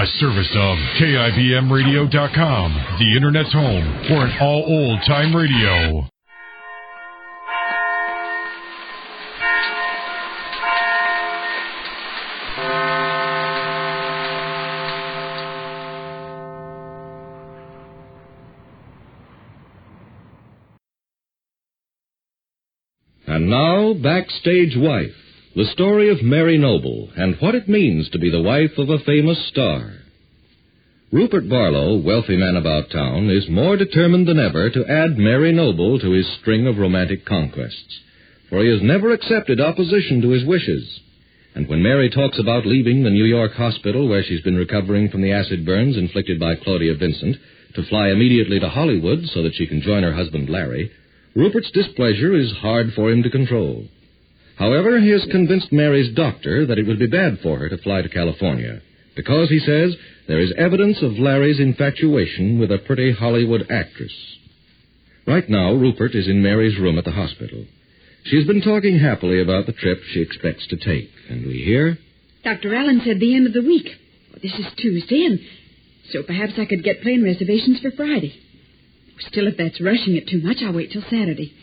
A service of KIBMradio.com, the Internet's home for an all-old-time radio. And now, Backstage Wife, the story of Mary Noble and what it means to be the wife of a famous star. Rupert Barlow, wealthy man about town, is more determined than ever to add Mary Noble to his string of romantic conquests, for he has never accepted opposition to his wishes. And when Mary talks about leaving the New York hospital where she's been recovering from the acid burns inflicted by Claudia Vincent to fly immediately to Hollywood so that she can join her husband Larry, Rupert's displeasure is hard for him to control. However, he has convinced Mary's doctor that it would be bad for her to fly to California, because, he says, there is evidence of Larry's infatuation with a pretty Hollywood actress. Right now, Rupert is in Mary's room at the hospital. She has been talking happily about the trip she expects to take, and we hear... Dr. Allen said the end of the week. Well, this is Tuesday, and so perhaps I could get plane reservations for Friday. Still, if that's rushing it too much, I'll wait till Saturday.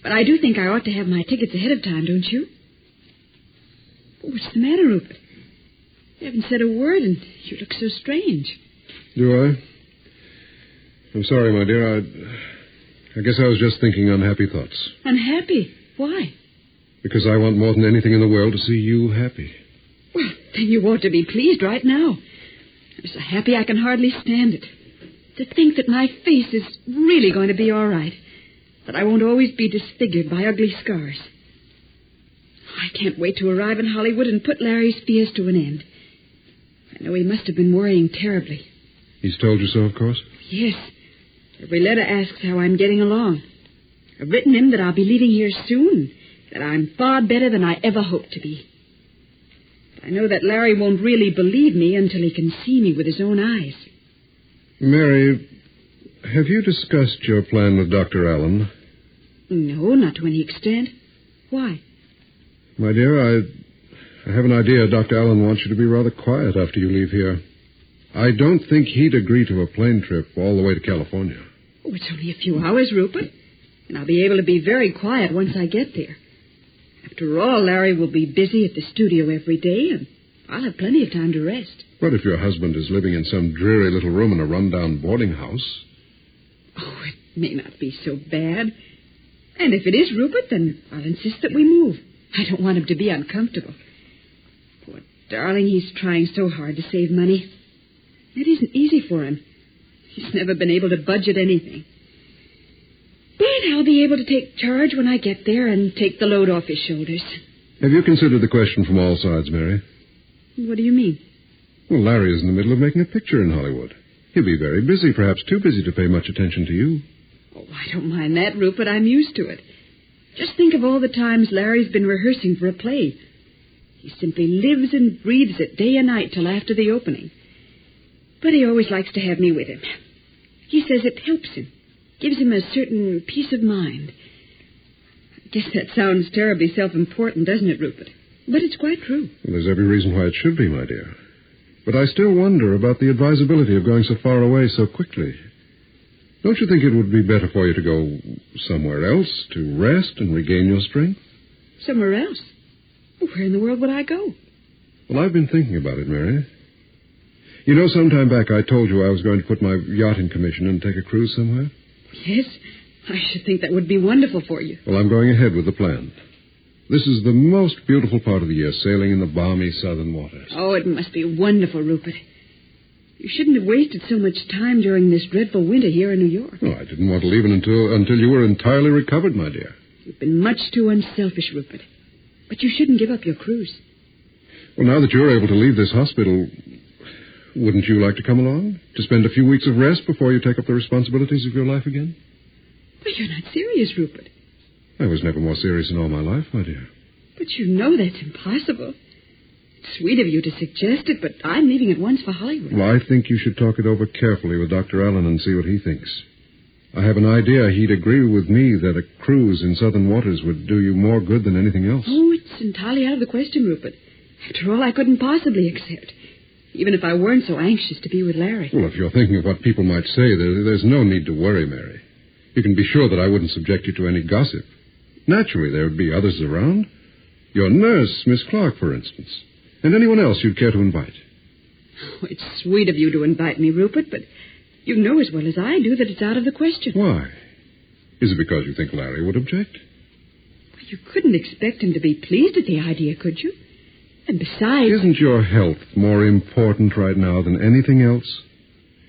But I do think I ought to have my tickets ahead of time, don't you? What's the matter, Rupert? You haven't said a word, and you look so strange. Do I? I'm sorry, my dear. I guess I was just thinking unhappy thoughts. Unhappy? Why? Because I want more than anything in the world to see you happy. Well, then you ought to be pleased right now. I'm so happy I can hardly stand it. To think that my face is really going to be all right. That I won't always be disfigured by ugly scars. I can't wait to arrive in Hollywood and put Larry's fears to an end. I know he must have been worrying terribly. He's told you so, of course? Yes. Every letter asks how I'm getting along. I've written him that I'll be leaving here soon, that I'm far better than I ever hoped to be. But I know that Larry won't really believe me until he can see me with his own eyes. Mary, have you discussed your plan with Dr. Allen? No, not to any extent. Why? My dear, I have an idea Dr. Allen wants you to be rather quiet after you leave here. I don't think he'd agree to a plane trip all the way to California. Oh, it's only a few hours, Rupert. And I'll be able to be very quiet once I get there. After all, Larry will be busy at the studio every day, and I'll have plenty of time to rest. But if your husband is living in some dreary little room in a run-down boarding house... Oh, it may not be so bad. And if it is, Rupert, then I'll insist that we move. I don't want him to be uncomfortable. Poor darling, he's trying so hard to save money. It isn't easy for him. He's never been able to budget anything. But I'll be able to take charge when I get there and take the load off his shoulders. Have you considered the question from all sides, Mary? What do you mean? Well, Larry is in the middle of making a picture in Hollywood. He'll be very busy, perhaps too busy to pay much attention to you. Oh, I don't mind that, Rupert. I'm used to it. Just think of all the times Larry's been rehearsing for a play. He simply lives and breathes it day and night till after the opening. But he always likes to have me with him. He says it helps him, gives him a certain peace of mind. I guess that sounds terribly self-important, doesn't it, Rupert? But it's quite true. Well, there's every reason why it should be, my dear. But I still wonder about the advisability of going so far away so quickly. Don't you think it would be better for you to go somewhere else to rest and regain your strength? Somewhere else? Where in the world would I go? Well, I've been thinking about it, Mary. You know, some time back I told you I was going to put my yacht in commission and take a cruise somewhere? Yes, I should think that would be wonderful for you. Well, I'm going ahead with the plan. This is the most beautiful part of the year, sailing in the balmy southern waters. Oh, it must be wonderful, Rupert. You shouldn't have wasted so much time during this dreadful winter here in New York. Oh, I didn't want to leave it until you were entirely recovered, my dear. You've been much too unselfish, Rupert. But you shouldn't give up your cruise. Well, now that you're able to leave this hospital, wouldn't you like to come along? To spend a few weeks of rest before you take up the responsibilities of your life again? But you're not serious, Rupert. I was never more serious in all my life, my dear. But you know that's impossible. It's sweet of you to suggest it, but I'm leaving at once for Hollywood. Well, I think you should talk it over carefully with Dr. Allen and see what he thinks. I have an idea he'd agree with me that a cruise in southern waters would do you more good than anything else. Oh, it's entirely out of the question, Rupert. After all, I couldn't possibly accept. even if I weren't so anxious to be with Larry. Well, if you're thinking of what people might say, there's no need to worry, Mary. You can be sure that I wouldn't subject you to any gossip. Naturally, there would be others around. Your nurse, Miss Clark, for instance. And anyone else you'd care to invite. Oh, it's sweet of you to invite me, Rupert, but you know as well as I do that it's out of the question. Why? Is it because you think Larry would object? You couldn't expect him to be pleased at the idea, could you? And besides... Isn't your health more important right now than anything else?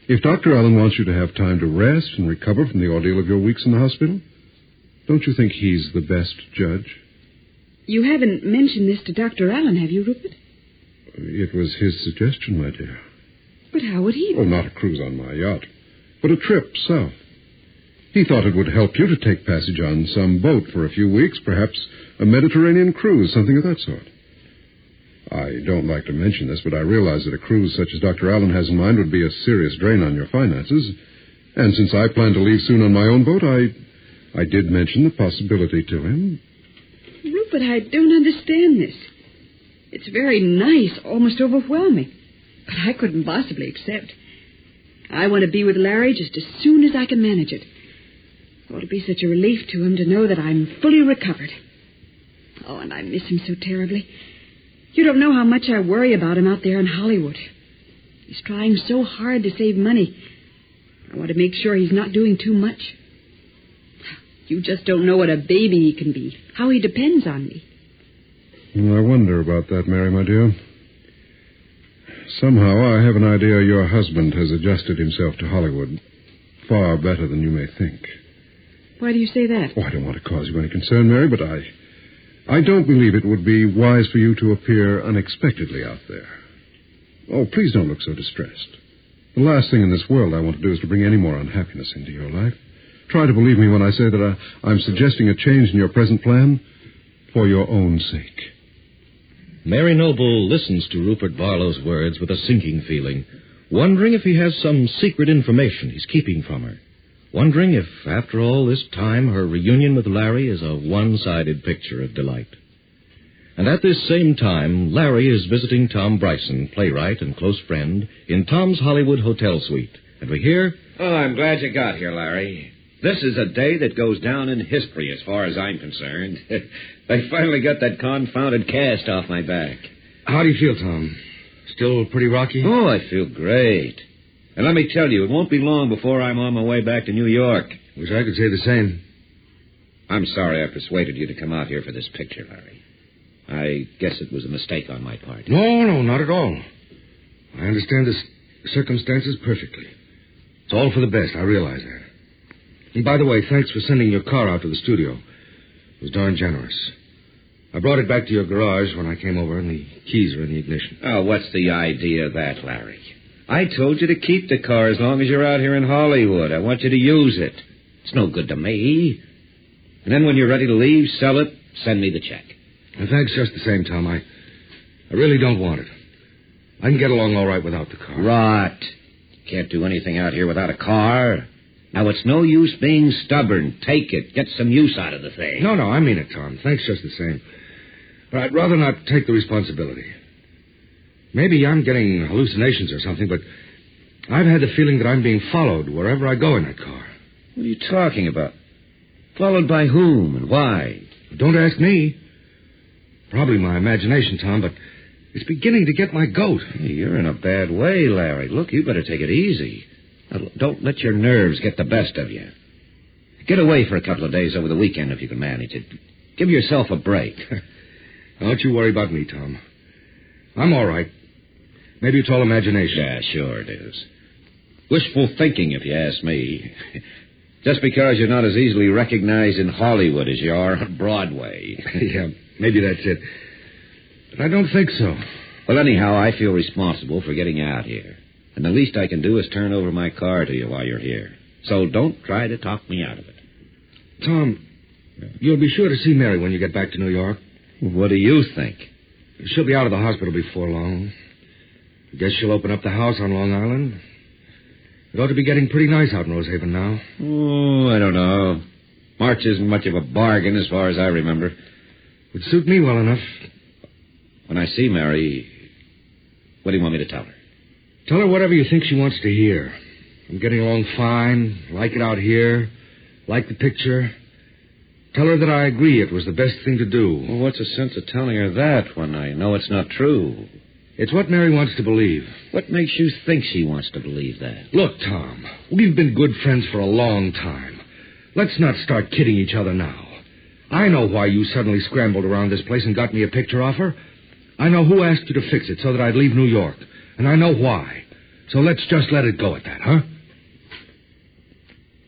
If Dr. Allen wants you to have time to rest and recover from the ordeal of your weeks in the hospital, don't you think he's the best judge? You haven't mentioned this to Dr. Allen, have you, Rupert? It was his suggestion, my dear. But how would he... Oh, not a cruise on my yacht, but a trip south. He thought it would help you to take passage on some boat for a few weeks, perhaps a Mediterranean cruise, something of that sort. I don't like to mention this, but I realize that a cruise such as Dr. Allen has in mind would be a serious drain on your finances. And since I plan to leave soon on my own boat, I did mention the possibility to him. Rupert, I don't understand this. It's very nice, almost overwhelming. But I couldn't possibly accept. I want to be with Larry just as soon as I can manage it. It ought to be such a relief to him to know that I'm fully recovered. Oh, and I miss him so terribly. You don't know how much I worry about him out there in Hollywood. He's trying so hard to save money. I want to make sure he's not doing too much. You just don't know what a baby he can be, how he depends on me. Well, I wonder about that, Mary, my dear. Somehow I have an idea your husband has adjusted himself to Hollywood far better than you may think. Why do you say that? Oh, I don't want to cause you any concern, Mary, but I don't believe it would be wise for you to appear unexpectedly out there. Oh, please don't look so distressed. The last thing in this world I want to do is to bring any more unhappiness into your life. Try to believe me when I say that I'm suggesting a change in your present plan for your own sake. Mary Noble listens to Rupert Barlow's words with a sinking feeling, wondering if he has some secret information he's keeping from her. Wondering if, after all this time, her reunion with Larry is a one-sided picture of delight. And at this same time, Larry is visiting Tom Bryson, playwright and close friend, in Tom's Hollywood hotel suite. And we hear... Oh, I'm glad you got here, Larry. This is a day that goes down in history as far as I'm concerned. They finally got that confounded cast off my back. How do you feel, Tom? Still pretty rocky? Oh, I feel great. And let me tell you, it won't be long before I'm on my way back to New York. Wish I could say the same. I'm sorry I persuaded you to come out here for this picture, Larry. I guess it was a mistake on my part. No, not at all. I understand the circumstances perfectly. It's all for the best, I realize that. And by the way, thanks for sending your car out to the studio. It was darn generous. I brought it back to your garage when I came over, and the keys are in the ignition. Oh, what's the idea of that, Larry? I told you to keep the car as long as you're out here in Hollywood. I want you to use it. It's no good to me. And then when you're ready to leave, sell it, send me the check. And thanks just the same, Tom. I really don't want it. I can get along all right without the car. Rot. Can't do anything out here without a car. Now, it's no use being stubborn. Take it. Get some use out of the thing. No, I mean it, Tom. Thanks just the same. But I'd rather not take the responsibility. Maybe I'm getting hallucinations or something, but I've had the feeling that I'm being followed wherever I go in that car. What are you talking about? Followed by whom and why? Don't ask me. Probably my imagination, Tom, but it's beginning to get my goat. Hey, you're in a bad way, Larry. Look, you better take it easy. Now, don't let your nerves get the best of you. Get away for a couple of days over the weekend if you can manage it. Give yourself a break. Don't you worry about me, Tom. I'm all right. Maybe it's all imagination. Yeah, sure it is. Wishful thinking, if you ask me. Just because you're not as easily recognized in Hollywood as you are on Broadway. Yeah, maybe that's it. But I don't think so. Well, anyhow, I feel responsible for getting you out here. And the least I can do is turn over my car to you while you're here. So don't try to talk me out of it. Tom, you'll be sure to see Mary when you get back to New York. What do you think? She'll be out of the hospital before long. I guess she'll open up the house on Long Island. It ought to be getting pretty nice out in Rosehaven now. Oh, I don't know. March isn't much of a bargain as far as I remember. Would suit me well enough. When I see Mary, what do you want me to tell her? Tell her whatever you think she wants to hear. I'm getting along fine, like it out here, like the picture. Tell her that I agree it was the best thing to do. Well, what's the sense of telling her that when I know it's not true? It's what Mary wants to believe. What makes you think she wants to believe that? Look, Tom, we've been good friends for a long time. Let's not start kidding each other now. I know why you suddenly scrambled around this place and got me a picture offer. I know who asked you to fix it so that I'd leave New York. And I know why. So let's just let it go at that, huh?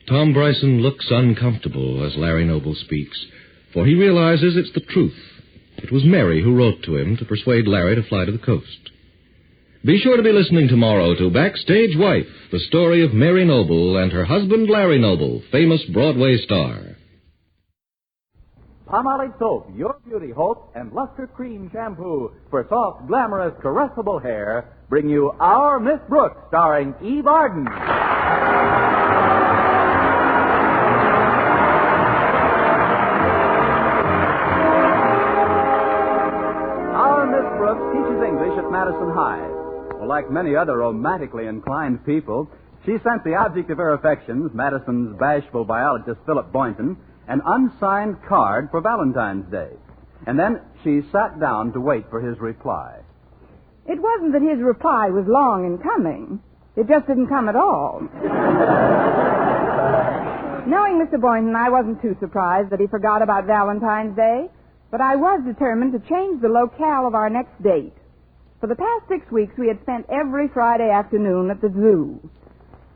Tom Bryson looks uncomfortable as Larry Noble speaks, for he realizes it's the truth. It was Mary who wrote to him to persuade Larry to fly to the coast. Be sure to be listening tomorrow to Backstage Wife, the story of Mary Noble and her husband Larry Noble, famous Broadway star. Palmolive Soap, your beauty hope, and Luster Cream Shampoo for soft, glamorous, caressable hair bring you Our Miss Brooks, starring Eve Arden. Our Miss Brooks teaches English at Madison High. Well, like many other romantically inclined people, she sent the object of her affections, Madison's bashful biologist Philip Boynton, an unsigned card for Valentine's Day. And then she sat down to wait for his reply. It wasn't that his reply was long in coming. It just didn't come at all. Knowing Mr. Boynton, I wasn't too surprised that he forgot about Valentine's Day, but I was determined to change the locale of our next date. For the past 6 weeks, we had spent every Friday afternoon at the zoo.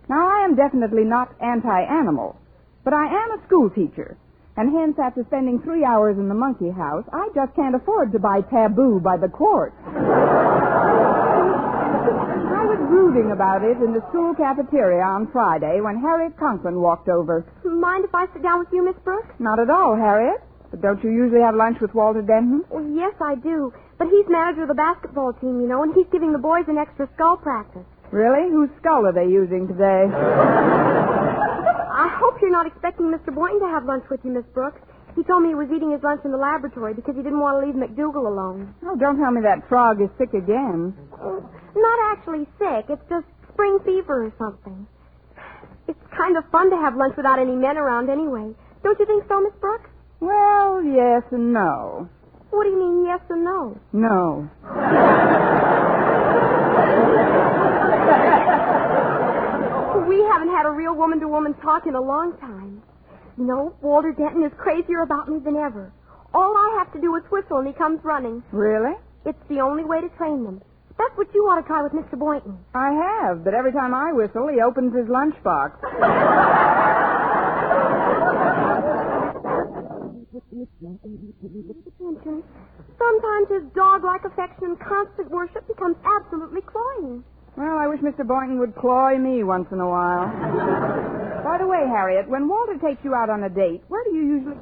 Now, I am definitely not anti-animal, but I am a school teacher, and hence, after spending 3 hours in the monkey house, I just can't afford to buy Taboo by the quart. I was brooding about it in the school cafeteria on Friday when Harriet Conklin walked over. Mind if I sit down with you, Miss Brooks? Not at all, Harriet. But don't you usually have lunch with Walter Denton? Well, yes, I do. But he's manager of the basketball team, you know, and he's giving the boys an extra skull practice. Really? Whose skull are they using today? I hope you're not expecting Mr. Boynton to have lunch with you, Miss Brooks. He told me he was eating his lunch in the laboratory because he didn't want to leave McDougal alone. Oh, don't tell me that frog is sick again. Not actually sick. It's just spring fever or something. It's kind of fun to have lunch without any men around anyway. Don't you think so, Miss Brooks? Well, yes and no. What do you mean, yes and no? No. We haven't had a real woman-to-woman talk in a long time. You know, Walter Denton is crazier about me than ever. All I have to do is whistle and he comes running. Really? It's the only way to train them. That's what you want to try with Mr. Boynton. I have, but every time I whistle, he opens his lunchbox. Sometimes his dog-like affection and constant worship becomes absolutely cloying. Well, I wish Mr. Boynton would cloy me once in a while. By the way, Harriet, when Walter takes you out on a date, where do you usually...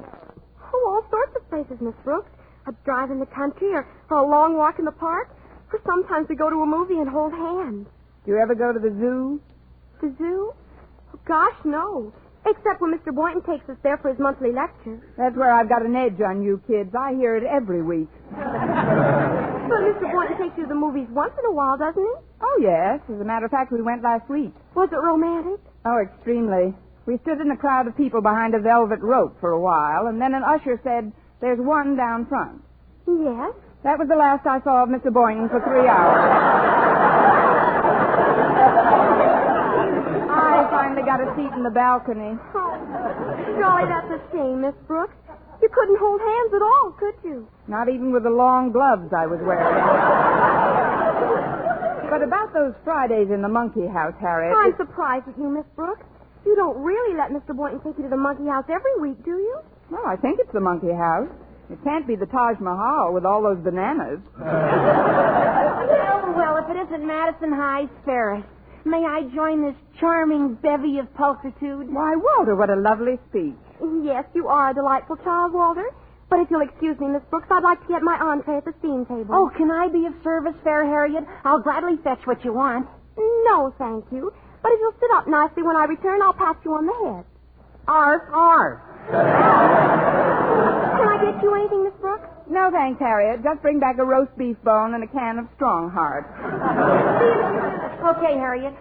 Oh, all sorts of places, Miss Brooks. A drive in the country or a long walk in the park. Or sometimes we go to a movie and hold hands. Do you ever go to the zoo? The zoo? Oh, gosh, no. Except when Mr. Boynton takes us there for his monthly lecture. That's where I've got an edge on you kids. I hear it every week. But Mr. Boynton takes you to the movies once in a while, doesn't he? Oh, yes. As a matter of fact, we went last week. Was it romantic? Oh, extremely. We stood in a crowd of people behind a velvet rope for a while, and then an usher said, "There's one down front." Yes. That was the last I saw of Mr. Boynton for 3 hours. I finally got a seat in the balcony. Oh, golly, that's a shame, Miss Brooks. You couldn't hold hands at all, could you? Not even with the long gloves I was wearing. But about those Fridays in the monkey house, Harriet... I'm surprised at you, Miss Brooks. You don't really let Mr. Boynton take you to the monkey house every week, do you? Well, I think it's the monkey house. It can't be the Taj Mahal with all those bananas. Well, if it isn't Madison High's Ferris, may I join this charming bevy of pulchritude? Why, Walter, what a lovely speech. Yes, you are a delightful child, Walter. But if you'll excuse me, Miss Brooks, I'd like to get my entree at the steam table. Oh, can I be of service, fair Harriet? I'll gladly fetch what you want. No, thank you. But if you'll sit up nicely when I return, I'll pat you on the head. Arf, arf. Can I get you anything, Miss Brooks? No, thanks, Harriet. Just bring back a roast beef bone and a can of Strong Heart. Okay, Harriet.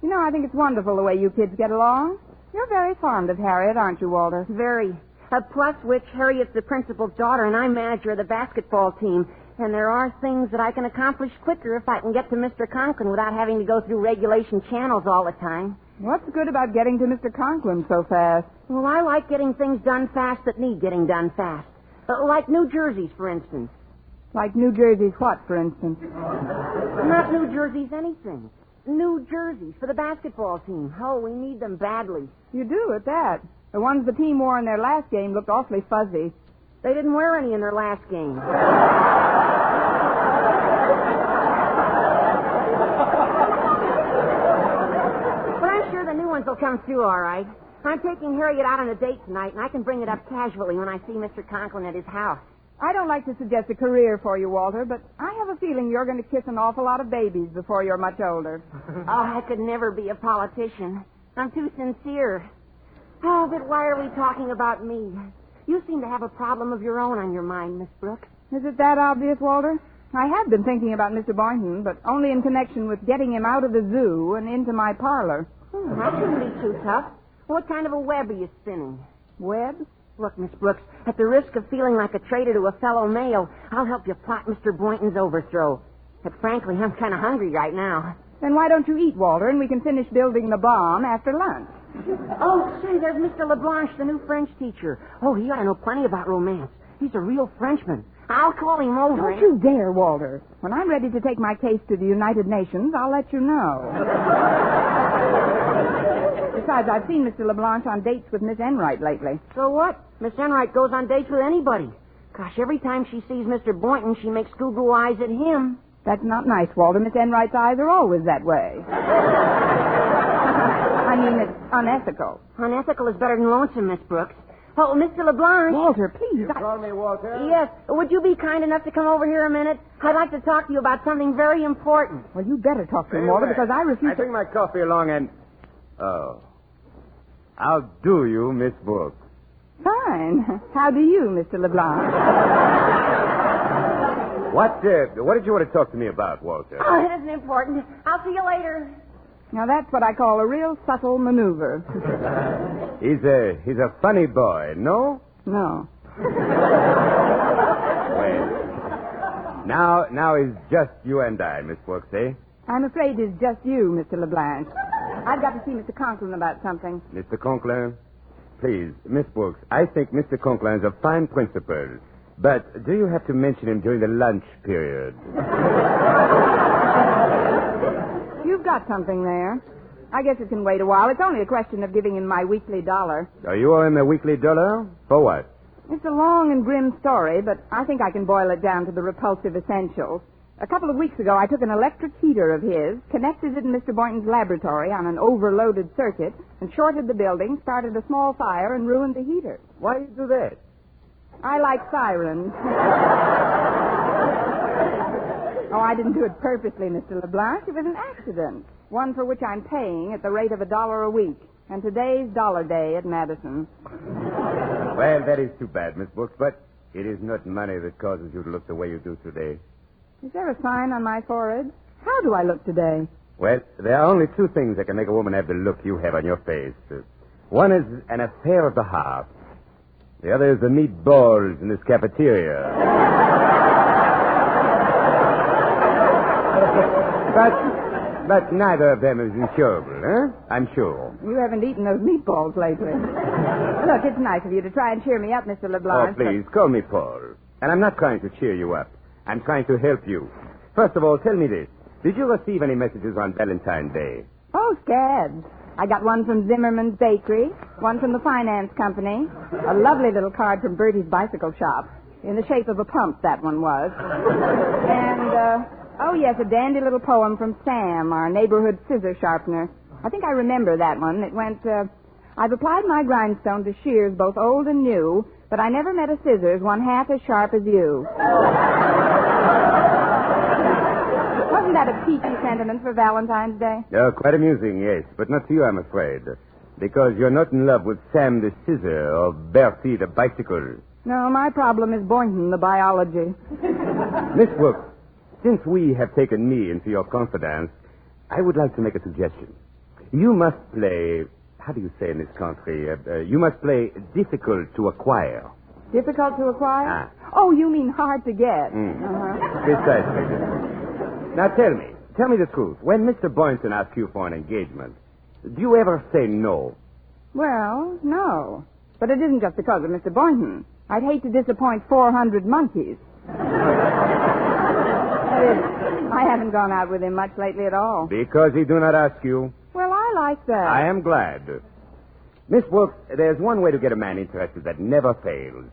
You know, I think it's wonderful the way you kids get along. You're very fond of Harriet, aren't you, Walter? Very. Plus which, Harriet's the principal's daughter, and I'm manager of the basketball team. And there are things that I can accomplish quicker if I can get to Mr. Conklin without having to go through regulation channels all the time. What's good about getting to Mr. Conklin so fast? Well, I like getting things done fast that need getting done fast. Like New Jersey's, for instance. Like New Jersey's what, for instance? Not New Jersey's anything. New Jersey's for the basketball team. Oh, we need them badly. You do, at that. The ones the team wore in their last game looked awfully fuzzy. They didn't wear any in their last game. But I'm sure the new ones will come through all right. I'm taking Harriet out on a date tonight, and I can bring it up casually when I see Mr. Conklin at his house. I don't like to suggest a career for you, Walter, but I have a feeling you're going to kiss an awful lot of babies before you're much older. Oh, I could never be a politician. I'm too sincere. Oh, but why are we talking about me? You seem to have a problem of your own on your mind, Miss Brooks. Is it that obvious, Walter? I have been thinking about Mr. Boynton, but only in connection with getting him out of the zoo and into my parlor. That shouldn't be too tough. What kind of a web are you spinning? Web? Look, Miss Brooks, at the risk of feeling like a traitor to a fellow male, I'll help you plot Mr. Boynton's overthrow. But frankly, I'm kind of hungry right now. Then why don't you eat, Walter, and we can finish building the bomb after lunch? Oh, say, there's Mr. LeBlanche, the new French teacher. Oh, he ought to know plenty about romance. He's a real Frenchman. I'll call him over. Don't you dare, Walter. When I'm ready to take my case to the United Nations, I'll let you know. Besides, I've seen Mr. LeBlanche on dates with Miss Enright lately. So what? Miss Enright goes on dates with anybody. Gosh, every time she sees Mr. Boynton, she makes goo-goo eyes at him. That's not nice, Walter. Miss Enright's eyes are always that way. I mean, it's unethical. Unethical is better than lonesome, Miss Brooks. Oh, Mr. LeBlanc. Walter, please. You call me Walter? Yes. Would you be kind enough to come over here a minute? I'd like to talk to you about something very important. Well, you better talk to him, Walter, because I refuse I bring my coffee along and... Oh. How do you, Miss Brooks? Fine. How do you, Mr. LeBlanc? What did you want to talk to me about, Walter? Oh, it isn't important. I'll see you later. Now, that's what I call a real subtle maneuver. He's a funny boy, no? No. Well, now it's just you and I, Miss Brooks, eh? I'm afraid it's just you, Mr. LeBlanc. I've got to see Mr. Conklin about something. Mr. Conklin? Please, Miss Brooks, I think Mr. Conklin's a fine principal. But do you have to mention him during the lunch period? You've got something there. I guess it can wait a while. It's only a question of giving him my weekly $1. So you owe him a weekly $1? For what? It's a long and grim story, but I think I can boil it down to the repulsive essentials. A couple of weeks ago, I took an electric heater of his, connected it in Mr. Boynton's laboratory on an overloaded circuit, and shorted the building, started a small fire, and ruined the heater. Why do you do that? I like sirens. Oh, I didn't do it purposely, Mr. LeBlanc. It was an accident. One for which I'm paying at the rate of $1 a week. And today's dollar day at Madison. Well, that is too bad, Miss Brooks, but it is not money that causes you to look the way you do today. Is there a sign on my forehead? How do I look today? Well, there are only two things that can make a woman have the look you have on your face. One is an affair of the heart. The other is the meatballs in this cafeteria. But neither of them is insurable, huh? I'm sure. You haven't eaten those meatballs lately. Look, it's nice of you to try and cheer me up, Mr. LeBlanc. Oh, please, call me Paul. And I'm not trying to cheer you up. I'm trying to help you. First of all, tell me this. Did you receive any messages on Valentine Day? Oh, scads. I got one from Zimmerman's Bakery, one from the finance company, a lovely little card from Bertie's bicycle shop. In the shape of a pump, that one was. And, oh, yes, a dandy little poem from Sam, our neighborhood scissor sharpener. I think I remember that one. It went, I've applied my grindstone to shears both old and new, but I never met a scissors one half as sharp as you. Wasn't that a peachy sentiment for Valentine's Day? Oh, quite amusing, yes, but not to you, I'm afraid. Because you're not in love with Sam the scissor or Bertie the bicycle. No, my problem is Boynton, the biology. Miss Brooks, since we have taken me into your confidence, I would like to make a suggestion. You must play, how do you say in this country? You must play difficult to acquire. Difficult to acquire? Ah. Oh, you mean hard to get. Precisely. Now tell me the truth. When Mr. Boynton asks you for an engagement, do you ever say no? Well, no. But it isn't just because of Mr. Boynton. I'd hate to disappoint 400 monkeys. That is, I haven't gone out with him much lately at all. Because he do not ask you? Well, I like that. I am glad. Miss Brooks, there's one way to get a man interested that never fails.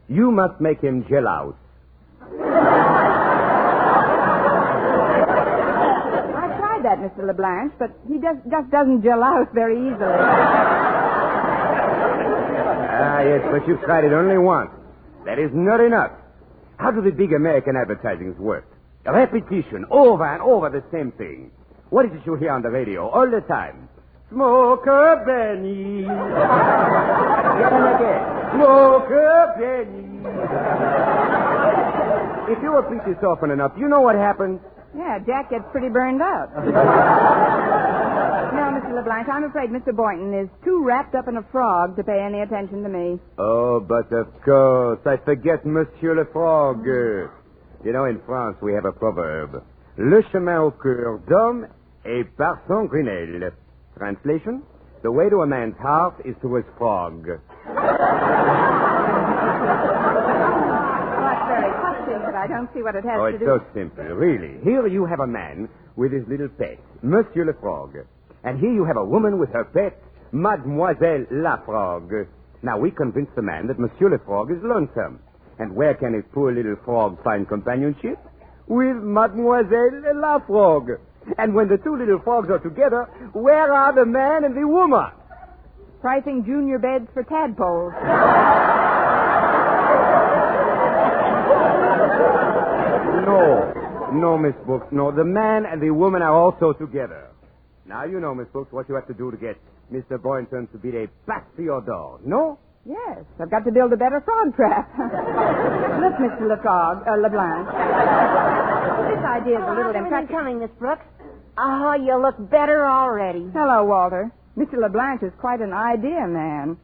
You must make him jealous. I've tried that, Mr. LeBlanc, but he just doesn't jealous very easily. Ah, yes, but you've tried it only once. That is not enough. How do the big American advertisings work? A repetition, over and over the same thing. What is it you hear on the radio all the time? Smoker Benny. Smoker Benny. If you repeat this often enough, you know what happens? Yeah, Jack gets pretty burned up. No, Mr. LeBlanc, I'm afraid Mr. Boynton is too wrapped up in a frog to pay any attention to me. Oh, but of course, I forget Monsieur le Frog. You know, in France, we have a proverb. Le chemin au cœur d'homme est par son grenelle. Translation? The way to a man's heart is to his frog. Well, that's very touching, but I don't see what it has to do. Oh, it's so simple, really. Here you have a man with his little pet, Monsieur le Frog. And here you have a woman with her pet, Mademoiselle la Frog. Now, we convince the man that Monsieur le Frog is lonesome. And where can his poor little frog find companionship? With Mademoiselle la Frog. And when the two little frogs are together, where are the man and the woman? Pricing junior beds for tadpoles. No, Miss Brooks, no. The man and the woman are also together. Now, you know, Miss Brooks, what you have to do to get Mr. Boynton to be a back to your door, no? Yes, I've got to build a better frog trap. Look, Mr. LeBlanc. This idea is a little impractical. Coming, Miss Brooks. Oh, you look better already. Hello, Walter. Mr. LeBlanc is quite an idea man.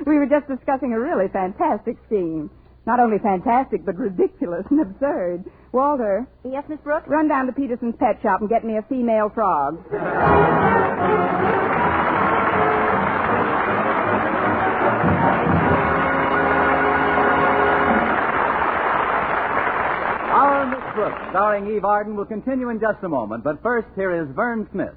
We were just discussing a really fantastic scheme. Not only fantastic, but ridiculous and absurd. Walter. Yes, Miss Brooks? Run down to Peterson's pet shop and get me a female frog. Our Miss Brooks, starring Eve Arden, will continue in just a moment. But first, here is Vern Smith.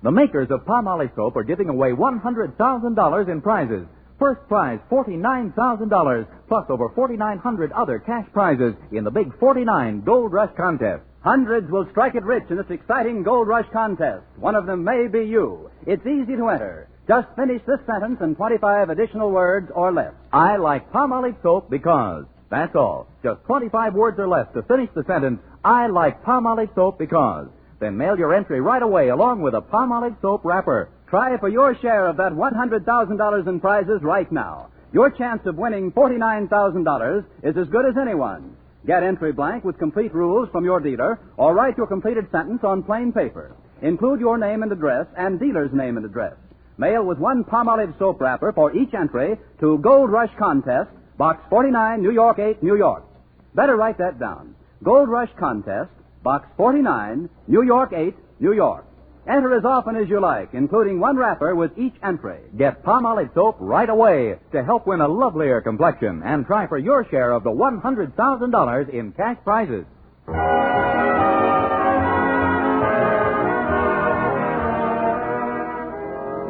The makers of Palmolive soap are giving away $100,000 in prizes. First prize, $49,000, plus over 4,900 other cash prizes in the Big 49 Gold Rush Contest. Hundreds will strike it rich in this exciting Gold Rush Contest. One of them may be you. It's easy to enter. Just finish this sentence in 25 additional words or less. I like Palmolive soap because. That's all. Just 25 words or less to finish the sentence, I like Palmolive soap because. Then mail your entry right away along with a Palmolive soap wrapper. Try for your share of that $100,000 in prizes right now. Your chance of winning $49,000 is as good as anyone's. Get entry blank with complete rules from your dealer, or write your completed sentence on plain paper. Include your name and address and dealer's name and address. Mail with one Palmolive soap wrapper for each entry to Gold Rush Contest, Box 49, New York 8, New York. Better write that down. Gold Rush Contest, Box 49, New York 8, New York. Enter as often as you like, including one wrapper with each entry. Get Palmolive soap right away to help win a lovelier complexion and try for your share of the $100,000 in cash prizes.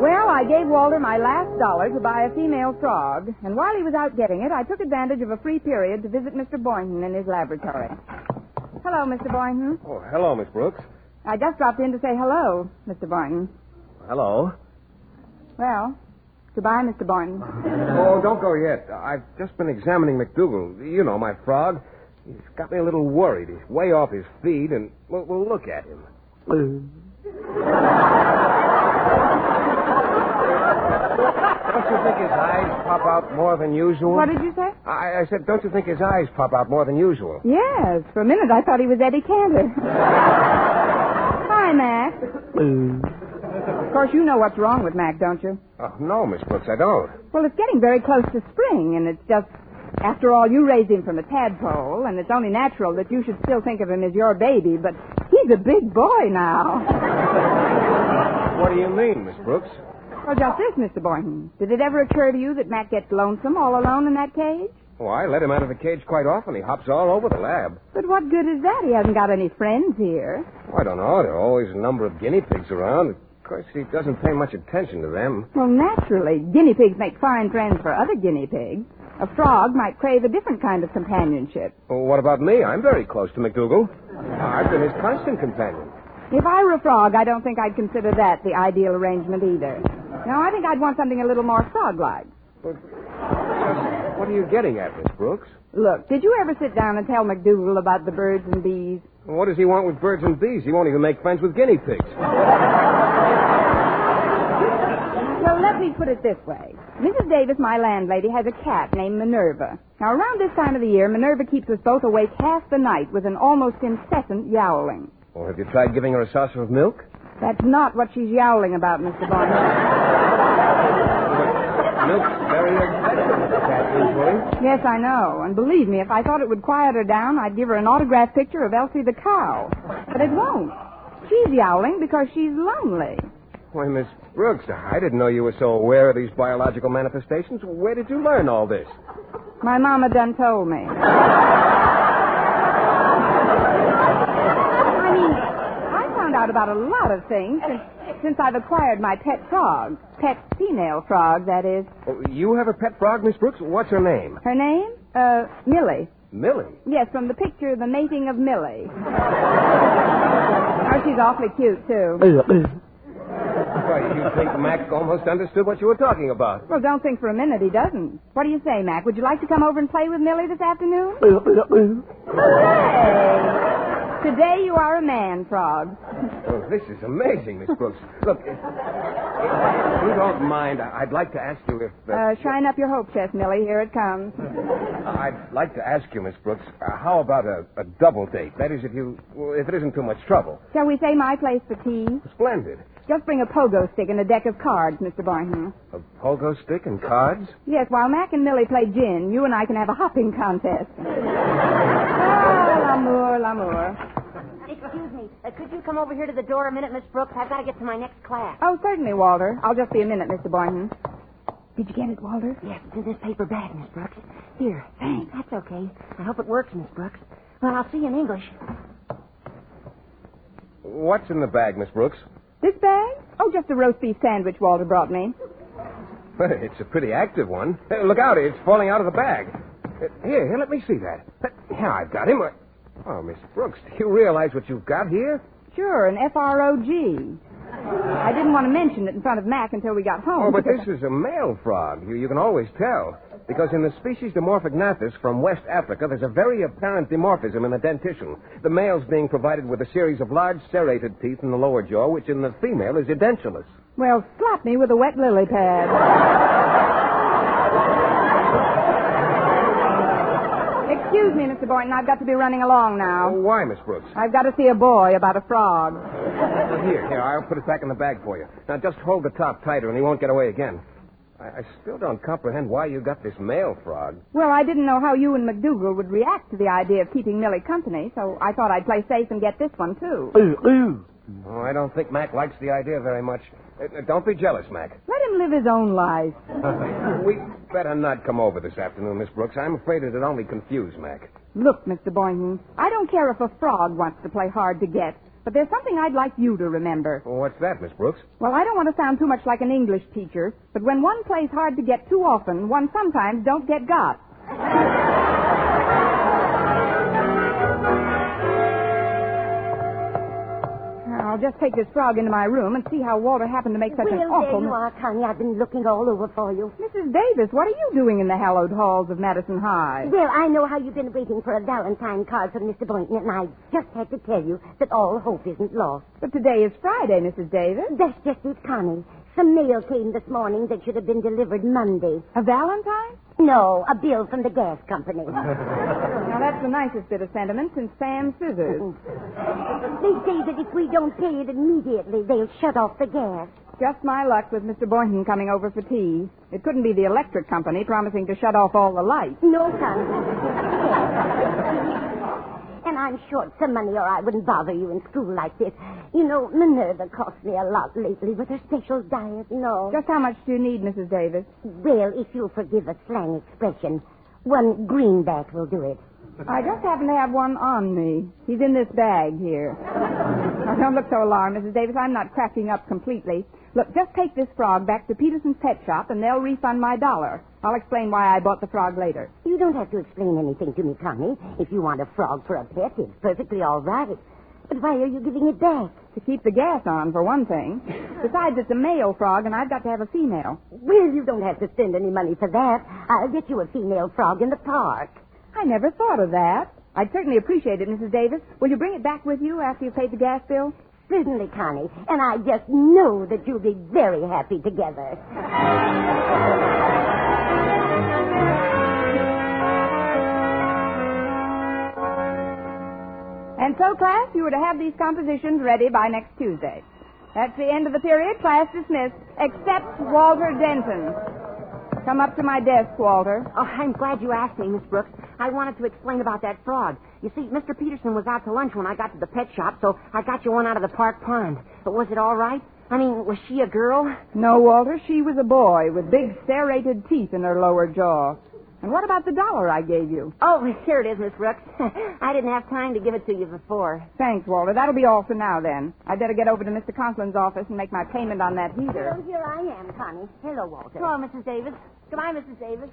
Well, I gave Walter my last dollar to buy a female frog, and while he was out getting it, I took advantage of a free period to visit Mr. Boynton in his laboratory. Hello, Mr. Boynton. Oh, hello, Miss Brooks. I just dropped in to say hello, Mr. Boynton. Hello. Well, goodbye, Mr. Boynton. Oh, don't go yet. I've just been examining McDougal. You know, my frog. He's got me a little worried. He's way off his feed, and we'll look at him. Don't you think his eyes pop out more than usual? What did you say? I said, don't you think his eyes pop out more than usual? Yes. For a minute, I thought he was Eddie Cantor. Hi, Mac. Of course, you know what's wrong with Mac, don't you? Oh, no, Miss Brooks, I don't. Well, it's getting very close to spring, and it's just... After all, you raised him from a tadpole, and it's only natural that you should still think of him as your baby, but he's a big boy now. What do you mean, Miss Brooks? Well, just this, Mr. Boynton. Did it ever occur to you that Mac gets lonesome all alone in that cage? Oh, I let him out of the cage quite often. He hops all over the lab. But what good is that? He hasn't got any friends here. Oh, I don't know. There are always a number of guinea pigs around. Of course, he doesn't pay much attention to them. Well, naturally. Guinea pigs make fine friends for other guinea pigs. A frog might crave a different kind of companionship. Well, what about me? I'm very close to McDougal. I've been his constant companion. If I were a frog, I don't think I'd consider that the ideal arrangement either. No, I think I'd want something a little more frog-like. But what are you getting at, Miss Brooks? Look, did you ever sit down and tell McDougal about the birds and bees? Well, what does he want with birds and bees? He won't even make friends with guinea pigs. Well, let me put it this way. Mrs. Davis, my landlady, has a cat named Minerva. Now, around this time of the year, Minerva keeps us both awake half the night with an almost incessant yowling. Well, have you tried giving her a saucer of milk? That's not what she's yowling about, Mr. Boynton. Milk's very expensive with the cat, usually. Yes, I know. And believe me, if I thought it would quiet her down, I'd give her an autographed picture of Elsie the cow. But it won't. She's yowling because she's lonely. Why, Miss Brooks, I didn't know you were so aware of these biological manifestations. Where did you learn all this? My mama done told me. I found out about a lot of things since I've acquired my pet frog. Pet female frog, that is. Oh, you have a pet frog, Miss Brooks? What's her name? Her name? Millie. Millie? Yes, from the picture, The Mating of Millie. Oh, she's awfully cute, too. Why, you think Mac almost understood what you were talking about? Well, don't think for a minute he doesn't. What do you say, Mac? Would you like to come over and play with Millie this afternoon? Hooray! Today you are a man, Frog. Oh, this is amazing, Miss Brooks. Look, if you don't mind, I'd like to ask you if... Shine up your hope chest, Millie. Here it comes. I'd like to ask you, Miss Brooks, how about a double date? That is, if it isn't too much trouble. Shall we say my place for tea? Splendid. Just bring a pogo stick and a deck of cards, Mr. Boynton. A pogo stick and cards? Yes, while Mac and Millie play gin, you and I can have a hopping contest. L'amour. Excuse me. Could you come over here to the door a minute, Miss Brooks? I've got to get to my next class. Oh, certainly, Walter. I'll just be a minute, Mr. Boynton. Did you get it, Walter? Yes, it's in this paper bag, Miss Brooks. Here. Thanks. That's okay. I hope it works, Miss Brooks. Well, I'll see you in English. What's in the bag, Miss Brooks? This bag? Oh, just a roast beef sandwich Walter brought me. It's a pretty active one. Look out, it's falling out of the bag. Here, let me see that. Here, I've got him. Oh, Miss Brooks, do you realize what you've got here? Sure, an FROG. I didn't want to mention it in front of Mac until we got home. Oh, but this is a male frog. You can always tell. Because in the species Dimorphognathus from West Africa, there's a very apparent dimorphism in the dentition. The male's being provided with a series of large serrated teeth in the lower jaw, which in the female is edentulous. Well, slap me with a wet lily pad. Excuse me, Mr. Boynton. I've got to be running along now. Oh, why, Miss Brooks? I've got to see a boy about a frog. Here, I'll put it back in the bag for you. Now, just hold the top tighter and he won't get away again. I still don't comprehend why you got this male frog. Well, I didn't know how you and McDougal would react to the idea of keeping Millie company, so I thought I'd play safe and get this one, too. Oh, I don't think Mac likes the idea very much. Don't be jealous, Mac. Let him live his own life. We better not come over this afternoon, Miss Brooks. I'm afraid it'd only confuse Mac. Look, Mr. Boynton, I don't care if a frog wants to play hard to get, but there's something I'd like you to remember. Well, what's that, Miss Brooks? Well, I don't want to sound too much like an English teacher, but when one plays hard to get too often, one sometimes don't get got. I'll just take this frog into my room and see how Walter happened to make such an awful... There you are, Connie. I've been looking all over for you. Mrs. Davis, what are you doing in the hallowed halls of Madison High? Well, I know how you've been waiting for a Valentine card from Mr. Boynton, and I just had to tell you that all hope isn't lost. But today is Friday, Mrs. Davis. That's just it, Connie. Some mail came this morning that should have been delivered Monday. A Valentine? No, a bill from the gas company. Now, that's the nicest bit of sentiment since Sam Scissors. They say that if we don't pay it immediately, they'll shut off the gas. Just my luck with Mr. Boynton coming over for tea. It couldn't be the electric company promising to shut off all the lights. No, son. And I'm short some money or I wouldn't bother you in school like this. You know, Minerva cost me a lot lately with her special diet and all. Just how much do you need, Mrs. Davis? Well, if you'll forgive a slang expression, one greenback will do it. I just happen to have one on me. He's in this bag here. Now, don't look so alarmed, Mrs. Davis. I'm not cracking up completely. Look, just take this frog back to Peterson's pet shop, and they'll refund my $1. I'll explain why I bought the frog later. You don't have to explain anything to me, Connie. If you want a frog for a pet, it's perfectly all right. But why are you giving it back? To keep the gas on, for one thing. Besides, it's a male frog, and I've got to have a female. Well, you don't have to spend any money for that. I'll get you a female frog in the park. I never thought of that. I'd certainly appreciate it, Mrs. Davis. Will you bring it back with you after you've paid the gas bill? Certainly, Connie. And I just know that you'll be very happy together. And so, class, you were to have these compositions ready by next Tuesday. That's the end of the period. Class dismissed, except Walter Denton. Come up to my desk, Walter. Oh, I'm glad you asked me, Miss Brooks. I wanted to explain about that frog. You see, Mr. Peterson was out to lunch when I got to the pet shop, so I got you one out of the park pond. But was it all right? I mean, was she a girl? No, Walter, she was a boy with big serrated teeth in her lower jaw. And what about the $1 I gave you? Oh, here it is, Miss Brooks. I didn't have time to give it to you before. Thanks, Walter. That'll be all for now, then. I'd better get over to Mr. Conklin's office and make my payment on that heater. Well, here I am, Connie. Hello, Walter. Hello, Mrs. Davis. Goodbye, Mrs. Davis.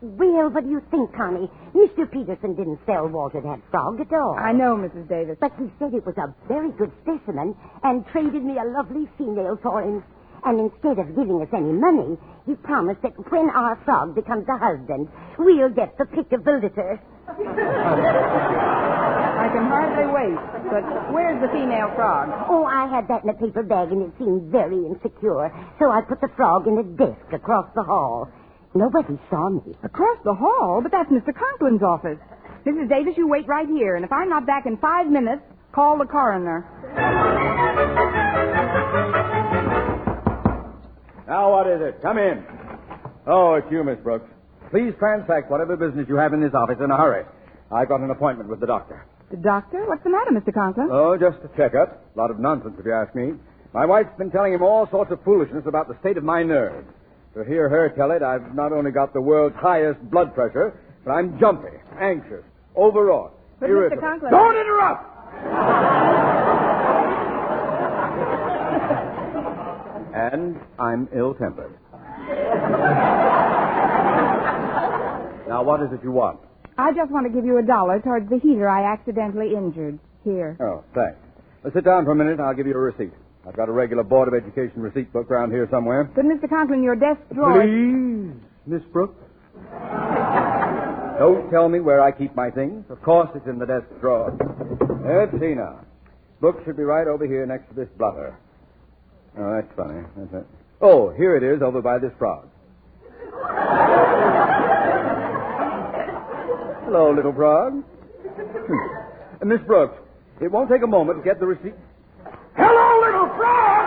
Well, what do you think, Connie? Mr. Peterson didn't sell Walter that frog at all. I know, Mrs. Davis. But he said it was a very good specimen and traded me a lovely female for him. And instead of giving us any money, he promised that when our frog becomes a husband, we'll get the pick of the litter. I can hardly wait. But where's the female frog? Oh, I had that in a paper bag, and it seemed very insecure. So I put the frog in a desk across the hall. Nobody saw me. Across the hall? But that's Mr. Conklin's office. Mrs. Davis, you wait right here, and if I'm not back in 5 minutes, call the coroner. Now, what is it? Come in. Oh, it's you, Miss Brooks. Please transact whatever business you have in this office in a hurry. I've got an appointment with the doctor. The doctor? What's the matter, Mr. Conklin? Oh, just a checkup. A lot of nonsense, if you ask me. My wife's been telling him all sorts of foolishness about the state of my nerves. To hear her tell it, I've not only got the world's highest blood pressure, but I'm jumpy, anxious, overwrought, but irritable. Mr. Conklin... Don't interrupt! And I'm ill-tempered. Now, what is it you want? I just want to give you $1 towards the heater I accidentally injured. Here. Oh, thanks. Sit down for a minute, and I'll give you a receipt. I've got a regular Board of Education receipt book around here somewhere. But, Mr. Conklin, your desk drawer... Please, Miss Brooks. Don't tell me where I keep my things. Of course it's in the desk drawer. Let's see now. Book should be right over here next to this blotter. Oh, that's funny. That's it. Oh, here it is over by this frog. Hello, little frog. Miss Brooks, it won't take a moment to get the receipt. Hello, little frog!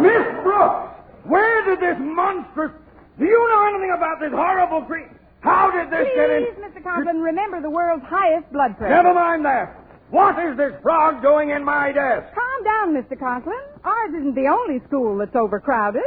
Miss Brooks, where did this monstrous... Do you know anything about this horrible creature? How did this get in... Please, Mr. Conklin, remember the world's highest blood pressure. Never mind that. What is this frog doing in my desk? Calm down, Mr. Conklin. Ours isn't the only school that's overcrowded.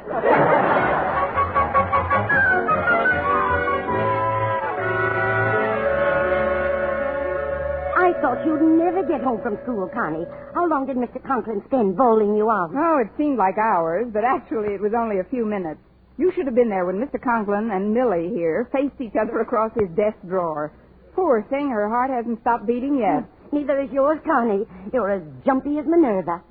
I thought you'd never get home from school, Connie. How long did Mr. Conklin spend bowling you out? Oh, it seemed like hours, but actually it was only a few minutes. You should have been there when Mr. Conklin and Millie here faced each other across his desk drawer. Poor thing, her heart hasn't stopped beating yet. Neither is yours, Connie. You're as jumpy as Minerva.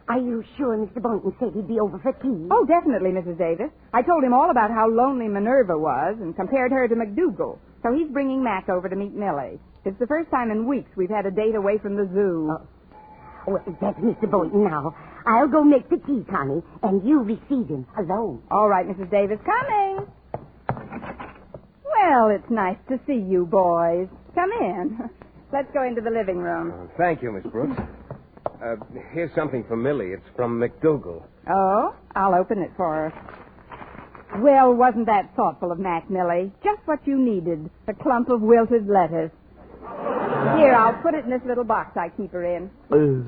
Are you sure Mr. Boynton said he'd be over for tea? Oh, definitely, Mrs. Davis. I told him all about how lonely Minerva was and compared her to McDougal. So he's bringing Mac over to meet Millie. It's the first time in weeks we've had a date away from the zoo. Well, that's Mr. Boynton now. I'll go make the tea, Connie, and you receive him alone. All right, Mrs. Davis, coming. Well, it's nice to see you boys. Come in. Let's go into the living room. Thank you, Miss Brooks. Here's something for Millie. It's from McDougal. Oh, I'll open it for her. Well, wasn't that thoughtful of Mac, Millie? Just what you needed, a clump of wilted lettuce. Here, I'll put it in this little box I keep her in. Oh,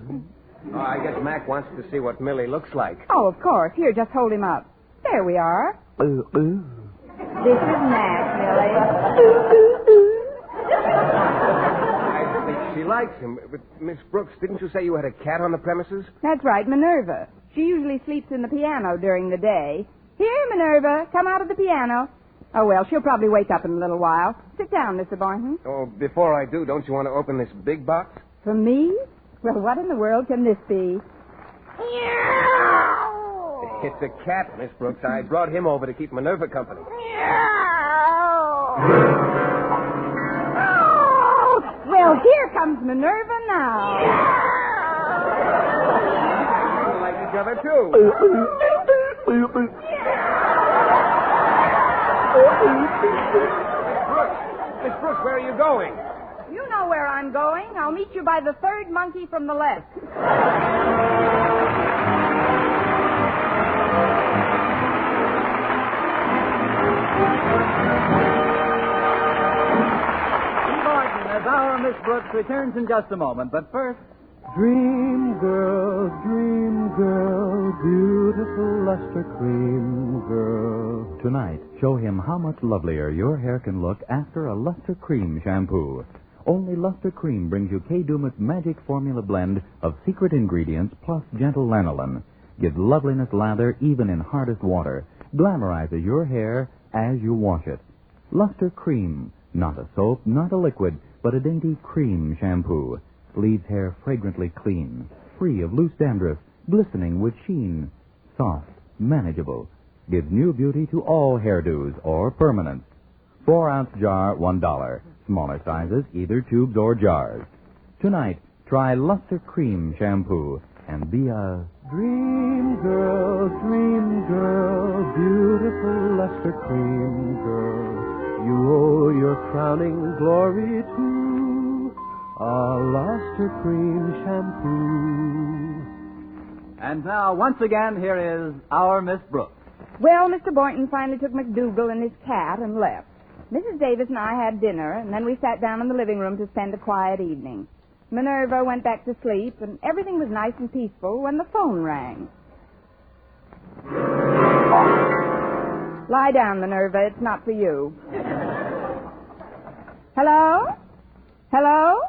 I guess Mac wants to see what Millie looks like. Oh, of course. Here, just hold him up. There we are. This is Mac, Millie. I think she likes him. But, Miss Brooks, didn't you say you had a cat on the premises? That's right, Minerva. She usually sleeps in the piano during the day. Here, Minerva, come out of the piano. Oh, well, she'll probably wake up in a little while. Sit down, Mr. Boynton. Oh, before I do, don't you want to open this big box? For me? Well, what in the world can this be? It's a cat, Miss Brooks. I brought him over to keep Minerva company. Well, here comes Minerva now. We like each other, too. Miss Brooks, where are you going? You know where I'm going. I'll meet you by the third monkey from the left. As our Miss Brooks returns in just a moment, but first... Dream girl, beautiful luster cream girl. Tonight, show him how much lovelier your hair can look after a Luster Cream shampoo. Only Luster Cream brings you Kay Daumit's magic formula blend of secret ingredients plus gentle lanolin. Gives loveliness lather even in hardest water. Glamorizes your hair as you wash it. Luster Cream. Not a soap, not a liquid, but a dainty cream shampoo. Leaves hair fragrantly clean, free of loose dandruff, glistening with sheen. Soft, manageable. Gives new beauty to all hairdos or permanents. 4-ounce jar, $1. Smaller sizes, either tubes or jars. Tonight, try Luster Cream shampoo and be a dream girl, beautiful luster cream girl. You owe your crowning glory to a Luster Cream shampoo. And now, once again, here is our Miss Brooks. Well, Mr. Boynton finally took McDougal and his cat and left. Mrs. Davis and I had dinner, and then we sat down in the living room to spend a quiet evening. Minerva went back to sleep, and everything was nice and peaceful when the phone rang. Lie down, Minerva. It's not for you. Hello? Hello?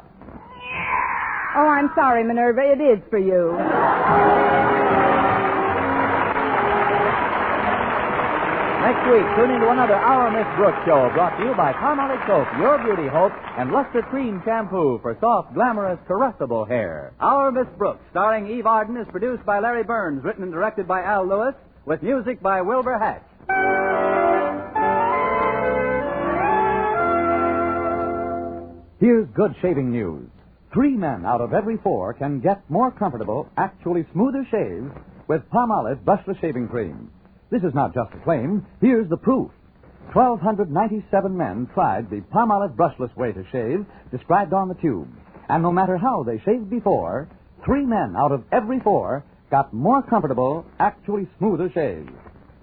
Oh, I'm sorry, Minerva. It is for you. Next week, tune into another Our Miss Brooks show brought to you by Palmolive Soap, Your Beauty Hope, and Luster Cream Shampoo for soft, glamorous, caressable hair. Our Miss Brooks, starring Eve Arden, is produced by Larry Burns, written and directed by Al Lewis, with music by Wilbur Hatch. Here's good shaving news. 3 men out of every 4 can get more comfortable, actually smoother shaves with Palmolive Brushless Shaving Cream. This is not just a claim. Here's the proof. 1,297 men tried the Palmolive brushless way to shave described on the tube. And no matter how they shaved before, 3 men out of every 4 got more comfortable, actually smoother shaves.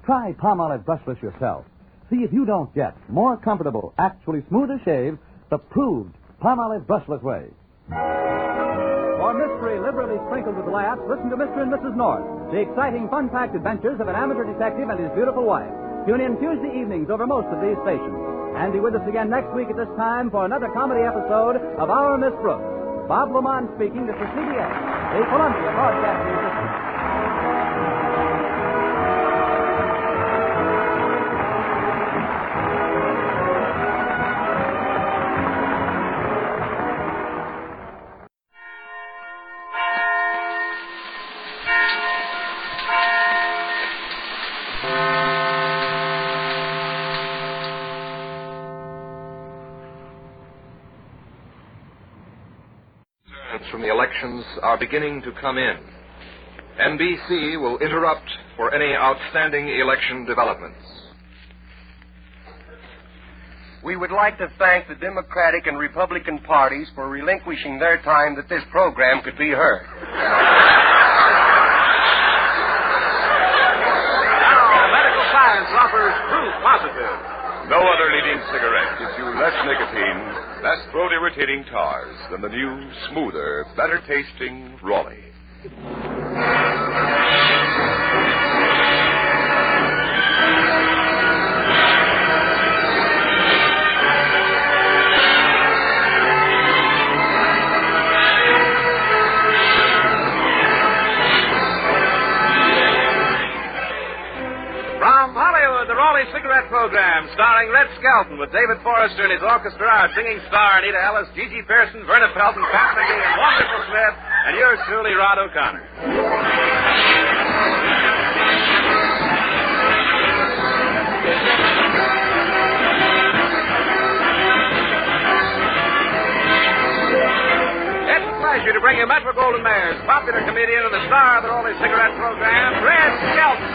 Try Palmolive brushless yourself. See if you don't get more comfortable, actually smoother shaves the proved Palmolive brushless way. For mystery liberally sprinkled with laughs, listen to Mr. and Mrs. North, the exciting, fun-packed adventures of an amateur detective and his beautiful wife. Tune in Tuesday evenings over most of these stations. And be with us again next week at this time for another comedy episode of Our Miss Brooks. Bob Lamont speaking. This is CBS, the Columbia Broadcasting System. from the elections are beginning to come in. NBC will interrupt for any outstanding election developments. We would like to thank the Democratic and Republican parties for relinquishing their time that this program could be heard. Now, medical science offers proof positive. No other leading cigarette gives you less nicotine, less throat-irritating tars than the new, smoother, better-tasting Raleigh. From Hollywood, the Raleigh Cigarette Program, starring Red Skelton with David Forrester and his orchestra, our singing star, Anita Ellis, Gigi Pearson, Verna Pelton, Pat McGee, and Wonderful Smith, and yours truly, Rod O'Connor. It's a pleasure to bring you Metro Golden Mayer's popular comedian and the star of the Raleigh Cigarette Program, Red Skelton.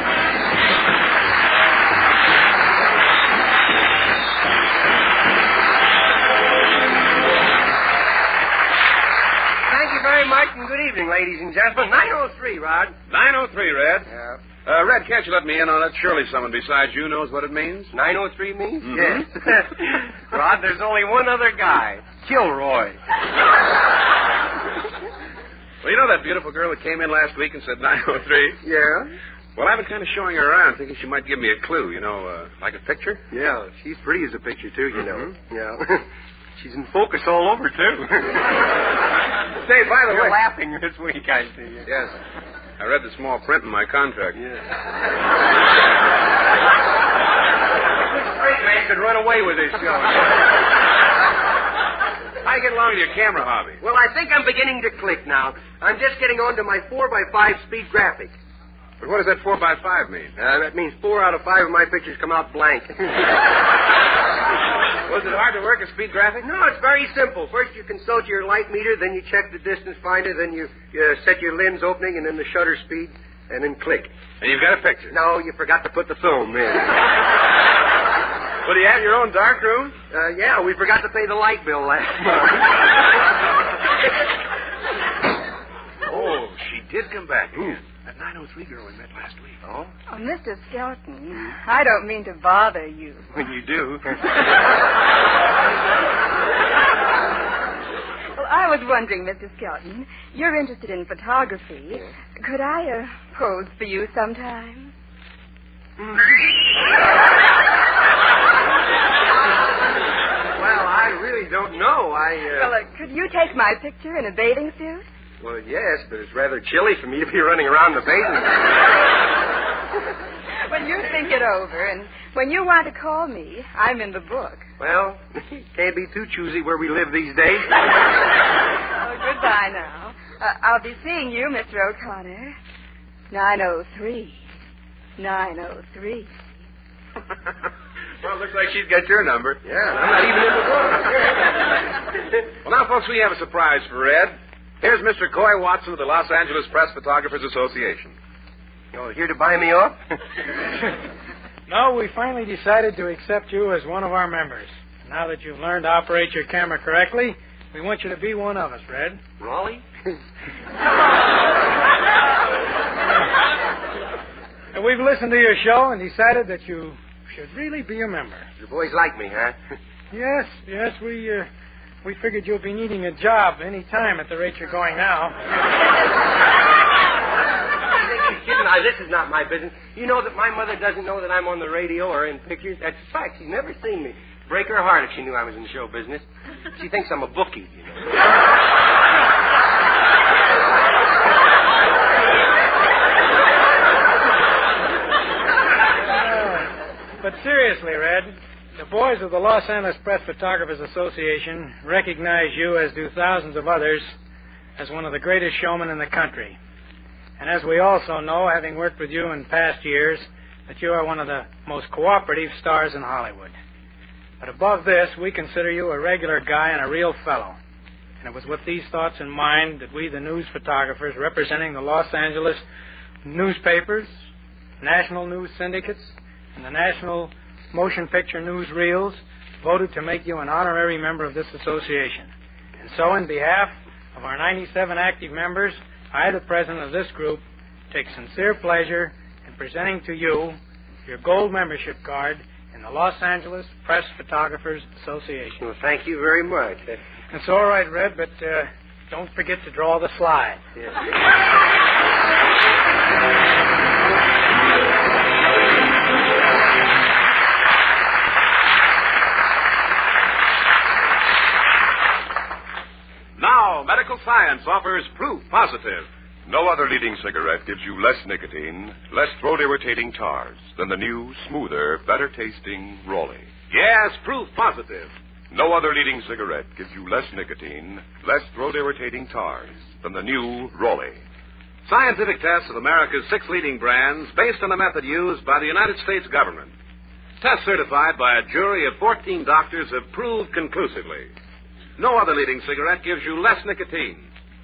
Thank you very much, and good evening, ladies and gentlemen. 903, Rod. 903, Red. Yeah. Red, can't you let me in on it? Surely someone besides you knows what it means. 903 means? Mhm. Yes. Rod, there's only one other guy. Kilroy. Well, you know that beautiful girl that came in last week and said 903? Yeah? Well, I've been kind of showing her around, thinking she might give me a clue, like a picture. Yeah, she's pretty as a picture, too, you know. Yeah. She's in focus all over, too. Say, by the You're way... laughing this week, I see. Yes. I read the small print in my contract. Yeah. Straight man could run away with this show. How you get along with your camera hobby? Well, I think I'm beginning to click now. I'm just getting on to my 4x5 speed graphic. But what does that 4x5 mean? That means 4 out of 5 of my pictures come out blank. Was it hard to work a speed graphic? No, it's very simple. First you consult your light meter, then you check the distance finder, then you set your lens opening and then the shutter speed, and then click. And you've got a picture. No, you forgot to put the film in. Well, do you have your own dark room? Yeah, we forgot to pay the light bill last month. Oh, she did come back. Ooh. That 903 girl we met last week. Oh? Oh, Mr. Skelton, I don't mean to bother you. When you do. Well, I was wondering, Mr. Skelton, you're interested in photography. Yeah. Could I pose for you sometime? Well, I really don't know. Well, could you take my picture in a bathing suit? Well, yes, but it's rather chilly for me to be running around the bathing. Well, you think it over, and when you want to call me, I'm in the book. Well, can't be too choosy where we live these days. Oh, goodbye now. I'll be seeing you, Mr. O'Connor. 903. 903. Well, it looks like she's got your number. Yeah, and I'm not even in the book. Well, now, folks, we have a surprise for Red. Here's Mr. Coy Watson of the Los Angeles Press Photographers Association. You're here to buy me off? No, we finally decided to accept you as one of our members. Now that you've learned to operate your camera correctly, we want you to be one of us, Red. Raleigh? And we've listened to your show and decided that you should really be a member. You boys like me, huh? Yes, we figured you'll be needing a job any time at the rate you're going now. Kidding. Now, this is not my business. You know that my mother doesn't know that I'm on the radio or in pictures? That's a fact. She's never seen me. Break her heart if she knew I was in show business. She thinks I'm a bookie, you know. But seriously, Red, the boys of the Los Angeles Press Photographers Association recognize you, as do thousands of others, as one of the greatest showmen in the country. And as we also know, having worked with you in past years, that you are one of the most cooperative stars in Hollywood. But above this, we consider you a regular guy and a real fellow. And it was with these thoughts in mind that we, the news photographers representing the Los Angeles newspapers, national news syndicates, and the national motion picture newsreels, voted to make you an honorary member of this association. And so, in behalf of our 97 active members, I, the president of this group, take sincere pleasure in presenting to you your gold membership card in the Los Angeles Press Photographers Association. Well, thank you very much. It's all right, Red, but don't forget to draw the slide. Yes. Now, medical science offers proof positive. No other leading cigarette gives you less nicotine, less throat-irritating tars than the new, smoother, better-tasting Rolly. Yes, proof positive. No other leading cigarette gives you less nicotine, less throat-irritating tars than the new Rolly. Scientific tests of America's 6 leading brands based on a method used by the United States government. Tests certified by a jury of 14 doctors have proved conclusively. No other leading cigarette gives you less nicotine,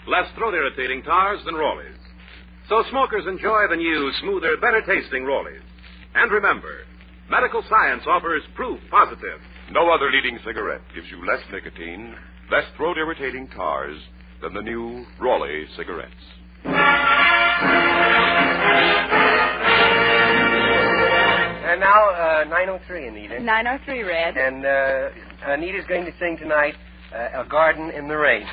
less throat-irritating tars than Rollies. So smokers enjoy the new, smoother, better-tasting Rollies. And remember, medical science offers proof positive. No other leading cigarette gives you less nicotine, less throat-irritating tars than the new Rolly cigarettes. And now, 903, Anita. 903, Red. And Anita's going to sing tonight, A Garden in the Rain.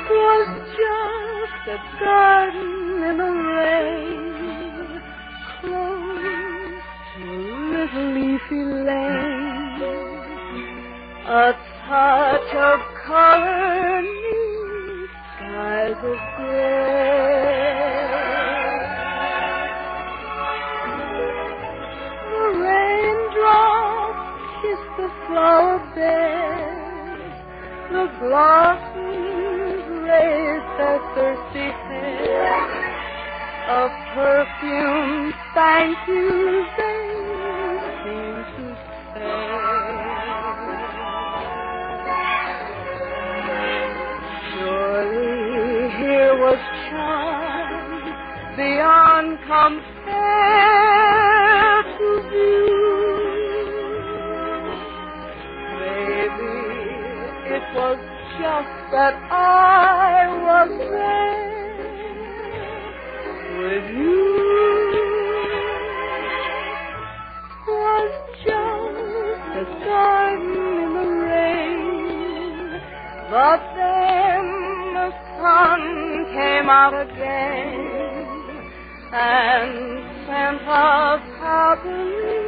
Was just a garden in the rain, close to a little leafy lane, a touch of color neath skies of gray. The raindrops kissed the flower beds, the blossoms raised their thirsty heads, a perfume thank you they seem to say. Surely here was charm beyond compare to view. Maybe it was just that I was there with you. Was just a garden in the rain, but then the sun came out again and sent us happily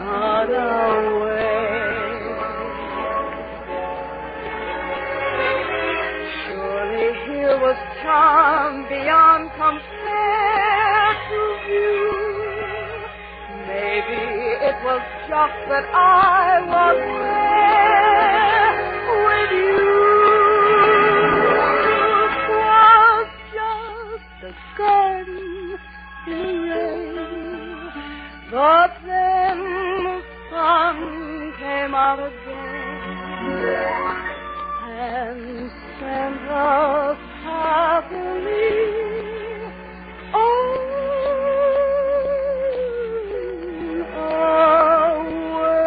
on our way. Here was charm beyond compare to view. Maybe it was just that I was there with you. It was just a garden in the rain, but then the sun came out again and sent us happily on our way.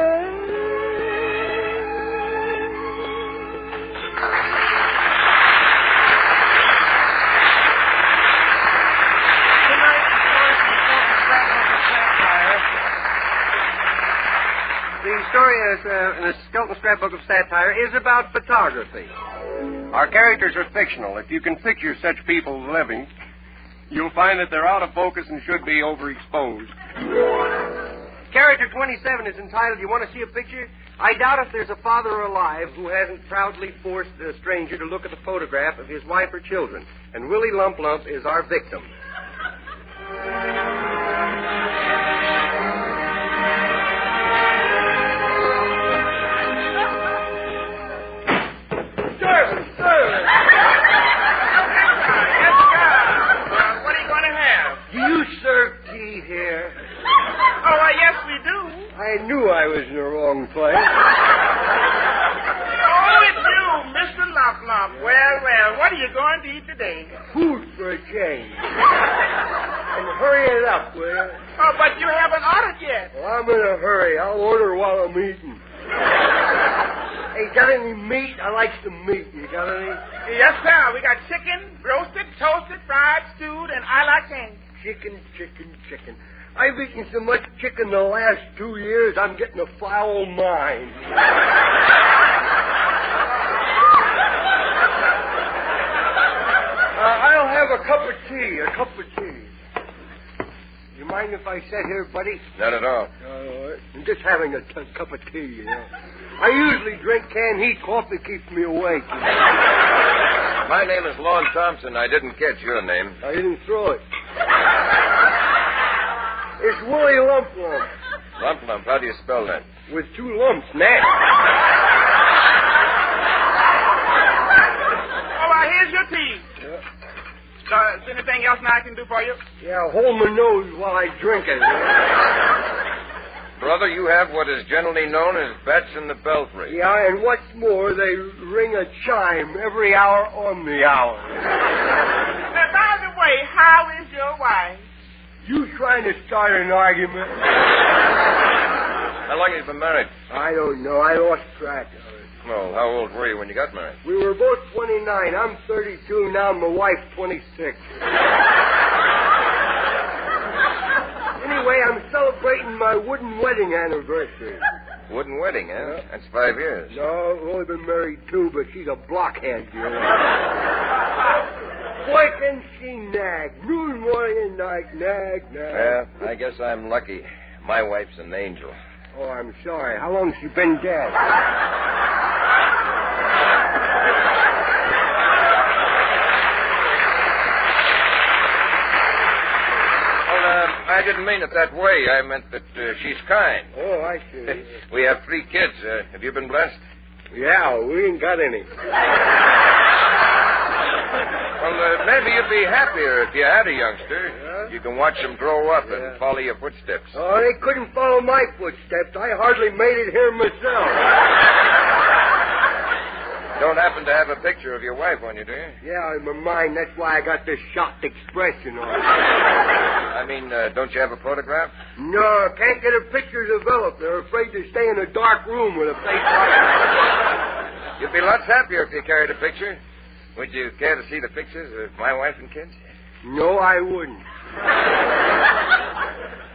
The story in the Skelton Scrapbook of Satire is about photography. Our characters are fictional. If you can picture such people living, you'll find that they're out of focus and should be overexposed. Character 27 is entitled, You Want to See a Picture? I doubt if there's a father alive who hasn't proudly forced a stranger to look at the photograph of his wife or children. And Willie Lump Lump is our victim. Oh, yes, I knew I was in the wrong place. Oh, it's you, Mr. Lump Lump. Well, what are you going to eat today? Food for a change. And hurry it up, will you? Oh, but you haven't ordered yet. Well, I'm in a hurry. I'll order while I'm eating. Hey, got any meat? I like some meat. You got any? Yes, sir. We got chicken, roasted, toasted, fried, stewed, and I like candy. Chicken. I've eaten so much chicken the last 2 years, I'm getting a foul mind. I'll have a cup of tea. You mind if I sit here, buddy? Not at all. I'm just having a cup of tea, you know. I usually drink canned heat. Coffee keeps me awake. My name is Lon Thompson. I didn't catch your name. I didn't throw it. It's Willie Lump Lump. Lump Lump. How do you spell that? With 2 lumps, Nat. Oh, well, here's your tea. Yeah. Is there anything else I can do for you? Yeah, hold my nose while I drink it. Brother, you have what is generally known as bats in the belfry. Yeah, and what's more, they ring a chime every hour on the hour. Now, by the way, how is your wife? You trying to start an argument? How long have you been married? I don't know. I lost track of it. Well, how old were you when you got married? We were both 29. I'm 32 now. My wife's 26. Anyway, I'm celebrating my wooden wedding anniversary. Wooden wedding, huh? Yeah. That's 5 years. No, we've only been married 2, but she's a blockhead, you know. Boy, can she nag. Noon, morning, and night. Nag. Well, I guess I'm lucky. My wife's an angel. Oh, I'm sorry. How long's she been dead? I didn't mean it that way. I meant that she's kind. Oh, I see. We have 3 kids. Have you been blessed? Yeah, we ain't got any. Well, maybe you'd be happier if you had a youngster. Yeah? You can watch them grow up and follow your footsteps. Oh, they couldn't follow my footsteps. I hardly made it here myself. Don't happen to have a picture of your wife on you, do you? Yeah, in my mind. That's why I got this shocked expression on. I mean, don't you have a photograph? No, can't get a picture developed. They're afraid to stay in a dark room with a face like that. You'd be lots happier if you carried a picture. Would you care to see the pictures of my wife and kids? No, I wouldn't.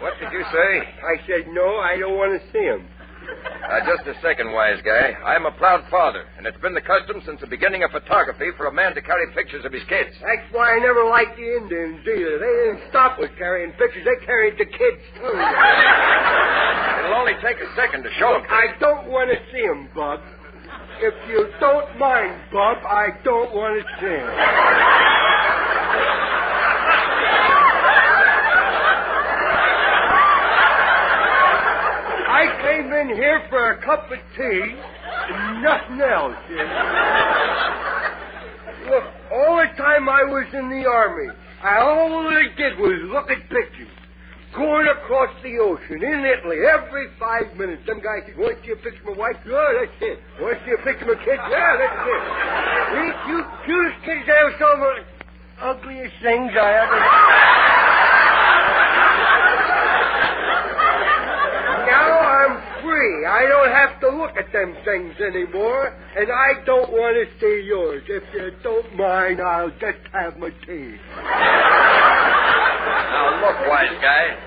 What did you say? I said no, I don't want to see them. Just a second, wise guy. I'm a proud father, and it's been the custom since the beginning of photography for a man to carry pictures of his kids. That's why I never liked the Indians either. They didn't stop with carrying pictures. They carried the kids, too. It'll only take a second to show them. I don't want to see them, Bub. If you don't mind, Bub, I don't want to see them. I came in here for a cup of tea and nothing else. Look, all the time I was in the Army, all I did was look at pictures. Going across the ocean, in Italy, every 5 minutes. Some guy said, want to see a picture of my wife? Yeah, that's it. Want to see a picture of my kids? Yeah, that's it. You choose kids that are some of the ugliest things I ever... Now I'm free. I don't have to look at them things anymore, and I don't want to see yours. If you don't mind, I'll just have my tea. Now, look, wise guy.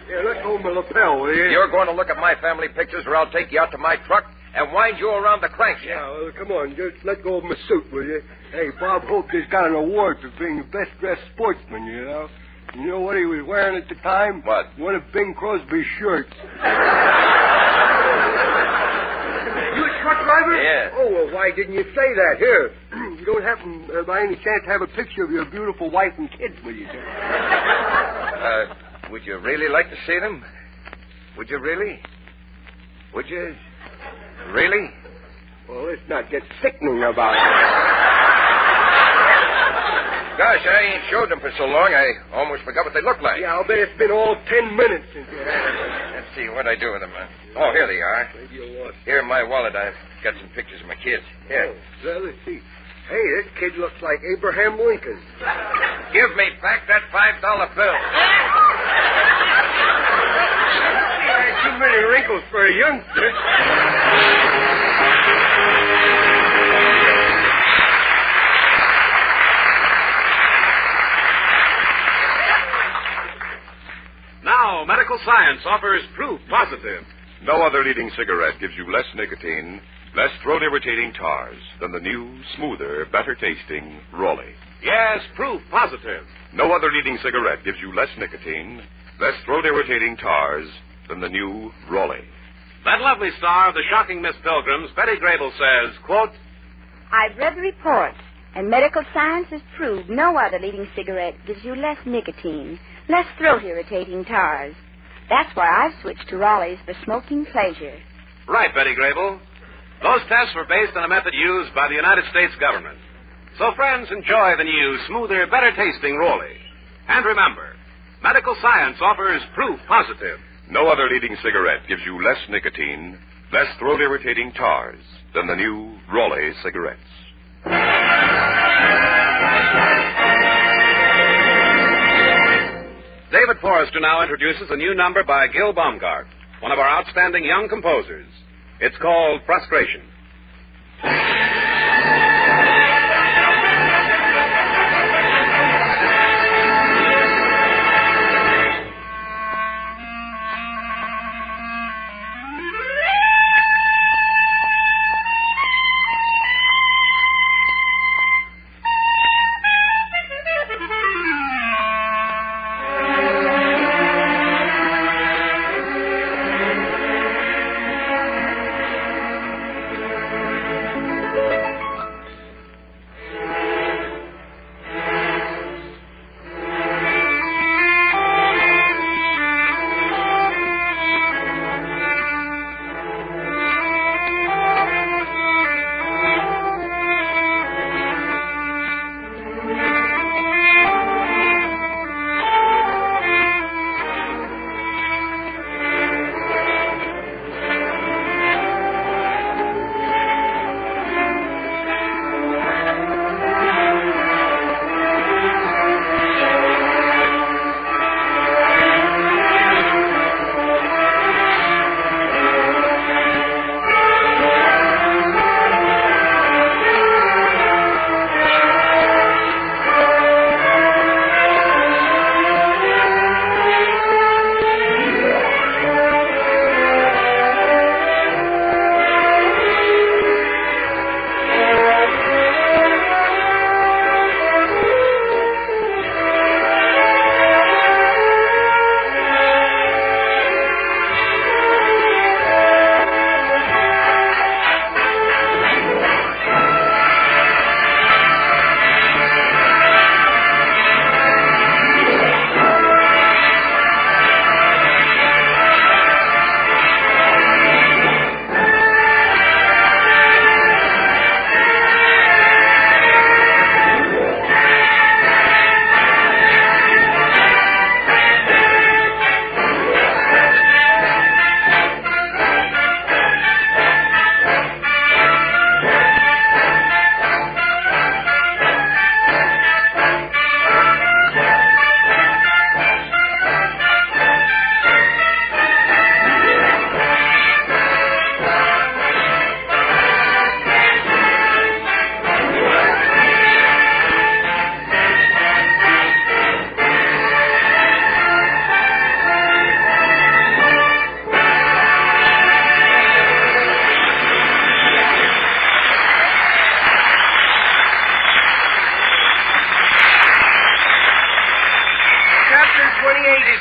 Here, let go of my lapel, will you? You're going to look at my family pictures, or I'll take you out to my truck and wind you around the crankshaft. Yeah, well, come on. Just let go of my suit, will you? Hey, Bob Hope just got an award for being the best-dressed sportsman, you know. You know what he was wearing at the time? What? One of Bing Crosby's shirts. You a truck driver? Yeah. Oh, well, why didn't you say that? Here, you don't happen, by any chance, to have a picture of your beautiful wife and kids with you, sir? Would you really like to see them? Would you really? Would you? Really? Well, let's not get sickening about it. Gosh, I ain't showed them for so long, I almost forgot what they look like. Yeah, I'll bet it's been all 10 minutes since you had them. That's see, what'd I do with them? Oh, here they are. Maybe you lost. Here in my wallet, I've got some pictures of my kids. Here. Oh, let's see. Hey, this kid looks like Abraham Lincoln. Give me back that $5 bill. He had too many wrinkles for a youngster. Now, medical science offers proof positive. No other leading cigarette gives you less nicotine, less throat-irritating tars than the new, smoother, better-tasting Rolly. Yes, proof positive. No other leading cigarette gives you less nicotine, less throat-irritating tars than the new Rolly. That lovely star of the shocking Miss Pilgrims, Betty Grable, says, quote, I've read the report, and medical science has proved no other leading cigarette gives you less nicotine, less throat-irritating tars. That's why I've switched to Raleigh's for smoking pleasure. Right, Betty Grable. Those tests were based on a method used by the United States government. So, friends, enjoy the new, smoother, better-tasting Rolly. And remember, medical science offers proof positive. No other leading cigarette gives you less nicotine, less throat-irritating tars than the new Rolly cigarettes. David Forrester now introduces a new number by Gil Baumgart, one of our outstanding young composers. It's called Frustration.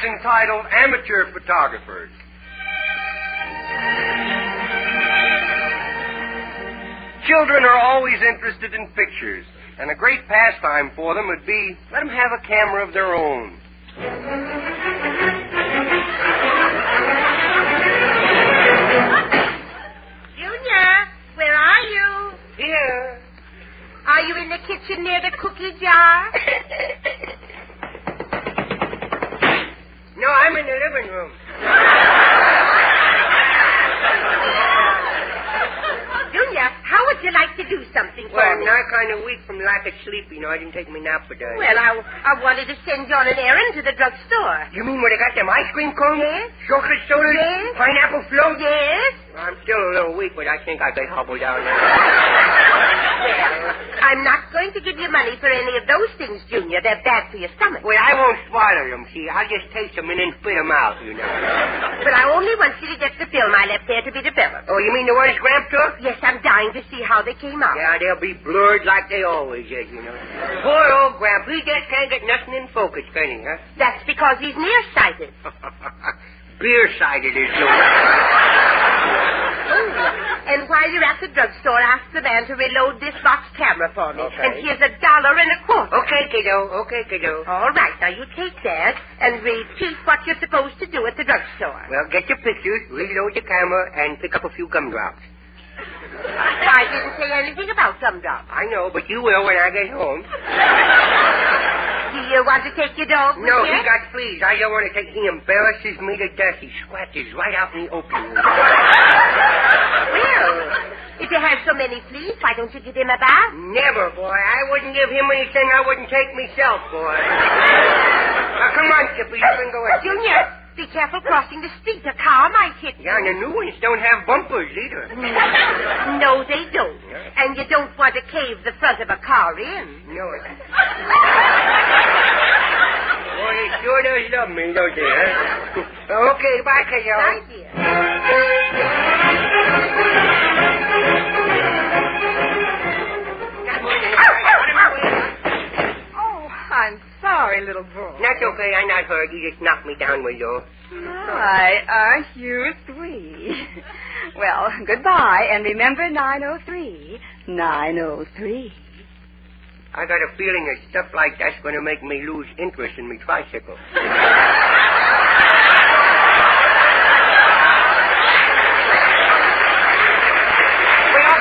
Entitled Amateur Photographers. Children are always interested in pictures, and a great pastime for them would be let them have a camera of their own. Junior, where are you? Here. Are you in the kitchen near the cookie jar? No, I'm in the living room. you like to do something for Well, me? I'm not kind of weak from lack of sleep, you know. I didn't take my nap for days. Well, I wanted to send you on an errand to the drugstore. You mean where they got them ice cream cones? Yes. Chocolate sodas? Yes. Pineapple float? Yes. I'm still a little weak, but I think I could hobble down there. Well, I'm not going to give you money for any of those things, Junior. They're bad for your stomach. Well, I won't swallow them, see. I'll just taste them and then spit them out, you know. But I only want you to get the film I left there to be developed. Oh, you mean the ones Gramp took? Yes, I'm dying to see how they came out. Yeah, they'll be blurred like they always is, you know. Poor old Gramp, he just can't get nothing in focus, can he, huh? That's because he's nearsighted. Beer-sighted is doing. And while you're at the drugstore, ask the man to reload this box camera for me. Okay. And here's $1.25. Okay, kiddo. All right, now you take that and repeat what you're supposed to do at the drugstore. Well, get your pictures, reload the camera, and pick up a few gumdrops. I didn't say anything about gumdrops. I know, but you will when I get home. Do you want to take your dog with No, you? he got fleas. I don't want to take. He embarrasses me to death. He scratches right out in the open. Well, if you have so many fleas, why don't you give him a bath? Never, boy. I wouldn't give him anything I wouldn't take myself, boy. Now, come on, Chippy. You can go ahead. Junior, be careful crossing the street. A car might hit you. Yeah, and the new ones don't have bumpers either. No, they don't. And you don't want to cave the front of a car in. No. Boy, they sure does love me, don't they, huh? Okay, bye, kiddo. Bye, dear. Oh, I'm sorry, little boy. That's okay. I'm not hurt. You just knocked me down with you. My, aren't you sweet? Well, goodbye, and remember 903. 903. I got a feeling that stuff like that's going to make me lose interest in my tricycle. Well,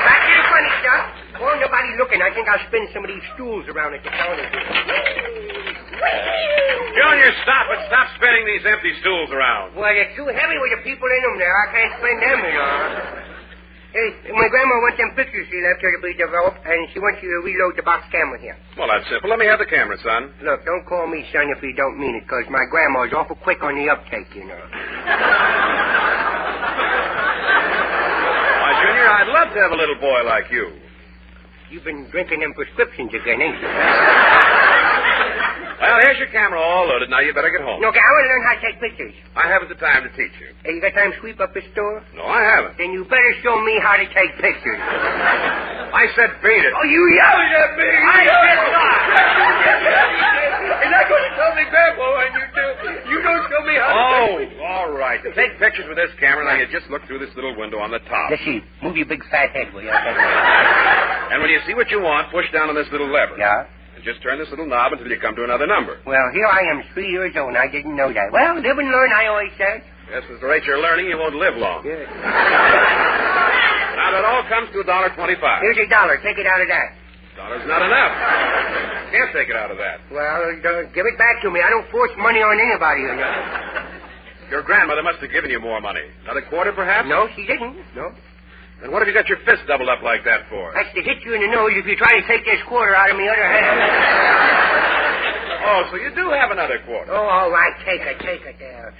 back to the funny stuff. Oh, nobody looking. I think I'll spin some of these stools around at the counter. Junior, stop it. Stop spinning these empty stools around. Well, they're too heavy with the people in them there. I can't spin them, you know. Hey, my grandma wants them pictures she left her to be developed, and she wants you to reload the box camera here. Well, that's simple. Let me have the camera, son. Look, don't call me son if you don't mean it, because my grandma's awful quick on the uptake, you know. Why, Junior, I'd love to have a little boy like you. You've been drinking them prescriptions again, ain't you? Well, here's your camera all loaded. Now you better get home. Look, I want to learn how to take pictures. I haven't the time to teach you. Hey, you got time to sweep up the store? No, I haven't. Then you better show me how to take pictures. I said beat it. Oh, you yelled at me! I did not! And I'm going to tell me Grandpa when you do. You don't show me how to take pictures. All right. To take pictures with this camera, now you just look through this little window on the top. Let's see. Move your big fat head, will you? And when you see what you want, push down on this little lever. Yeah? And just turn this little knob until you come to another number. Well, here I am, 3 years old, and I didn't know that. Well, live and learn, I always said. Yes, at the rate you're learning, you won't live long. Good. Now, that all comes to $1.25. Here's your dollar. Take it out of that. $1's not enough. Can't take it out of that. Well, give it back to me. I don't force money on anybody, you know. Your grandmother must have given you more money. Another quarter, perhaps? No, she didn't. No. Then what have you got your fist doubled up like that for? That's to hit you in the nose if you try to take this quarter out of my other hand. Oh, so you do have another quarter. Oh, all right. Take it there.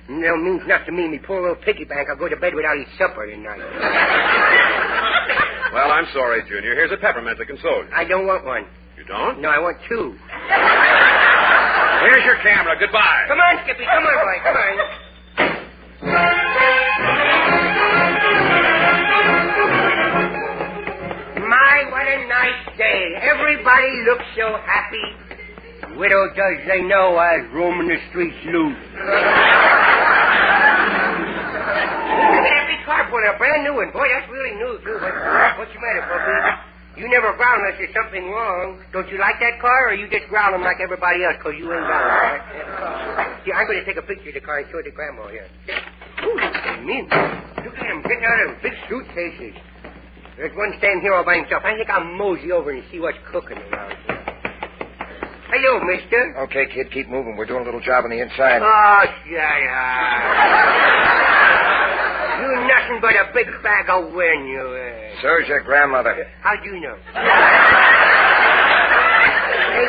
No means nothing to me. Me poor little piggy bank. I'll go to bed without eating supper tonight. Well, I'm sorry, Junior. Here's a peppermint to console you. I don't want one. You don't? No, I want two. Here's your camera. Goodbye. Come on, Skippy. Come on, boy. Come on. My, what a nice day. Everybody looks so happy. Widow does they know I was roaming the streets loose. Look at that big car pulling a brand new one. Boy, that's really new, too. What's the matter, puppy? You never growl unless there's something wrong. Don't you like that car, or you just growling like everybody else because you ain't got it, right? See, I'm going to take a picture of the car and show it to Grandma here. Ooh, look at them getting out of big suitcases. There's one standing here all by himself. I think I'll mosey over and see what's cooking around here. Hello, mister. Okay, kid, keep moving. We're doing a little job on the inside. Oh, shut up. You nothing but a big bag of wind, you. So's your grandmother. How'd you know? Hey,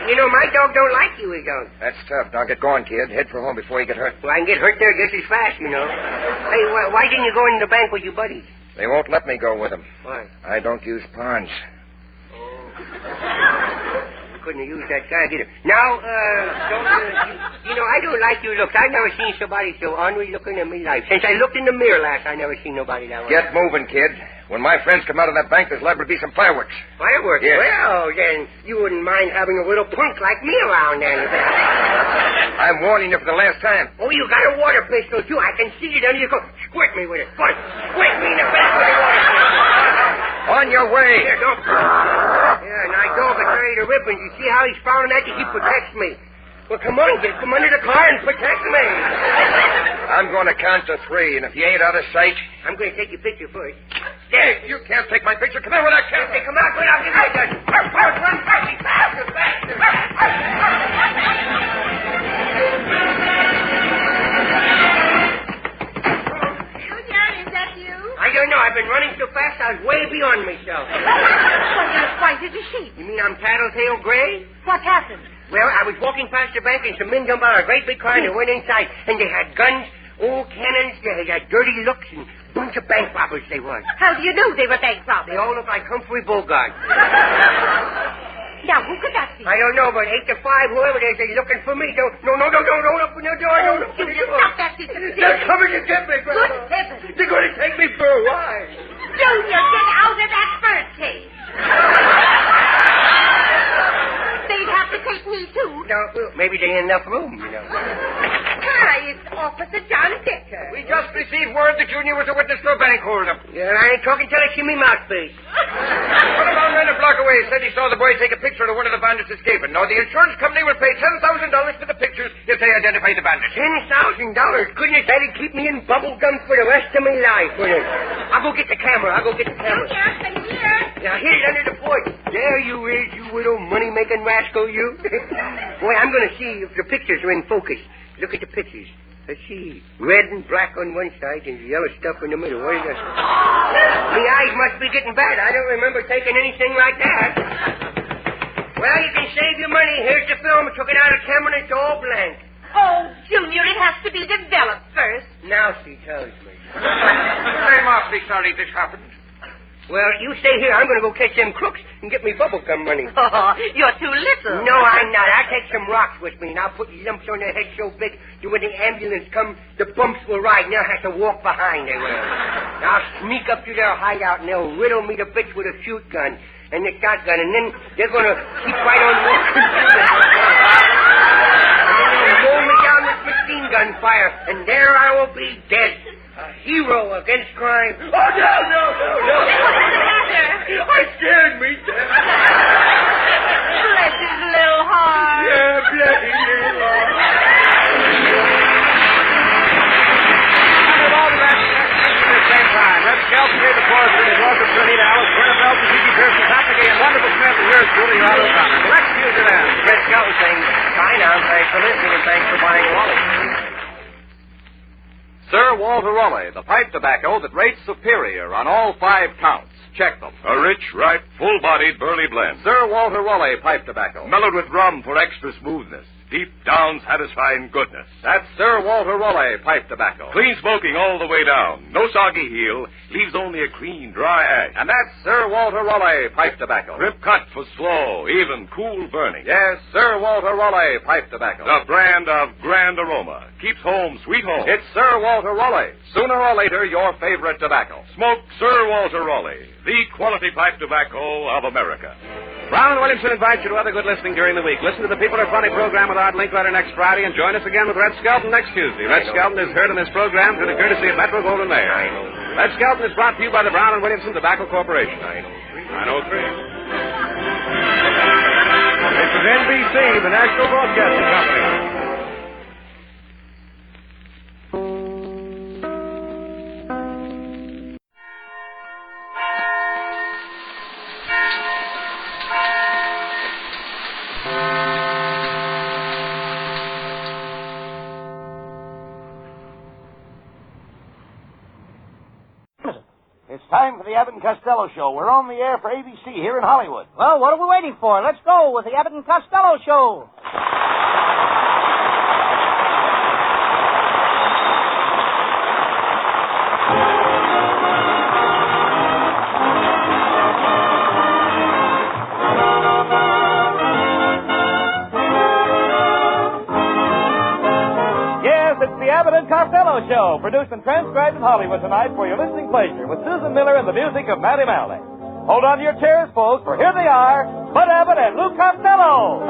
you know, my dog don't like you, he don't. That's tough. Now get going, kid. Head for home before you get hurt. Well, I can get hurt there just as fast, you know. Hey, why didn't you go into the bank with your buddies? They won't let me go with them. Why? I don't use pawns. Couldn't have used that guy either. Now, you know, I don't like your looks. I've never seen somebody so ornery looking in my life. Since I looked in the mirror last, I never seen nobody that way. Get moving, kid. When my friends come out of that bank, there's liable to be some fireworks. Fireworks? Yes. Well, then, you wouldn't mind having a little punk like me around then. I'm warning you for the last time. Oh, you got a water pistol, too. I can see it under your coat. Squirt me with it. Go on. Squirt me in the back with a water pistol. On your way. Here, don't. Yeah, now, dog is ready to rip, and you see how he's frowning at you? He protects me. Well, come on, get from under the car and protect me. I'm going to count to 3, and if you ain't out of sight... I'm going to take your picture first. There, you can't take my picture. Come here with that camera. Hey, come out, go out, get out there. Run, faster. Is that you? I don't know. I've been running so fast I was way beyond myself. Well, you're as white as a sheep. You mean I'm tattletale gray? What happened? Well, I was walking past the bank and some men jumped out of a great big car and they went inside. And they had guns, old cannons, they had dirty looks and a bunch of bank robbers they was. How do you know they were bank robbers? They all looked like Humphrey Bogart. Now, who could that be? I don't know, but 8 to 5, whoever it is, they're looking for me. Don't open the door. Don't open the door. Stop that, Mr. They're coming to get me, Grandma. Good heavens. They're going to take me for a ride. Junior, get out of that birdcage. They'd have to take me, too. No, well, maybe there ain't enough room, you know. Hi, it's Officer John Decker. We just received word that Junior was a witness to a bank holdup. Yeah, I ain't talking till I see me mouthpiece. One of our men a block away said he saw the boy take a picture of one of the bandits escaping. Now, the insurance company will pay $10,000 for the pictures if they identify the bandit. $10,000? Goodness, that'd keep me in bubble gum for the rest of my life, wouldn't it? I'll go get the camera. Junior, here. Now, hit it under the porch. There you is, you little money-making rascal, you. Boy, I'm going to see if the pictures are in focus. Look at the pictures. Let's see. Red and black on one side and yellow stuff in the middle. What is that? My eyes must be getting bad. I don't remember taking anything like that. Well, you can save your money. Here's the film. I took it out of camera and it's all blank. Oh, Junior, it has to be developed first. Now she tells me. I'm awfully sorry this happened. Well, you stay here. I'm going to go catch them crooks and get me bubblegum money. Oh, you're too little. No, I'm not. I'll take some rocks with me, and I'll put lumps on their head so big that when the ambulance comes, the bumps will ride, and they'll have to walk behind. They will. And I'll sneak up to their hideout, and they'll riddle me to bits with a shoot gun and the shotgun, and then they're going to keep right on walking. And then they'll mow me down with machine gun fire, and there I will be dead. A hero against crime. Oh, no. What's the matter? I scared me dead. Bless his little heart. Yeah, bless his little heart. And with all of that, at the same time, that's Skelton, David Forrester, and his orchestra, Anita Alice, Verna Felton, G.G. Pearson, Pat McGee, and wonderful Smith, and yours truly, Rod O'Connor. The next music then. Fred Skelton saying, bye now, thanks for listening, and thanks for buying Wally. Sir Walter Raleigh, the pipe tobacco that rates superior on all 5 counts. Check them. A rich, ripe, full-bodied burley blend. Sir Walter Raleigh pipe tobacco. Mellowed with rum for extra smoothness. Deep down satisfying goodness. That's Sir Walter Raleigh pipe tobacco. Clean smoking all the way down. No soggy heel. Leaves only a clean, dry ash. And that's Sir Walter Raleigh pipe tobacco. Crimp cut for slow, even, cool burning. Yes, Sir Walter Raleigh pipe tobacco. The brand of grand aroma. Keeps home sweet home. It's Sir Walter Raleigh. Sooner or later, your favorite tobacco. Smoke Sir Walter Raleigh, the quality pipe tobacco of America. Brown and Williamson invite you to other good listening during the week. Listen to the People Are Funny program with Art Linkletter next Friday, and join us again with Red Skelton next Tuesday. Red Skelton is heard in this program through the courtesy of Metro Goldwyn Mayer. Red Skelton is brought to you by the Brown and Williamson Tobacco Corporation. 903. This is NBC, the National Broadcasting Company. It's time for the Abbott and Costello Show. We're on the air for ABC here in Hollywood. Well, what are we waiting for? Let's go with the Abbott and Costello Show. Abbott and Costello Show, produced and transcribed in Hollywood tonight for your listening pleasure with Susan Miller and the music of Matty Malley. Hold on to your chairs, folks, for here they are, Bud Abbott and Lou Costello.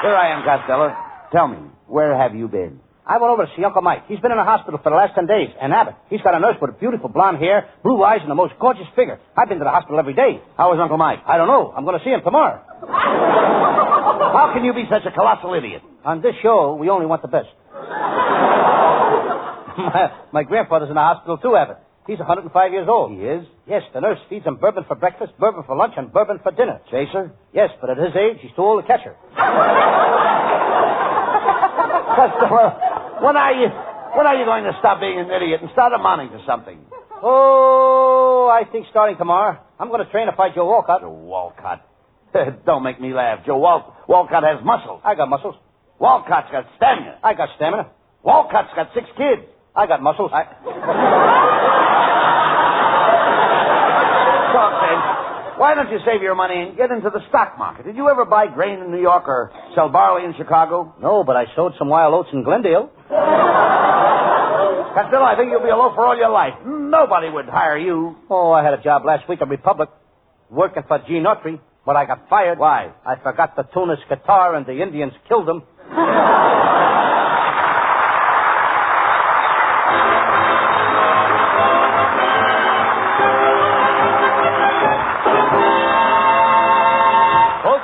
Here I am, Costello. Tell me, where have you been? I went over to see Uncle Mike. He's been in the hospital for the last 10 days. And Abbott, he's got a nurse with beautiful blonde hair, blue eyes, and the most gorgeous figure. I've been to the hospital every day. How is Uncle Mike? I don't know. I'm going to see him tomorrow. How can you be such a colossal idiot? On this show, we only want the best. My grandfather's in the hospital, too, Abbott. He's 105 years old. He is? Yes, the nurse feeds him bourbon for breakfast, bourbon for lunch, and bourbon for dinner. Chaser? Yes, but at his age, he's too old to catch her. Costello, when are you going to stop being an idiot and start amounting to something? Oh, I think starting tomorrow. I'm going to train to fight Joe Walcott. Joe Walcott? Don't make me laugh. Joe Walcott has muscles. I got muscles. Walcott's got stamina. I got stamina. Walcott's got 6 kids. I got muscles. Talk, then. Why don't you save your money and get into the stock market? Did you ever buy grain in New York or sell barley in Chicago? No, but I sowed some wild oats in Glendale. Costello, I think you'll be a loaf for all your life. Nobody would hire you. Oh, I had a job last week at Republic, working for G. Notary, but I got fired. Why? I forgot to tune his guitar, and the Indians killed him.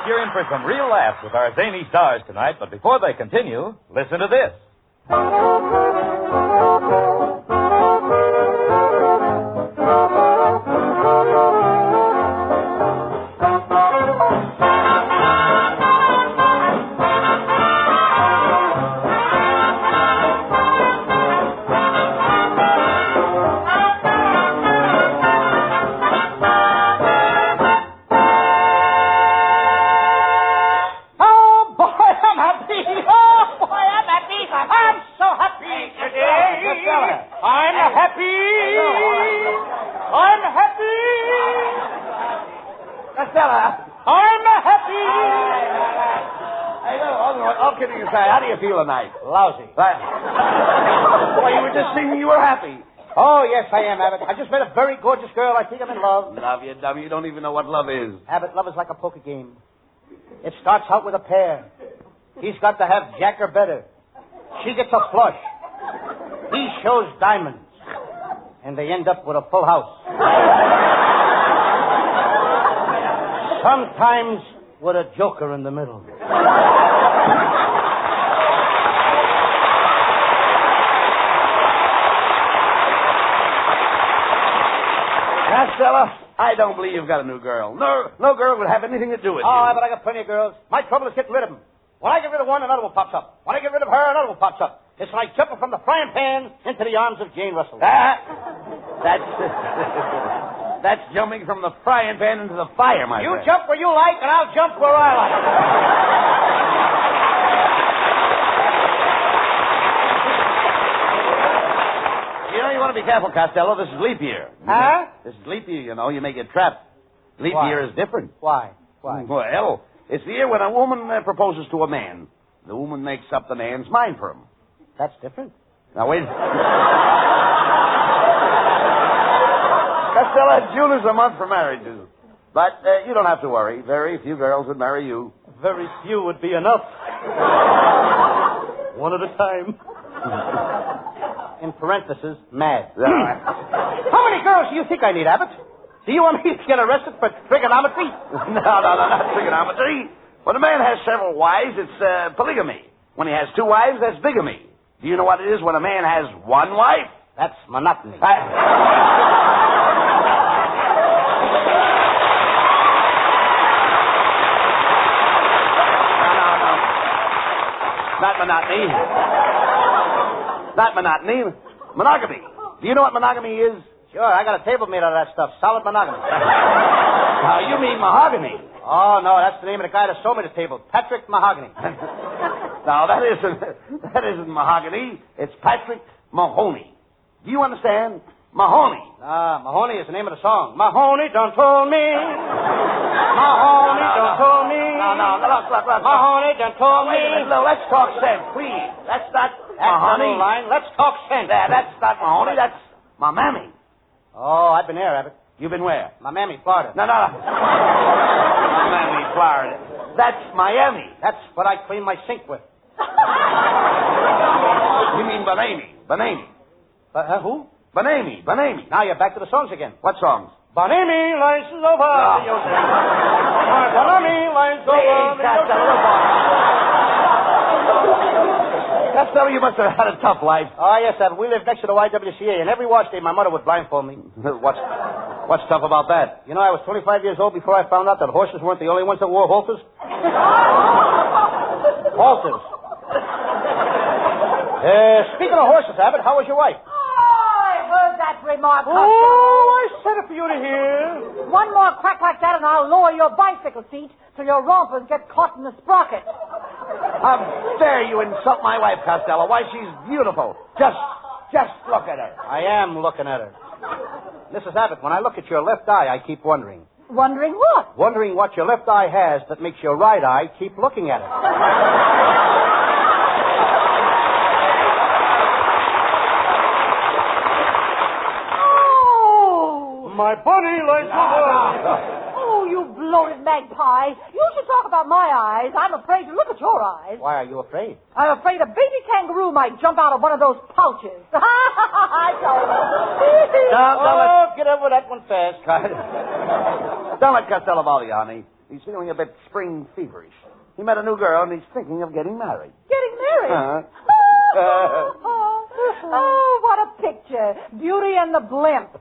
You're in for some real laughs with our zany stars tonight, but before they continue, listen to this. How do you feel tonight? Lousy. Why, you were just singing you were happy. Oh, yes, I am, Abbott. I just met a very gorgeous girl. I think I'm in love. Love, you dummy. You don't even know what love is. Abbott, love is like a poker game. It starts out with a pair. He's got to have jack or better. She gets a flush. He shows diamonds. And they end up with a full house. Sometimes with a joker in the middle. Costello, I don't believe you've got a new girl. No girl would have anything to do with you. Oh, but I got plenty of girls. My trouble is getting rid of them. When I get rid of one, another one pops up. When I get rid of her, another one pops up. It's like jumping from the frying pan into the arms of Jane Russell. That's jumping from the frying pan into the fire, my friend. You jump where you like, and I'll jump where I like. You know, you want to be careful, Costello. This is leap year. Huh? This is leap year, you know. You may get trapped. Leap year is different. Why? Well, it's the year when a woman proposes to a man. The woman makes up the man's mind for him. That's different. Now, wait. Costello, June is a month for marriages. But you don't have to worry. Very few girls would marry you. Very few would be enough. One at a time. In parentheses, mad. How many girls do you think I need, Abbott? Do you want me to get arrested for trigonometry? No, not trigonometry. When a man has several wives, it's polygamy. When he has 2 wives, that's bigamy. Do you know what it is when a man has 1 wife? That's monotony. Not monotony. Not monotony. Monogamy. Do you know what monogamy is? Sure, I got a table made out of that stuff. Solid monogamy. Now, you mean mahogany. Oh, no, that's the name of the guy that sold me the table. Patrick Mahogany. No, that isn't mahogany. It's Patrick Mahoney. Do you understand? Mahoney. Mahoney is the name of the song. Mahoney done told me. Mahoney done told me. No, look. Mahoney done told me. Look, let's talk sense, please. That's not Mahoney. Line. Let's talk sense. That's not Mahoney. That's my mammy. Oh, I've been there, Abbott. You've been where? My mammy, Florida. No. My mammy, Florida. That's Miami. That's what I clean my sink with. You mean Banami. Who? Banami. Now you're back to the songs again. What songs? Banami lies over the ocean. Banami lies over the ocean. Costello, you must have had a tough life. Oh, yes, Abbott. We lived next to the YWCA, and every wash day my mother would blindfold me. What's tough about that? You know, I was 25 years old before I found out that horses weren't the only ones that wore halters. Halters. Speaking of horses, Abbott, how was your wife? I heard that remark. Oh, I said it for you to hear. One more crack like that and I'll lower your bicycle seat till your rompers get caught in the sprocket. How dare you insult my wife, Costello? Why, she's beautiful. Just look at her. I am looking at her. Mrs. Abbott, when I look at your left eye, I keep wondering. Wondering what? Wondering what your left eye has that makes your right eye keep looking at it. My bunny likes the Oh, you bloated magpie. You should talk about my eyes. I'm afraid to look at your eyes. Why are you afraid? I'm afraid a baby kangaroo might jump out of one of those pouches. I told you. Get over that one fast. Don't let Costello bother you, honey. He's feeling a bit spring feverish. He met a new girl, and he's thinking of getting married. Getting married? Oh, what a picture. Beauty and the blimp.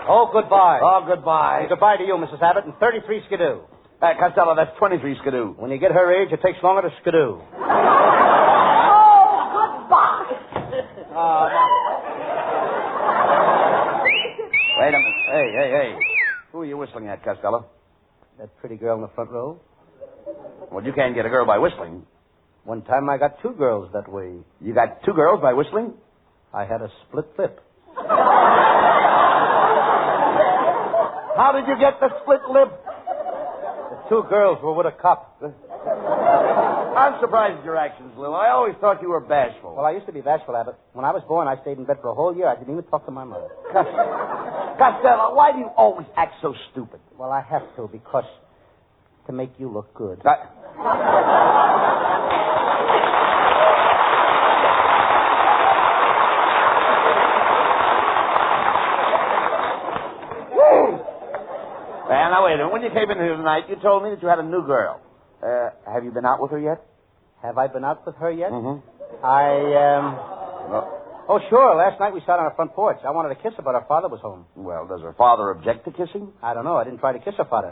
Oh, goodbye. Oh, goodbye. And goodbye to you, Mrs. Abbott, and 33 skidoo. Costello, that's 23 skidoo. When you get her age, it takes longer to skidoo. Oh, goodbye. Wait a minute. Hey. Who are you whistling at, Costello? That pretty girl in the front row. Well, you can't get a girl by whistling. One time I got two girls that way. You got two girls by whistling? I had a split lip. How did you get the split lip? The two girls were with a cop. I'm surprised at your actions, Lou. I always thought you were bashful. Well, I used to be bashful, Abbott. When I was born, I stayed in bed for a whole year. I didn't even talk to my mother. Costello, why do you always act so stupid? Well, I have to, because to make you look good. Now, wait a minute. When you came in here tonight, you told me that you had a new girl. Have you been out with her yet? Have I been out with her yet? Mm-hmm. Oh, sure. Last night we sat on her front porch. I wanted to kiss her, but her father was home. Well, does her father object to kissing? I don't know. I didn't try to kiss her father.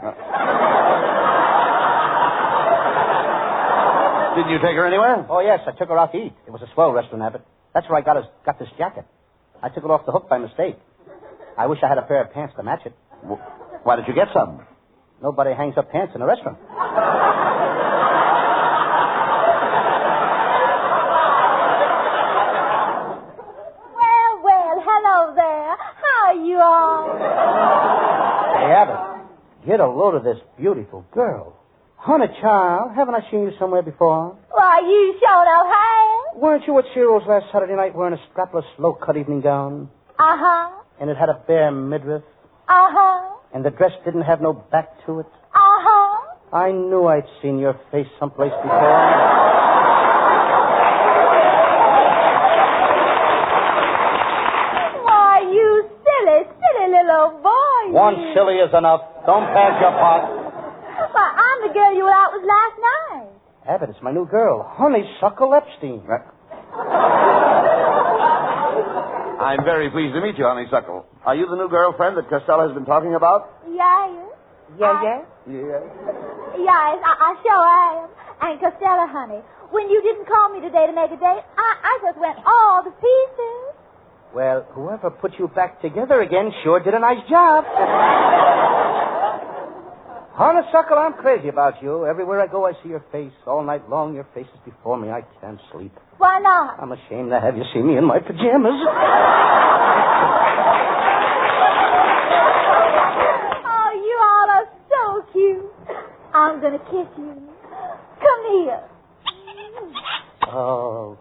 Didn't you take her anywhere? Oh, yes. I took her out to eat. It was a swell restaurant, Abbott. That's where I got this jacket. I took it off the hook by mistake. I wish I had a pair of pants to match it. Why did you get some? Nobody hangs up pants in a restaurant. Well, hello there. How are you all? Hey, Abbott, get a load of this beautiful girl. Honey, child, haven't I seen you somewhere before? Why, you showed up high. Weren't you at Ciro's last Saturday night wearing a strapless, low-cut evening gown? Uh-huh. And it had a bare midriff? Uh-huh. And the dress didn't have no back to it? Uh-huh. I knew I'd seen your face someplace before. Why, you silly little boy. One silly is enough. Don't pass your pot. Why, I'm the girl you were out with last night. Abbott, it's my new girl, Honeysuckle Epstein. I'm very pleased to meet you, Honeysuckle. Are you the new girlfriend that Costello has been talking about? Yes. Yeah. Yes, I sure am. And Costello, honey, when you didn't call me today to make a date, I just went all to pieces. Well, whoever put you back together again sure did a nice job. Honeysuckle, I'm crazy about you. Everywhere I go, I see your face. All night long, your face is before me. I can't sleep. Why not? I'm ashamed to have you see me in my pajamas. Oh, you all are so cute. I'm going to kiss you. Come here. Oh,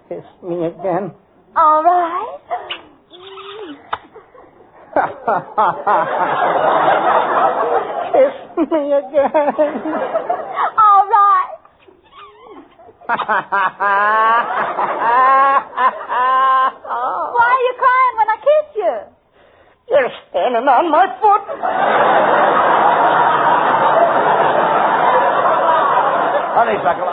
kiss me again. All right. Kiss me again. All right. Why are you crying when I kiss you? You're standing on my foot. Honeysuckle,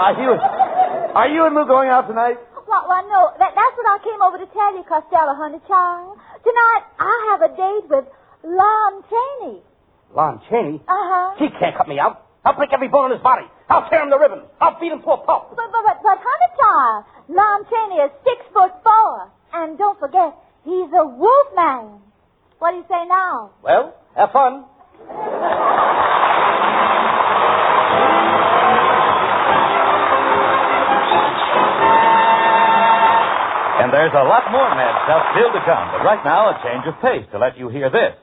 are you and Lou going out tonight? Well, no, that's what I came over to tell you, Costello, honey child. Tonight, I have a date with Lon Chaney. Lon Chaney? Uh-huh. He can't cut me out. I'll break every bone in his body. I'll tear him to ribbons. I'll beat him to a pulp. But honey child, Lon Chaney is 6'4", and don't forget, he's a wolf man. What do you say now? Well, have fun. And there's a lot more mad stuff still to come. But right now, a change of pace to let you hear this.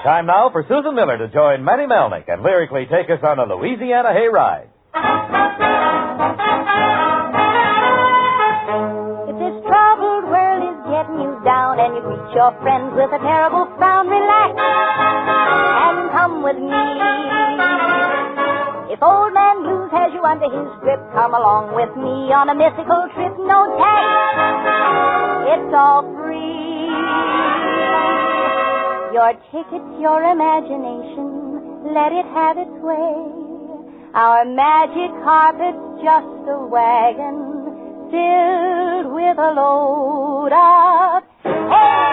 Time now for Susan Miller to join Matty Melnick and lyrically take us on a Louisiana hayride. If this troubled world is getting you down and you greet your friends with a terrible frown, relax and come with me. If Old Man Blues has you under his grip, come along with me on a mythical trip, no tax. It's all free. Your tickets, your imagination, let it have its way. Our magic carpet's just a wagon filled with a load of hey!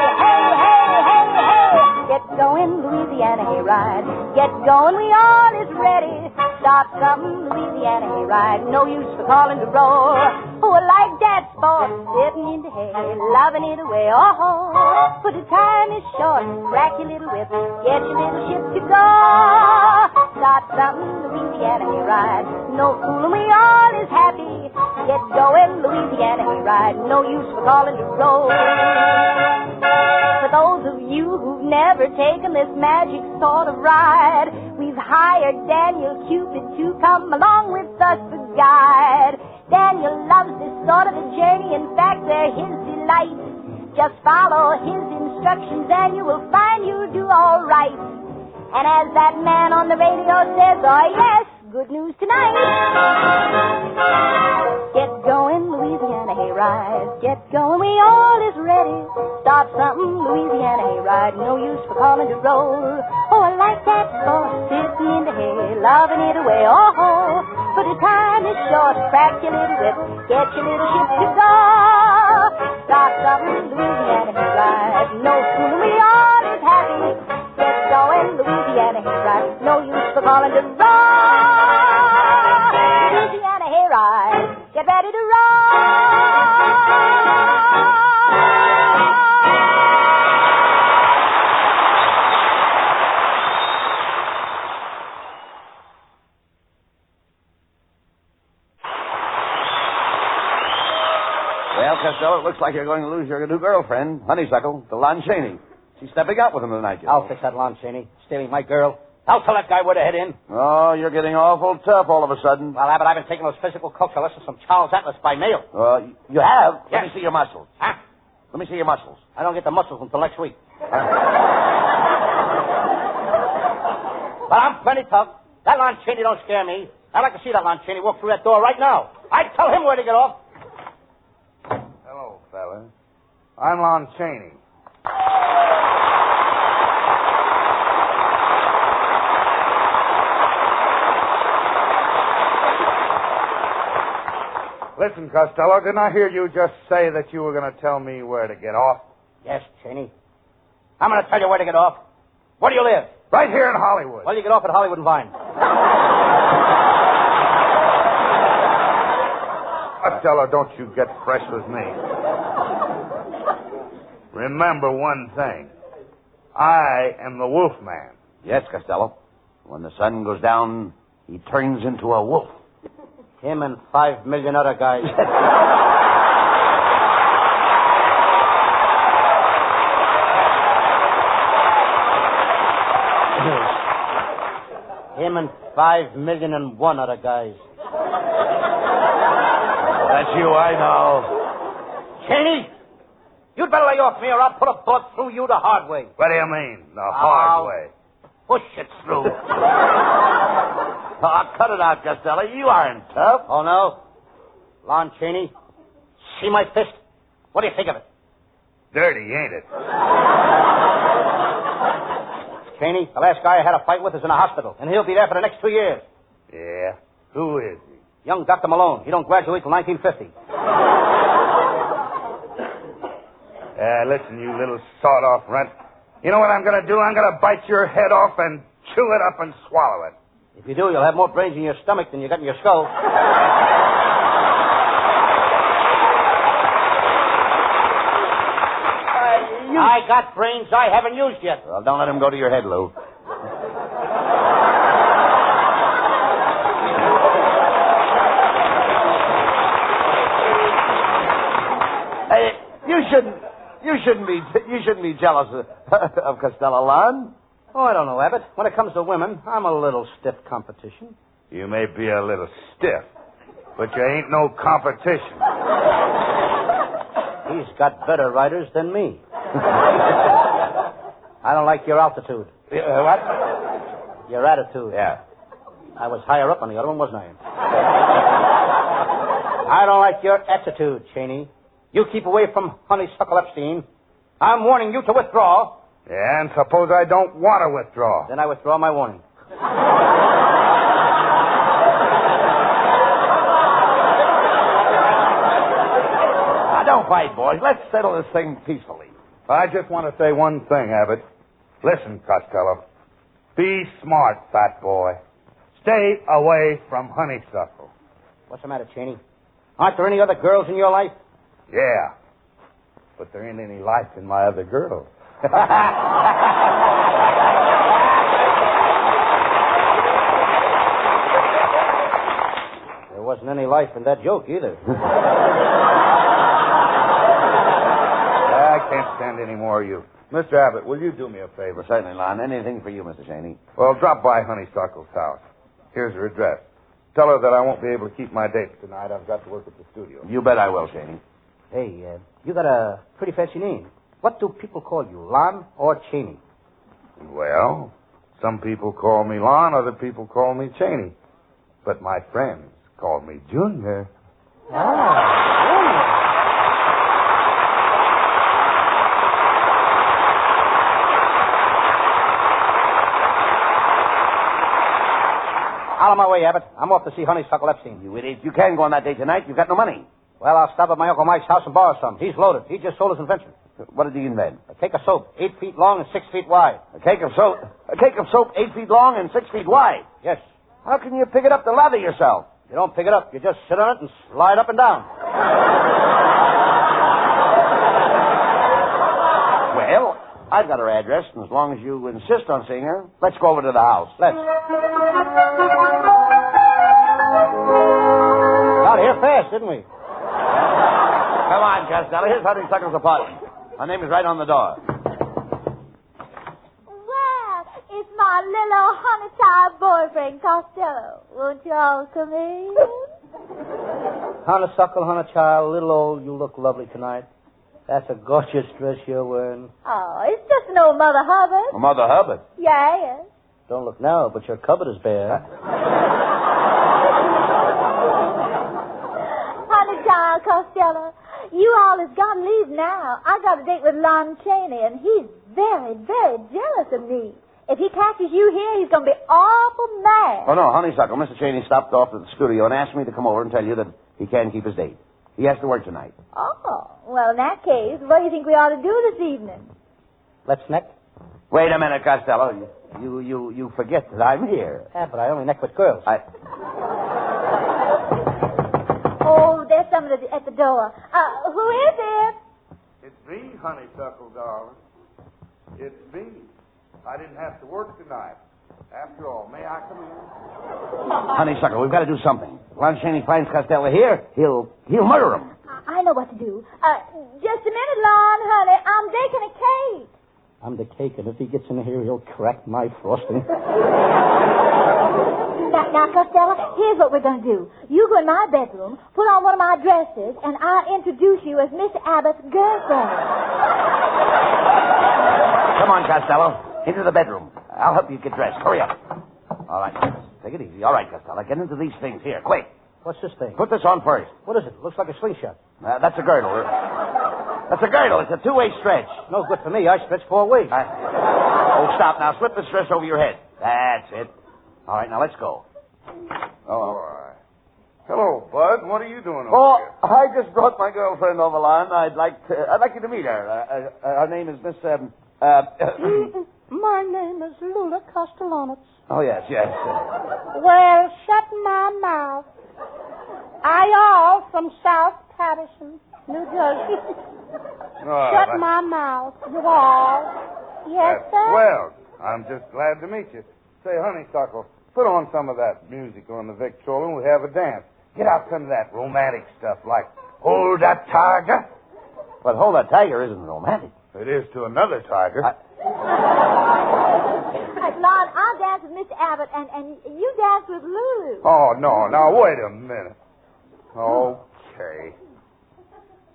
Get going, Louisiana hayride. Get going, we all is ready. Start something, Louisiana hayride. No use for calling to roll. Oh, I like that sport, sitting in the hay, loving it away. Oh, but the time is short. Crack your little whip, get your little ship to go. Start something, Louisiana hayride. No fooling, we all is happy. Get going, Louisiana hayride. No use for calling to roll. For those of you who've never taken this magic sort of ride, we've hired Daniel Cupid to come along with us to guide. Daniel loves this sort of a journey. In fact, they're his delight. Just follow his instructions and you will find you'll do all right. And as that man on the radio says, oh yes, good news tonight. Get going, Louisiana hayride. Get going, we all is ready. Start something, Louisiana hayride. No use for calling to roll. Oh, I like that sport, sitting in the hay, loving it away. Oh, but the time is short. Crack your little whip, get your little ship to go. Start something, Louisiana hayride. No fooling, we all is happy. Get going, Louisiana hayride. No use for calling to roll. Louisiana hayride. Get ready to roll. Well, Costello, it looks like you're going to lose your new girlfriend, Honeysuckle, to Lon Chaney. She's stepping out with him tonight, you know. I'll fix that Lon Chaney. Stealing my girl. I'll tell that guy where to head in. Oh, you're getting awful tough all of a sudden. Well, Abbott, I've been taking those physical culture lessons from Charles Atlas by mail. You have? Yes. Let me see your muscles. Huh? Let me see your muscles. I don't get the muscles until next week. But I'm plenty tough. That Lon Chaney don't scare me. I'd like to see that Lon Chaney walk through that door right now. I'd tell him where to get off. Hello, fella. I'm Lon Chaney. Listen, Costello, didn't I hear you just say that you were going to tell me where to get off? Yes, Chaney. I'm going to tell you where to get off. Where do you live? Right here in Hollywood. Well, you get off at Hollywood and Vine. Costello, don't you get fresh with me. Remember one thing. I am the Wolf Man. Yes, Costello. When the sun goes down, he turns into a wolf. Him and 5 million other guys. Him and 5,000,001 other guys. That's you, I know. Cheney, you'd better lay off me or I'll put a bullet through you the hard way. What do you mean, the hard way? Push it through. Oh, cut it out, Costello. You aren't tough. Oh, no? Lon Chaney, see my fist? What do you think of it? Dirty, ain't it? Chaney, the last guy I had a fight with is in a hospital, and he'll be there for the next 2 years. Yeah? Who is he? Young Dr. Malone. He don't graduate till 1950. Listen, you little sawed-off runt. You know what I'm going to do? I'm going to bite your head off and chew it up and swallow it. If you do, you'll have more brains in your stomach than you got in your skull. I got brains I haven't used yet. Well, don't let him go to your head, Lou. Hey, you shouldn't be jealous of Costello, Lon. Oh, I don't know, Abbott. When it comes to women, I'm a little stiff competition. You may be a little stiff, but you ain't no competition. He's got better riders than me. I don't like your altitude. What? Your attitude. Yeah. I was higher up on the other one, wasn't I? I don't like your attitude, Chaney. You keep away from Honeysuckle Epstein. I'm warning you to withdraw. Yeah, and suppose I don't want to withdraw. Then I withdraw my warning. Now, don't fight, boys. Let's settle this thing peacefully. I just want to say one thing, Abbott. Listen, Costello. Be smart, fat boy. Stay away from Honeysuckle. What's the matter, Chaney? Aren't there any other girls in your life? Yeah. But there ain't any life in my other girls. There wasn't any life in that joke either. I can't stand any more of you. Mr. Abbott, will you do me a favor? Certainly, Lon. Anything for you, Mr. Chaney. Well, drop by Honeysuckle's house. Here's her address. Tell her that I won't be able to keep my dates tonight. I've got to work at the studio. You bet I will, Chaney. Hey, you got a pretty fancy name. What do people call you, Lon or Chaney? Well, some people call me Lon, other people call me Chaney. But my friends call me Junior. Out of my way, Abbott. I'm off to see Honeysuckle Epstein. You idiot. You can go on that date tonight. You've got no money. Well, I'll stop at my Uncle Mike's house and borrow some. He's loaded. He just sold his invention. What did he invent? A cake of soap, 8 feet long and 6 feet wide. A cake of soap, 8 feet long and 6 feet wide? Yes. How can you pick it up to lather yourself? You don't pick it up. You just sit on it and slide up and down. Well, I've got her address, and as long as you insist on seeing her, let's go over to the house. Let's. Got here fast, didn't we? Come on, Costello. Here's Honeysuckle's apartment. Her name is right on the door. Well, it's my little honey-child boyfriend, Costello. Won't you all come in? Honeysuckle, honeychild, little old, you look lovely tonight. That's a gorgeous dress you're wearing. Oh, it's just an old Mother Hubbard. Mother Hubbard? Yes. Don't look now, but your cupboard is bare. Honey-child, Costello, you all has got to leave now. I got a date with Lon Chaney, and he's very, very jealous of me. If he catches you here, he's going to be awful mad. Oh, no, Honeysuckle. Mr. Chaney stopped off at the studio and asked me to come over and tell you that he can't keep his date. He has to work tonight. Oh, well, in that case, what do you think we ought to do this evening? Let's neck. Wait a minute, Costello. You forget that I'm here. Yeah, but I only neck with girls. Oh, there's someone at the door. Who is it? It's me, Honeysuckle, darling. It's me. I didn't have to work tonight. After all, may I come in? Honeysuckle, we've got to do something. Lon Chaney finds Costello here, he'll murder him. I know what to do. Just a minute, Lon, honey. I'm baking a cake. I'm the cake, and if he gets in here, he'll crack my frosting. Now, Costello, here's what we're going to do. You go in my bedroom, put on one of my dresses, and I'll introduce you as Miss Abbott's girlfriend. Come on, Costello. Into the bedroom. I'll help you get dressed. Hurry up. All right. Take it easy. All right, Costello. Get into these things. Here, quick. What's this thing? Put this on first. What is it? Looks like a slingshot. That's a girdle. That's a girdle. It's a two-way stretch. No good for me. I stretch 4 ways. Oh, stop now. Slip the stretch over your head. That's it. All right, now let's go. All right. Hello, Bud. What are you doing over Oh, here? I just brought my girlfriend over, Lon. I'd like you to meet her. Her name is Miss, My name is Lula Castellanos. Oh, yes. Well, shut my mouth. I all from South Patterson, New Jersey. Shut my mouth. You all. Yes, sir? Well, I'm just glad to meet you. Say, Honeysuckle, put on some of that music on the Victrola and we'll have a dance. Get out some of that romantic stuff like Hold That Tiger. But Hold That Tiger isn't romantic. It is to another tiger. Lon, I'll dance with Miss Abbott, and you dance with Lulu. Oh, no. Now, wait a minute. Okay.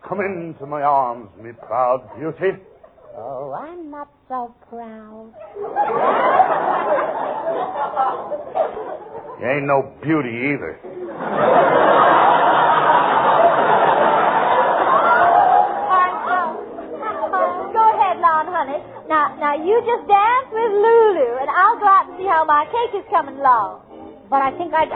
Come into my arms, me proud beauty. Oh, I'm not so proud. You ain't no beauty either. Go ahead, Lon, honey. Now, you just dance with Lulu, and I'll go out and see how my cake is coming along. But I think I'd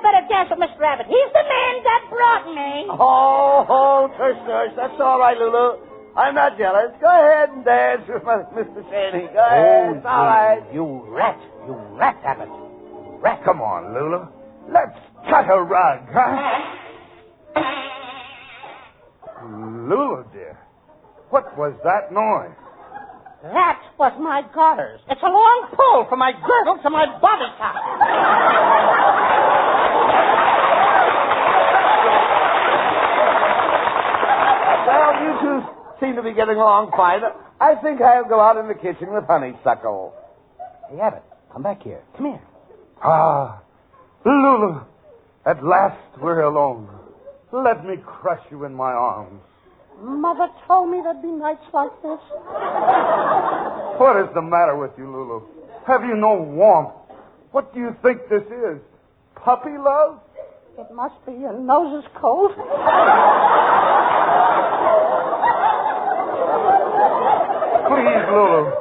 better dance with Mr. Abbott. He's the man that brought me. Oh, tush. That's all right, Lulu. I'm not jealous. Go ahead and dance with Mr. Chaney. Go ahead. It's all right. You rat, Abbott. Rat. Come on, Lulu. Let's cut a rug, huh? Lulu, dear, what was that noise? That was my garters. It's a long pull from my girdle to my body top. Well, you two seem to be getting along fine. I think I'll go out in the kitchen with Honeysuckle. Hey, Abbott, come back here. Come here. Ah, Lulu, at last we're alone. Let me crush you in my arms. Mother told me there'd be nights like this. What is the matter with you, Lulu? Have you no warmth? What do you think this is? Puppy love? It must be. Your nose is cold. Please, Lulu.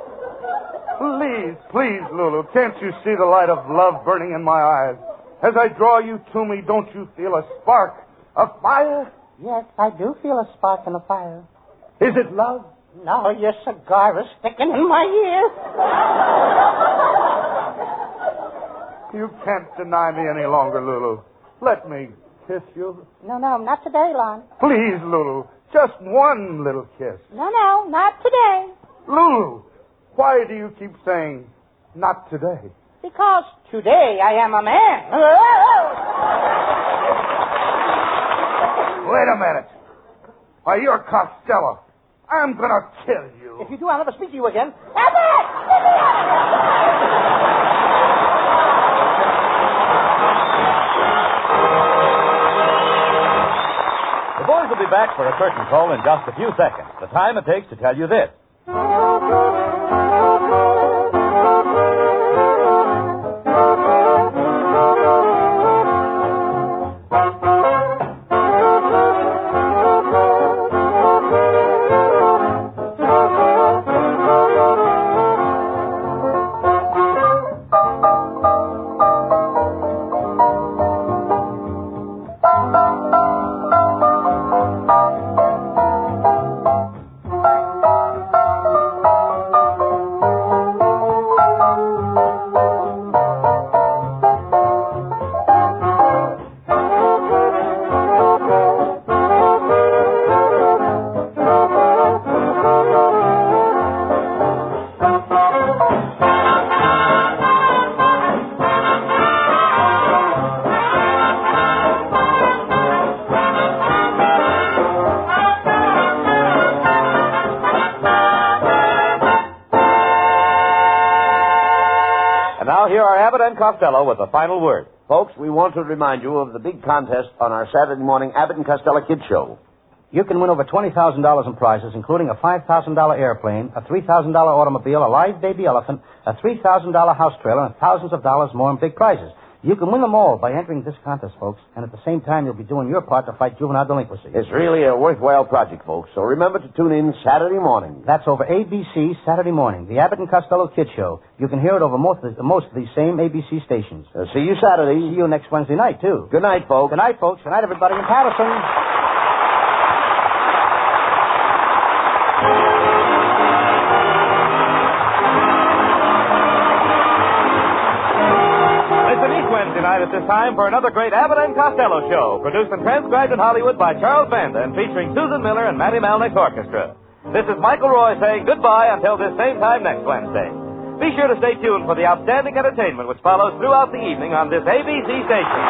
Please, Lulu. Can't you see the light of love burning in my eyes? As I draw you to me, don't you feel a spark, a fire? Yes, I do feel a spark in the fire. Is it love? No, your cigar is sticking in my ear. You can't deny me any longer, Lulu. Let me kiss you? No, not today, Lon. Please, Lulu. Just one little kiss. No, not today. Lulu, why do you keep saying, not today? Because today I am a man. Wait a minute. Why, you're Costello. I'm going to kill you. If you do, I'll never speak to you again. Abbott! The boys will be back for a curtain call in just a few seconds. The time it takes to tell you this. Now here are Abbott and Costello with the final word. Folks, we want to remind you of the big contest on our Saturday morning Abbott and Costello Kids Show. You can win over $20,000 in prizes, including a $5,000 airplane, a $3,000 automobile, a live baby elephant, a $3,000 house trailer, and thousands of dollars more in big prizes. You can win them all by entering this contest, folks, and at the same time you'll be doing your part to fight juvenile delinquency. It's really a worthwhile project, folks, so remember to tune in Saturday morning. That's over ABC Saturday morning, the Abbott and Costello Kids Show. You can hear it over most of these same ABC stations. See you Saturday. See you next Wednesday night, too. Good night, folks. Good night, folks. Good night, everybody in Patterson. Tonight at this time for another great Abbott and Costello show, produced and transcribed in Hollywood by Charles Banda and featuring Susan Miller and Matty Malnick's orchestra. This is Michael Roy saying goodbye until this same time next Wednesday. Be sure to stay tuned for the outstanding entertainment which follows throughout the evening on this ABC station.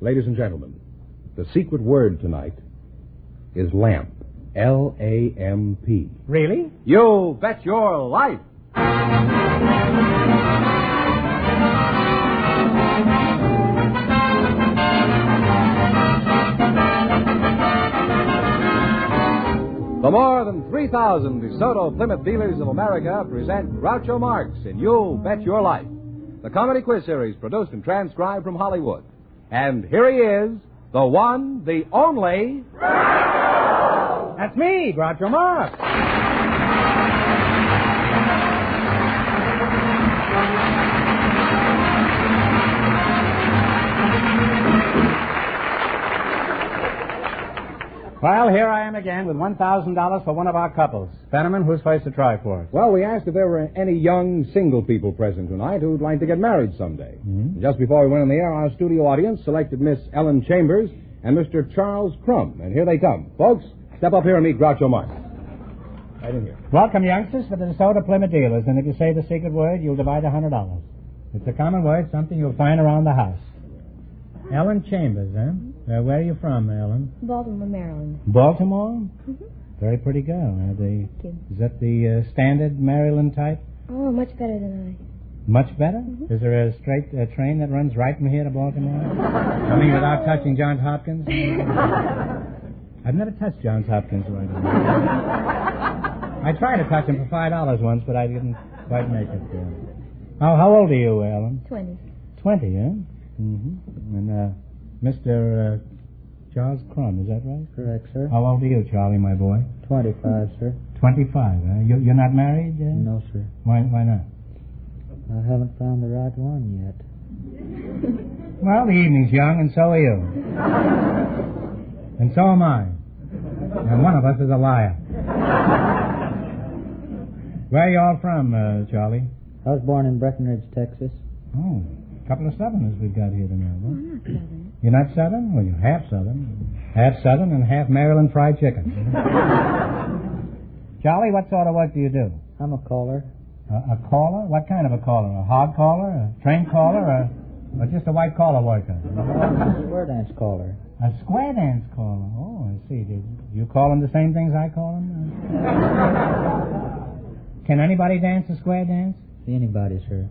Ladies and gentlemen, the secret word tonight is lamp. L-A-M-P. Really? You bet your life. The more than 3,000 DeSoto Plymouth dealers of America present Groucho Marx in You Bet Your Life, the comedy quiz series produced and transcribed from Hollywood. And here he is, the one, the only... That's me, Groucho Marx. Well, here I am again with $1,000 for one of our couples. Fenneman, who's first to try for us? Well, we asked if there were any young single people present tonight who'd like to get married someday. Mm-hmm. Just before we went on the air, our studio audience selected Miss Ellen Chambers and Mr. Charles Crumb. And here they come. Folks, step up here and meet Groucho Marx. Right in here. Welcome, youngsters, to the DeSoto Plymouth dealers. And if you say the secret word, you'll divide $100. It's a common word, something you'll find around the house. Ellen Chambers, huh? Where are you from, Ellen? Baltimore, Maryland. Baltimore? Mm-hmm. Very pretty girl. Thank you. Is that the standard Maryland type? Oh, much better than Much better? Mm-hmm. Is there a straight train that runs right from here to Baltimore? I mean, without touching Johns Hopkins? I've never touched Johns Hopkins right now. I tried to touch him for $5 once, but I didn't quite make it. How old are you, Ellen? 20. 20, huh? Mm-hmm. And, Mr. Charles Crum, is that right? Correct, sir. How old are you, Charlie, my boy? 25, sir. 25, huh? You're not married? No, sir. Why not? I haven't found the right one yet. Well, the evening's young, and so are you. And so am I. And one of us is a liar. Where are you all from, Charlie? I was born in Breckenridge, Texas. Oh, a couple of Southerners we've got here tonight. Huh? I'm not Southern. You're not Southern? Well, you're half Southern. Half Southern and half Maryland fried chicken. Charlie, what sort of work do you do? I'm a caller. A caller? What kind of a caller? A hog caller? A train caller? Or just a white collar worker? A square dance caller. A square dance caller. Oh, I see. Do you call them the same things I call them? Can anybody dance a square dance? Anybody, sir.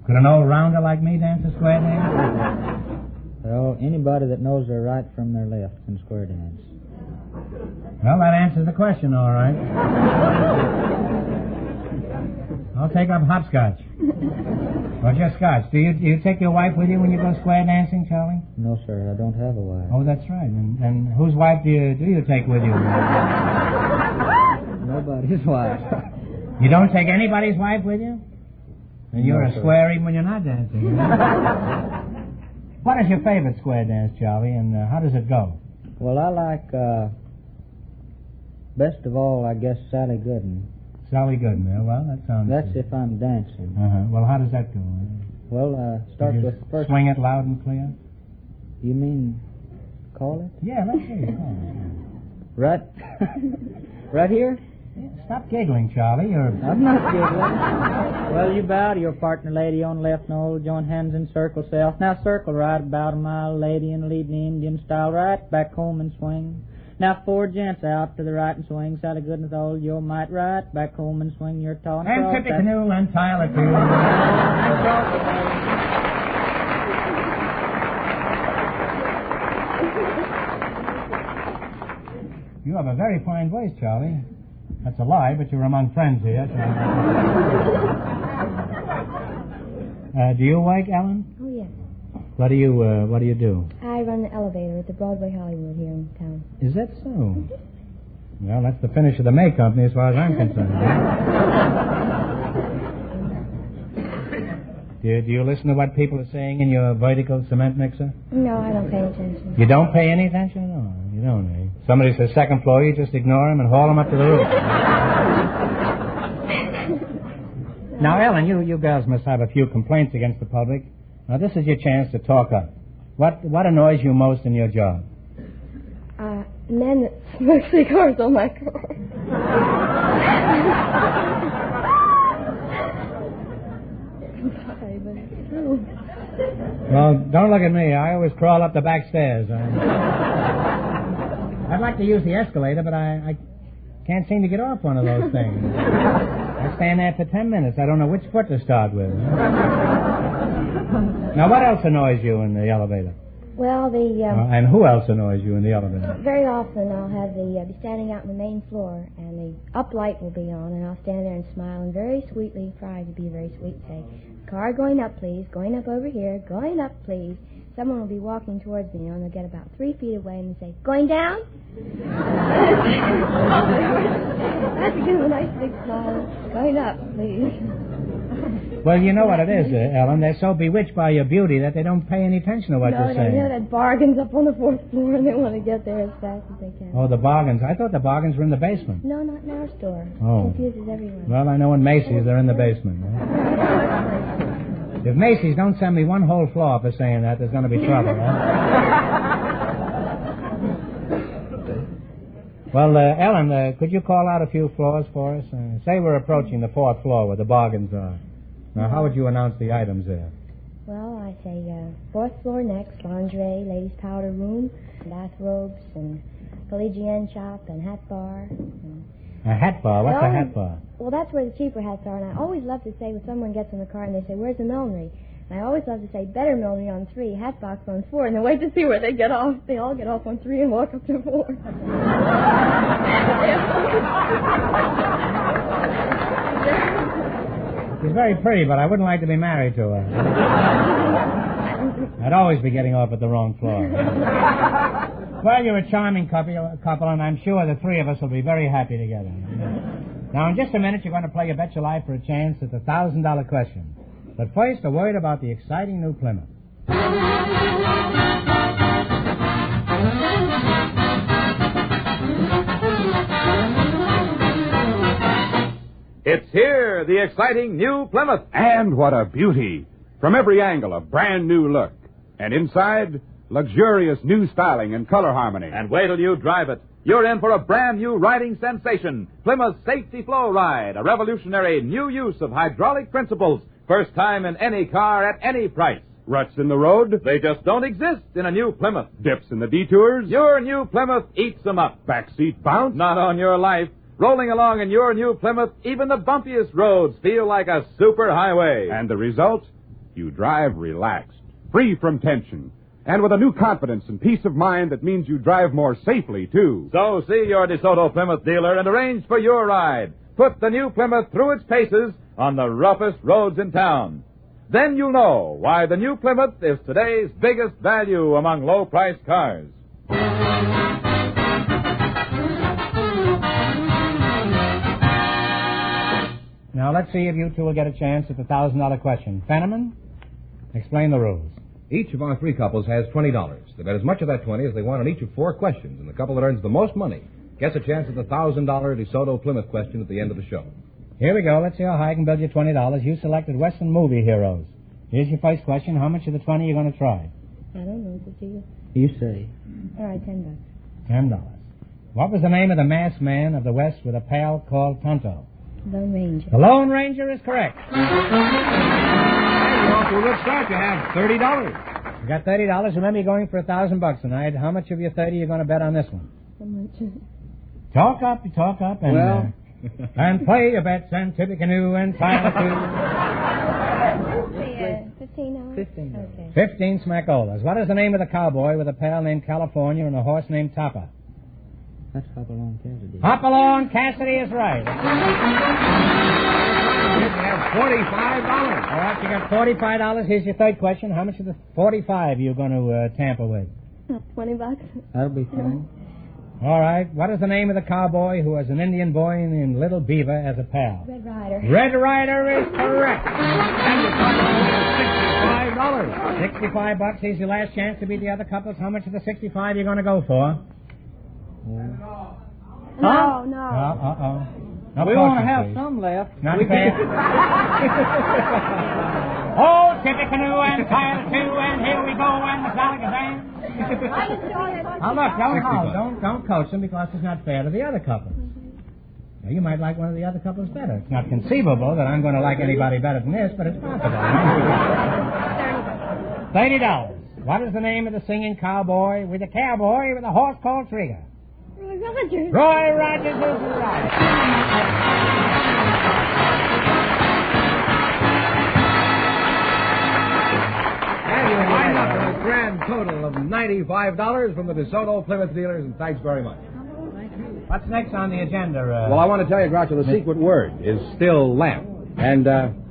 Could an old rounder like me dance a square dance? Well, anybody that knows their right from their left can square dance. Well, that answers the question, all right. I'll take up hopscotch. Or just scotch. Do you take your wife with you when you go square dancing, Charlie? No, sir. I don't have a wife. Oh, that's right. And whose wife do you take with you? Nobody's wife. You don't take anybody's wife with you? And you're No, a sir. square even when you're not dancing. What is your favorite square dance, Charlie, and how does it go? Well, I like, best of all, I guess, Sally Gooden. Sally Gooden, well, that sounds... That's if I'm dancing. Uh-huh. Well, how does that go? Well, start You with just first... swing it loud and clear? You mean call it? Yeah, let's hear you call it. Right... right here? Stop giggling, Charlie. I'm not giggling. Well, you bow to your partner, lady, on left knoll, join hands in circle self. Now circle right about a mile, lady, and lead the Indian style right back home and swing. Now 4 gents out to the right and swing. Sally Gooden with all your might right back home and swing your tall And tip the canoe and tile it too. You have a very fine voice, Charlie. That's a lie, but you're among friends here. Do you work, Ellen? Oh, yes. What do you do? I run the elevator at the Broadway Hollywood here in town. Is that so? Well, that's the finish of the May Company as far as I'm concerned. Do you listen to what people are saying in your vertical cement mixer? No, I don't pay attention. You don't pay any attention? No, you don't, eh? Somebody says second floor, you just ignore him and haul him up to the roof. Now, Ellen, you girls must have a few complaints against the public. Now, this is your chance to talk up. What annoys you most in your job? Men that smoke cigars on my car. I'm sorry, but it's true. Well, don't look at me. I always crawl up the back stairs. I'd like to use the escalator, but I can't seem to get off one of those things. I stand there for 10 minutes. I don't know which foot to start with. Now, what else annoys you in the elevator? Well, And who else annoys you in the elevator? very often I'll have be standing out on the main floor, and the up light will be on, and I'll stand there and smile and very sweetly try to be very sweet and say, "Car going up, please. Going up over here. Going up, please." Someone will be walking towards me, and they'll get about 3 feet away, and they say, "Going down?" I have to give them a nice big smile. "Going up, please." Well, you know what it is, Ellen. They're so bewitched by your beauty that they don't pay any attention to what you're saying. No, that bargain's up on the 4th floor, and they want to get there as fast as they can. Oh, the bargains. I thought the bargains were in the basement. No, not in our store. Oh. Confuses everyone. Well, I know in Macy's they're in the basement. If Macy's don't send me one whole floor for saying that, there's going to be trouble. Well, Ellen, could you call out a few floors for us? Say we're approaching the 4th floor where the bargains are. Now, how would you announce the items there? Well, I say 4th floor next, lingerie, ladies' powder room, bathrobes, and collegienne shop, and hat bar. And A hat bar? What's a hat bar? Well, that's where the cheaper hats are, and I always love to say when someone gets in the car and they say, "Where's the millinery?" And I always love to say, "Better millinery on 3, hat box on 4," and then wait to see where they get off. They all get off on 3 and walk up to 4. She's very pretty, but I wouldn't like to be married to her. I'd always be getting off at the wrong floor. Well, you're a charming couple, and I'm sure the three of us will be very happy together. Now, in just a minute, you're going to play You Bet Your Life for a chance at the $1,000 question. But first, a word about the exciting new Plymouth. It's here, the exciting new Plymouth. And what a beauty. From every angle, a brand new look. And inside, luxurious new styling and color harmony. And wait till you drive it. You're in for a brand new riding sensation. Plymouth Safety Flow Ride, a revolutionary new use of hydraulic principles. First time in any car at any price. Ruts in the road? They just don't exist in a new Plymouth. Dips in the detours? Your new Plymouth eats them up. Backseat bounce? Not on your life. Rolling along in your new Plymouth, even the bumpiest roads feel like a super highway. And the result? You drive relaxed, free from tension, and with a new confidence and peace of mind that means you drive more safely, too. So see your DeSoto Plymouth dealer and arrange for your ride. Put the new Plymouth through its paces on the roughest roads in town. Then you'll know why the new Plymouth is today's biggest value among low-priced cars. Now, let's see if you two will get a chance at the $1,000 question. Fenneman, explain the rules. Each of our three couples has $20. They bet as much of that 20 as they want on each of 4 questions, and the couple that earns the most money gets a chance at the $1,000 DeSoto Plymouth question at the end of the show. Here we go. Let's see how high I can build you $20. You selected Western movie heroes. Here's your first question. How much of the 20 are you going to try? I don't know. Is it you? You say. All right, $10. $10. What was the name of the masked man of the West with a pal called Tonto? Lone Ranger. The Lone Ranger is correct. You're off to a good start. You have $30. You got $30. Remember, you're going for $1,000 tonight. How much of your 30 are you going to bet on this one? How much? Talk up, and... Well... and play your bets and tip a canoe and file $2. $15. $15. Okay. 15 smackolas. What is the name of the cowboy with a pal named California and a horse named Topper? That's Hopalong Cassidy. Hopalong Cassidy is right. You have $45. All right, you got $45. Here's your third question. How much of the 45 are you going to tamper with? $20. That'll be fine. All right. What is the name of the cowboy who has an Indian boy named Little Beaver as a pal? Red Rider. Red Rider is correct. And your $65. $65. Here's your last chance to beat the other couples. How much of the 65 are you going to go for? No. Uh-oh. No we want to coaching, have please. some left. Not fair. Oh, tip a canoe and tie the 2, and here we go, and the Saligazan. Now, look, don't coach them because it's not fair to the other couple. Now, you might like one of the other couples better. It's not conceivable that I'm going to like anybody better than this, but it's possible. $30. What is the name of the singing cowboy with a horse called Trigger? Roy Rogers. Roy Rogers is right. And you wind up with a grand total of $95 from the DeSoto Plymouth dealers, and thanks very much. What's next on the agenda? Well, I want to tell you, Groucho, the secret word is still lamp. And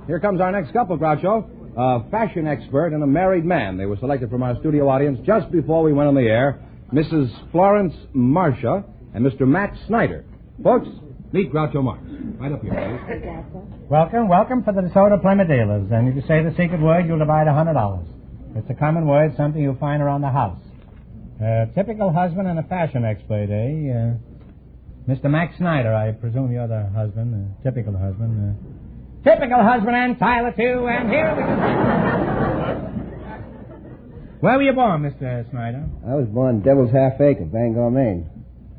here comes our next couple, Groucho. A fashion expert and a married man. They were selected from our studio audience just before we went on the air. Mrs. Florence Marcia and Mr. Matt Snyder. Folks, meet Groucho Marx. Right up here, please. Welcome for the DeSoto Plymouth dealers. And if you say the secret word, you'll divide $100. It's a common word, something you'll find around the house. Typical husband and a fashion expert, eh? Mr. Max Snyder, I presume you're the husband, typical husband. Typical husband and Tyler, too, and here we go. Where were you born, Mr. Snyder? I was born Devil's Half Acre, Bangor, Maine.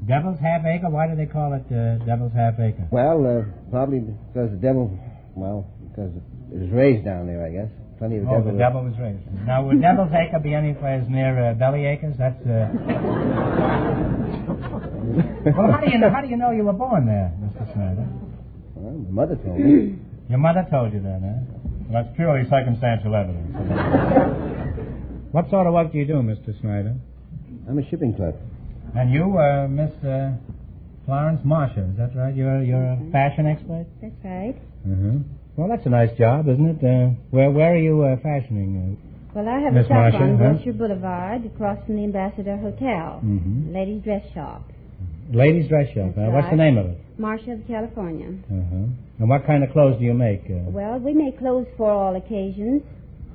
Devil's Half Acre? Why do they call it Devil's Half Acre? Well, probably because the devil, because it was raised down there, I guess. Plenty of devil. The devil was raised. Now, would Devil's Acre be anywhere near Belly Acres? That's... Well, how do you know you were born there, Mr. Snyder? Well, my mother told me. Your mother told you that, huh? Well, that's purely circumstantial evidence. What sort of work do you do, Mr. Snyder? I'm a shipping clerk. And you, Miss Florence Marshall, is that right? You're a fashion expert? That's right. Mm-hmm. Well, that's a nice job, isn't it? Where are you fashioning? Well, I have Miss a shop Marshall, on huh? Wilshire Boulevard across from the Ambassador Hotel. Mm-hmm. Ladies' dress shop. Ladies' dress shop. That's What's the right. name of it? Marshall of California. Uh-huh. And what kind of clothes do you make? Well, we make clothes for all occasions.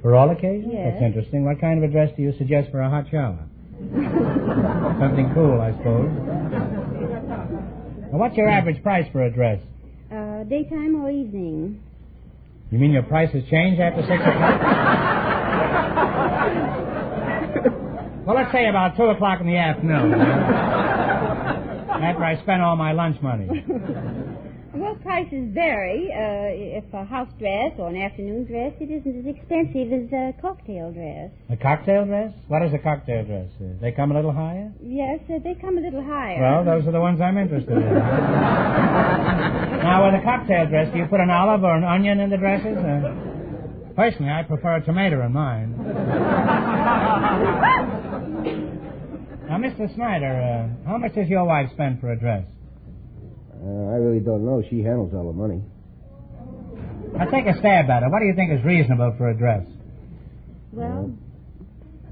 For all occasions? Yes. That's interesting. What kind of a dress do you suggest for a hot shower? Something cool, I suppose. Now, what's your average price for a dress? Daytime or evening? You mean your prices change after 6 o'clock? Well, let's say about 2 o'clock in the afternoon. After I spend all my lunch money. Well, prices vary. If a house dress or an afternoon dress, it isn't as expensive as a cocktail dress. A cocktail dress? What is a cocktail dress? They come a little higher? Yes, they come a little higher. Well, those are the ones I'm interested in. Now, with a cocktail dress, do you put an olive or an onion in the dresses? Personally, I prefer a tomato in mine. Now, Mr. Snyder, how much does your wife spend for a dress? I really don't know. She handles all the money. Now, take a stab at it. What do you think is reasonable for a dress? Well...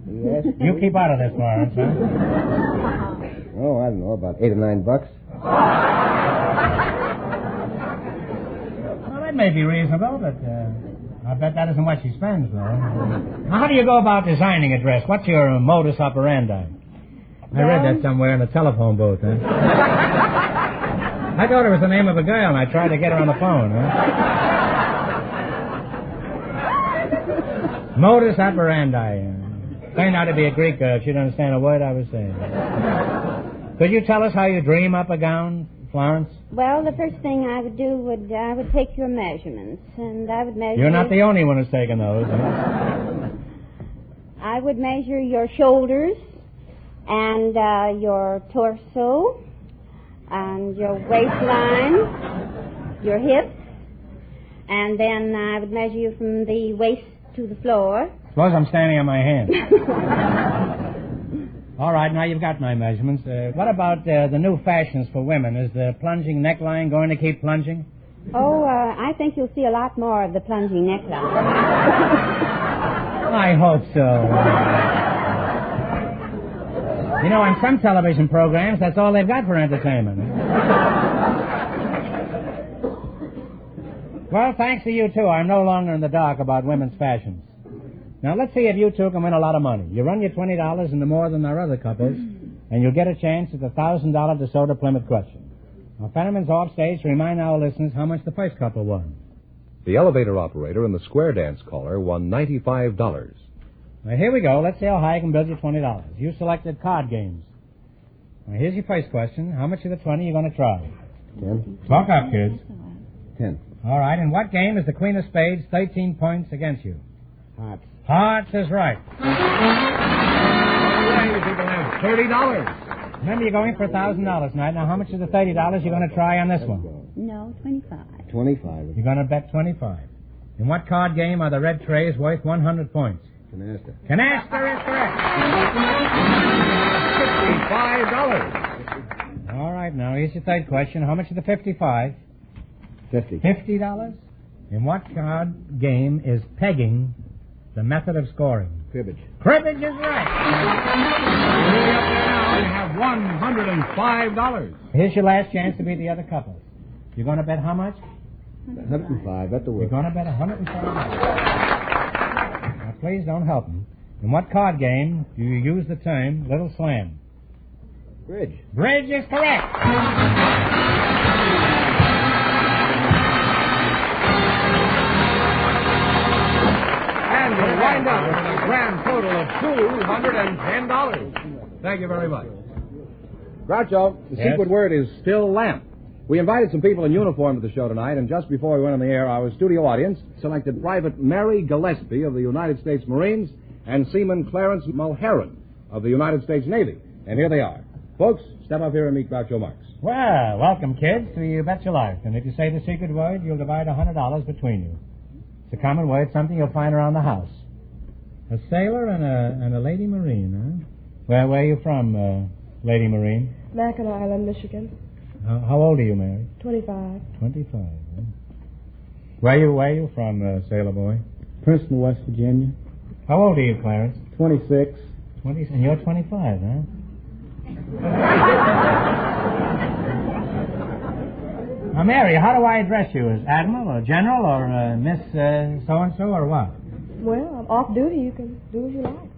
You keep out of this, Lawrence, huh? Oh, I don't know, about $8 or $9. Well, that may be reasonable, but I bet that isn't what she spends, though. Now, how do you go about designing a dress? What's your modus operandi? I read that somewhere in the telephone booth, huh? I thought it was the name of a girl, and I tried to get her on the phone, huh? Modus operandi. Turned out to be a Greek girl. She didn't understand a word I was saying. Could you tell us how you dream up a gown, Florence? Well, the first thing I would do I would take your measurements, and I would measure... You're not the only one who's taken those, huh? I would measure your shoulders and your torso and your waistline, your hips, and then I would measure you from the waist to the floor. Suppose I'm standing on my hands. All right, now you've got my measurements. What about the new fashions for women? Is the plunging neckline going to keep plunging? Oh, I think you'll see a lot more of the plunging neckline. I hope so. You know, on some television programs, that's all they've got for entertainment. Well, thanks to you, too, I'm no longer in the dark about women's fashions. Now, let's see if you two can win a lot of money. You run your $20 into more than our other couples, and you'll get a chance at the $1,000 DeSoto Plymouth question. Now, Fenneman's off stage to remind our listeners how much the first couple won. The elevator operator and the square dance caller won $95. Now, here we go. Let's see how high I can build you $20. You selected card games. Now, here's your first question. How much of the 20 are you going to try? 10. Talk up, kids. 10. All right. In what game is the Queen of Spades 13 points against you? Hearts. Hearts is right. Hey, people have $30. Remember, you're going for $1,000 tonight. Now, how much of the $30 you're going to try on this one? No, 25. 25. You're going to bet 25. In what card game are the red trays worth 100 points? Canasta. Canasta is correct. $55. All right, now here's your third question. How much is the 55? 50. $50? In what card game is pegging the method of scoring? Cribbage. Cribbage is right. You have $105. Here's your last chance to beat the other couple. You're going to bet how much? 105. That's the word. You're going to bet $105. Now, please don't help me. In what card game do you use the term little slam? Bridge. Bridge is correct. And we'll wind up with a grand total of $210. Thank you very much. Groucho, the secret word is still lamp. We invited some people in uniform to the show tonight, and just before we went on the air, our studio audience selected Private Mary Gillespie of the United States Marines and Seaman Clarence Mulheron of the United States Navy. And here they are. Folks, step up here and meet Groucho Marx. Well, welcome, kids, to You Bet Your Life. And if you say the secret word, you'll divide $100 between you. It's a common word, something you'll find around the house. A sailor and a lady marine, huh? Where are you from, Lady Marine? Mackinac Island, Michigan. How old are you, Mary? 25. 25, huh? Where are you from, sailor boy? Princeton, West Virginia. How old are you, Clarence? 26. 20, and you're 25, huh? Now, Mary, how do I address you? As Admiral or General or Miss so-and-so or what? Well, I'm off duty. You can do as you like.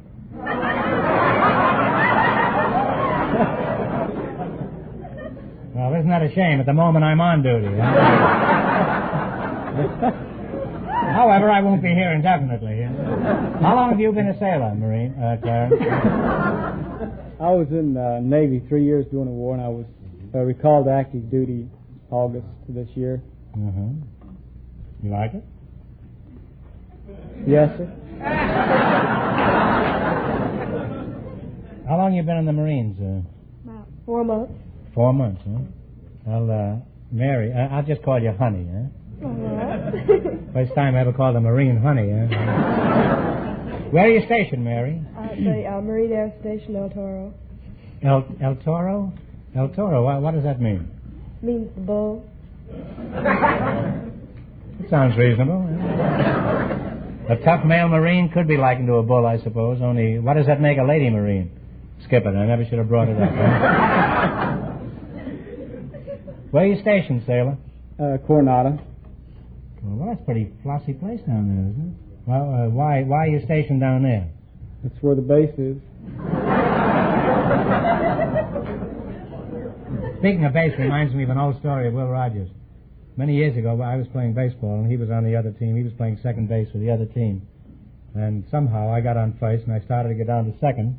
Well, isn't that a shame? At the moment, I'm on duty. Huh? However, I won't be here indefinitely. How long have you been a sailor, Marine, Clarence? I was in the Navy 3 years during the war, and I was recalled to active duty August this year. Uh-huh. You like it? Yes, sir. How long you been in the Marines? About 4 months. 4 months, huh? Well, Mary, I'll just call you Honey, huh? All right. First time I ever called a Marine Honey, huh? Where are you stationed, Mary? At the Marine Air Station, El Toro. El Toro? El Toro, what does that mean? Means the bull. It sounds reasonable. Huh? A tough male Marine could be likened to a bull, I suppose, only what does that make a lady Marine? Skip it, I never should have brought it up. Huh? Where are you stationed, sailor? Coronado. Well, that's a pretty flossy place down there, isn't it? Well, why are you stationed down there? That's where the base is. Speaking of base reminds me of an old story of Will Rogers. Many years ago, I was playing baseball, and he was on the other team. He was playing second base for the other team. And somehow I got on first, and I started to get down to second,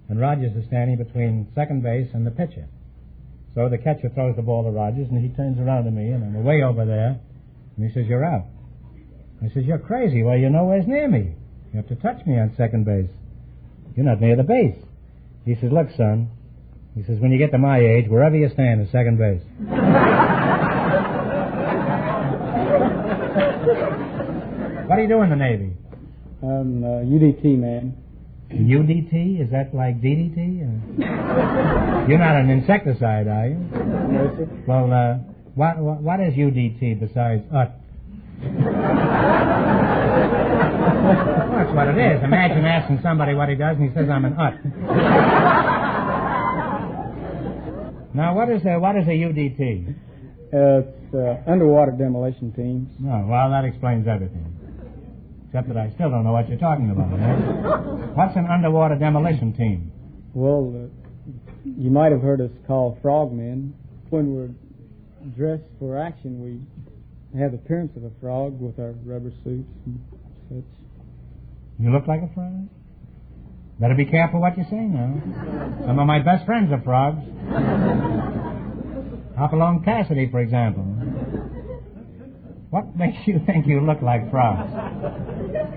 and Rogers is standing between second base and the pitcher. So the catcher throws the ball to Rogers, and he turns around to me, and I'm way over there, and he says, "You're out." I says, "You're crazy. Well, you're nowhere near me. You have to touch me on second base. You're not near the base." He says, "Look, son," he says, "when you get to my age, wherever you stand is second base." What do you do in the Navy? I'm a UDT man. UDT? Is that like DDT? You're not an insecticide, are you? No, sir. Well, what is UDT besides UT? That's what it is. Imagine asking somebody what he does, and he says, "I'm an UT." Now, what is a UDT? It's underwater demolition teams. Oh, well, that explains everything. Except that I still don't know what you're talking about. What's an underwater demolition team? Well, you might have heard us call frogmen. When we're dressed for action, we have the appearance of a frog with our rubber suits and such. You look like a frog? Better be careful what you say now. Some of my best friends are frogs. Hopalong Cassidy, for example. What makes you think you look like frogs?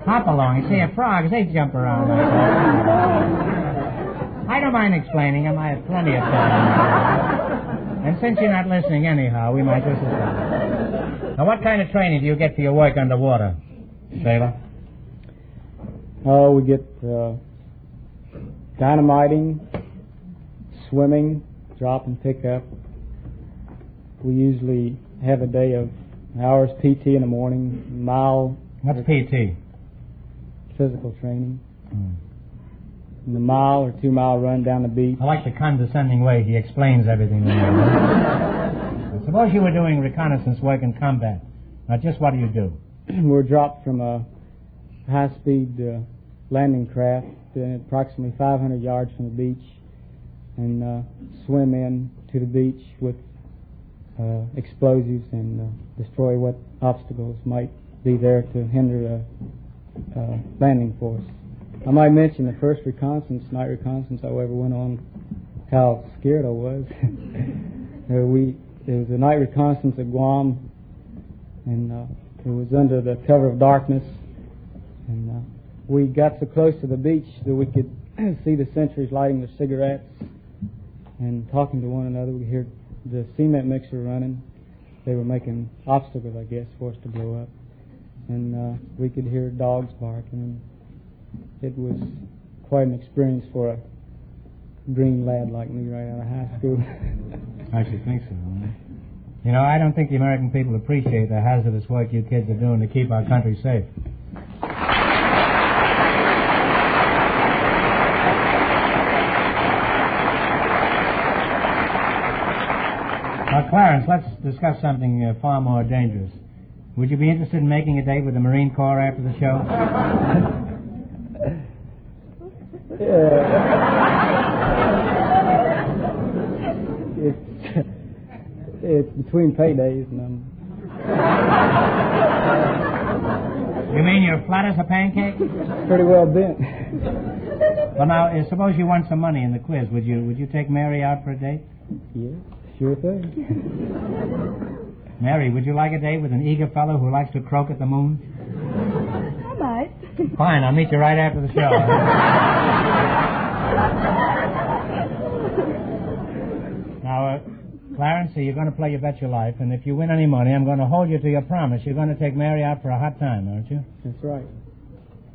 Hopalong. You see, frogs, they jump around like that. I don't mind explaining them. I have plenty of time. And since you're not listening anyhow, we might just listen. Now, what kind of training do you get for your work underwater, sailor? Oh, we get dynamiting, swimming, drop and pick up. We usually have a day of hours PT in the morning, mile. What's PT? Physical training. And a mile or 2 mile run down the beach. I like the condescending way he explains everything. Suppose you were doing reconnaissance work in combat. Now, just what do you do? We're dropped from a high-speed landing craft approximately 500 yards from the beach and swim in to the beach with explosives and destroy what obstacles might be there to hinder the landing force. I might mention the first night reconnaissance I ever went on, how scared I was. There was a night reconnaissance at Guam, and it was under the cover of darkness, and we got so close to the beach that we could see the sentries lighting their cigarettes, and talking to one another. We heard the cement mixer running. They were making obstacles, I guess, for us to blow up. And we could hear dogs barking. And it was quite an experience for a green lad like me right out of high school. I should think so. You know, I don't think the American people appreciate the hazardous work you kids are doing to keep our country safe. Now, Clarence, let's discuss something far more dangerous. Would you be interested in making a date with the Marine Corps after the show? It's between paydays and You mean you're flat as a pancake? pretty well bent. Well, now, suppose you won some money in the quiz. Would you take Mary out for a date? Yeah, sure thing. Mary, would you like a date with an eager fellow who likes to croak at the moon? I might. Fine, I'll meet you right after the show. Now, Clarence, you're going to play You Bet Your Life, and if you win any money, I'm going to hold you to your promise. You're going to take Mary out for a hot time, aren't you? That's right.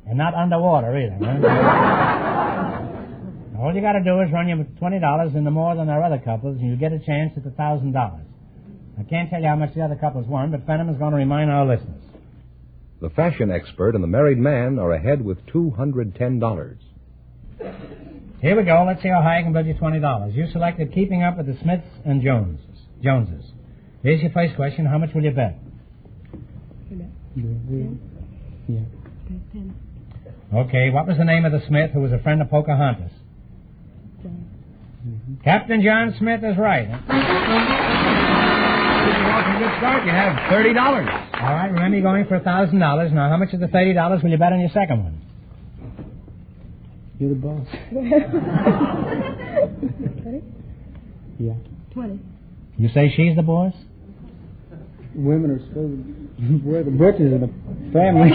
And not underwater either, huh? All you got to do is run you $20 into more than our other couples, and you get a chance at $1,000. I can't tell you how much the other couples won, but Fenham is going to remind our listeners. The fashion expert and the married man are ahead with $210. Here we go. Let's see how high I can build you $20. You selected Keeping Up with the Smiths and Joneses. Here's your first question. How much will you bet? Yeah. Okay, what was the name of the Smith who was a friend of Pocahontas? Captain John Smith is right. Huh? Off a good start. You have $30. All right, remember you're going for $1,000. Now, how much of the $30 will you bet on your second one? You're the boss. 20? Yeah. 20. You say she's the boss? Women are supposed to wear the britches in the family.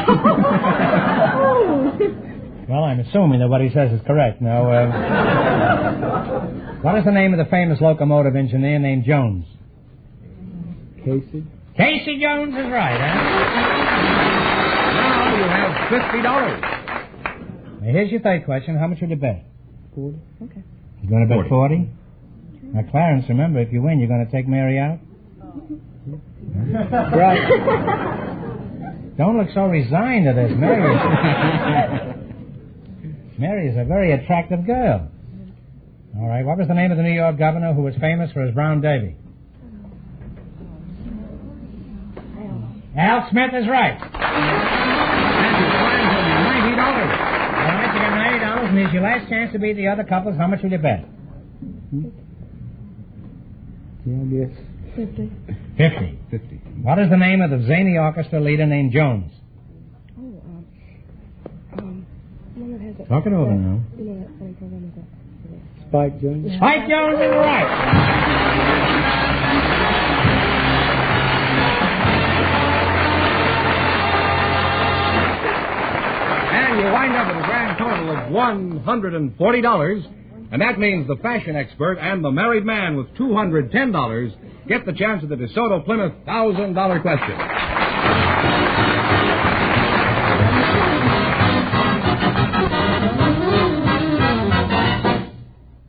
Well, I'm assuming that what he says is correct. Now, what is the name of the famous locomotive engineer named Jones? Casey. Casey Jones is right, huh? Now you have $50. Now, here's your third question. How much will you bet? 40. Okay. You're going to bet 40? Now, Clarence, remember, if you win, you're going to take Mary out? Right. Don't look so resigned to this, Mary. Mary is a very attractive girl. All right, what was the name of the New York governor who was famous for his brown derby? Al Smith is right. $90. All right, you got $90, and here's your last chance to beat the other couples. How much will you bet? Yeah, I guess. 50. 50. What is the name of the zany orchestra leader named Jones? One that has a... Talk it over now. You know that funny program with that? Spike Jones. Spike Jones is right. And you wind up with a grand total of $140. And that means the fashion expert and the married man with $210 get the chance of the DeSoto Plymouth $1,000 question.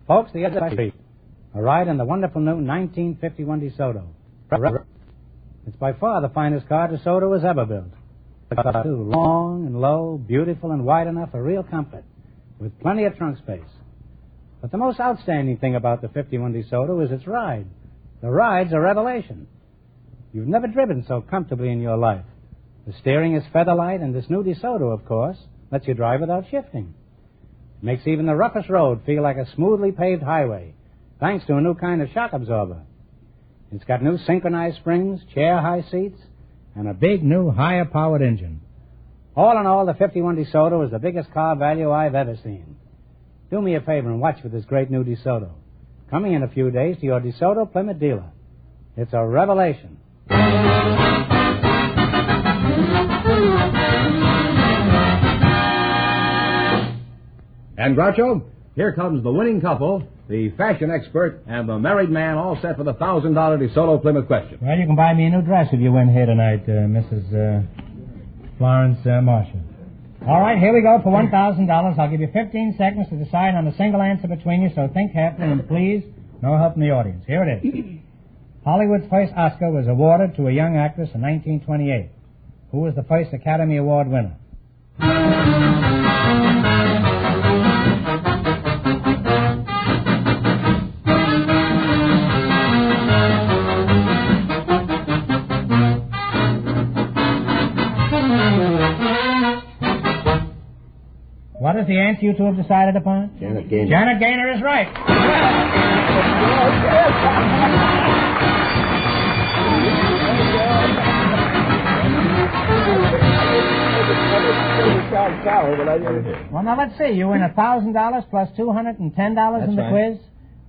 Folks, the other street. A ride in the wonderful new 1951 DeSoto. It's by far the finest car DeSoto has ever built. It's long and low, beautiful and wide enough for real comfort, with plenty of trunk space. But the most outstanding thing about the 51 DeSoto is its ride. The ride's a revelation. You've never driven so comfortably in your life. The steering is featherlight, and this new DeSoto, of course, lets you drive without shifting. It makes even the roughest road feel like a smoothly paved highway, thanks to a new kind of shock absorber. It's got new synchronized springs, chair-high seats, and a big new higher-powered engine. All in all, the 51 DeSoto is the biggest car value I've ever seen. Do me a favor and watch for this great new DeSoto. Coming in a few days to your DeSoto Plymouth dealer. It's a revelation. And Groucho, here comes the winning couple, the fashion expert, and the married man all set for the $1,000 DeSoto Plymouth question. Well, you can buy me a new dress if you win here tonight, Mrs. Florence Marshall. All right, here we go for $1,000. I'll give you 15 seconds to decide on a single answer between you, so think carefully and please, no help from the audience. Here it is. Hollywood's first Oscar was awarded to a young actress in 1928. Who was the first Academy Award winner? What is the answer you two have decided upon? Janet Gaynor. Janet Gaynor is right. Well, now let's see. You win $1,000 plus $210 in the quiz.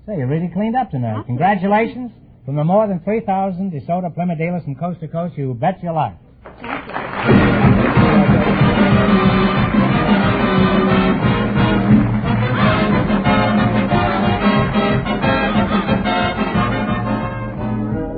Say, you really cleaned up tonight. Congratulations. From the more than 3,000 DeSoto Plymouth dealers from coast to coast, you bet your life.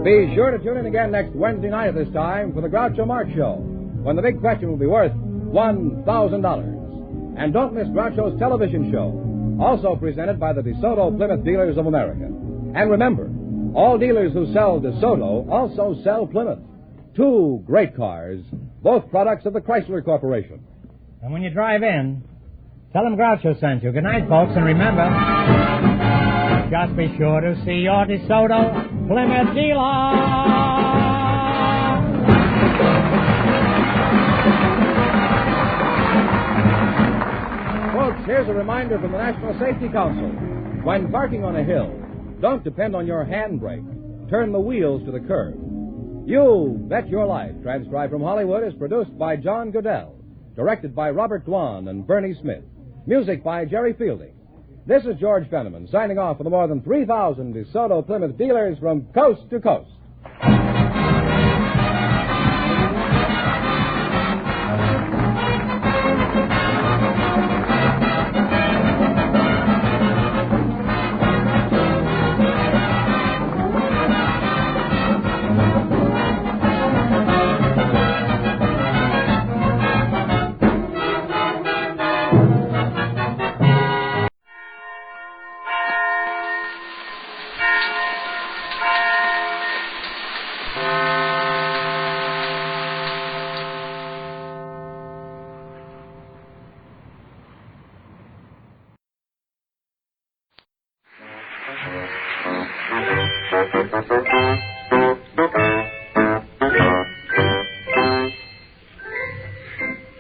Be sure to tune in again next Wednesday night at this time for the Groucho Marx Show, when the big question will be worth $1,000. And don't miss Groucho's television show, also presented by the DeSoto Plymouth Dealers of America. And remember, all dealers who sell DeSoto also sell Plymouth. Two great cars, both products of the Chrysler Corporation. And when you drive in, tell them Groucho sent you. Good night, folks, and remember, just be sure to see your DeSoto Plymouth dealer. Folks, here's a reminder from the National Safety Council. When parking on a hill, don't depend on your handbrake. Turn the wheels to the curb. You Bet Your Life, transcribed from Hollywood, is produced by John Goodell, directed by Robert Dwan and Bernie Smith, music by Jerry Fielding. This is George Fenneman, signing off for the more than 3,000 DeSoto Plymouth dealers from coast to coast.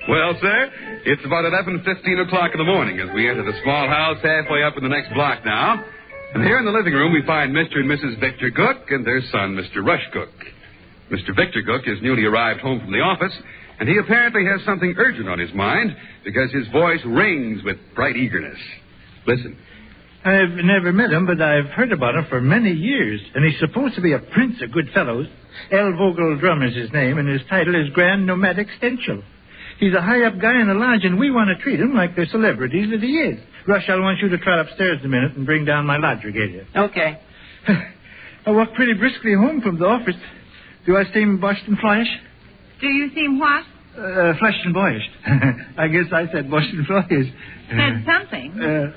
Well, sir, it's about 11:15 o'clock in the morning as we enter the small house halfway up in the next block now. And here in the living room we find Mr. and Mrs. Victor Cook and their son, Mr. Rush Cook. Mr. Victor Cook is newly arrived home from the office, and he apparently has something urgent on his mind because his voice rings with bright eagerness. Listen. I've never met him, but I've heard about him for many years, and he's supposed to be a prince of good fellows. L. Vogel Drum is his name, and his title is Grand Nomadic Stenchel. He's a high-up guy in the lodge, and we want to treat him like the celebrities that he is. Rush, I want you to trot upstairs a minute and bring down my lodge regalia. Okay. I walked pretty briskly home from the office. Do I seem blushed and flyish? Do you seem what? Flushed and boyish. I guess I said blushed and flyish. Said something.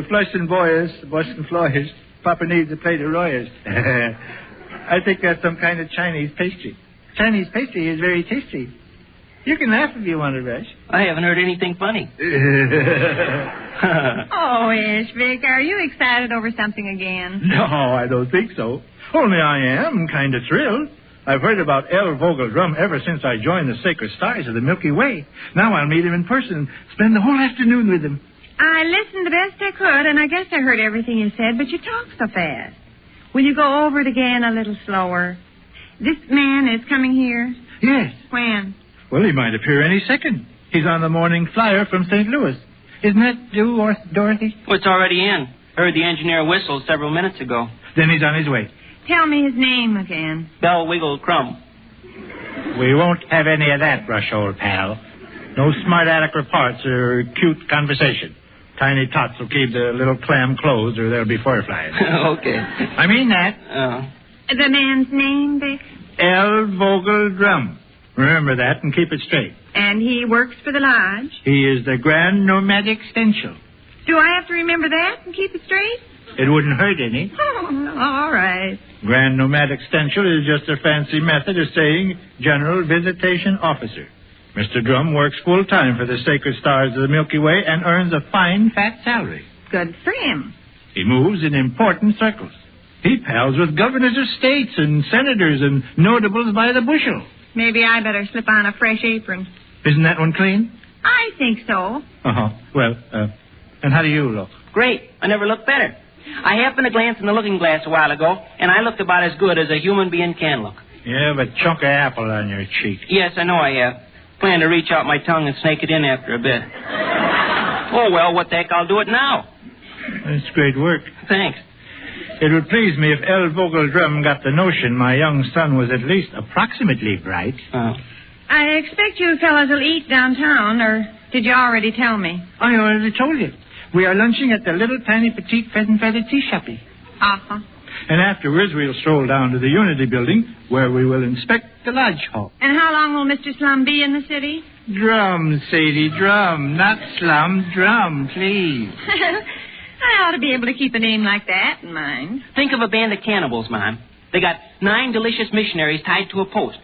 Flushed and boyish, blushed and flyish. Papa needs a plate of royals. I think that's some kind of Chinese pastry. Chinese pastry is very tasty. You can laugh if you want to, Rush. I haven't heard anything funny. Oh, Ish, Vic, are you excited over something again? No, I don't think so. Only I am kind of thrilled. I've heard about L. Vogel Drum ever since I joined the Sacred Stars of the Milky Way. Now I'll meet him in person and spend the whole afternoon with him. I listened the best I could, and I guess I heard everything you said, but you talk so fast. Will you go over it again a little slower? This man is coming here? Yes. When? Well, he might appear any second. He's on the morning flyer from St. Louis. Isn't that due, Dorothy? Well, it's already in. Heard the engineer whistle several minutes ago. Then he's on his way. Tell me his name again. Bell Wiggle Crumb. We won't have any of that, Rush, old pal. No smart aleck reports or cute conversation. Tiny tots will keep the little clam closed or there'll be fur flies. Okay. I mean that. The man's name, Vic? L. Vogel Drum. Remember that and keep it straight. And he works for the lodge? He is the Grand Nomadic Stenchel. Do I have to remember that and keep it straight? It wouldn't hurt any. Oh, all right. Grand Nomadic Stenchel is just a fancy method of saying General Visitation Officer. Mr. Drum works full-time for the sacred stars of the Milky Way and earns a fine, fat salary. Good for him. He moves in important circles. He pals with governors of states and senators and notables by the bushel. Maybe I better slip on a fresh apron. Isn't that one clean? I think so. Uh-huh. Well, and how do you look? Great. I never looked better. I happened to glance in the looking glass a while ago, and I looked about as good as a human being can look. You have a chunk of apple on your cheek. Yes, I know I have. Plan to reach out my tongue and snake it in after a bit. Oh, well, what the heck, I'll do it now. That's great work. Thanks. It would please me if L. Vogel Drum got the notion my young son was at least approximately bright. I expect you fellas will eat downtown, or did you already tell me? I already told you. We are lunching at the little tiny petite pheasant feather tea shoppy. Uh-huh. And afterwards we'll stroll down to the Unity building where we will inspect the lodge hall. And how long will Mr. Slum be in the city? Drum, Sadie, drum. Not slum, drum, please. I ought to be able to keep a name like that in mind. Think of a band of cannibals, Mom. They got 9 delicious missionaries tied to a post.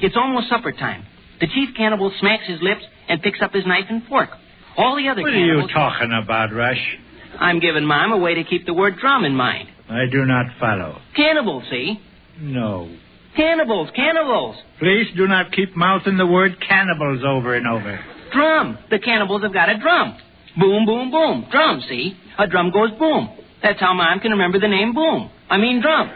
It's almost supper time. The chief cannibal smacks his lips and picks up his knife and fork. All the other What cannibals... are you talking about, Rush? I'm giving Mom a way to keep the word drum in mind. I do not follow. Cannibals, see? No. Cannibals, cannibals. Please do not keep mouthing the word cannibals over and over. Drum. The cannibals have got a drum. Boom, boom, boom. Drum, see? A drum goes boom. That's how Mom can remember the name Boom. I mean drum.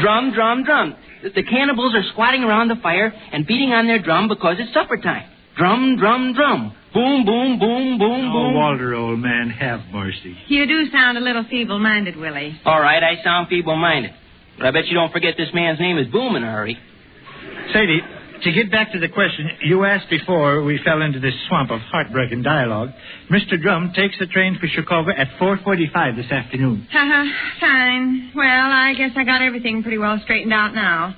Drum, drum, drum. The cannibals are squatting around the fire and beating on their drum because it's supper time. Drum, drum, drum. Boom, boom, boom, boom, boom. Oh, Walter, old man, have mercy. You do sound a little feeble-minded, Willie. All right, I sound feeble-minded. But I bet you don't forget this man's name is Boom in a hurry. Sadie, to get back to the question you asked before we fell into this swamp of heartbreaking dialogue, Mr. Drum takes the train for Chicago at 4:45 this afternoon. Fine. Well, I guess I got everything pretty well straightened out now.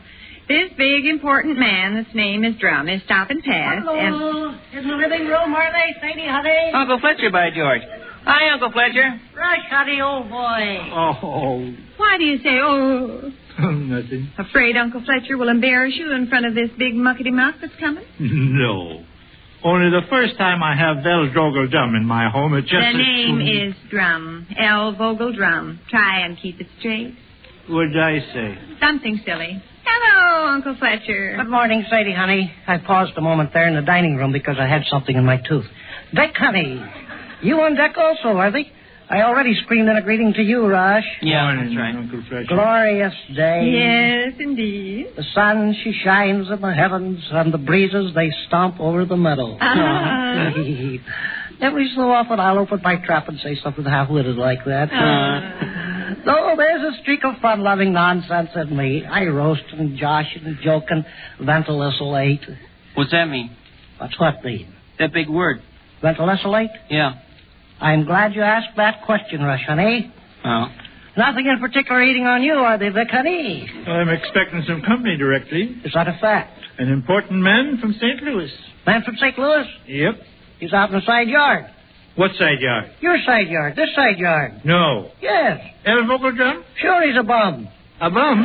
This big, important man, that's name is Drum, is stopping past. Hello. In the living room, are they, Sadie, honey? Uncle Fletcher, by George. Hi, Uncle Fletcher. Rush, honey, old boy. Oh. Why do you say, oh? Nothing. Afraid Uncle Fletcher will embarrass you in front of this big muckety-muck that's coming? No. Only the first time I have L. Vogel Drum in my home, it just... The name is Drum. L. Vogel Drum. Try and keep it straight. What did I say? Something silly. Hello, Uncle Fletcher. Good morning, Sadie, honey. I paused a moment there in the dining room because I had something in my tooth. Vic, honey. You on deck also, are they? I already screamed in a greeting to you, Rush. Yeah, that's right. Uncle Fletcher. Glorious day. Yes, indeed. The sun, she shines in the heavens, and the breezes, they stomp over the meadow. Every so often I'll open my trap and say something half-witted like that. Though there's a streak of fun-loving nonsense in me. I roast and josh and joke and ventilate. What's that mean? What's what mean? That big word. Ventilate? Yeah. I'm glad you asked that question, Rush, honey. Oh. Nothing in particular eating on you, are they, Vic, honey? I'm expecting some company directly. Is that a fact? An important man from St. Louis. Man from St. Louis? Yep. He's out in the side yard. What side yard? Your side yard. This side yard. No. Yes. L. Vogel Drum? Sure, he's a bum. A bum?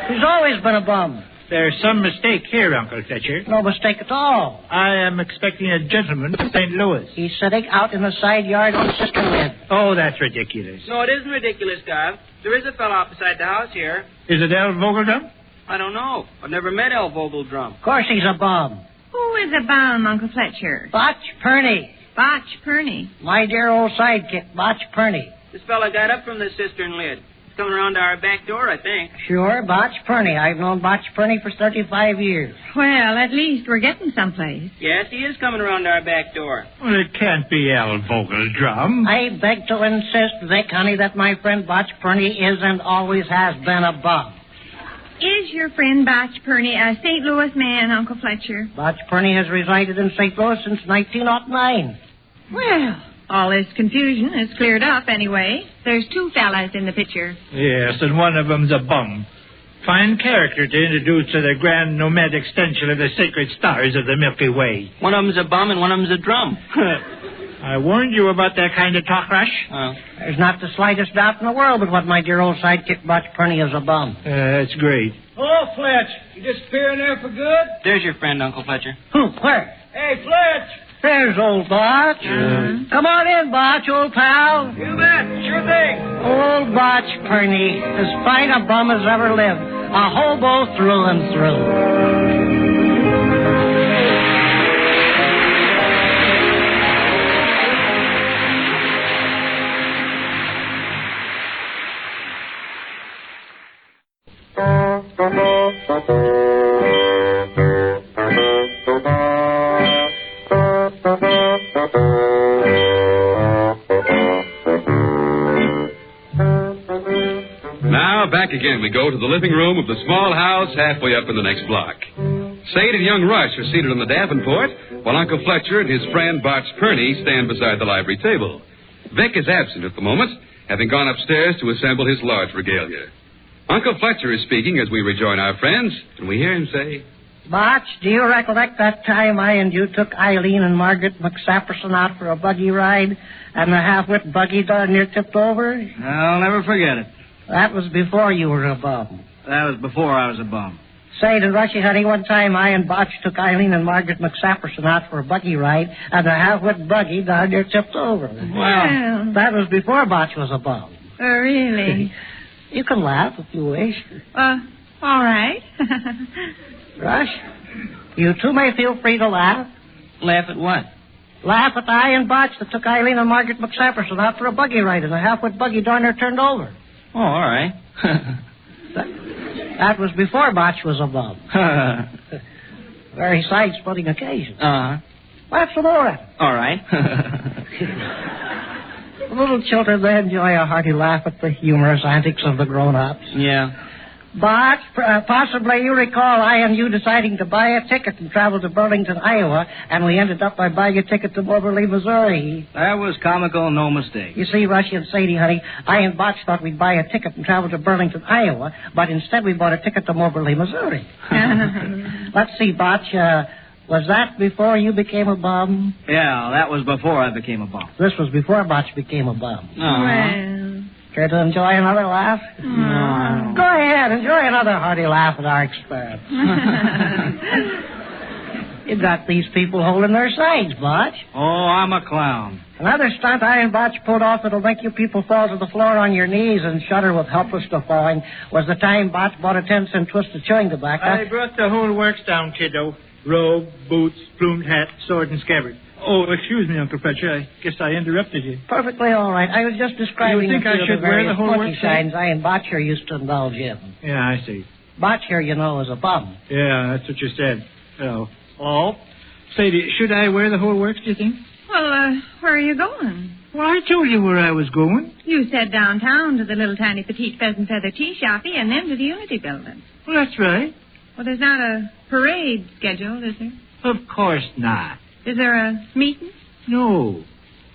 He's always been a bum. There's some mistake here, Uncle Fletcher. No mistake at all. I am expecting a gentleman from St. Louis. He's sitting out in the side yard on Sister Lynn. Oh, that's ridiculous. No, it isn't ridiculous, Guy. There is a fellow out beside the house here. Is it L. Vogel Drum? I don't know. I've never met L. Vogel Drum. Of course he's a bum. Who is a bum, Uncle Fletcher? Botch Purney. Botch Purney. My dear old sidekick, Botch Purney. This fella got up from the cistern lid. He's coming around to our back door, I think. Sure, Botch Purney. I've known Botch Purney for 35 years. Well, at least we're getting someplace. Yes, he is coming around to our back door. Well, it can't be L. Vogel Drum. I beg to insist, Vic, honey, that my friend Botch Purney is and always has been a bum. Is your friend Botch Purney a St. Louis man, Uncle Fletcher? Botch Purney has resided in St. Louis since 1909. Well, All this confusion is cleared up anyway. There's 2 fellas in the picture. Yes, and one of them's a bum. Fine character to introduce to the grand nomad extension of the sacred stars of the Milky Way. One of them's a bum and one of them's a drum. I warned you about that kind of talk, Rush. There's not the slightest doubt in the world but what my dear old sidekick Butch Purney is a bum. That's great. Hello, Fletch. You disappearing there for good? There's your friend, Uncle Fletcher. Who? Where? Hey, Fletch. There's old Butch. Come on in, Butch, old pal. You bet. Sure thing. Old Butch Purney, as fine a bum as ever lived. A hobo through and through. Now, back again we go to the living room of the small house halfway up in the next block. Sade and young Rush are seated on the Davenport, while Uncle Fletcher and his friend Butch Purney stand beside the library table. Vic is absent at the moment, having gone upstairs to assemble his large regalia. Uncle Fletcher is speaking as we rejoin our friends, and we hear him say, Butch, do you recollect that time I and you took Eileen and Margaret McSapperson out for a buggy ride, and the half-wit buggy darn near tipped over? I'll never forget it. That was before you were a bum. That was before I was a bum. Sade and Rushy, honey, one time I and Butch took Eileen and Margaret McSapperson out for a buggy ride, and the half-wit buggy darn near tipped over. Well, That was before Butch was a bum. Really? You can laugh if you wish. All right. Rush, you two may feel free to laugh. Laugh at what? Laugh at I and Butch that took Eileen and Margaret McSapperson out for a buggy ride, and the half-wit buggy darn near turned over. Oh, all right. That was before Botch was a bum. Very side-splitting occasion. What's the more of it? All right. Little children, they enjoy a hearty laugh at the humorous antics of the grown-ups. Yeah. But possibly you recall I and you deciding to buy a ticket and travel to Burlington, Iowa, and we ended up by buying a ticket to Moberly, Missouri. That was comical, no mistake. You see, Rushy and Sadie, honey, I and Botch thought we'd buy a ticket and travel to Burlington, Iowa, but instead we bought a ticket to Moberly, Missouri. Let's see, Botch, was that before you became a bum? Yeah, that was before I became a bum. This was before Botch became a bum. Well... Care to enjoy another laugh? No. Go ahead, enjoy another hearty laugh at our expense. You got these people holding their sides, Botch. Oh, I'm a clown. Another stunt I and Botch pulled off that'll make you people fall to the floor on your knees and shudder with helpless guffawing was the time Botch bought a 10-cent twist of chewing tobacco. I brought the whole works down, kiddo. Robe, boots, plumed hat, sword, and scabbard. Oh, excuse me, Uncle Fletcher. I guess I interrupted you. Perfectly all right. I was just describing You think I should wear the whole work signs I and Botch here used to indulge in. Yeah, I see. Botch here, you know, is a bum. Yeah, that's what you said. Oh. Sadie, should I wear the whole works, do you think? Well, where are you going? Well, I told you where I was going. You said downtown to the little tiny petite pheasant feather tea shoppy and then to the Unity building. Well, that's right. Well, there's not a parade scheduled, is there? Of course not. Is there a meeting? No.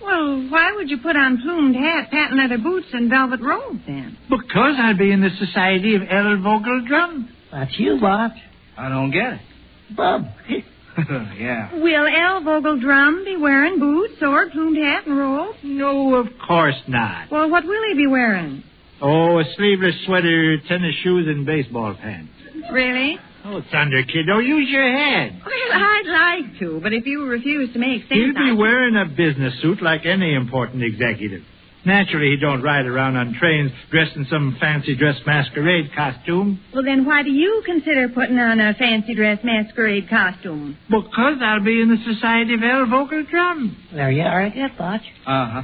Well, why would you put on plumed hat, patent leather boots, and velvet robe, then? Because I'll be in the society of L. Vogel Drum. That's you, Botch. I don't get it. Bub. Yeah. Will L. Vogel Drum be wearing boots, sword, plumed hat, and robe? No, of course not. Well, what will he be wearing? Oh, a sleeveless sweater, tennis shoes, and baseball pants. Really? Oh, thunder, kiddo, use your head. Well, I'd like to, but if you refuse to make sense... He'll be wearing a business suit like any important executive. Naturally, he don't ride around on trains dressed in some fancy dress masquerade costume. Well, then why do you consider putting on a fancy dress masquerade costume? Because I'll be in the society of L. Vogel Drum. There you are again, Botch. Uh-huh.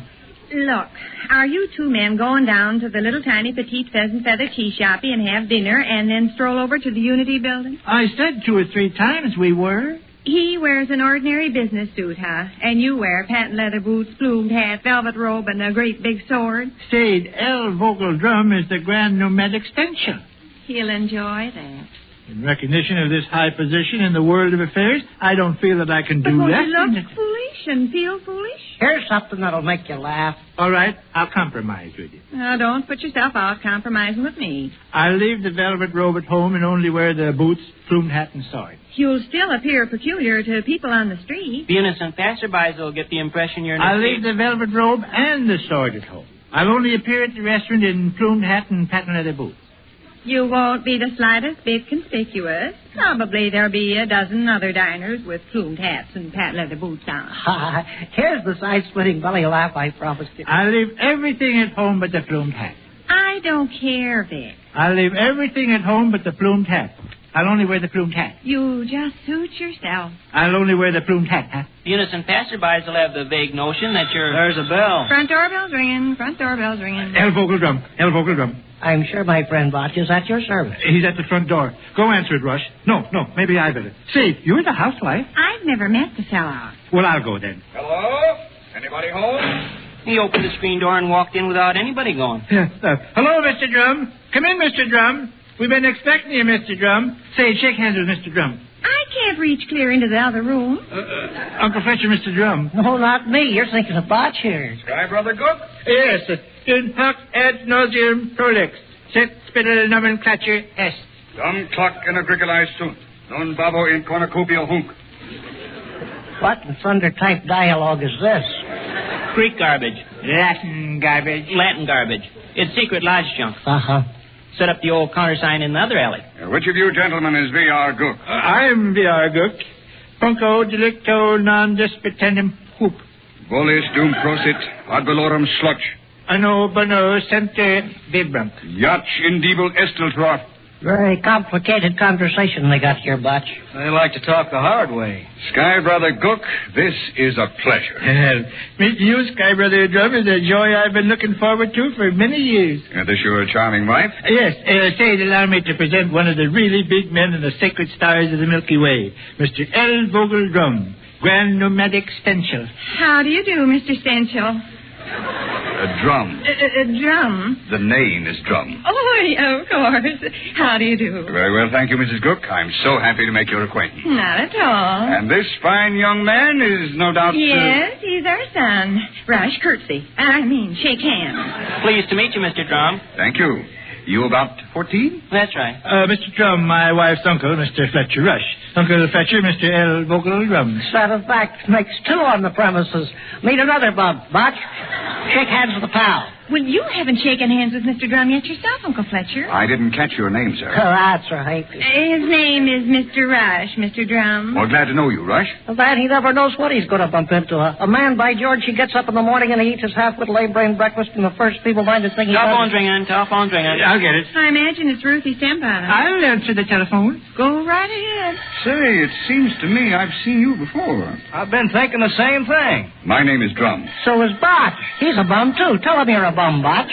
Look, are you two men going down to the little tiny petite pheasant feather tea shoppy and have dinner and then stroll over to the Unity building? I said 2 or 3 times we were. He wears an ordinary business suit, huh? And you wear patent leather boots, plumed hat, velvet robe, and a great big sword? Sade, L. Vogel Drum is the grand nomad extension. He'll enjoy that. In recognition of this high position in the world of affairs, I don't feel that I can do but that. You look foolish and feel foolish. Here's something that'll make you laugh. All right, I'll compromise with you. Now, don't put yourself out compromising with me. I'll leave the velvet robe at home and only wear the boots, plumed hat, and sword. You'll still appear peculiar to people on the street. The innocent passerbys will get the impression you're in I'll leave the velvet robe and the sword at home. I'll only appear at the restaurant in plumed hat and patent leather boots. You won't be the slightest bit conspicuous. Probably there'll be a dozen other diners with plumed hats and patent leather boots on. Here's the side-splitting belly laugh I promised you. I'll leave everything at home but the plumed hat. I don't care, Vic. I'll leave everything at home but the plumed hat. I'll only wear the plumed hat. You just suit yourself. I'll only wear the plumed hat, huh? The innocent passerbys will have the vague notion that you're... There's a bell. Front doorbell's ringing. Front doorbell's ringing. El Vogel Drum. El Vogel Drum. I'm sure my friend Botch is at your service. He's at the front door. Go answer it, Rush. No, maybe I better. Say, you're the housewife. I've never met the sellout. Well, I'll go then. Hello? Anybody home? He opened the screen door and walked in without anybody going. Hello, Mr. Drum. Come in, Mr. Drum. We've been expecting you, Mr. Drum. Say, shake hands with Mr. Drum. I can't reach clear into the other room. Uncle Fletcher, Mr. Drum. No, not me. You're thinking of Botch here. Sky Brother Cook? Yes. In hoc ad nauseam prolix. Set spittle nomenclature est. Dum clock and a griggelized sunt. Non babo in cornucopia hunk. What in thunder type dialogue is this? Greek garbage. Latin garbage. Latin garbage. It's secret lodge junk. Uh-huh. Set up the old countersign in the other alley. Which of you gentlemen is V.R. Gook? I'm V.R. Gook. Punco delicto non disputandum hoop. Volis dum prosit ad valorem slutch. Anno bono center vibrant. Yach indibel esteltroth. Very complicated conversation they got here, Botch. They like to talk the hard way. Sky Brother Gook, this is a pleasure. Meet you, Sky Brother Drum, is a joy I've been looking forward to for many years. Is this your charming wife? Yes, say, allow me to present one of the really big men in the sacred stars of the Milky Way, Mr. L. Vogel Drum, Grand Nomadic Stenchel. How do you do, Mr. Stenchel? A drum. A drum? The name is Drum. Oh, yeah, of course. How do you do? Very well, thank you, Mrs. Gook. I'm so happy to make your acquaintance. Not at all. And this fine young man is no doubt... Yes, he's our son. Rush, curtsy. Shake hands. Pleased to meet you, Mr. Drum. Thank you. You about 14? That's right. Mr. Drum, my wife's uncle, Mr. Fletcher Rush. Uncle Fletcher, Mr. L. Vogel Drum. Set of fact makes two on the premises. Meet another bub, Botch. Shake hands with a pal. Well, you haven't shaken hands with Mr. Drum yet yourself, Uncle Fletcher. I didn't catch your name, sir. That's right. His name is Mr. Rush, Mr. Drum. Well, glad to know you, Rush. That he never knows what he's going to bump into. A man, by George, he gets up in the morning and he eats his half-witted lay-brain breakfast, and the first feeble-minded thing he does... Telephone's ringing. Telephone's ringing. I'll get it. I imagine it's Ruthie Stempana. I'll answer the telephone. Go right ahead. Say, it seems to me I've seen you before. I've been thinking the same thing. My name is Drum. So is Botch. He's a bum, too. Tell him you're a bum, Botch.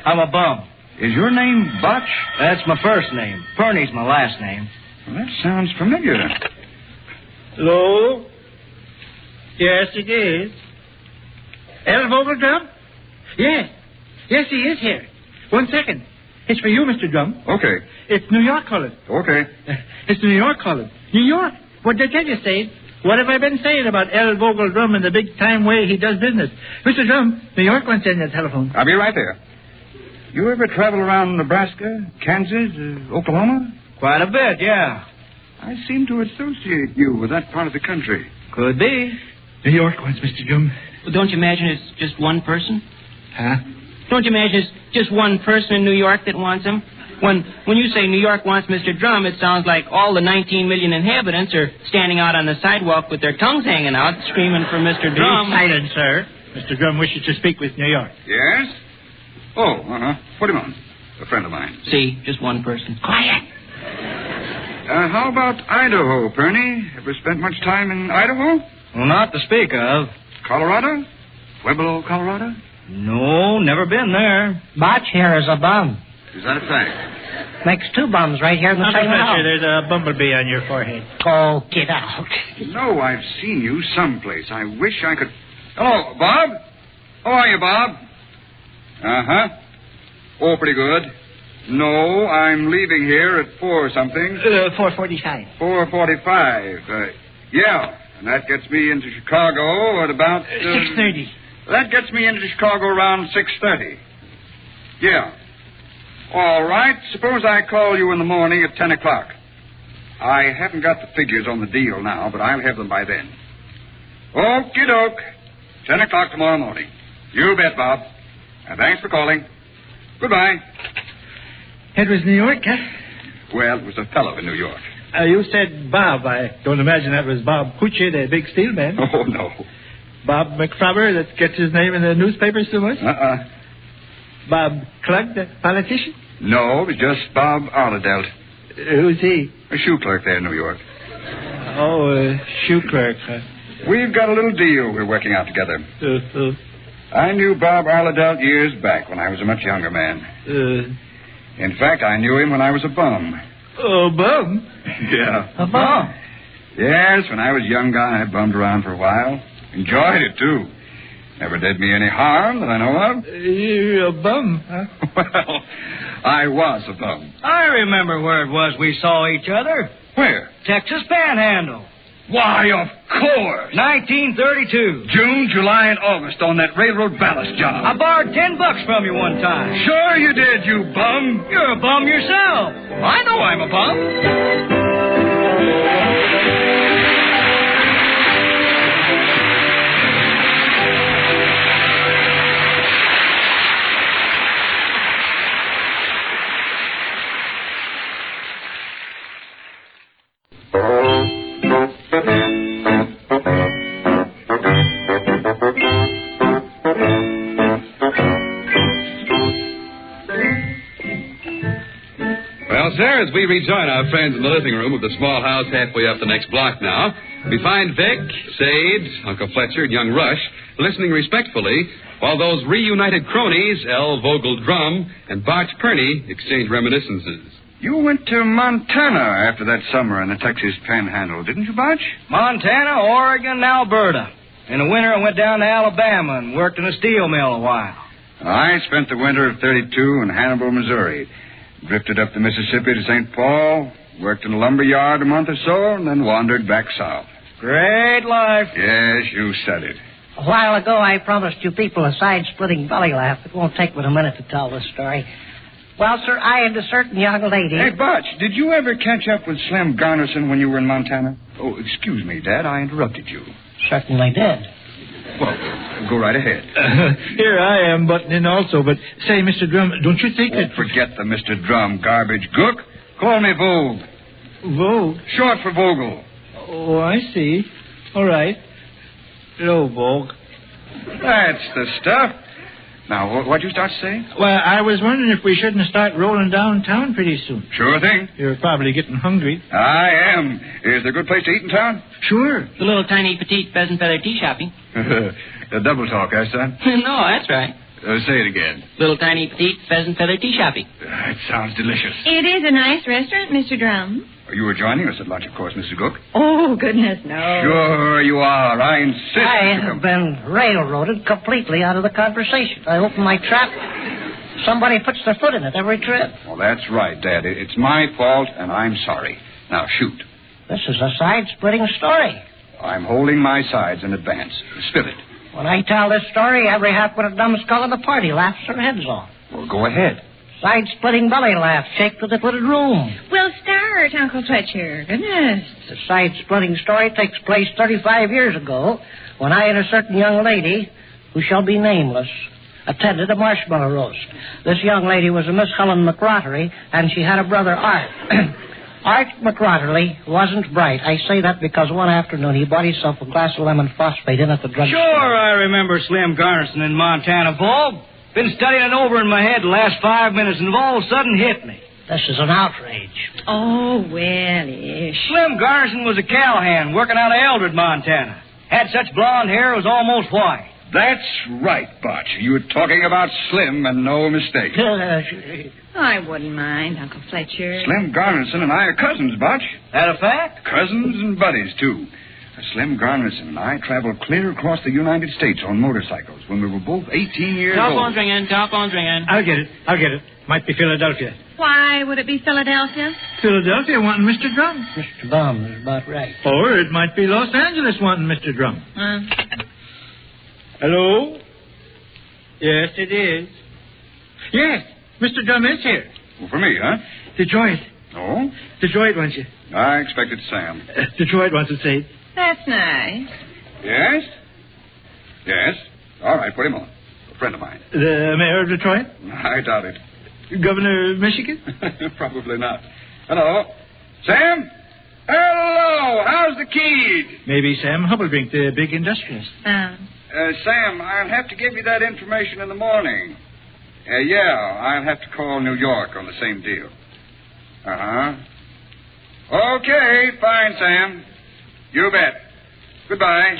I'm a bum. Is your name Botch? That's my first name. Perney's my last name. Well, that sounds familiar. Hello? Yes, it is. L. Vogel Drum? Yes. Yes, he is here. 1 second. It's for you, Mr. Drum. Okay. It's New York calling. Okay. It's New York calling. New York? What did I tell you, Sade? What have I been saying about L. Vogel Drum and the big-time way he does business? Mr. Drum, New York wants in the telephone. I'll be right there. You ever travel around Nebraska, Kansas, Oklahoma? Quite a bit, yeah. I seem to associate you with that part of the country. Could be. New York wants Mr. Drum. Well, don't you imagine it's just one person? Huh? Don't you imagine it's just one person in New York that wants him? When you say New York wants Mr. Drum, it sounds like all the 19 million inhabitants are standing out on the sidewalk with their tongues hanging out, screaming for Mr. Drum. Be silent, sir. Mr. Drum wishes to speak with New York. Yes? Oh, Put him on. A friend of mine. See, just one person. Quiet. How about Idaho, Perney? Ever spent much time in Idaho? Well, not to speak of. Colorado? Pueblo, Colorado? No, never been there. Botch here is a bum. Is that a fact? Makes two bums right here in the same house. There's a bumblebee on your forehead. Oh, get out. No, I've seen you someplace. I wish I could... Hello, Bob? How are you, Bob? Uh-huh. Oh, pretty good. No, I'm leaving here at 4-something. 4:45. 4:45. Yeah, and that gets me into Chicago at about... 6:30. That gets me into Chicago around 6:30. Yeah. All right, suppose I call you in the morning at 10 o'clock. I haven't got the figures on the deal now, but I'll have them by then. Okie doke. 10 o'clock tomorrow morning. You bet, Bob. And thanks for calling. Goodbye. It was New York, huh? Well, it was a fellow in New York. You said Bob. I don't imagine that was Bob Cucci, the big steel man. Oh, no. Bob McFrobber, that gets his name in the newspapers so much? Bob Klug, the politician? No, it was just Bob Arladelt. Who's he? A shoe clerk there in New York. Oh, shoe clerk, huh? We've got a little deal we're working out together. I knew Bob Arladelt years back when I was a much younger man. In fact, I knew him when I was a bum. Oh, bum? Yeah. A bum? Yes, when I was a young guy, I bummed around for a while. Enjoyed it, too. Never did me any harm that I know of. You're a bum, huh? Well, I was a bum. I remember where it was we saw each other. Where? Texas Panhandle. Why, of course. 1932. June, July, and August on that railroad ballast job. I borrowed $10 from you one time. Sure you did, you bum. You're a bum yourself. I know I'm a bum. Well, sir, as we rejoin our friends in the living room of the small house halfway up the next block now, we find Vic, Sade, Uncle Fletcher, and young Rush listening respectfully while those reunited cronies, L. Vogel Drum and Barch Purney, exchange reminiscences. You went to Montana after that summer in the Texas Panhandle, didn't you, Barch? Montana, Oregon, Alberta. In the winter, I went down to Alabama and worked in a steel mill a while. I spent the winter of 32 in Hannibal, Missouri. Drifted up the Mississippi to St. Paul, worked in a lumber yard a month or so, and then wandered back south. Great life. Yes, you said it. A while ago, I promised you people a side-splitting belly laugh. It won't take but a minute to tell this story. Well, sir, I had a certain young lady... Hey, Butch, did you ever catch up with Slim Garnison when you were in Montana? Oh, excuse me, Dad, I interrupted you. Certainly did. Well, go right ahead. Here I am butting in also, but say, Mr. Drum, don't you think that... Forget the Mr. Drum garbage, Gook. Call me Vogue. Vogue? Short for Vogel. Oh, I see. All right. Hello, Vogue. That's the stuff. Now, what'd you start to say? Well, I was wondering if we shouldn't start rolling downtown pretty soon. Sure thing. You're probably getting hungry. I am. Is there a good place to eat in town? Sure. The little tiny petite pheasant feather tea shopping. A double talk, son? No, that's right. Say it again. Little tiny petite pheasant feather tea shopping. It sounds delicious. It is a nice restaurant, Mr. Drum. You were joining us at lunch, of course, Mrs. Cook. Oh, goodness, no. Sure you are. I insist. I have been railroaded completely out of the conversation. I open my trap. Somebody puts their foot in it every trip. Well, that's right, Dad. It's my fault, and I'm sorry. Now, shoot. This is a side-splitting story. I'm holding my sides in advance. Spill it. When I tell this story, every half-witted numbskull in the party laughs their heads off. Well, go ahead. Side-splitting belly laugh, shake to the footed room. Well, start, Uncle Fletcher. Goodness. The side-splitting story takes place 35 years ago when I and a certain young lady, who shall be nameless, attended a marshmallow roast. This young lady was a Miss Helen McRottery, and she had a brother, Art. Art McRottery wasn't bright. I say that because one afternoon he bought himself a glass of lemon phosphate in at the drugstore. Sure, I remember Slim Garnison in Montana, Vogue. Been studying it over in my head the last 5 minutes, and all of a sudden hit me. This is an outrage. Oh, well-ish. Slim Garnison was a cowhand working out of Eldred, Montana. Had such blonde hair it was almost white. That's right, Butch. You were talking about Slim and no mistake. I wouldn't mind, Uncle Fletcher. Slim Garnison and I are cousins, Butch. That a fact? Cousins and buddies, too. Slim Garnison and I traveled clear across the United States on motorcycles when we were both 18 years old. Telephone's ringing. I'll get it. Might be Philadelphia. Why would it be Philadelphia? Philadelphia wanting Mr. Drum. Mr. Bum is about right. Or it might be Los Angeles wanting Mr. Drum. Hello? Yes, it is. Yes, Mr. Drum is here. Well, for me, huh? Detroit. Oh? Detroit wants you. I expected Sam. Detroit wants to say. That's nice. Yes? Yes. All right, put him on. A friend of mine. The mayor of Detroit? I doubt it. Governor of Michigan? Probably not. Hello? Sam? Hello! How's the kid? Maybe Sam Hubbledrink, the big industrialist. Sam, I'll have to give you that information in the morning. Yeah, I'll have to call New York on the same deal. Uh-huh. Okay, fine, Sam. You bet. Goodbye.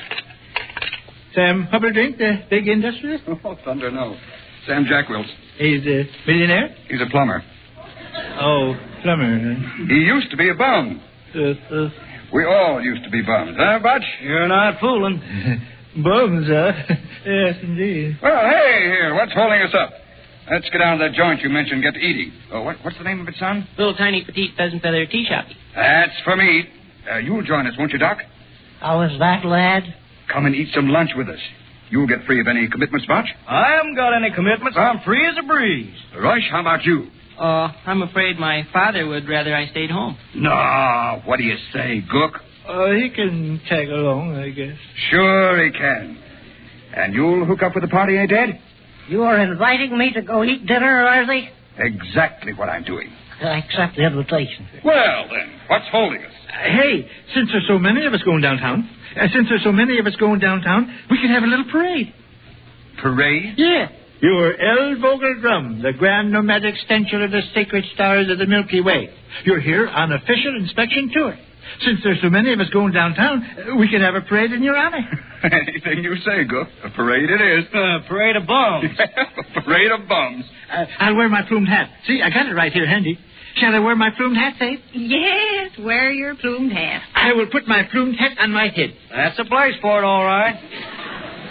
Sam Hubbledrink, the big industrialist? Oh, thunder, no. Sam Jackwills. He's a millionaire? He's a plumber. Oh, plumber. He used to be a bum. We all used to be bums, huh, Butch? You're not fooling. Bums, huh? Yes, indeed. Well, hey, here, what's holding us up? Let's get down to that joint you mentioned and get to eating. Oh, what's the name of it, son? Little tiny petite pheasant feather tea shop. That's for me. You'll join us, won't you, Doc? How is that, lad? Come and eat some lunch with us. You'll get free of any commitments, Butch? I haven't got any commitments. I'm free as a breeze. Rush, how about you? I'm afraid my father would rather I stayed home. No, what do you say, Gook? He can tag along, I guess. Sure he can. And you'll hook up with the party, eh, Dad? You are inviting me to go eat dinner, Larry? Exactly what I'm doing. I accept the invitation. Well, then, what's holding us? Hey, since there's so many of us going downtown, we can have a little parade. Parade? Yeah. You're El Vogel Drum, the grand nomadic stenchel of the sacred stars of the Milky Way. You're here on official inspection tour. Since there's so many of us going downtown, we can have a parade in your honor. Anything you say, Gook. A parade it is. Parade of bums. A parade of bums. I'll wear my plumed hat. See, I got it right here handy. Shall I wear my plumed hat, Safe? Yes, wear your plumed hat. I will put my plumed hat on my head. That's the place for it, all right.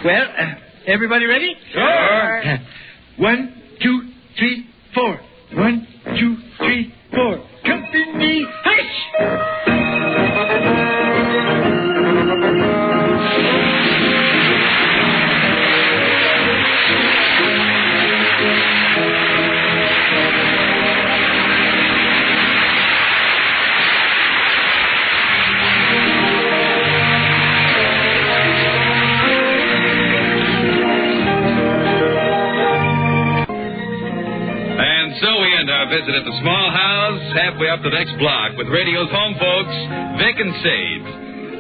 Well, everybody ready? Sure. 1, 2, 3, 4. 1, 2, 3, 4. Company, hush! Visit at the small house halfway up the next block with radio's home folks, Vic and Sade.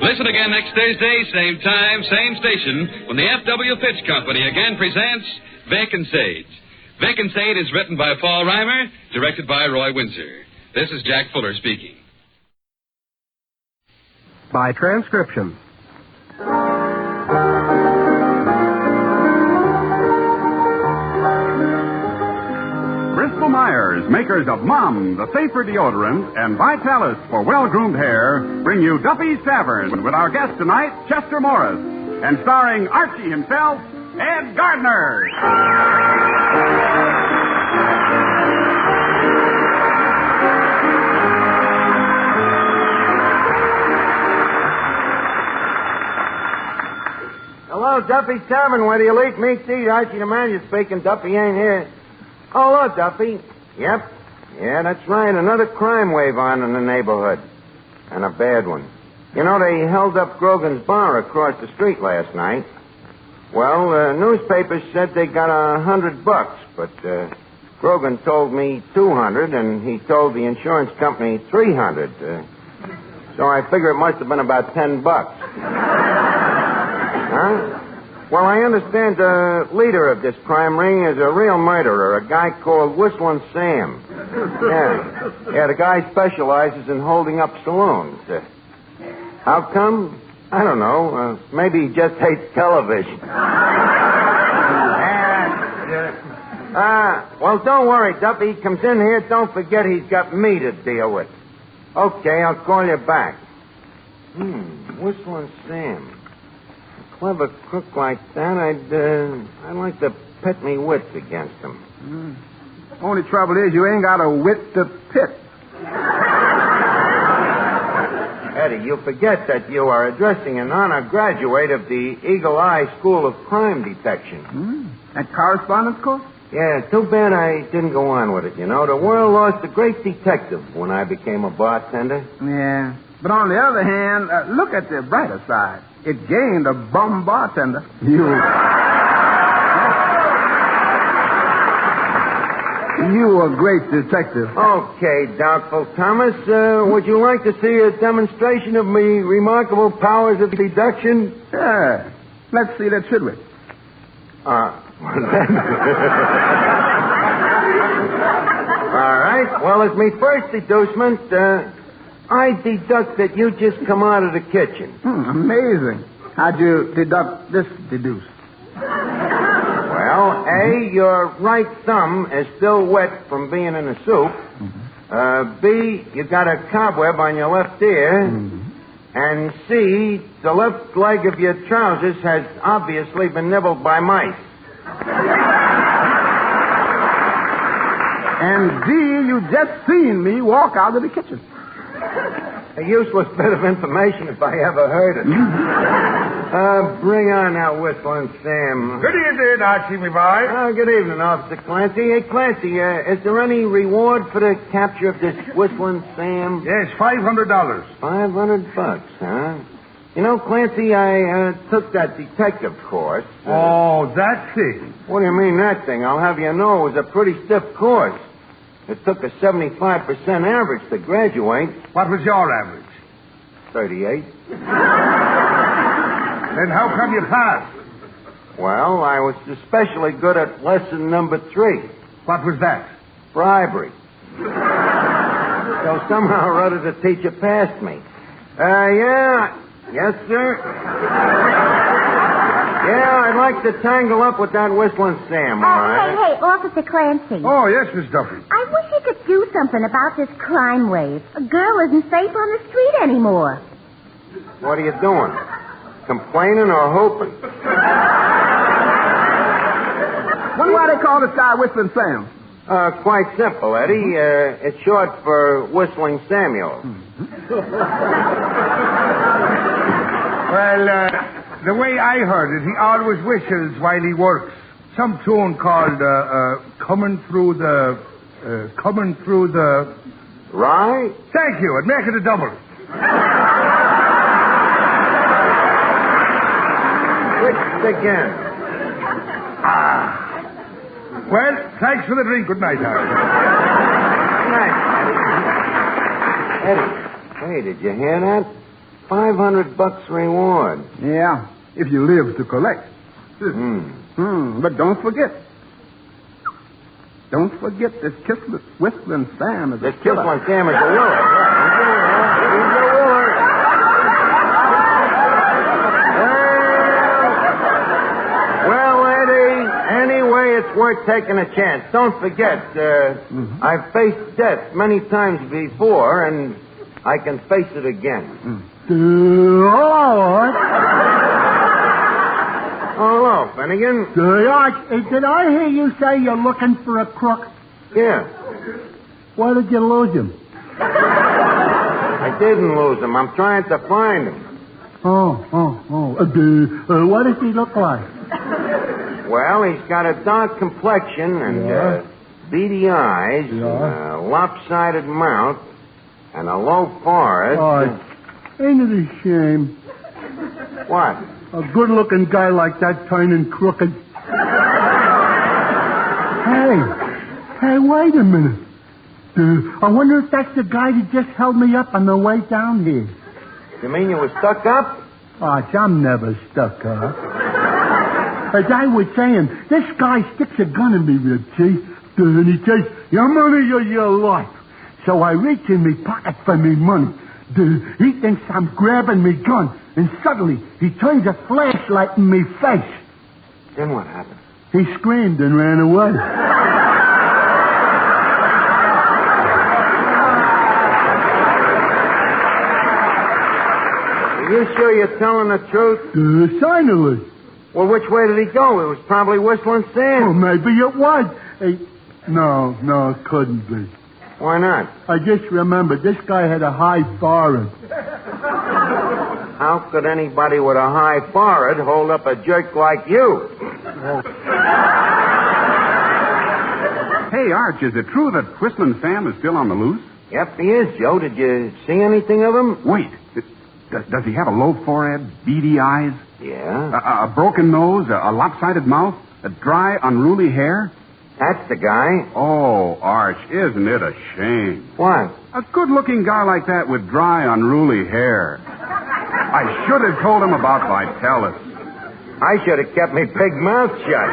Listen again next Thursday, same time, same station, when the F.W. Fitch Company again presents Vic and Sade. Vic and Sade is written by Paul Reimer, directed by Roy Windsor. This is Jack Fuller speaking. By transcription. Bristol Myers, makers of Mom, the safer deodorant, and Vitalis for well-groomed hair, bring you Duffy's Tavern with our guest tonight, Chester Morris, and starring Archie himself, Ed Gardner. Hello, Duffy's Tavern, where the elite meets eat. Archie the manager speaking. Duffy ain't here. Oh, look, Duffy. Yep. Yeah, that's right. Another crime wave on in the neighborhood. And a bad one. You know, they held up Grogan's bar across the street last night. Well, newspapers said they got $100, but Grogan told me $200, and he told the insurance company $300. So I figure it must have been about $10. Huh? Well, I understand the leader of this crime ring is a real murderer, a guy called Whistling Sam. Yeah, the guy specializes in holding up saloons. How come? I don't know. Maybe he just hates television. Well, don't worry, Duffy. He comes in here. Don't forget he's got me to deal with. Okay, I'll call you back. Whistling Sam. Clever crook like that, I'd like to pit me wits against him. Only trouble is you ain't got a wit to pit. Eddie, you forget that you are addressing an honor graduate of the Eagle Eye School of Crime Detection. That correspondence course? Yeah, too bad I didn't go on with it, you know. The world lost a great detective when I became a bartender. Yeah. But on the other hand, look at the brighter side. It gained a bum bartender. You a great detective. Okay, Doubtful Thomas. Would you like to see a demonstration of me remarkable powers of deduction? Yeah. Let's see that, should we? All right. Well, as me first deducement, I deduct that you just come out of the kitchen. Amazing. How'd you deduce? Well, A, your right thumb is still wet from being in the soup. B, you got a cobweb on your left ear. And C, the left leg of your trousers has obviously been nibbled by mice. And D, you just seen me walk out of the kitchen. A useless bit of information if I ever heard it. Bring on that whistling Sam. Good evening, Archie, me boy. Good evening, Officer Clancy. Hey, Clancy, is there any reward for the capture of this whistling Sam? Yes, $500. $500, huh? You know, Clancy, I took that detective course. Oh, that thing. What do you mean, that thing? I'll have you know it was a pretty stiff course. It took a 75% average to graduate. What was your average? 38. Then how come you passed? Well, I was especially good at lesson number 3. What was that? Bribery. So somehow or other the teacher passed me. Yeah. Yes, sir. Yeah, I'd like to tangle up with that whistling Sam, all right? Hey, Officer Clancy. Oh, yes, Miss Duffy. I wish you could do something about this crime wave. A girl isn't safe on the street anymore. What are you doing? Complaining or hoping? Wonder why they call this guy Whistling Sam? Quite simple, Eddie. It's short for Whistling Samuel. Well, the way I heard it, he always whistles while he works. Some tune called Coming Through the... Right? Thank you. I'd make it a double. Which again? Well, thanks for the drink. Good night, Harry. Good night, Eddie. Hey, did you hear that? $500 reward. Yeah, if you live to collect. But don't forget. Don't forget this Whistling Sam is a killer. Whistling Sam is a willer. He's a willer. Well, Eddie, anyway, it's worth taking a chance. Don't forget, I've faced death many times before, and I can face it again. Hello, Finnegan. Did I hear you say you're looking for a crook? Yeah. Why did you lose him? I didn't lose him. I'm trying to find him. What does he look like? Well, he's got a dark complexion and beady eyes, lopsided mouth, and a low forehead. Ain't it a shame? What? A good-looking guy like that turning crooked. Hey, wait a minute. I wonder if that's the guy that just held me up on the way down here. You mean you were stuck up? I'm never stuck up. As I was saying, this guy sticks a gun in me rib, see? And he says, your money or your life. So I reach in me pocket for me money. He thinks I'm grabbing me gun, and suddenly he turns a flashlight in me face. Then what happened? He screamed and ran away. Are you sure you're telling the truth? Certainly. Well, which way did he go? It was probably Whistling Sam. Well, maybe it was. Hey, No, it couldn't be. Why not? I just remembered this guy had a high forehead. How could anybody with a high forehead hold up a jerk like you? Hey, Arch, is it true that Whistling Sam is still on the loose? Yep, he is, Joe. Did you see anything of him? Wait. Does he have a low forehead, beady eyes? Yeah. A broken nose, a lopsided mouth, a dry, unruly hair? That's the guy. Oh, Arch, isn't it a shame? What? A good-looking guy like that with dry, unruly hair. I should have told him about Vitalis. I should have kept my big mouth shut.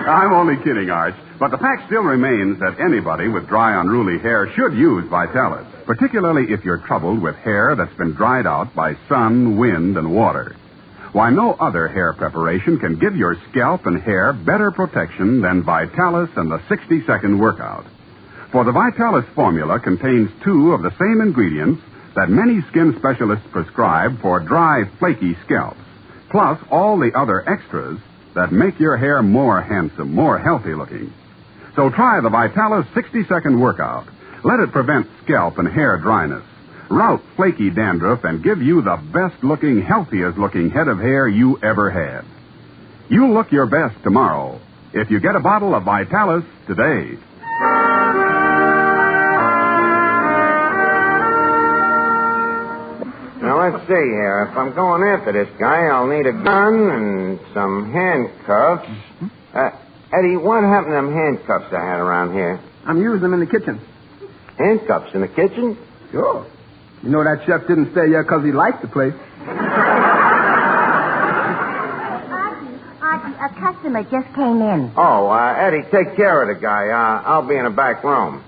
I'm only kidding, Arch. But the fact still remains that anybody with dry, unruly hair should use Vitalis, particularly if you're troubled with hair that's been dried out by sun, wind, and water. Why, no other hair preparation can give your scalp and hair better protection than Vitalis and the 60-second workout. For the Vitalis formula contains 2 of the same ingredients that many skin specialists prescribe for dry, flaky scalps, plus all the other extras that make your hair more handsome, more healthy looking. So try the Vitalis 60-second workout. Let it prevent scalp and hair dryness, rout flaky dandruff, and give you the best-looking, healthiest-looking head of hair you ever had. You'll look your best tomorrow if you get a bottle of Vitalis today. Now, let's see here. If I'm going after this guy, I'll need a gun and some handcuffs. Eddie, what happened to them handcuffs I had around here? I'm using them in the kitchen. Handcuffs in the kitchen? Sure. You know that chef didn't stay here because he liked the place. Archie, a customer just came in. Oh, Eddie, take care of the guy. I'll be in the back room.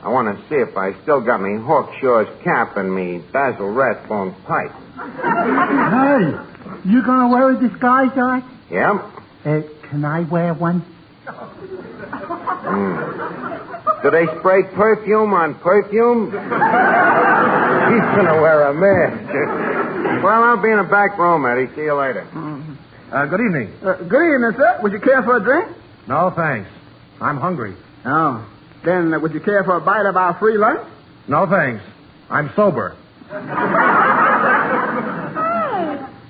I want to see if I still got me Hawkshaw's cap and me Basil Rathbone pipe. Hey, you gonna wear a disguise, Arch? Yep. Can I wear one? Do they spray perfume on perfume? He's going to wear a mask. Well, I'll be in the back room, Eddie. See you later. Good evening. Good evening, sir. Would you care for a drink? No, thanks. I'm hungry. Oh. Then would you care for a bite of our free lunch? No, thanks. I'm sober. Hey,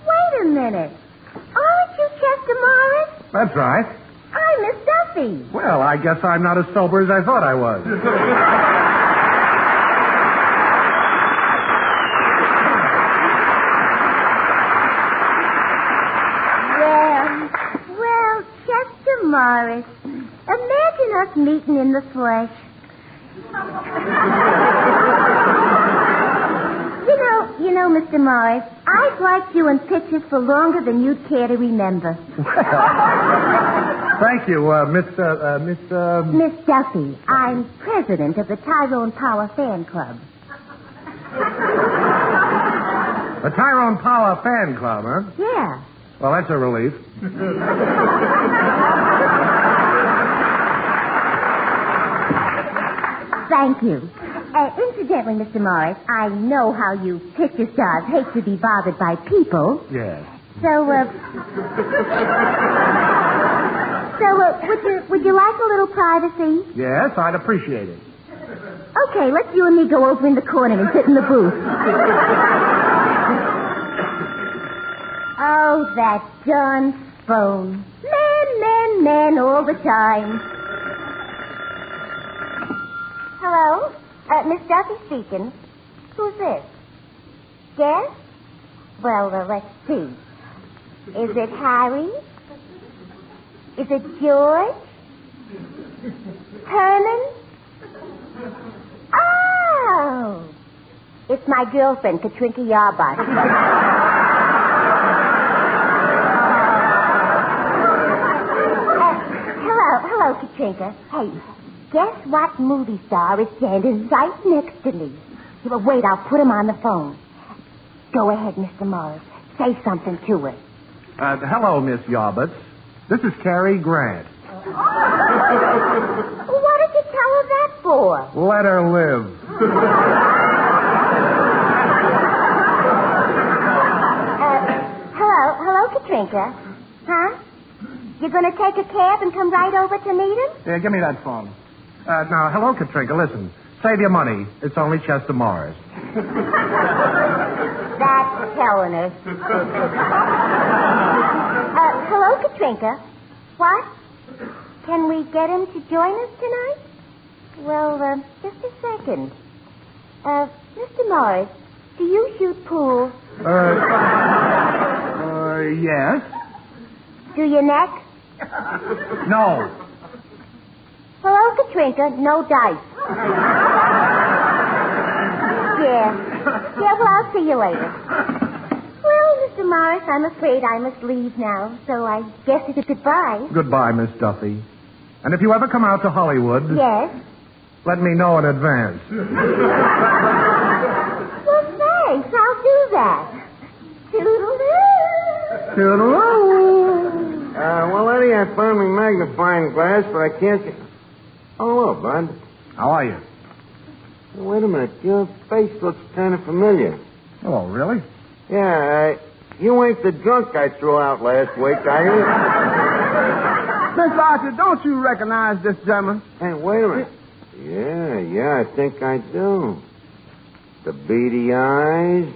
wait a minute. Aren't you Chester Morris? That's right. I'm Miss Duffy. Well, I guess I'm not as sober as I thought I was. Well, Chester Morris. Imagine us meeting in the flesh. You know, Mr. Morris, I've liked you in pictures for longer than you'd care to remember. Thank you, Miss Duffy. I'm president of the Tyrone Power Fan Club. The Tyrone Power Fan Club, huh? Yeah. Well, that's a relief. Thank you. Incidentally, Mr. Morris, I know how you picture stars hate to be bothered by people. Yes. So, would you like a little privacy? Yes, I'd appreciate it. Okay, let's you and me go over in the corner and sit in the booth. Oh, that darn phone. Men all the time. Hello? Miss Duffy speaking. Who's this? Yes? Well, let's see. Is it Harry? Is it George? Herman? Oh! It's my girlfriend, Katrinka Yarbot. Hello, Katrinka. Hey, guess what movie star is standing right next to me? Wait, I'll put him on the phone. Go ahead, Mr. Morris. Say something to her. Hello, Miss Yarbutz. This is Cary Grant. What did you tell her that for? Let her live. Hello, Katrinka. Huh? You going to take a cab and come right over to meet him? Yeah, give me that phone. Now, hello, Katrinka. Listen, save your money. It's only Chester Morris. That's telling us. Hello, Katrinka. What? Can we get him to join us tonight? Well, just a second. Mr. Morris, do you shoot pool? Yes. Do you neck? No. Hello, Katrinka. No dice. Yeah, well, I'll see you later. Well, Mr. Morris, I'm afraid I must leave now, so I guess it's a goodbye. Goodbye, Miss Duffy. And if you ever come out to Hollywood... Yes? Let me know in advance. Well, thanks. I'll do that. Toodaloo. Toodaloo. Well, Eddie, I found my magnifying glass, but I can't see... Oh, hello, Bud. How are you? Wait a minute. Your face looks kind of familiar. Oh, really? Yeah, you ain't the drunk I threw out last week, are you? Miss Archer, don't you recognize this gentleman? Hey, wait a minute. Yeah, I think I do. The beady eyes.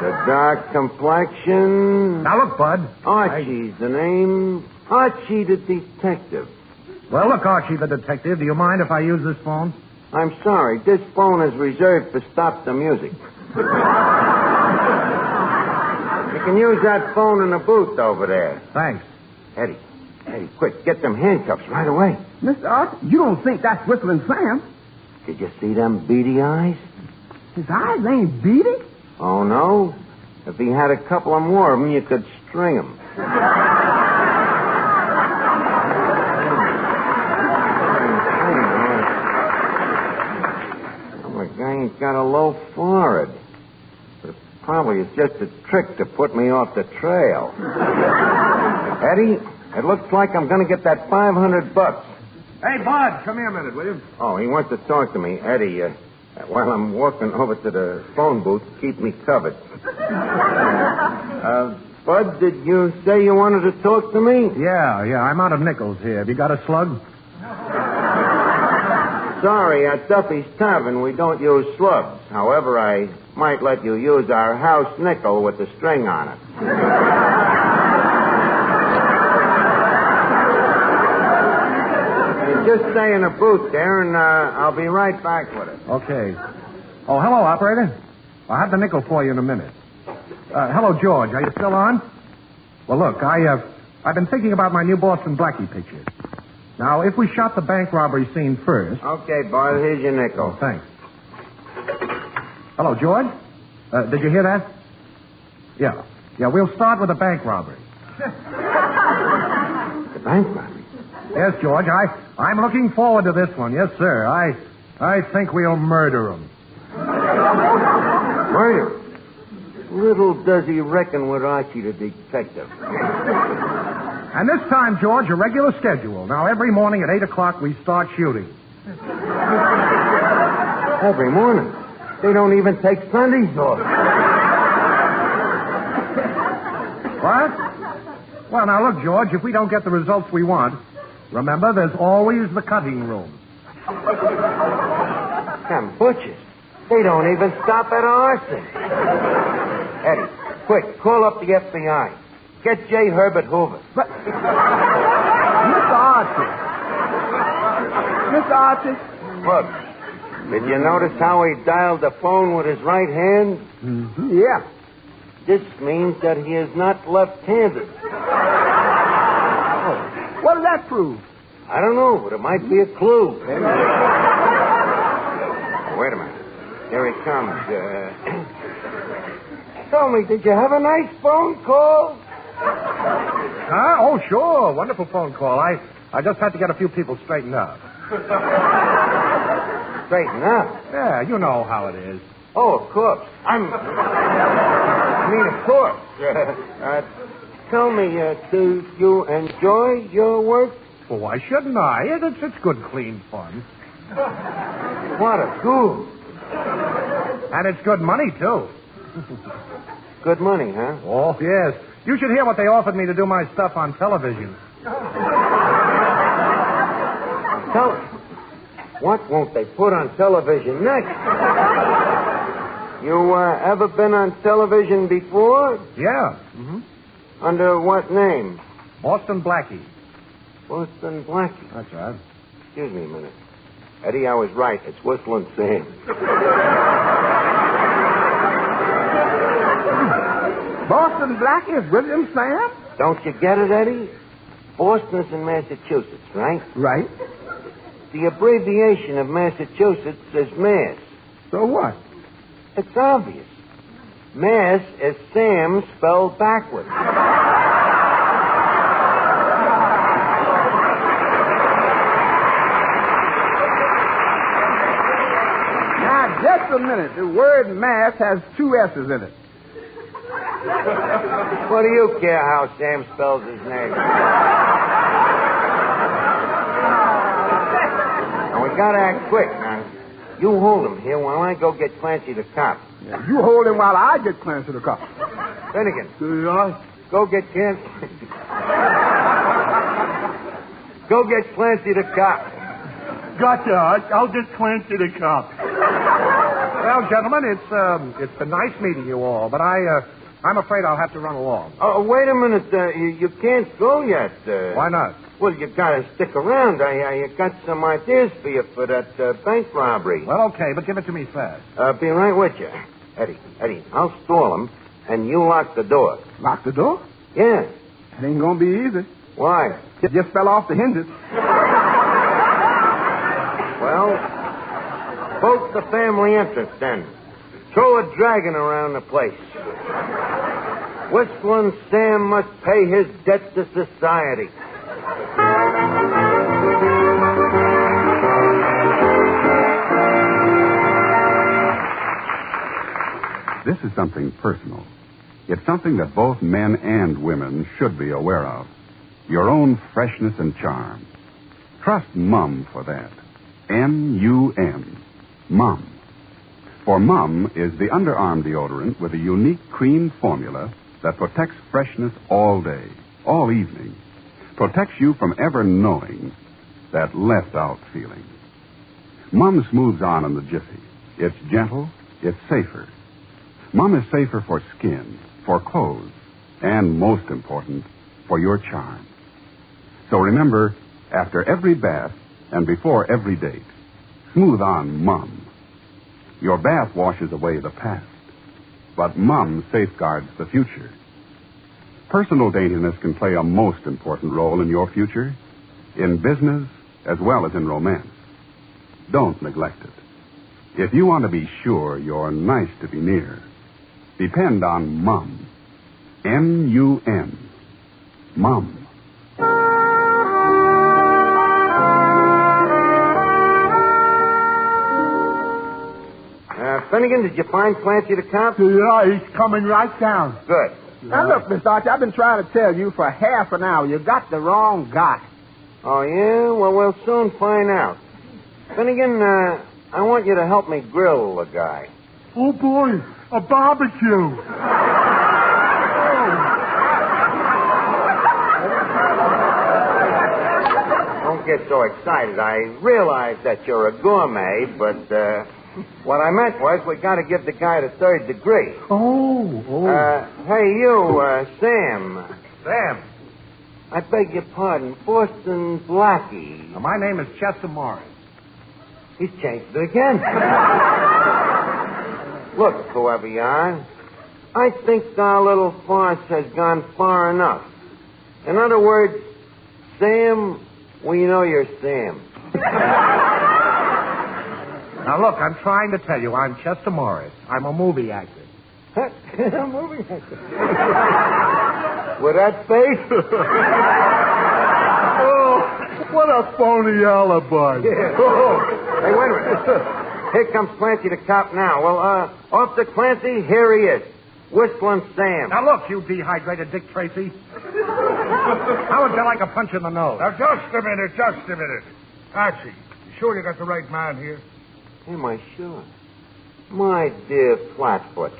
The dark complexion. Now, look, Bud. Archie's the name. Archie the detective. Well, look, Archie the detective, do you mind if I use this phone? I'm sorry. This phone is reserved for Stop the Music. You can use that phone in the booth over there. Thanks. Eddie, quick, get them handcuffs right away. Mr. Archer, you don't think that's Whistling Sam? Did you see them beady eyes? His eyes ain't beady. Oh, no? If he had a couple of more of them, you could string them. The guy ain't got a low forehead. But probably it's just a trick to put me off the trail. Eddie, it looks like I'm going to get that $500. Hey, Bud, come here a minute, will you? Oh, he wants to talk to me. Eddie, while I'm walking over to the phone booth, keep me covered. Bud, did you say you wanted to talk to me? Yeah, I'm out of nickels here. Have you got a slug? Sorry, at Duffy's Tavern, we don't use slugs. However, I might let you use our house nickel with the string on it. Just stay in the booth there, and I'll be right back with it. Okay. Oh, hello, operator. I'll have the nickel for you in a minute. Hello, George. Are you still on? Well, look, I've been thinking about my new Boston Blackie picture. Now, if we shot the bank robbery scene first... Okay, Bud, here's your nickel. Oh, thanks. Hello, George? Did you hear that? Yeah, we'll start with the bank robbery. The bank robbery? Yes, George, I'm looking forward to this one. Yes, sir. I think we'll murder him. Murder? Little does he reckon with Archie the detective. And this time, George, a regular schedule. Now, every morning at 8 o'clock, we start shooting. Every morning? They don't even take Sundays off. What? Well, now, look, George, if we don't get the results we want, remember, there's always the cutting room. Them butchers. They don't even stop at arson. Eddie, quick, call up the FBI. Get J. Herbert Hoover. But... Mr. Archie. Look, did you notice how he dialed the phone with his right hand? Mm-hmm. Yeah. This means that he is not left-handed. What does that prove? I don't know, but it might be a clue. Wait a minute. Here he comes. Tell me, did you have a nice phone call? Huh? Oh, sure. Wonderful phone call. I just had to get a few people straightened up. Straightened up? Yeah, you know how it is. Oh, of course. of course. Tell me, do you enjoy your work? Well, why shouldn't I? It's good, clean fun. What a fool. And it's good money, too. Good money, huh? Oh, yes. You should hear what they offered me to do my stuff on television. What won't they put on television next? You ever been on television before? Yeah. Mm-hmm. Under what name? Boston Blackie. Boston Blackie. That's right. Excuse me a minute. Eddie, I was right. It's Whistling Sam. Boston Blackie is William Sam? Don't you get it, Eddie? Boston is in Massachusetts, right? Right. The abbreviation of Massachusetts is Mass. So what? It's obvious. Mass is Sam spelled backwards. Now, just a minute. The word mass has two S's in it. What do you care how Sam spells his name? Now, we gotta act quick, now. You hold him here while I go get Clancy the cop. Yeah, you hold him while I get Clancy the cop. Finnegan. Yeah. Go get Clancy. Go get Clancy the cop. Gotcha. I'll get Clancy the cop. Well, gentlemen, it's been nice meeting you all, but I'm afraid I'll have to run along. Oh, wait a minute. You can't go yet. Why not? Well, you gotta stick around. I got some ideas for you for that bank robbery. Well, okay, but give it to me fast. Be right with you. Eddie, I'll stall him, and you lock the door. Lock the door? Yeah. It ain't gonna be easy. Why? It just fell off the hinges. Well, bolt the family entrance, then. Throw a dragon around the place. Whistling Sam must pay his debt to society. This is something personal. It's something that both men and women should be aware of. Your own freshness and charm. Trust Mum for that. M-U-M. Mum. For Mum is the underarm deodorant with a unique cream formula that protects freshness all day, all evening. Protects you from ever knowing that left-out feeling. Mum smooths on in the jiffy. It's gentle. It's safer. Mum is safer for skin, for clothes, and most important, for your charm. So remember, after every bath and before every date, smooth on Mum. Your bath washes away the past, but Mum safeguards the future. Personal daintiness can play a most important role in your future, in business as well as in romance. Don't neglect it. If you want to be sure you're nice to be near, depend on Mum. M-U-M. Mum. Finnegan, did you find Clancy the cop? Yeah, he's coming right down. Good. Now, look, Mr. Archie, I've been trying to tell you for half an hour. You got the wrong guy. Oh, yeah? Well, we'll soon find out. Finnegan, I want you to help me grill the guy. Oh, boy, a barbecue. Don't get so excited. I realize that you're a gourmet, but what I meant was we got to give the guy the third degree. Oh. Hey, you, Sam. Sam. I beg your pardon, Boston Blackie. Now, my name is Chester Morris. He's changed it again. Look, whoever you are, I think our little farce has gone far enough. In other words, Sam, we know you're Sam. Now, look, I'm trying to tell you, I'm Chester Morris. I'm a movie actor. A movie actor? With that face? Oh, what a phony alibi. Yeah. Hey, wait a minute. Here comes Clancy the cop now. Well, Officer Clancy, here he is. Whistling Sam. Now, look, you dehydrated Dick Tracy. How would you like a punch in the nose? Now, just a minute. Archie, you sure you got the right man here? Am I sure? My dear Flatfoot.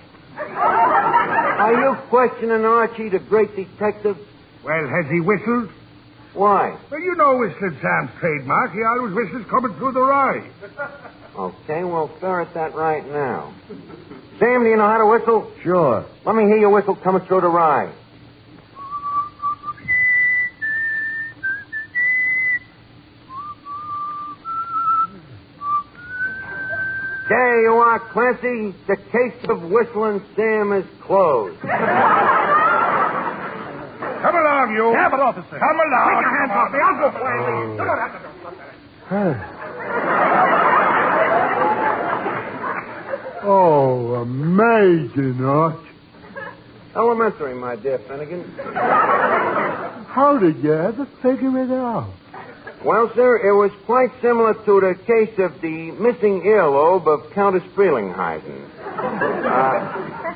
Are you questioning Archie, the great detective? Well, has he whistled? Why? Well, you know Whistling Sam's trademark. He always whistles coming through the rye. Okay, we'll ferret that right now. Sam, do you know how to whistle? Sure. Let me hear your whistle coming through the rye. There you are, Clancy. The case of Whistling Sam is closed. Come along, you. Abbott, officer. Come along. Take your hands off me. I'll go quietly. Oh, amazing, Arch. Elementary, my dear Finnegan. How did you ever figure it out? Well, sir, it was quite similar to the case of the missing earlobe of Countess Frelinghuysen.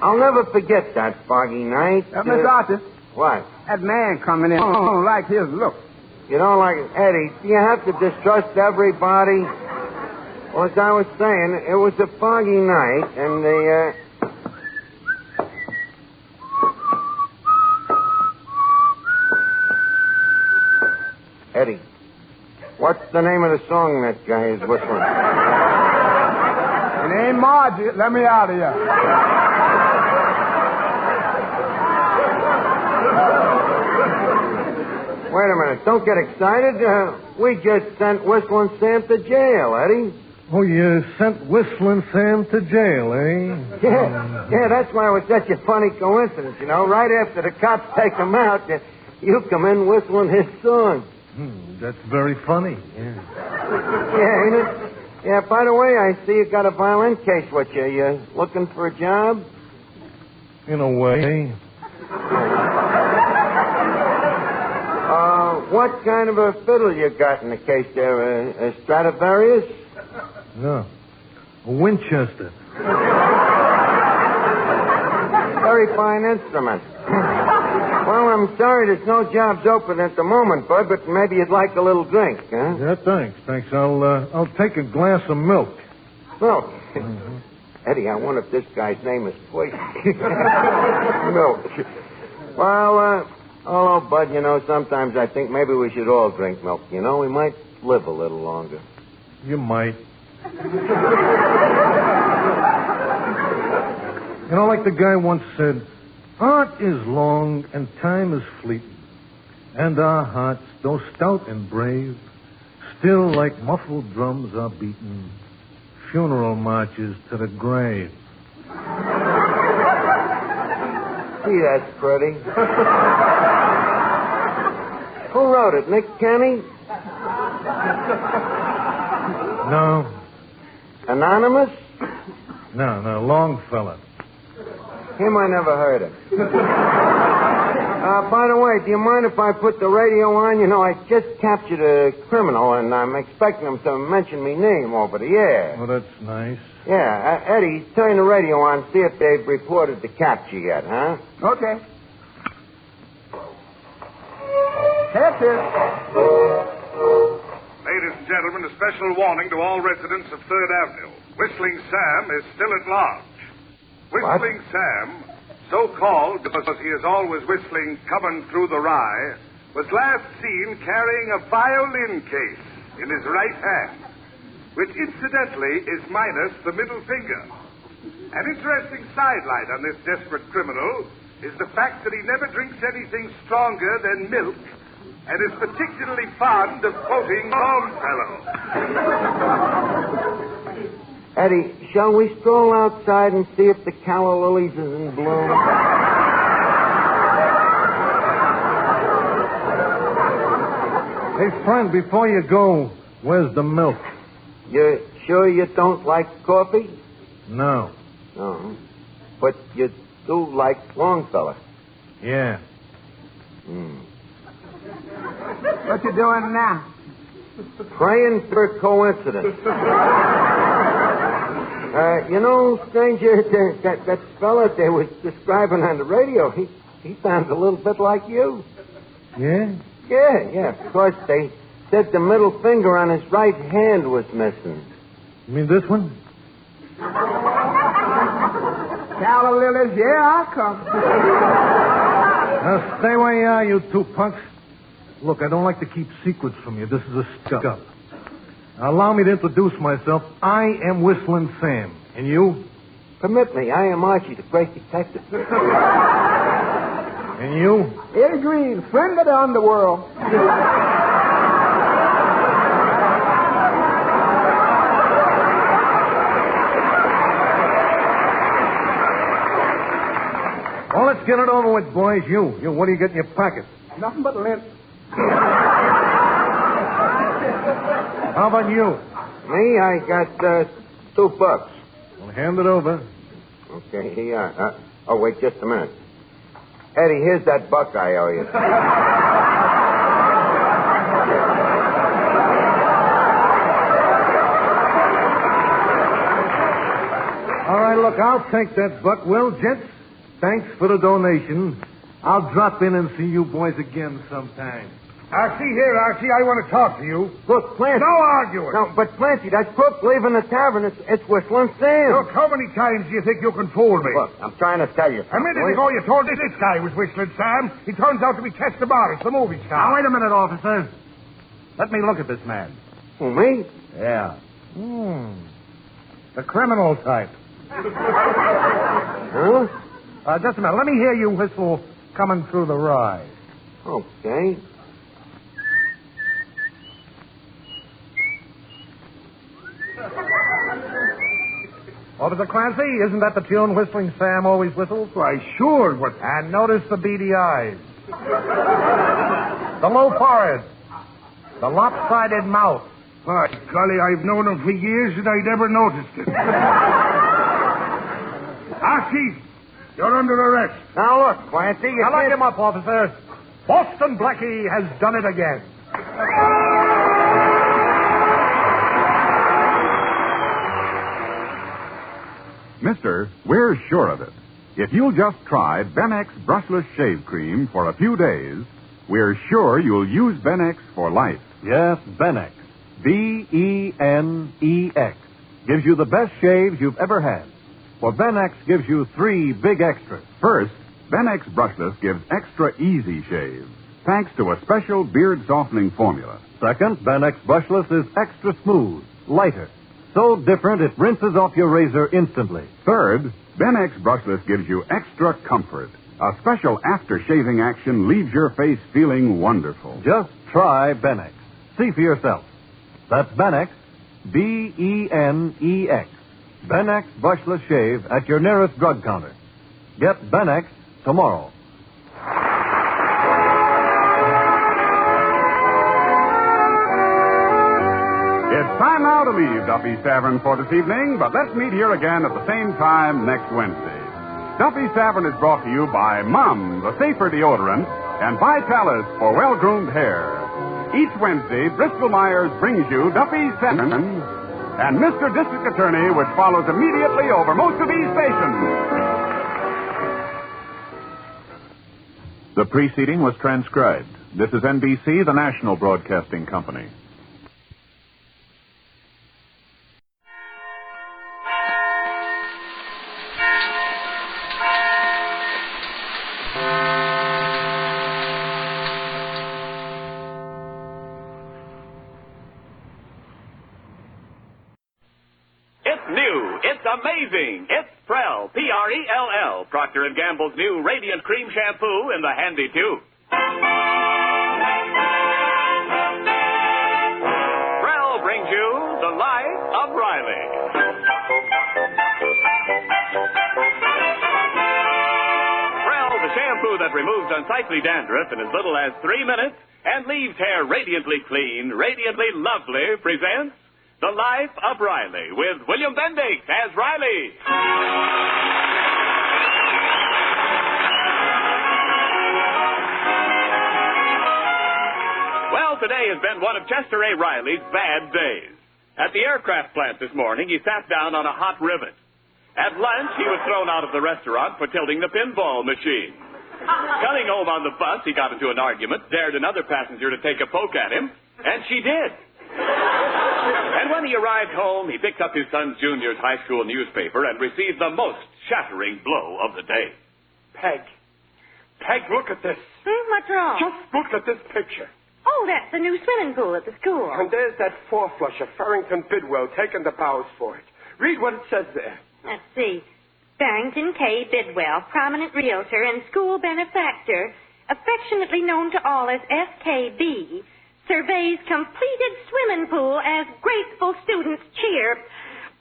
I'll never forget that foggy night. Miss Arthur. What? That man coming in. I don't like his look. You don't like it? Eddie, do you have to distrust everybody? Well, as I was saying, it was a foggy night, and the, Eddie, what's the name of the song that guy is whistling? It ain't Margie. Let me out of here. Wait a minute. Don't get excited. We just sent Whistling Sam to jail, Eddie. Oh, you sent Whistling Sam to jail, eh? Yeah, that's why it was such a funny coincidence, you know. Right after the cops take him out, you come in whistling his song. That's very funny. Yeah. Yeah, ain't it? Yeah, by the way, I see you got a violin case with you. You looking for a job? In a way. What kind of a fiddle you got in the case there? A Stradivarius? No. A Winchester. Very fine instrument. Well, I'm sorry there's no jobs open at the moment, Bud, but maybe you'd like a little drink, huh? Yeah, thanks. I'll take a glass of milk. Milk? Eddie, I wonder if this guy's name is Twig. Milk. Well, hello, Bud. You know, sometimes I think maybe we should all drink milk. You know, we might live a little longer. You might. You know, like the guy once said, art is long and time is fleeting, and our hearts, though stout and brave, still like muffled drums are beaten, funeral marches to the grave. Gee, that's pretty. Who wrote it, Nick Kenny? No. Anonymous? No, Longfellow. Him I never heard of. By the way, do you mind if I put the radio on? You know, I just captured a criminal, and I'm expecting him to mention me name over the air. Oh, that's nice. Yeah, Eddie, turn the radio on, see if they've reported the capture yet, huh? Okay. That's it. Ladies and gentlemen, a special warning to all residents of 3rd Avenue. Whistling Sam is still at large. Whistling Sam, so called because he is always whistling Coming Through the Rye, was last seen carrying a violin case in his right hand, which incidentally is minus the middle finger. An interesting sidelight on this desperate criminal is the fact that he never drinks anything stronger than milk and is particularly fond of quoting Longfellow. Eddie, shall we stroll outside and see if the calla lilies is in bloom? Hey, friend, before you go, where's the milk? You sure you don't like coffee? No. No. But you do like Longfellow? Yeah. What you doing now? Praying for coincidence. You know, stranger, that fella they was describing on the radio, he sounds a little bit like you. Yeah? Yeah. Of course, they said the middle finger on his right hand was missing. You mean this one? Calla lilies, here I come. Now, stay where you are, you two punks. Look, I don't like to keep secrets from you. This is a stick-up. Now, allow me to introduce myself. I am Whistling Sam. And you? Permit me, I am Archie, the great detective. And you? Eddie Green, friend of the underworld. Well, let's get it over with, boys. You, what do you get in your pocket? Nothing but lint. How about you? Me, I got $2. Well, hand it over. Okay, here you are. Oh, wait just a minute. Eddie, here's that $1 I owe you. All right, look, I'll take that $1. Well, gents, thanks for the donation. I'll drop in and see you boys again sometime. See here, Archie, I want to talk to you. Look, Clancy. No arguing. No, but Clancy, that crook leaving the tavern, it's Whistling Sam. Look, how many times do you think you can fool me? Look, I'm trying to tell you. A minute ago, you told me this guy was Whistling Sam. He turns out to be Chester Morris, the movie star. Now, wait a minute, officer. Let me look at this man. Who, me? Yeah. The criminal type. Huh? Just a minute. Let me hear you whistle Coming Through the Rye. Okay. Officer Clancy, isn't that the tune Whistling Sam always whistles? Why, sure, but... And notice the beady eyes. The low forehead. The lopsided mouth. By golly, I've known him for years and I never noticed it. Archie, you're under arrest. Now, look, Clancy, Now, lock him up, officer. Boston Blackie has done it again. Mister, we're sure of it. If you'll just try Benex Brushless Shave Cream for a few days, we're sure you'll use Benex for life. Yes, Benex. B-E-N-E-X. Gives you the best shaves you've ever had. For Benex gives you 3 big extras. First, Benex Brushless gives extra easy shave, thanks to a special beard softening formula. Second, Benex Brushless is extra smooth, lighter. So different it rinses off your razor instantly. Third, Benex Brushless gives you extra comfort. A special after-shaving action leaves your face feeling wonderful. Just try Benex. See for yourself. That's Benex, B-E-N-E-X. Benex Brushless Shave at your nearest drug counter. Get Benex tomorrow. It's time now to leave Duffy's Tavern for this evening, but let's meet here again at the same time next Wednesday. Duffy's Tavern is brought to you by Mum, the safer deodorant, and Vitalis for well-groomed hair. Each Wednesday, Bristol-Myers brings you Duffy's Tavern and Mr. District Attorney, which follows immediately over most of these stations. The preceding was transcribed. This is NBC, the national broadcasting company. Amazing! It's Prell, P-R-E-L-L, Procter & Gamble's new Radiant Cream Shampoo in the handy tube. Prell brings you The Life of Riley. Prell, the shampoo that removes unsightly dandruff in as little as 3 minutes and leaves hair radiantly clean, radiantly lovely, presents The Life of Riley, with William Bendix as Riley. Well, today has been one of Chester A. Riley's bad days. At the aircraft plant this morning, he sat down on a hot rivet. At lunch, he was thrown out of the restaurant for tilting the pinball machine. Coming home on the bus, he got into an argument, dared another passenger to take a poke at him, and she did. And when he arrived home, he picked up his son Junior's high school newspaper and received the most shattering blow of the day. Peg, look at this. What's wrong? Just look at this picture. Oh, that's the new swimming pool at the school. And there's that four-flusher, Farrington Bidwell, taking the bows for it. Read what it says there. Let's see. Barrington K. Bidwell, prominent realtor and school benefactor, affectionately known to all as FKB, surveys completed swimming pool as grateful students cheer.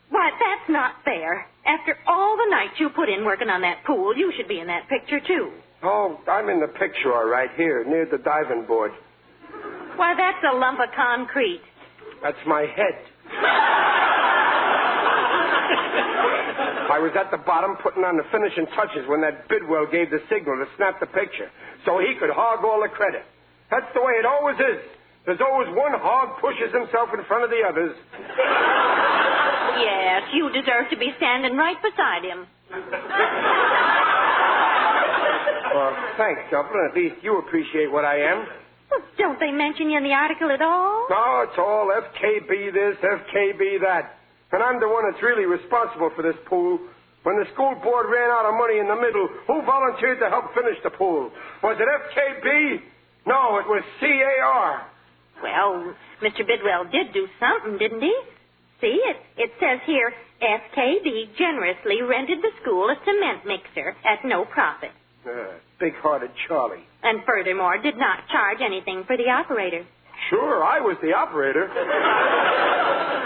Why, that's not fair. After all the nights you put in working on that pool, you should be in that picture, too. Oh, I'm in the picture all right here, near the diving board. Why, that's a lump of concrete. That's my head. I was at the bottom putting on the finishing touches when that Bidwell gave the signal to snap the picture so he could hog all the credit. That's the way it always is. There's always one hog pushes himself in front of the others. Yes, you deserve to be standing right beside him. Well, thanks, Dublin. At least you appreciate what I am. Well, don't they mention you in the article at all? No, it's all FKB this, FKB that. And I'm the one that's really responsible for this pool. When the school board ran out of money in the middle, who volunteered to help finish the pool? Was it FKB? No, it was CAR. Well, Mr. Bidwell did do something, didn't he? See, it says here, FKB generously rented the school a cement mixer at no profit. Big-hearted Charlie. And furthermore, did not charge anything for the operator. Sure, I was the operator.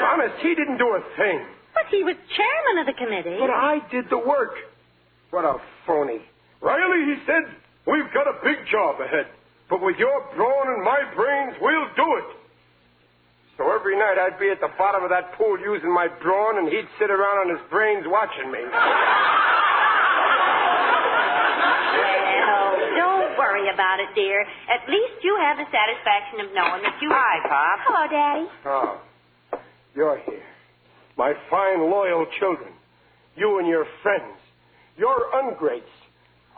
Honest, he didn't do a thing. But he was chairman of the committee. But I did the work. What a phony. Riley, he said, we've got a big job ahead. But with your brawn and my brains, we'll do it. So every night I'd be at the bottom of that pool using my brawn, and he'd sit around on his brains watching me. Well, don't worry about it, dear. At least you have the satisfaction of knowing that you... Hi, Pop. Hello, Daddy. Oh, you're here. My fine, loyal children. You and your friends. Your ungrates.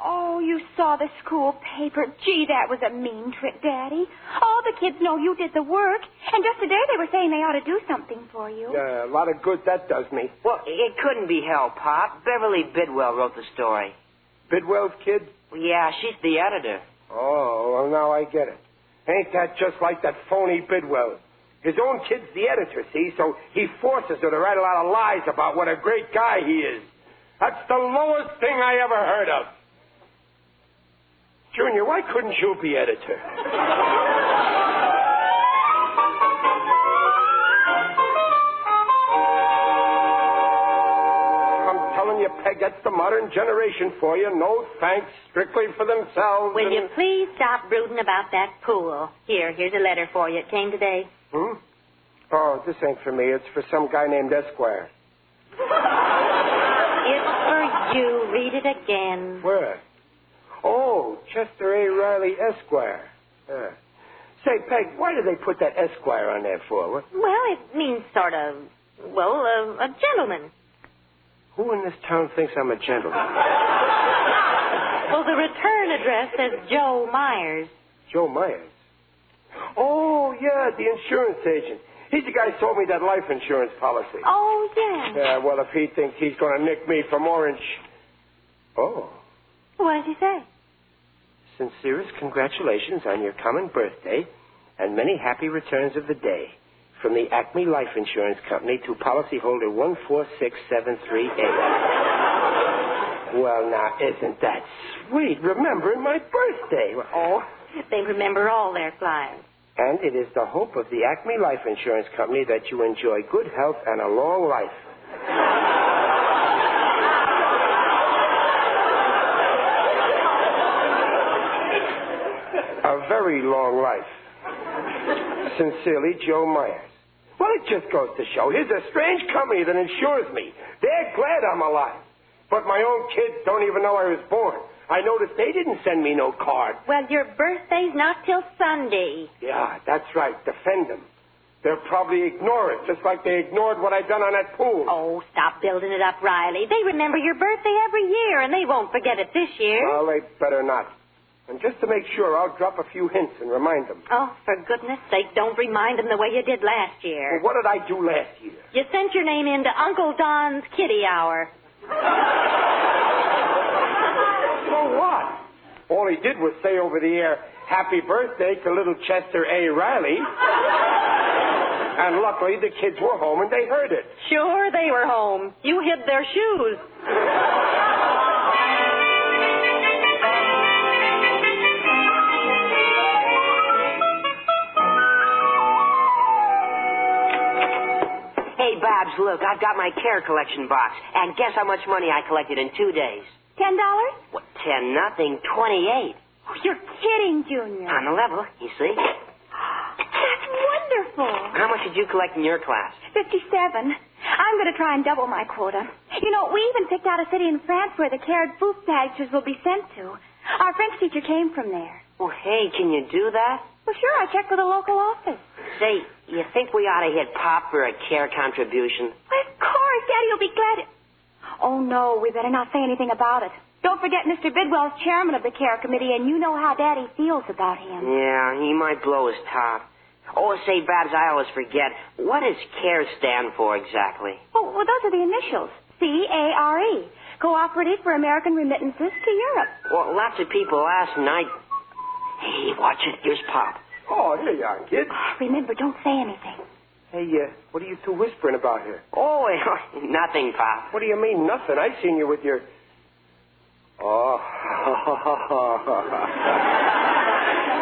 Oh, you saw the school paper. Gee, that was a mean trick, Daddy. All the kids know you did the work. And just today they were saying they ought to do something for you. Yeah, a lot of good that does me. Well, it couldn't be helped, Pop. Beverly Bidwell wrote the story. Bidwell's kid? Well, yeah, she's the editor. Oh, well, now I get it. Ain't that just like that phony Bidwell? His own kid's the editor, see, so he forces her to write a lot of lies about what a great guy he is. That's the lowest thing I ever heard of. Junior, why couldn't you be editor? I'm telling you, Peg, that's the modern generation for you. No thanks, strictly for themselves. Will you please stop brooding about that pool? Here's a letter for you. It came today. Oh, this ain't for me. It's for some guy named Esquire. It's for you. Read it again. Where? Oh, Chester A. Riley, Esquire. Say, Peg, why do they put that Esquire on there for? What? Well, it means sort of, a gentleman. Who in this town thinks I'm a gentleman? Well, the return address says Joe Myers. Joe Myers? Oh, yeah, the insurance agent. He's the guy who sold me that life insurance policy. Oh, yeah. Yeah, well, if he thinks he's going to nick me from Orange... Oh. What did he say? Sincerest congratulations on your coming birthday and many happy returns of the day. From the Acme Life Insurance Company to policyholder 146738. Well, now, isn't that sweet? Remembering my birthday. Oh, they remember all their clients. And it is the hope of the Acme Life Insurance Company that you enjoy good health and a long life. A very long life. Sincerely, Joe Myers. Well, it just goes to show here's a strange company that insures me. They're glad I'm alive. But my own kids don't even know I was born. I noticed they didn't send me no card. Well, your birthday's not till Sunday. Yeah, that's right. Defend them. They'll probably ignore it, just like they ignored what I'd done on that pool. Oh, stop building it up, Riley. They remember your birthday every year, and they won't forget it this year. Well, they better not. And just to make sure, I'll drop a few hints and remind them. Oh, for goodness sake, don't remind them the way you did last year. Well, what did I do last year? You sent your name in to Uncle Don's Kitty Hour. So what? All he did was say over the air, happy birthday to little Chester A. Riley. And luckily, the kids were home and they heard it. Sure, they were home. You hid their shoes. Hey, Babs, look, I've got my care collection box. And guess how much money I collected in 2 days? $10? What, 10 nothing, 28. Oh, you're kidding, Junior. On the level, you see? That's wonderful. How much did you collect in your class? 57. I'm going to try and double my quota. You know, we even picked out a city in France where the cared food packages will be sent to. Our French teacher came from there. Well, hey, can you do that? Well, sure, I checked with the local office. Say, you think we ought to hit Pop for a care contribution? Well, of course, Daddy will be glad. Oh, no, we better not say anything about it. Don't forget Mr. Bidwell's chairman of the care committee, and you know how Daddy feels about him. Yeah, he might blow his top. Oh, say, Babs, I always forget. What does CARE stand for exactly? Oh, well, those are the initials. C-A-R-E. Cooperative for American Remittances to Europe. Well, lots of people ask, and I... Hey, watch it. Here's Pop. Oh, here you are, kid. Remember, don't say anything. Hey, what are you two whispering about here? Oh, nothing, Pop. What do you mean, nothing? I seen you with your... Oh.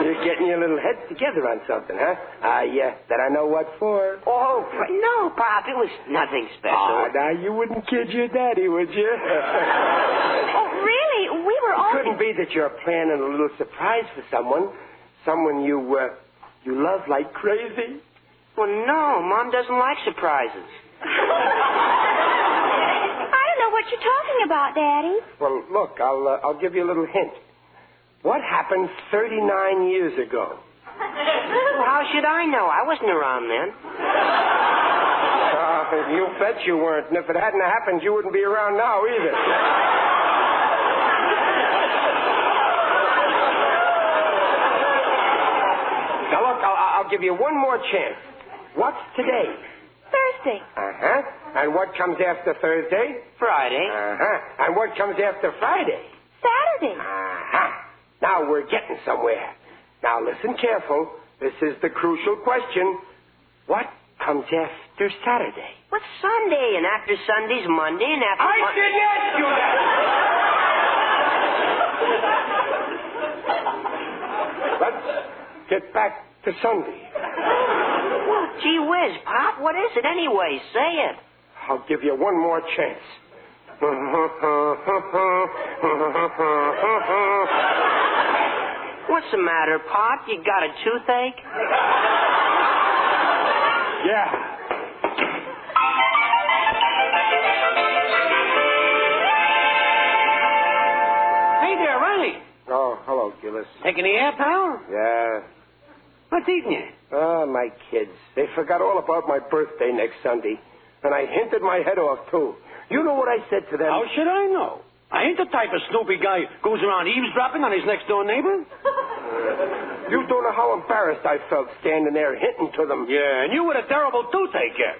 You're getting your little heads together on something, huh? That I know what for. Oh, no, Pop. It was nothing special. Oh, now, you wouldn't kid your daddy, would you? Oh, really? We were all... It couldn't be that you're planning a little surprise for someone. Someone you love like crazy. Well, no, Mom doesn't like surprises. I don't know what you're talking about, Daddy. Well, look, I'll give you a little hint. What happened 39 years ago? Well, how should I know? I wasn't around then. You bet you weren't. And if it hadn't happened, you wouldn't be around now either. Now, look, I'll give you one more chance. What's today? Thursday. Uh-huh. And what comes after Thursday? Friday. Uh-huh. And what comes after Friday? Saturday. Uh-huh. Now we're getting somewhere. Now listen careful. This is the crucial question. What comes after Saturday? What's Sunday? And after Sunday's Monday, and after... I didn't ask you that! Let's get back to Sunday. Well, gee whiz, Pop, what is it anyway? Say it. I'll give you one more chance. What's the matter, Pop? You got a toothache? Yeah. Hey there, Riley. Oh, hello, Gillis. Taking the air, pal? Yeah. What's eating you? Oh, my kids. They forgot all about my birthday next Sunday. And I hinted my head off, too. You know what I said to them? How should I know? I ain't the type of snoopy guy who goes around eavesdropping on his next-door neighbor. You don't know how embarrassed I felt standing there hinting to them. Yeah, and you with a terrible toothache yet.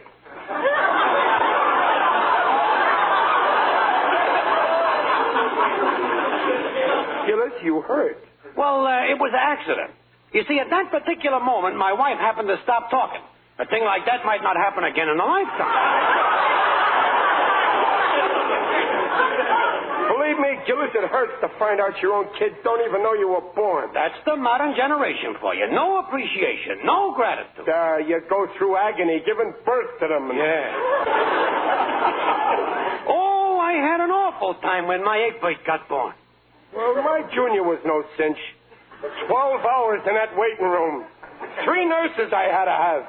Gillis, you hurt. Well, it was an accident. You see, at that particular moment, my wife happened to stop talking. A thing like that might not happen again in a lifetime. Believe me, Gillis, it hurts to find out your own kids don't even know you were born. That's the modern generation for you. No appreciation, no gratitude. You go through agony giving birth to them. Yeah. Oh, I had an awful time when my 8-bit got born. Well, my junior was no cinch. 12 hours in that waiting room. 3 nurses I had to have.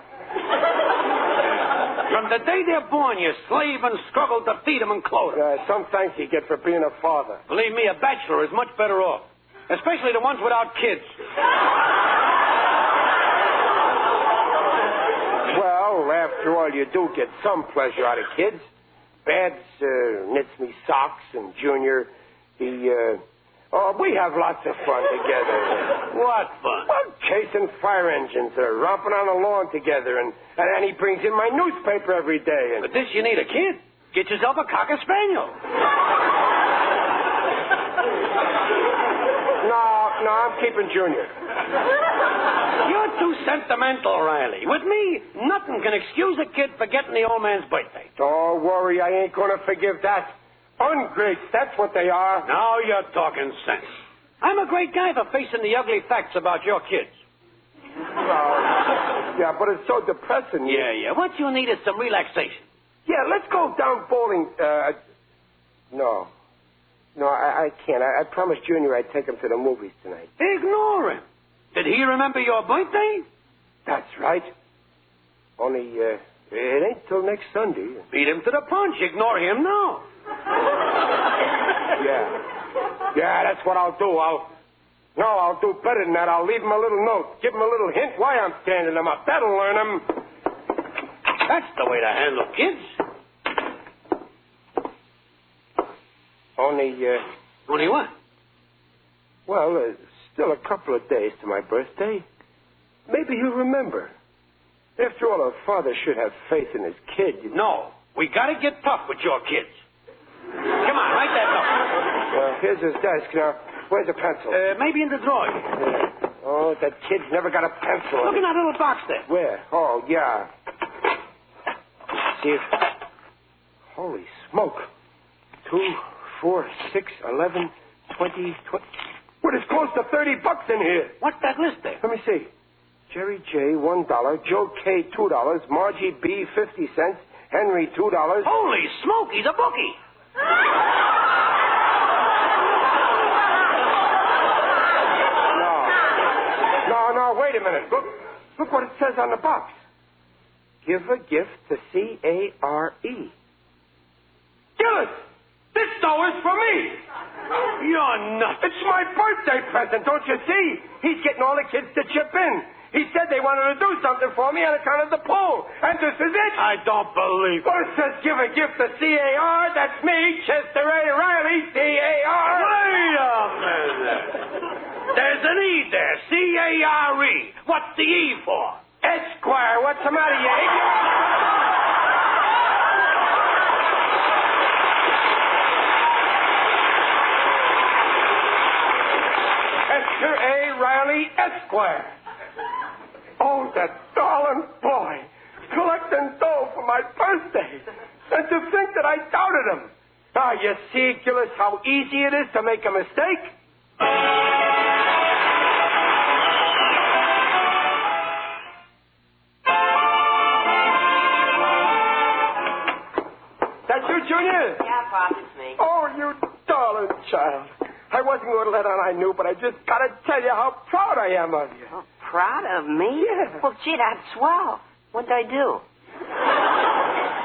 From the day they're born, you slave and struggle to feed them and clothe them. Some thanks you get for being a father. Believe me, a bachelor is much better off. Especially the ones without kids. Well, after all, you do get some pleasure out of kids. Babs knits me socks, and Junior, he Oh, we have lots of fun together. What fun? Well, chasing fire engines or romping on the lawn together, and he brings in my newspaper every day. And... But this, you need a kid. Get yourself a Cocker Spaniel. No, I'm keeping Junior. You're too sentimental, Riley. With me, nothing can excuse a kid forgetting the old man's birthday. Don't worry, I ain't going to forgive that. Ungrates, that's what they are. Now you're talking sense. I'm a great guy for facing the ugly facts about your kids. Yeah, but it's so depressing. Yeah. What you need is some relaxation. Yeah, let's go down bowling. No, I can't. I promised Junior I'd take him to the movies tonight. Ignore him. Did he remember your birthday? That's right. Only, it ain't till next Sunday. Beat him to the punch. Ignore him now. Yeah, that's what I'll do. I'll do better than that. I'll leave him a little note. Give him a little hint why I'm standing him up. That'll learn him. That's the way to handle kids. Only what? Well, still a couple of days to my birthday. Maybe he'll remember. After all, a father should have faith in his kid. No, we gotta get tough with your kids. Come on, write that up. Here's his desk. Now, where's the pencil? Maybe in the drawer. Oh, that kid's never got a pencil. Look in that little box there. Where? Oh, yeah. See if... Holy smoke. 2, 4, 6, 11, 20... What, there's close to $30 in here. What's that list there? Let me see. Jerry J, $1. Joe K, $2. Margie B, 50 cents. Henry, $2. Holy smoke, he's a bookie. No, wait a minute. Look what it says on the box. Give a gift to C-A-R-E. Gillis, this dough is for me. You're nuts. It's my birthday present, don't you see? He's getting all the kids to chip in. He said they wanted to do something for me on account of the pool. And this is it. I don't believe it. Well, it says give a gift to C-A-R. That's me, Chester A. Riley, C-A-R. Wait a minute. There's an E there, C-A-R-E. What's the E for? Esquire, what's the matter, you idiot? Chester A. Riley, Esquire. Oh, that darling boy, collecting dough for my birthday. And to think that I doubted him. You see, Gillis, how easy it is to make a mistake? That's you, Junior? Yeah, Pop, it's me. Oh, you darling child. I wasn't going to let on I knew, but I just got to tell you how proud I am of you. Oh, proud of me? Yeah. Well, gee, that's swell. What'd I do?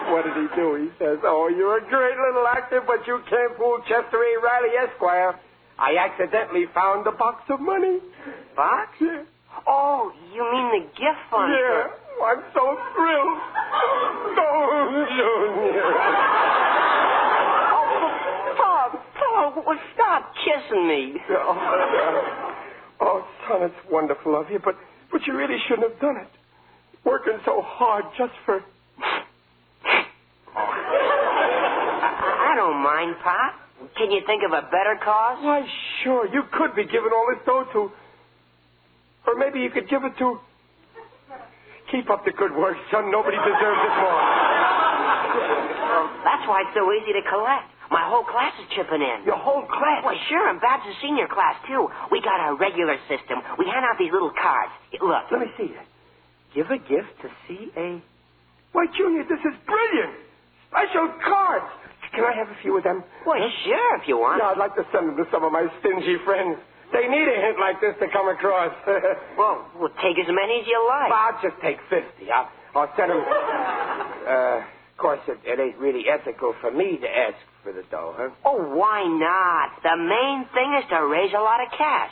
What did he do? He says, oh, you're a great little actor, but you can't fool Chester A. Riley, Esquire. I accidentally found a box of money. Box? Yeah. Oh, you mean the gift fund? Yeah. I'm so thrilled. Oh, Junior. Well, stop kissing me. Oh, son, it's wonderful of you, but you really shouldn't have done it. Working so hard just for... I don't mind, Pop. Can you think of a better cause? Why, sure. You could be giving all this dough to... Or maybe you could give it to... Keep up the good work, son. Nobody deserves it more. That's why it's so easy to collect. My whole class is chipping in. Your whole class? Well, sure, and Babs' senior class, too. We got our regular system. We hand out these little cards. Look. Let me see it. Give a gift to C.A. Why, Junior, this is brilliant. Special cards. Can I have a few of them? Well, sure, if you want. Yeah, I'd like to send them to some of my stingy friends. They need a hint like this to come across. Well, we'll take as many as you like. Well, I'll just take 50. I'll send them... Of course, it ain't really ethical for me to ask for the dough, huh? Oh, why not? The main thing is to raise a lot of cash.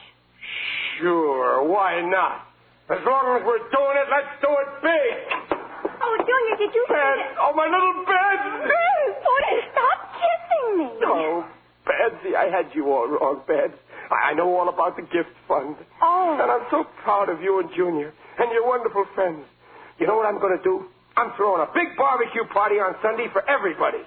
Sure, why not? As long as we're doing it, let's do it big. Oh, Junior, did you see it? Oh, my little Bed. Oh, stop kissing me. Oh, Badsy, I had you all wrong, Bads. I know all about the gift fund. Oh. And I'm so proud of you and Junior and your wonderful friends. You know what I'm going to do? I'm throwing a big barbecue party on Sunday for everybody.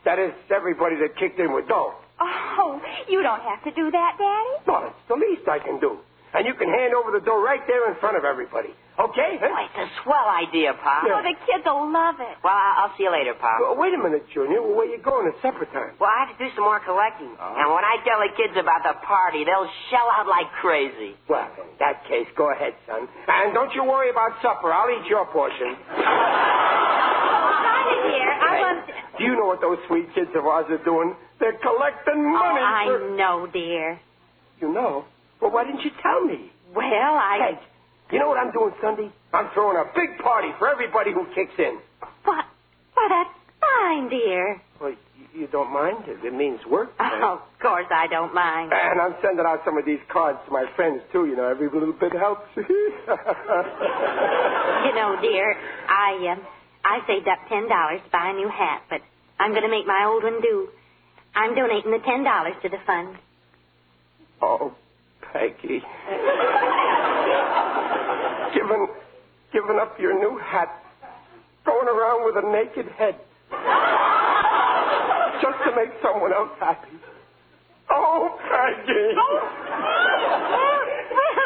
That is, everybody that kicked in with dough. Oh, you don't have to do that, Daddy. Well, it's the least I can do. And you can hand over the dough right there in front of everybody. Okay? Huh? Boy, it's a swell idea, Pop. Oh, the kids will love it. Well, I'll see you later, Pop. Well, wait a minute, Junior. Well, where you going? It's supper time. Well, I have to do some more collecting. And when I tell the kids about the party, they'll shell out like crazy. Well, in that case, go ahead, son. And don't you worry about supper. I'll eat your portion. Daddy, dear, I want to... Do you know what those sweet kids of ours are doing? They're collecting money I for... know, dear. You know? Well, why didn't you tell me? Well, I... Hey, you know what I'm doing Sunday? I'm throwing a big party for everybody who kicks in. Why, that's fine, dear. Well, you don't mind? It means work. Oh, of course I don't mind. And I'm sending out some of these cards to my friends, too. You know, every little bit helps. You know, dear, I saved up $10 to buy a new hat, but I'm going to make my old one do. I'm donating the $10 to the fund. Oh, Peggy. Giving up your new hat, going around with a naked head, just to make someone else happy. Oh, Peggy.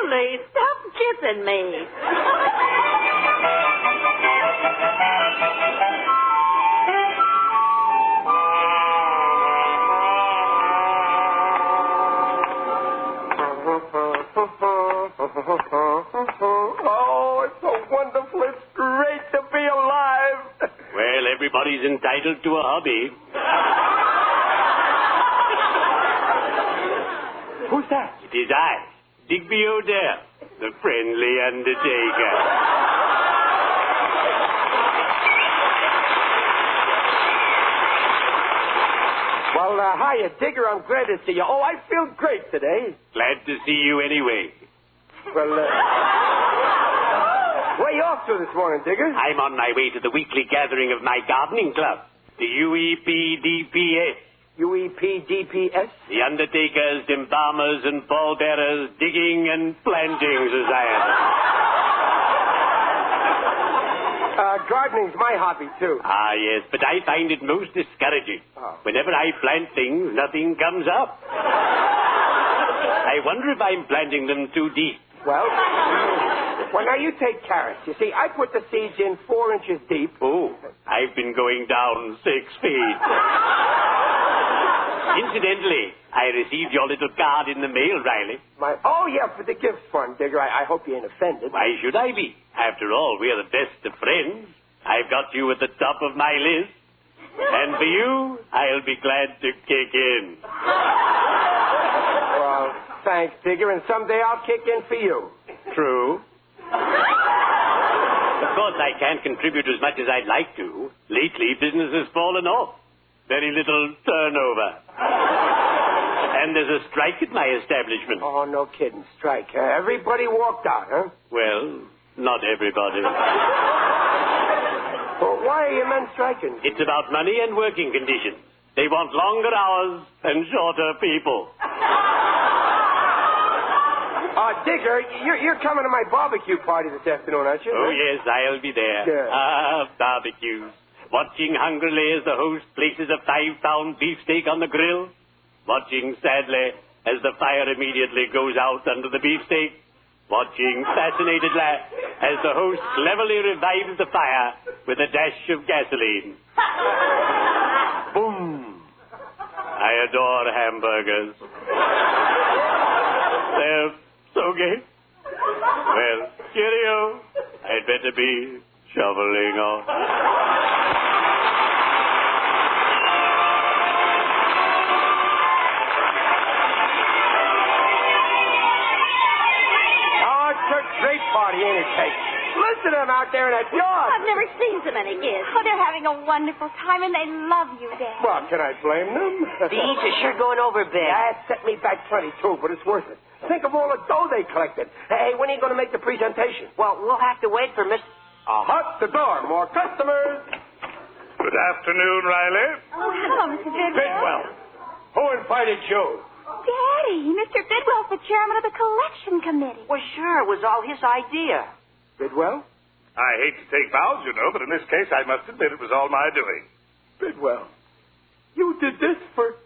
Willie, stop kissing me. Oh, it's so wonderful. It's great to be alive. Well, everybody's entitled to a hobby. Who's that? It is I, Digby Odell, the friendly undertaker. Well, hiya, Digger. I'm glad to see you. Oh, I feel great today. Glad to see you anyway. Well, where you off to this morning, Digger? I'm on my way to the weekly gathering of my gardening club, the UEPDPS. UEPDPS? The Undertakers, Embalmers, and Pallbearers Digging and Planting Society. Gardening's my hobby, too. Ah, yes, but I find it most discouraging. Oh. Whenever I plant things, nothing comes up. I wonder if I'm planting them too deep. Well, now you take carrots. You see, I put the seeds in 4 inches deep. Oh, I've been going down 6 feet. Incidentally, I received your little card in the mail, Riley. Oh, yeah, for the gift fund, Digger. I hope you ain't offended. Why should I be? After all, we're the best of friends. I've got you at the top of my list. And for you, I'll be glad to kick in. Well, thanks, Digger, and someday I'll kick in for you. True. Of course, I can't contribute as much as I'd like to. Lately, business has fallen off. Very little turnover. And there's a strike at my establishment. Oh, no kidding. Strike. Everybody walked out, huh? Well, not everybody. Well, why are you men striking? It's about money and working conditions. They want longer hours and shorter people. Digger, you're coming to my barbecue party this afternoon, aren't you? Oh, yes, I'll be there. Yeah. Barbecues. Watching hungrily as the host places a 5-pound beefsteak on the grill. Watching sadly as the fire immediately goes out under the beefsteak. Watching fascinatedly as the host cleverly revives the fire with a dash of gasoline. Boom. I adore hamburgers. They're so gay. Well, cheerio. I'd better be shoveling off. Great party, ain't it, Kate? Listen to them out there in that yard. I've never seen so many kids. Oh, they're having a wonderful time, and they love you, Dad. Well, can I blame them? These are sure going over big. That set me back plenty, too, but it's worth it. Think of all the dough they collected. Hey, when are you going to make the presentation? Well, we'll have to wait for Miss... Hut the door. More customers. Good afternoon, Riley. Oh, hello, Mr. Bidwell. Bidwell. Who invited you? Daddy, Mr. Bidwell's the chairman of the collection committee. Well, sure, it was all his idea. Bidwell? I hate to take vows, you know, but in this case, I must admit it was all my doing. Bidwell, you did this for...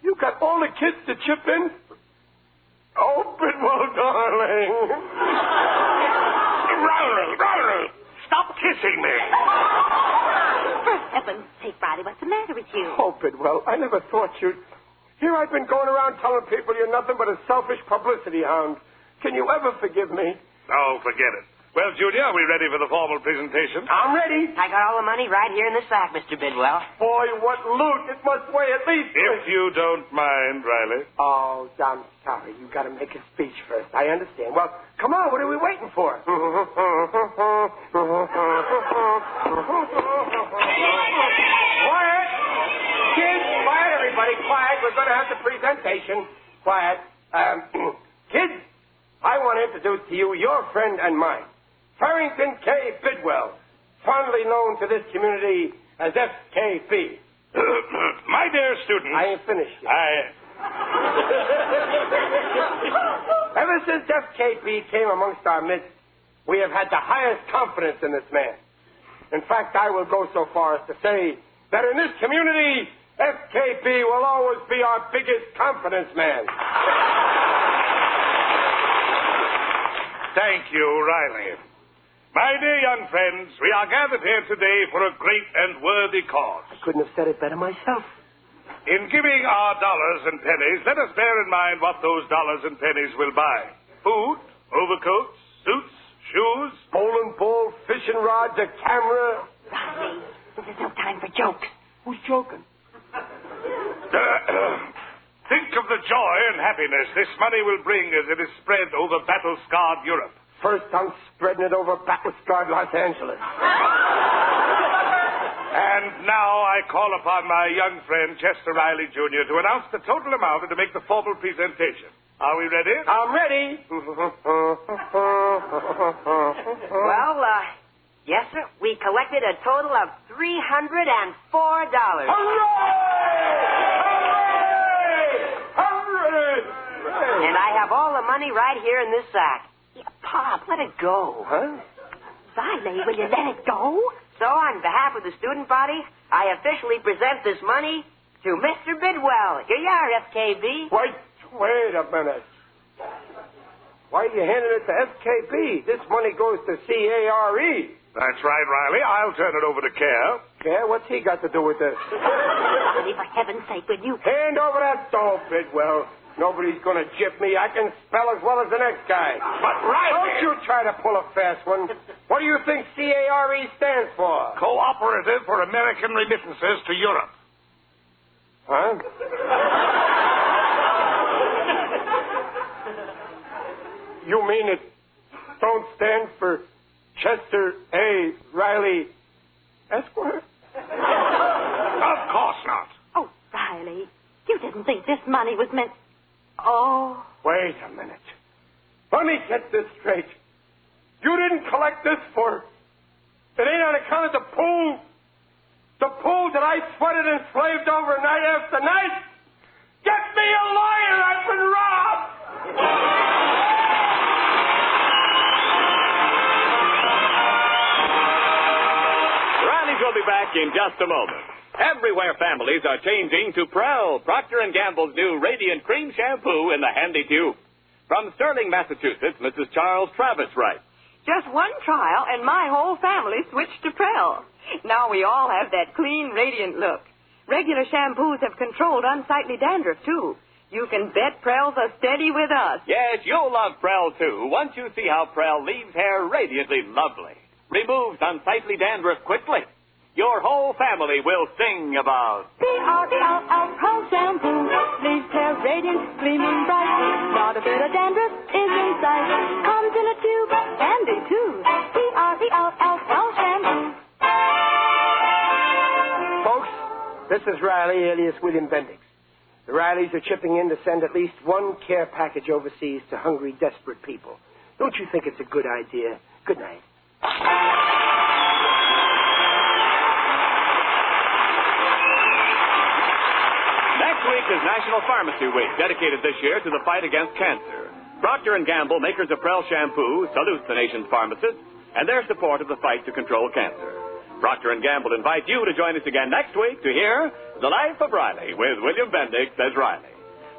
You got all the kids to chip in? Oh, Bidwell, darling. Riley, stop kissing me. For heaven's sake, Riley, what's the matter with you? Oh, Bidwell, I never thought you'd... Here I've been going around telling people you're nothing but a selfish publicity hound. Can you ever forgive me? Oh, forget it. Well, Junior, are we ready for the formal presentation? I'm ready. I got all the money right here in the sack, Mr. Bidwell. Boy, what loot. It must weigh at least... If you don't mind, Riley. Oh, I'm sorry. You got to make a speech first. I understand. Well, come on. What are we waiting for? Quiet. Kids, quiet, everybody. Quiet. We're going to have the presentation. Quiet. Kids, I want to introduce to you your friend and mine, Farrington K. Bidwell, fondly known to this community as FKB. My dear students. I ain't finished yet. Ever since FKB came amongst our midst, we have had the highest confidence in this man. In fact, I will go so far as to say that in this community, FKB will always be our biggest confidence man. Thank you, Riley. My dear young friends, we are gathered here today for a great and worthy cause. I couldn't have said it better myself. In giving our dollars and pennies, let us bear in mind what those dollars and pennies will buy. Food, overcoats, suits, shoes. Bowling ball, fishing rods, a camera. Riley, this is no time for jokes. Who's joking? Think of the joy and happiness this money will bring as it is spread over battle-scarred Europe. First, I'm spreading it over battle-scarred Los Angeles. And now I call upon my young friend, Chester Riley Jr., to announce the total amount and to make the formal presentation. Are we ready? I'm ready. Well, yes, sir. We collected a total of $304. And I have all the money right here in this sack. Yeah, Pop, let it go. Huh? Riley, will you let it go? So, on behalf of the student body, I officially present this money to Mr. Bidwell. Here you are, FKB. Wait a minute. Why are you handing it to FKB? This money goes to CARE. That's right, Riley. I'll turn it over to Care. Care? What's he got to do with this? Riley, for heaven's sake, will you... Hand over that dough, Bidwell. Nobody's going to gyp me. I can spell as well as the next guy. But, Riley... Don't you try to pull a fast one. What do you think CARE stands for? Cooperative for American Remittances to Europe. Huh? You mean it don't stand for Chester A. Riley Esquire? Of course not. Oh, Riley, you didn't think this money was meant... Oh. Wait a minute. Let me get this straight. You didn't collect this for... It ain't on account of the pool? The pool that I sweated and slaved over night after night? Get me a lawyer! I've been robbed! Riley will be back in just a moment. Everywhere families are changing to Prell, Procter & Gamble's new Radiant Cream Shampoo in the handy tube. From Sterling, Massachusetts, Mrs. Charles Travis writes, Just one trial and my whole family switched to Prell. Now we all have that clean, radiant look. Regular shampoos have controlled unsightly dandruff, too. You can bet Prell's a steady with us. Yes, you'll love Prell, too, once you see how Prell leaves hair radiantly lovely. Removes unsightly dandruff quickly. Your whole family will sing about P-R-E-L-L, Prell shampoo. Leaves hair radiant, gleaming bright. Not a bit of dandruff is in sight. Comes in a tube, handy too. P-R-E-L-L, Prell shampoo. Folks, this is Riley, alias William Bendix. The Rileys are chipping in to send at least one care package overseas to hungry, desperate people. Don't you think it's a good idea? Good night. Next week is National Pharmacy Week, dedicated this year to the fight against cancer. Procter & Gamble, makers of Prel shampoo, salutes the nation's pharmacists and their support of the fight to control cancer. Procter & Gamble invite you to join us again next week to hear The Life of Riley with William Bendix as Riley.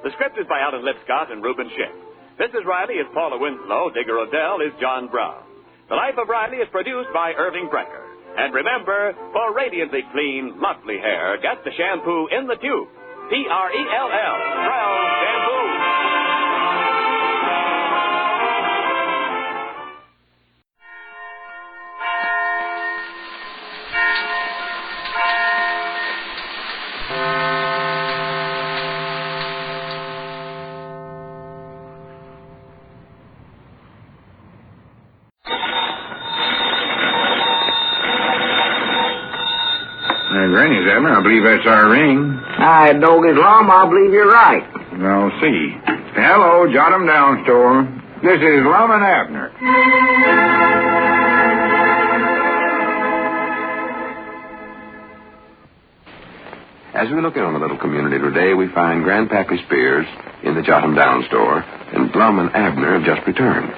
The script is by Alan Lipscott and Reuben Schick. Mrs. Riley is Paula Winslow. Digger Odell is John Brown. The Life of Riley is produced by Irving Brecker. And remember, for radiantly clean, lovely hair, get the shampoo in the tube. P-R-E-L-L, Prel Shampoo. Granny's, Abner. I believe that's our ring. I dog his Lum. I believe you're right. I'll see. Hello, Jot 'em Down store. This is Lum and Abner. As we look in on the little community today, we find Grandpappy Spears in the Jot 'em Down store, and Lum and Abner have just returned.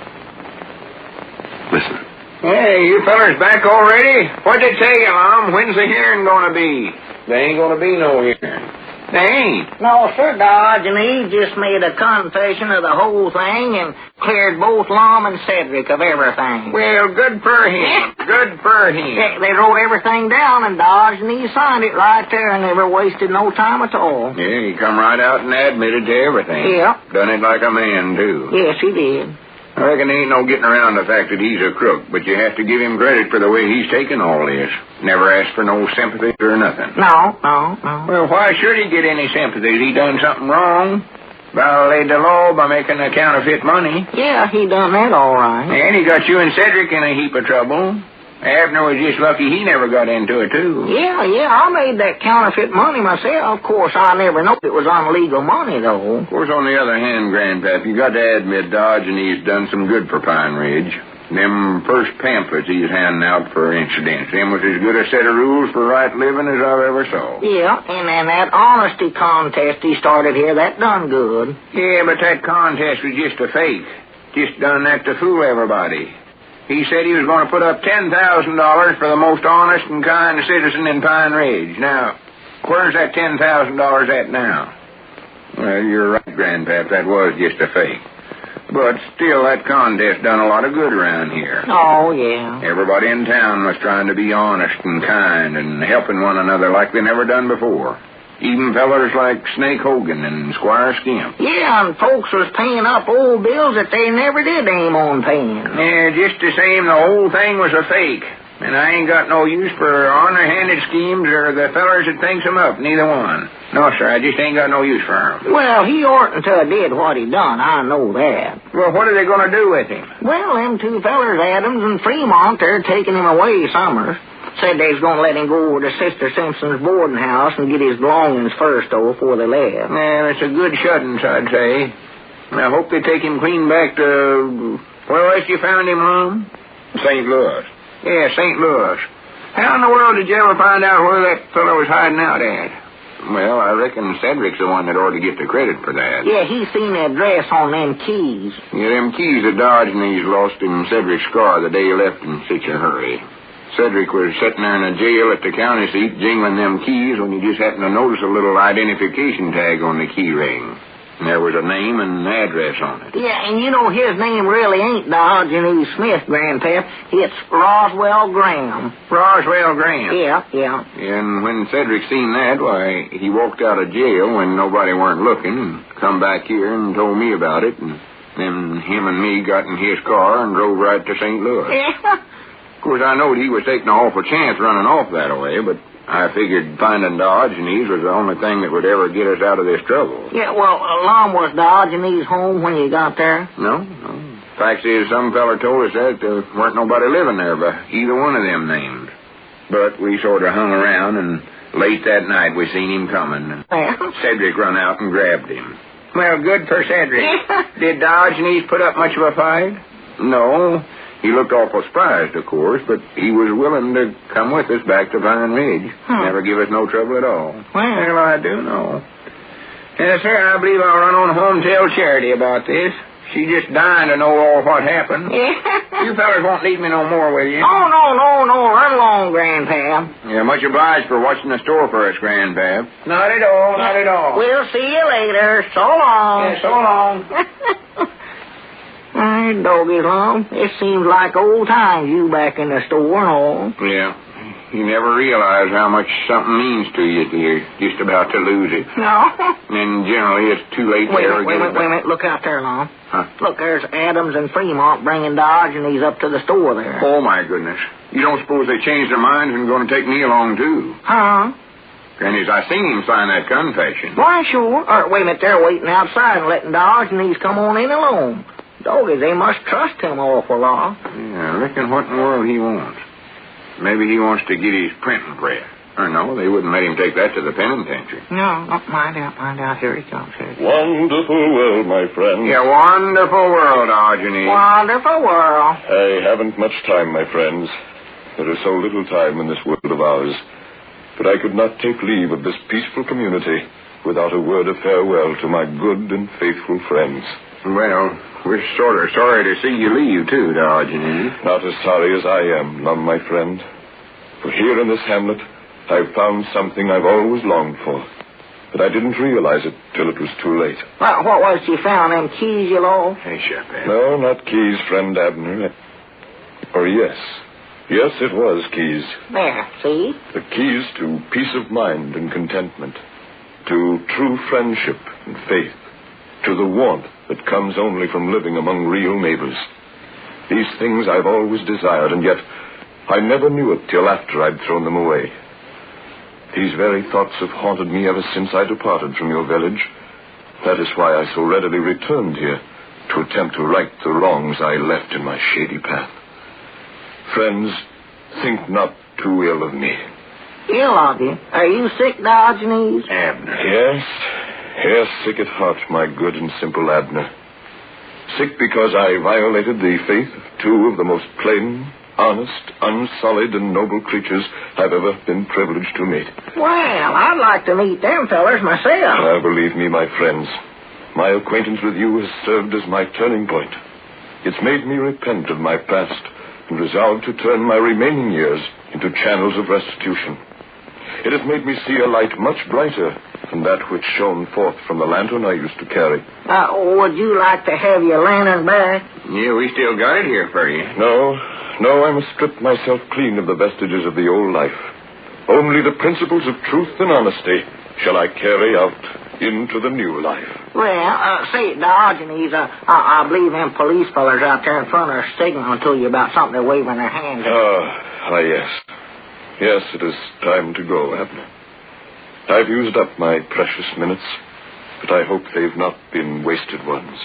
Listen. Hey, you fellers back already? What'd they tell you, Lum? When's the hearing gonna be? There ain't gonna be no hearing. They ain't. No, sir, Dodge, and he just made a confession of the whole thing and cleared both Lum and Cedric of everything. Well, good for him. Good for him. Yeah, they wrote everything down and Dodge, and he signed it right there and never wasted no time at all. Yeah, he come right out and admitted to everything. Yeah. Done it like a man, too. Yes, he did. I reckon there ain't no getting around the fact that he's a crook, but you have to give him credit for the way he's taken all this. Never asked for no sympathy or nothing. No. Well, why should he get any sympathy? He done something wrong. Violated the law by making the counterfeit money. Yeah, he done that all right. And he got you and Cedric in a heap of trouble. Abner was just lucky he never got into it, too. Yeah, I made that counterfeit money myself. Of course, I never knew it was unlegal money, though. Of course, on the other hand, Grandpap, you got to admit Dodge and he's done some good for Pine Ridge. Them first pamphlets he's handing out for incidents, them was as good a set of rules for right living as I've ever saw. Yeah, and then that honesty contest he started here, that done good. Yeah, but that contest was just a fake. Just done that to fool everybody. He said he was going to put up $10,000 for the most honest and kind citizen in Pine Ridge. Now, where's that $10,000 at now? Well, you're right, Grandpap. That was just a fake. But still, that contest done a lot of good around here. Oh, yeah. Everybody in town was trying to be honest and kind and helping one another like they never done before. Even fellers like Snake Hogan and Squire Skimp. Yeah, and folks was paying up old bills that they never did aim on paying. Yeah, just the same, the whole thing was a fake. And I ain't got no use for honor-handed schemes or the fellers that thinks them up, neither one. No, sir, I just ain't got no use for 'em. Well, he oughtn't to have did what he done, I know that. Well, what are they going to do with him? Well, them two fellers, Adams and Fremont, they're taking him away summers. Said they was going to let him go over to Sister Simpson's boarding house and get his belongings first, though, before they left. Yeah, it's a good shutting, I'd say. I hope they take him clean back to... Where else you found him, Lum? St. Louis. Yeah, St. Louis. How in the world did you ever find out where that fellow was hiding out at? Well, I reckon Cedric's the one that ought to get the credit for that. Yeah, he seen the address on them keys. Yeah, them keys that Dodge and he's lost in Cedric's car the day he left in such a hurry. Cedric was sitting there in a jail at the county seat jingling them keys when he just happened to notice a little identification tag on the key ring. And there was a name and an address on it. Yeah, and you know his name really ain't Dodge and E. Smith, Grandpap. It's Roswell Graham. Roswell Graham? Yeah. And when Cedric seen that, why, he walked out of jail when nobody weren't looking and come back here and told me about it. And then him and me got in his car and drove right to St. Louis. Yeah. Of course, I knowed he was taking an awful chance running off that way, but I figured finding Dodge and Ease was the only thing that would ever get us out of this trouble. Yeah, well, Lum was Dodge and Ease home when you got there? No. Fact is, some fella told us that there weren't nobody living there by either one of them names. But we sort of hung around, and late that night we seen him coming. And Cedric run out and grabbed him. Well, good for Cedric. Did Dodge and Ease put up much of a fight? No. He looked awful surprised, of course, but he was willing to come with us back to Pine Ridge. Never give us no trouble at all. Well, I do know. Yes, sir, I believe I'll run on home and tell Charity about this. She's just dying to know all what happened. You fellas won't need me no more, will you? Oh, no. Run along, Grandpap. Yeah, much obliged for watching the store for us, Grandpap. Not at all. We'll see you later. So long. Yeah, so long. Doggy Lum, it seems like old times, you back in the store and all. Yeah. You never realize how much something means to you till you're just about to lose it. No. And generally, it's too late to ever get it back. Wait a minute. Look out there, Lon. Huh? Look, there's Adams and Fremont bringing Dodge and these up to the store there. Oh, my goodness. You don't suppose they changed their minds and going to take me along, too? Huh? Granny's, I seen him sign that confession. Why, sure. Wait a minute. They're waiting outside and letting Dodge and these come on in alone. Doggies, they must trust him awful lot. Yeah, I reckon what in the world he wants. Maybe he wants to get his printing press. Or no, they wouldn't let him take that to the penitentiary. No, mind out. Here he comes. Wonderful world, my friend. Yeah, wonderful world, Arginine. Wonderful world. I haven't much time, my friends. There is so little time in this world of ours. But I could not take leave of this peaceful community without a word of farewell to my good and faithful friends. Well, we're sort of sorry to see you leave, too, Arginine. Not as sorry as I am, Lum, my friend. For here in this hamlet, I've found something I've always longed for. But I didn't realize it till it was too late. Well, what was it you found, them keys you lost? Hey, Chef. No, not keys, friend Abner. Or yes. Yes, it was keys. There, see? The keys to peace of mind and contentment. To true friendship and faith. To the warmth that comes only from living among real neighbors. These things I've always desired, and yet I never knew it till after I'd thrown them away. These very thoughts have haunted me ever since I departed from your village. That is why I so readily returned here, to attempt to right the wrongs I left in my shady path. Friends, think not too ill of me. Ill of you? Are you sick, Diogenes? Abner. Yes, sick at heart, my good and simple Abner. Sick because I violated the faith of two of the most plain, honest, unsullied, and noble creatures I've ever been privileged to meet. Well, I'd like to meet them fellers myself. Believe me, my friends, my acquaintance with you has served as my turning point. It's made me repent of my past and resolve to turn my remaining years into channels of restitution. It has made me see a light much brighter than that which shone forth from the lantern I used to carry. Would you like to have your lantern back? Yeah, we still got it here for you. No, I must strip myself clean of the vestiges of the old life. Only the principles of truth and honesty shall I carry out into the new life. Well, say, Diogenes, I believe them police fellers out there in front are signaling to you about something they're waving their hands at. Yes. Yes, it is time to go, Abner. I've used up my precious minutes, but I hope they've not been wasted ones.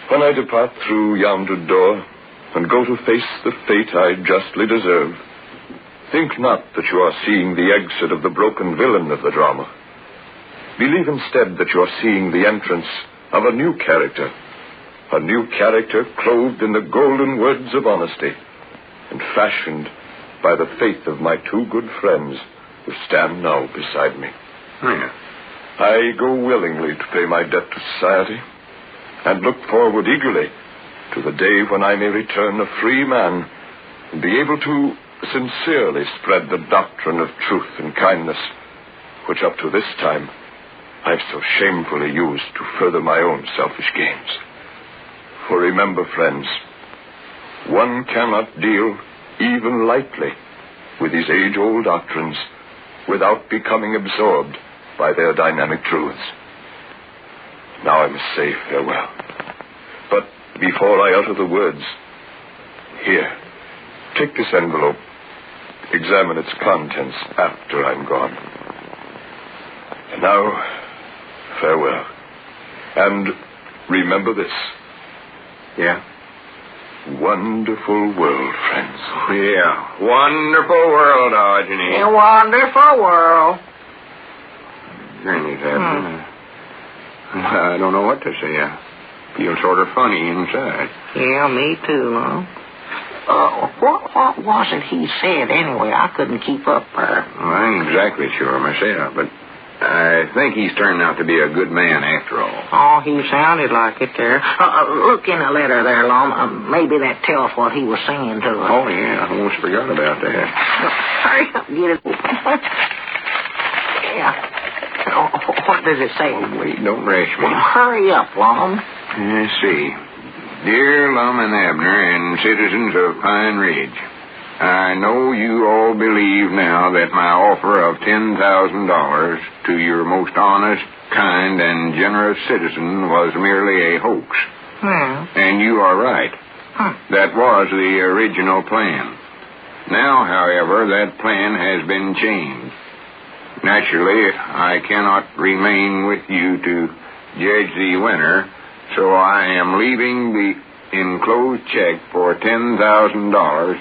When I depart through yonder door and go to face the fate I justly deserve, think not that you are seeing the exit of the broken villain of the drama. Believe instead that you are seeing the entrance of a new character clothed in the golden words of honesty and fashioned by the faith of my two good friends who stand now beside me. I go willingly to pay my debt to society and look forward eagerly to the day when I may return a free man and be able to sincerely spread the doctrine of truth and kindness, which up to this time I've so shamefully used to further my own selfish gains. For remember, friends, one cannot deal even lightly with these age-old doctrines without becoming absorbed by their dynamic truths. Now I must say farewell. But before I utter the words, here, take this envelope. Examine its contents after I'm gone. And now, farewell. And remember this. Yeah? Wonderful world, friends. Yeah, wonderful world, Arginine. A wonderful world. Granny, I don't know what to say. I feel sort of funny inside. Yeah, me too, Lon. What was it he said anyway? I couldn't keep up there. Well, I ain't exactly sure myself, but I I think he's turned out to be a good man after all. Oh, he sounded like it there. Look in the letter there, Lum. Maybe that tells what he was saying to us. Oh, yeah. I almost forgot about that. Hurry up, get it. Yeah. Oh, what does it say? Oh, wait, don't rush me. Well, hurry up, Lum. Let's see. Dear Lum and Abner and citizens of Pine Ridge, I know you all believe now that my offer of $10,000 to your most honest, kind, and generous citizen was merely a hoax. And you are right. That was the original plan. Now, however, that plan has been changed. Naturally, I cannot remain with you to judge the winner, so I am leaving the enclosed check for $10,000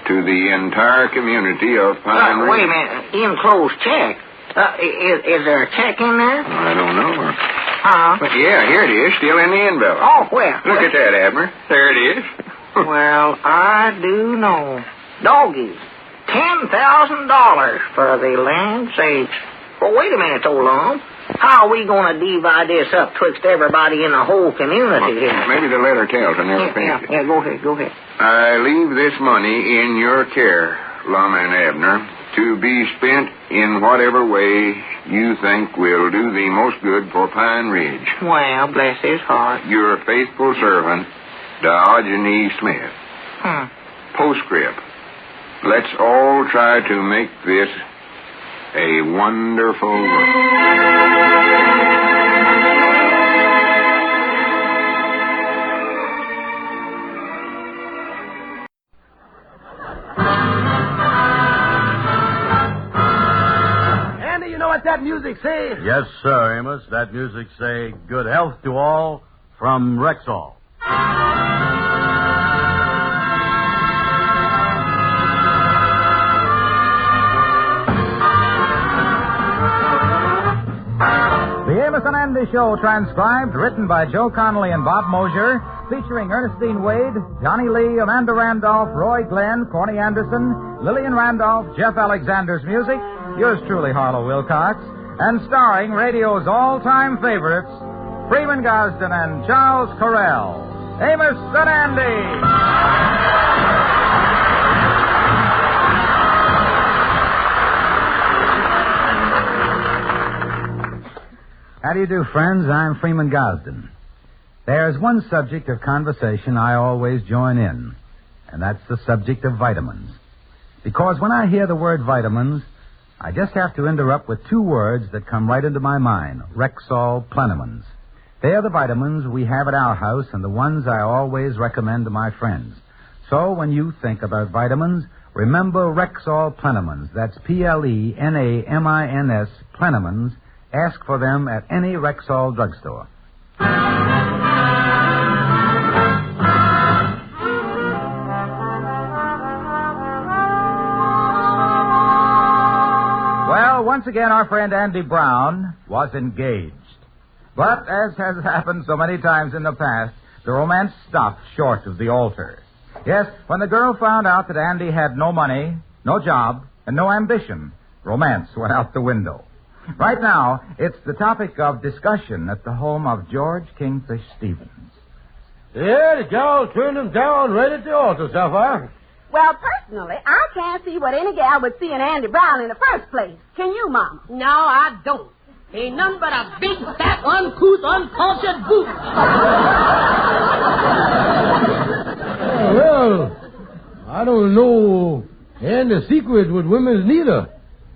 to the entire community of Pine Ridge. Wait a minute. Enclosed check? Is there a check in there? I don't know. But yeah, here it is, still in the envelope. Oh, where? Look at that, Abner. There it is. Well, I do know. Doggies. $10,000 for the land sakes. Well, wait a minute, old Lum. How are we going to divide this up twixt everybody in the whole community here? Maybe the letter tells. I never finished it. Yeah, go ahead. I leave this money in your care, Lum and Abner, to be spent in whatever way you think will do the most good for Pine Ridge. Well, bless his heart. Your faithful servant, Diogenes Smith. Postscript. Let's all try to make this a wonderful work. Andy, you know what that music says? Yes, sir, Amos. That music say, good health to all from Rexall. The Amos and Andy Show, transcribed, written by Joe Connolly and Bob Mosier, featuring Ernestine Wade, Johnny Lee, Amanda Randolph, Roy Glenn, Corny Anderson, Lillian Randolph, Jeff Alexander's music, yours truly, Harlow Wilcox, and starring radio's all-time favorites, Freeman Gosden and Charles Correll. Amos and Andy! How do you do, friends? I'm Freeman Gosden. There's one subject of conversation I always join in, and that's the subject of vitamins. Because when I hear the word vitamins, I just have to interrupt with two words that come right into my mind, Rexall Plenamins. They're the vitamins we have at our house and the ones I always recommend to my friends. So when you think about vitamins, remember Rexall Plenamins. That's Plenamins, Plenamins. Ask for them at any Rexall drugstore. Well, once again, our friend Andy Brown was engaged. But, as has happened so many times in the past, the romance stopped short of the altar. Yes, when the girl found out that Andy had no money, no job, and no ambition, romance went out the window. Right now, it's the topic of discussion at the home of George Kingfish Stevens. Yeah, the gal turned him down right at the altar, Sapphire. Well, personally, I can't see what any gal would see in Andy Brown in the first place. Can you, Mama? No, I don't. Ain't nothing but a big, fat, uncouth, uncultured boot. Well, I don't know Andy's secret with women's neither.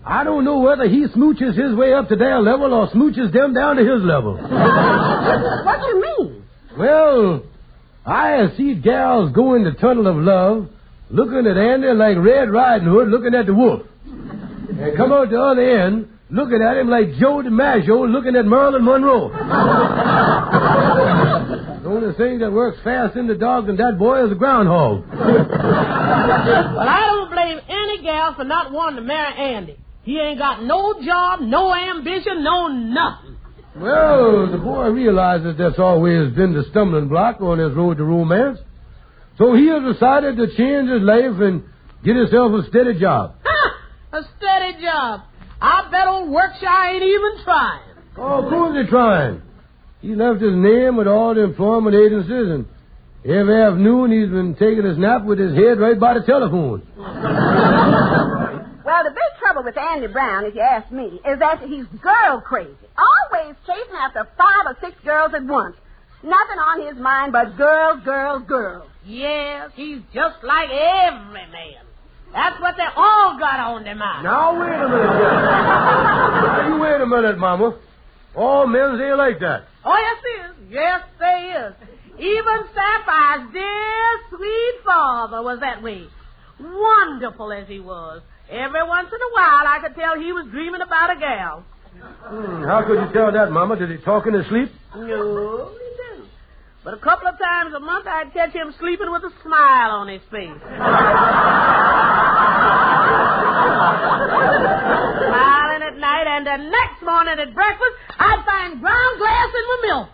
I don't know whether he smooches his way up to their level or smooches them down to his level. What do you mean? Well, I see gals go in the tunnel of love looking at Andy like Red Riding Hood looking at the wolf. And come out the other end looking at him like Joe DiMaggio looking at Marilyn Monroe. The only thing that works fast in the dog than that boy is a groundhog. Well, I don't blame any gal for not wanting to marry Andy. He ain't got no job, no ambition, no nothing. Well, the boy realizes that's always been the stumbling block on his road to romance. So he has decided to change his life and get himself a steady job. A steady job. I bet old Workshire ain't even trying. Oh, of course he's trying. He left his name with all the employment agencies, and every afternoon he's been taking a nap with his head right by the telephone. Well, the big trouble with Andy Brown, if you ask me, is that he's girl crazy. Always chasing after 5 or 6 girls at once. Nothing on his mind but girls, girls, girls. Yes, he's just like every man. That's what they all got on their mind. Now, wait a minute, Now, you wait a minute, Mama. All men ain't like that. Oh, yes, they is. Yes, they is. Even Sapphire's dear, sweet father was that way. Wonderful as he was. Every once in a while, I could tell he was dreaming about a gal. How could you tell that, Mama? Did he talk in his sleep? No, he didn't. But a couple of times a month, I'd catch him sleeping with a smile on his face. Smiling at night, and the next morning at breakfast, I'd find ground glass in my milk.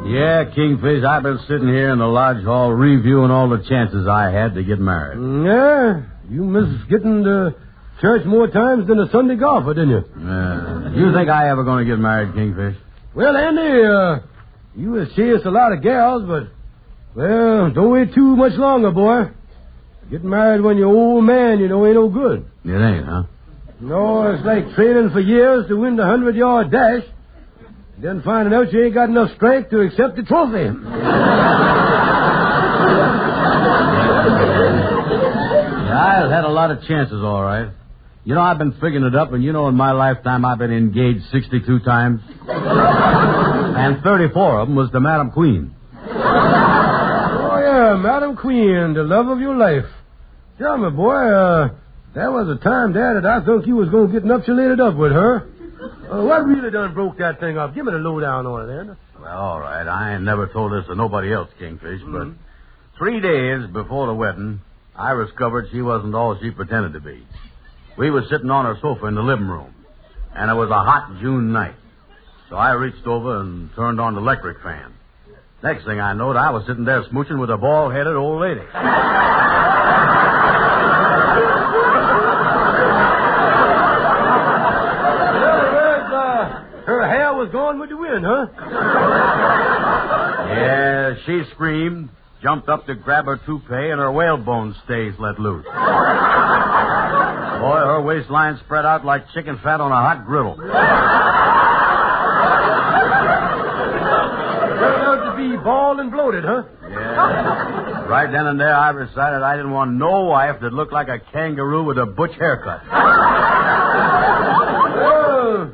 Yeah, Kingfish, I've been sitting here in the lodge hall reviewing all the chances I had to get married. Yeah, you missed getting to church more times than a Sunday golfer, didn't you? Yeah. You think I ever going to get married, Kingfish? Well, Andy, you have chased a lot of gals, but, well, don't wait too much longer, boy. Getting married when you're old man, you know, ain't no good. It ain't, huh? No, it's like training for years to win the 100-yard dash. Then finding out you ain't got enough strength to accept the trophy. I've had a lot of chances, all right. You know, I've been figuring it up, and you know in my lifetime I've been engaged 62 times. And 34 of them was to Madam Queen. Oh, yeah, Madam Queen, the love of your life. Tell me, boy, there was a time there that I thought you was going to get nuptialated up with her. What really done broke that thing up? Give me the lowdown on it, Andy. Well, all right. I ain't never told this to nobody else, Kingfish, but 3 days before the wedding, I discovered she wasn't all she pretended to be. We was sitting on her sofa in the living room, and it was a hot June night. So I reached over and turned on the electric fan. Next thing I knowed, I was sitting there smooching with a bald-headed old lady. Her hair was gone with the wind, huh? Yeah, she screamed, jumped up to grab her toupee, and her whalebone stays let loose. Boy, her waistline spread out like chicken fat on a hot griddle. Turned out to be bald and bloated, huh? Yeah. Right then and there, I decided I didn't want no wife that looked like a kangaroo with a butch haircut. Well,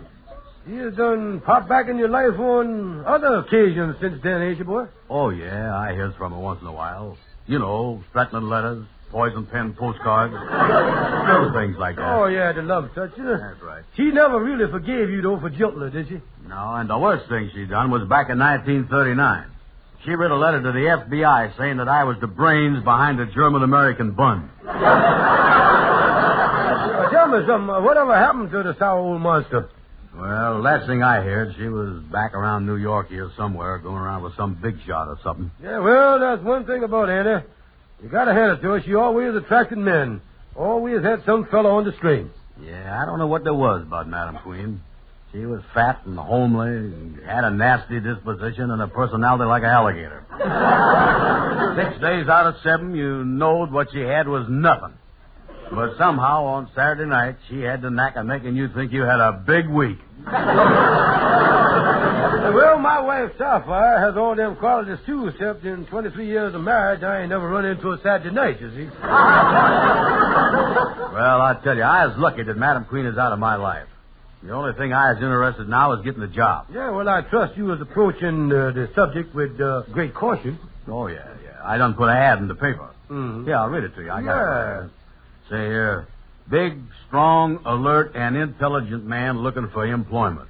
you has done popped back in your life on other occasions since then, ain't you, boy? Oh, yeah, I hears from her once in a while. You know, threatening letters, poison pen postcards, little things like that. Oh, yeah, the love touch. That's right. She never really forgave you, though, for jilting her, did she? No, and the worst thing she done was back in 1939. She wrote a letter to the FBI saying that I was the brains behind the German-American bun. Tell me something. Whatever happened to the sour old monster? Well, last thing I heard, she was back around New York here somewhere, going around with some big shot or something. Yeah, well, that's one thing about Annie. You gotta hand it to her. She always attracted men. Always had some fellow on the string. Yeah, I don't know what there was about Madam Queen. She was fat and homely, and had a nasty disposition and a personality like an alligator. 6 days out of 7, you knowed what she had was nothing. But somehow on Saturday night, she had the knack of making you think you had a big week. Well, my wife, Sapphire, has all them qualities, too, except in 23 years of marriage, I ain't never run into a Saturday night, you see. Well, I tell you, I was lucky that Madam Queen is out of my life. The only thing I is interested in now is getting the job. Yeah, well, I trust you was approaching the subject with great caution. Oh, yeah. I done put an ad in the paper. Mm-hmm. Yeah, I'll read it to you. I got it. Say here, big, strong, alert, and intelligent man looking for employment.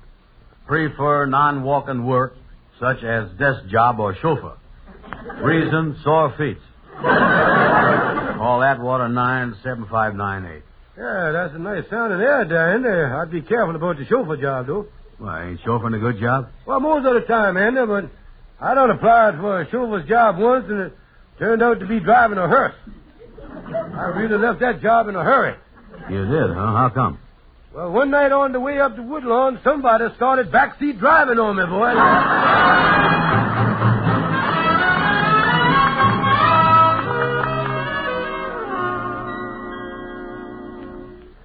Prefer non-walking work, such as desk job or chauffeur. Reason, sore feet. Call Atwater 97598. Yeah, that's a nice sounding ad there, Andy. I'd be careful about the chauffeur job, though. Well, ain't chauffeuring a good job? Well, most of the time, Andy, but I done applied for a chauffeur's job once, and it turned out to be driving a hearse. I really left that job in a hurry. You did, huh? How come? Well, one night on the way up to Woodlawn, somebody started backseat driving on me, boy.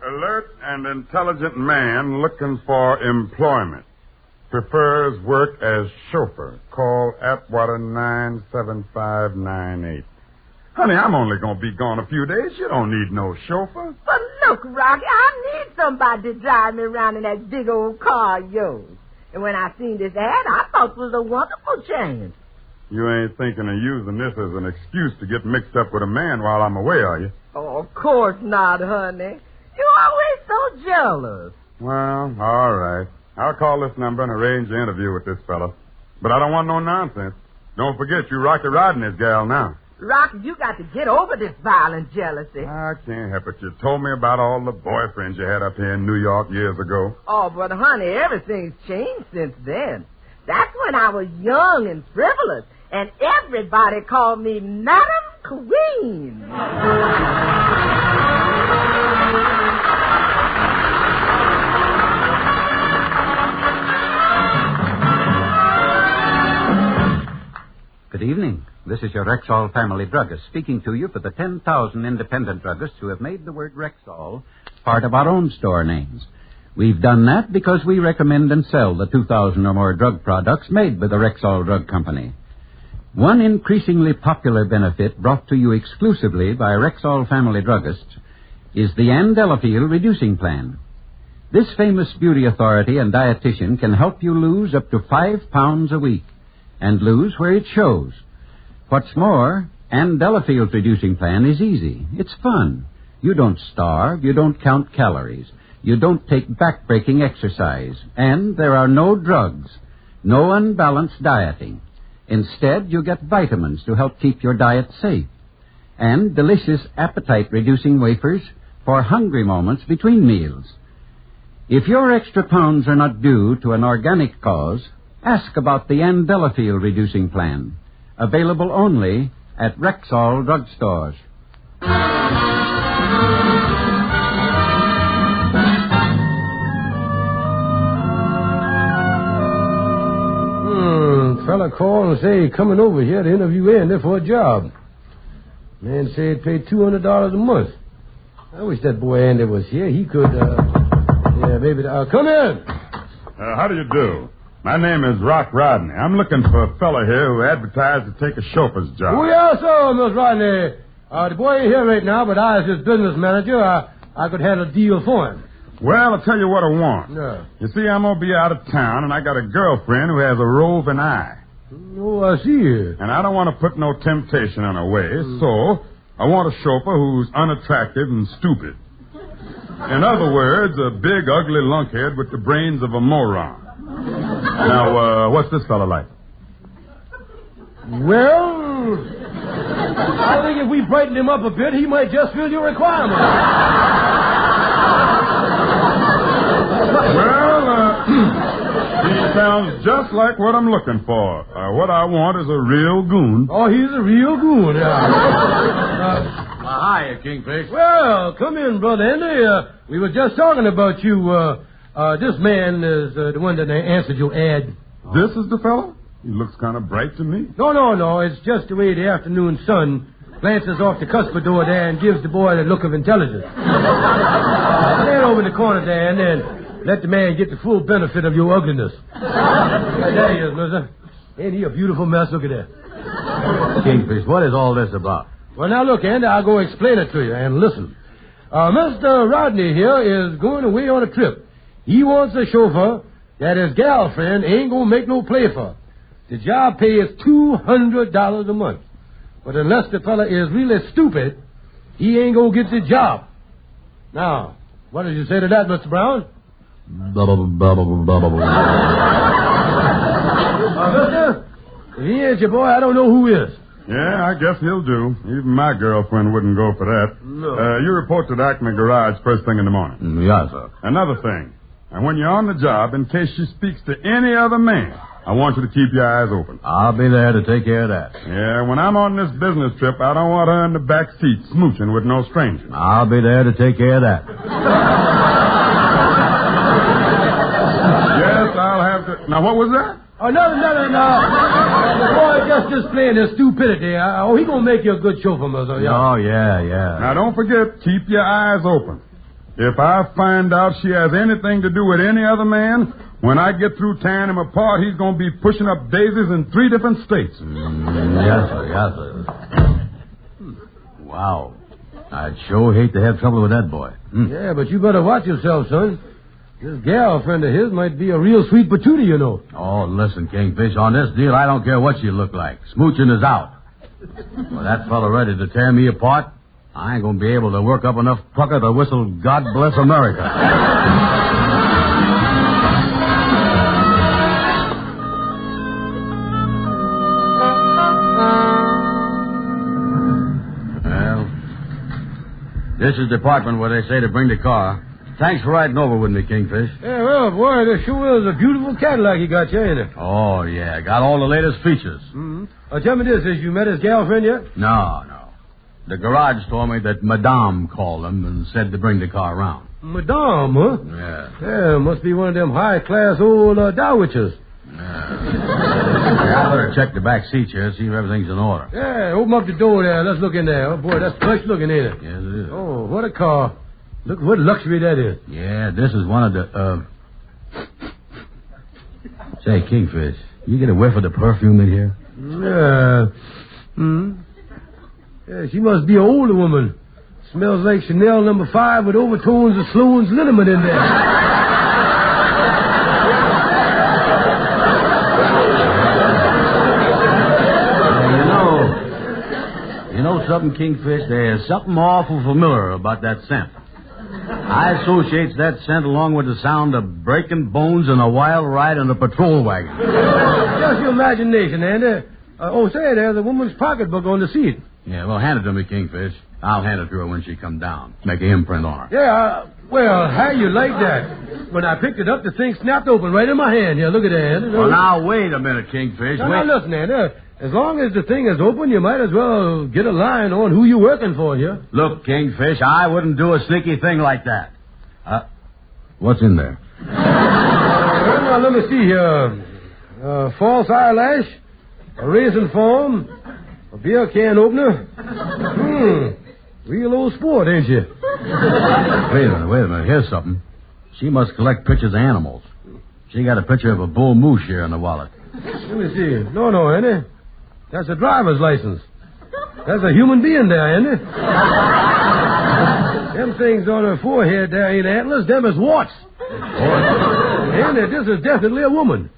Alert and intelligent man looking for employment. Prefers work as chauffeur. Call Atwater 97598. Honey, I'm only going to be gone a few days. You don't need no chauffeur. But look, Rocky, I need somebody to drive me around in that big old car of yours. And when I seen this ad, I thought it was a wonderful chance. You ain't thinking of using this as an excuse to get mixed up with a man while I'm away, are you? Oh, of course not, honey. You're always so jealous. Well, all right. I'll call this number and arrange an interview with this fella. But I don't want no nonsense. Don't forget, you Rocky riding this gal now. Rocky, you got to get over this violent jealousy. I can't help it. You told me about all the boyfriends you had up here in New York years ago. Oh, but honey, everything's changed since then. That's when I was young and frivolous, and everybody called me Madam Queen. Good evening. This is your Rexall family druggist speaking to you for the 10,000 independent druggists who have made the word Rexall part of our own store names. We've done that because we recommend and sell the 2,000 or more drug products made by the Rexall Drug Company. One increasingly popular benefit brought to you exclusively by Rexall family druggists is the Ann Delafield Reducing Plan. This famous beauty authority and dietitian can help you lose up to 5 pounds a week and lose where it shows. What's more, Ann Delafield's reducing plan is easy. It's fun. You don't starve. You don't count calories. You don't take back-breaking exercise. And there are no drugs, no unbalanced dieting. Instead, you get vitamins to help keep your diet safe. And delicious appetite-reducing wafers for hungry moments between meals. If your extra pounds are not due to an organic cause, ask about the Ann Delafield Reducing Plan. Available only at Rexall drugstores. Fella called and say he coming over here to interview Andy for a job. Man said pay $200 a month. I wish that boy Andy was here. He could, maybe... come in. How do you do? My name is Rock Rodney. I'm looking for a fella here who advertised to take a chauffeur's job. Oh, yes, sir, Miss Rodney. The boy ain't here right now, but I, as his business manager, I could handle a deal for him. Well, I'll tell you what I want. Yeah. You see, I'm going to be out of town, and I got a girlfriend who has a roving eye. Oh, I see. And I don't want to put no temptation on her way, so I want a chauffeur who's unattractive and stupid. In other words, a big, ugly lunkhead with the brains of a moron. Now, what's this fella like? Well, I think if we brighten him up a bit, he might just fill your requirement. Well, he sounds just like what I'm looking for. What I want is a real goon. Oh, he's a real goon, Hi, Kingfish. Well, come in, Brother Andy. We were just talking about you. This man is the one that answered your ad. This is the fellow? He looks kind of bright to me. No. It's just the way the afternoon sun glances off the cuspidor there and gives the boy the look of intelligence. Stand over in the corner there and then let the man get the full benefit of your ugliness. There he is, mister. Ain't he a beautiful mess? Look at that. Kingfish, what is all this about? Well, now, look, Andy, I'll go explain it to you. And listen. Mr. Rodney here is going away on a trip. He wants a chauffeur that his girlfriend ain't going to make no play for. The job pay is $200 a month. But unless the fella is really stupid, he ain't going to get the job. Now, what did you say to that, Mr. Brown? Mister, if he ain't your boy, I don't know who is. Yeah, I guess he'll do. Even my girlfriend wouldn't go for that. No. You report to the Acme garage first thing in the morning. Yes, sir. Another thing. And when you're on the job, in case she speaks to any other man, I want you to keep your eyes open. I'll be there to take care of that. Yeah, when I'm on this business trip, I don't want her in the back seat smooching with no stranger. I'll be there to take care of that. Yes, I'll have to... Now, what was that? Oh, no. The boy just playing his stupidity. He gonna make you a good chauffeur, Mother. Yeah. Oh, yeah. Now, don't forget, keep your eyes open. If I find out she has anything to do with any other man, when I get through tearing him apart, he's going to be pushing up daisies in 3 different states. Yes, sir. Wow. I'd sure hate to have trouble with that boy. Yeah, but you better watch yourself, son. This gal friend of his might be a real sweet patootie, you know. Oh, listen, Kingfish, on this deal, I don't care what you look like. Smooching is out. Well, that fella ready to tear me apart, I ain't going to be able to work up enough pucker to whistle God Bless America. Well, this is the department where they say to bring the car. Thanks for riding over with me, Kingfish. Yeah, well, boy, this sure is a beautiful Cadillac you got you, ain't it? Oh, yeah. Got all the latest features. Mm-hmm. Tell me this, has you met his girlfriend yet? No. The garage told me that Madame called him and said to bring the car around. Madame, huh? Yeah, must be one of them high-class old dowitchers. I better check the back seat here, see if everything's in order. Yeah, open up the door there. Let's look in there. Oh, boy, that's plush looking, ain't it? Yes, it is. Oh, what a car. Look what luxury that is. Yeah, this is one of the, Say, Kingfish, you get a whiff of the perfume in here? Yeah, she must be an older woman. Smells like Chanel No. 5 with overtones of Sloan's liniment in there. You know something, Kingfish? There's something awful familiar about that scent. I associate that scent along with the sound of breaking bones and a wild ride in a patrol wagon. Just your imagination, Andy. Say, there's a woman's pocketbook on the seat. Yeah, well, hand it to me, Kingfish. I'll hand it to her when she comes down. Make an imprint on her. Yeah, well, how you like that? When I picked it up, the thing snapped open right in my hand. Yeah, look at that, Andy. Well, now, wait a minute, Kingfish. Now, listen, Andy. As long as the thing is open, you might as well get a line on who you're working for here. Look, Kingfish, I wouldn't do a sneaky thing like that. What's in there? Now, let me see here. False eyelash, a raisin form, a beer can opener. Real old sport, ain't you? Wait a minute. Here's something. She must collect pictures of animals. She got a picture of a bull moose here in the wallet. Let me see. No, Andy. That's a driver's license. That's a human being there, Andy. Them things on her forehead there ain't antlers. Them is warts. Andy, this is definitely a woman.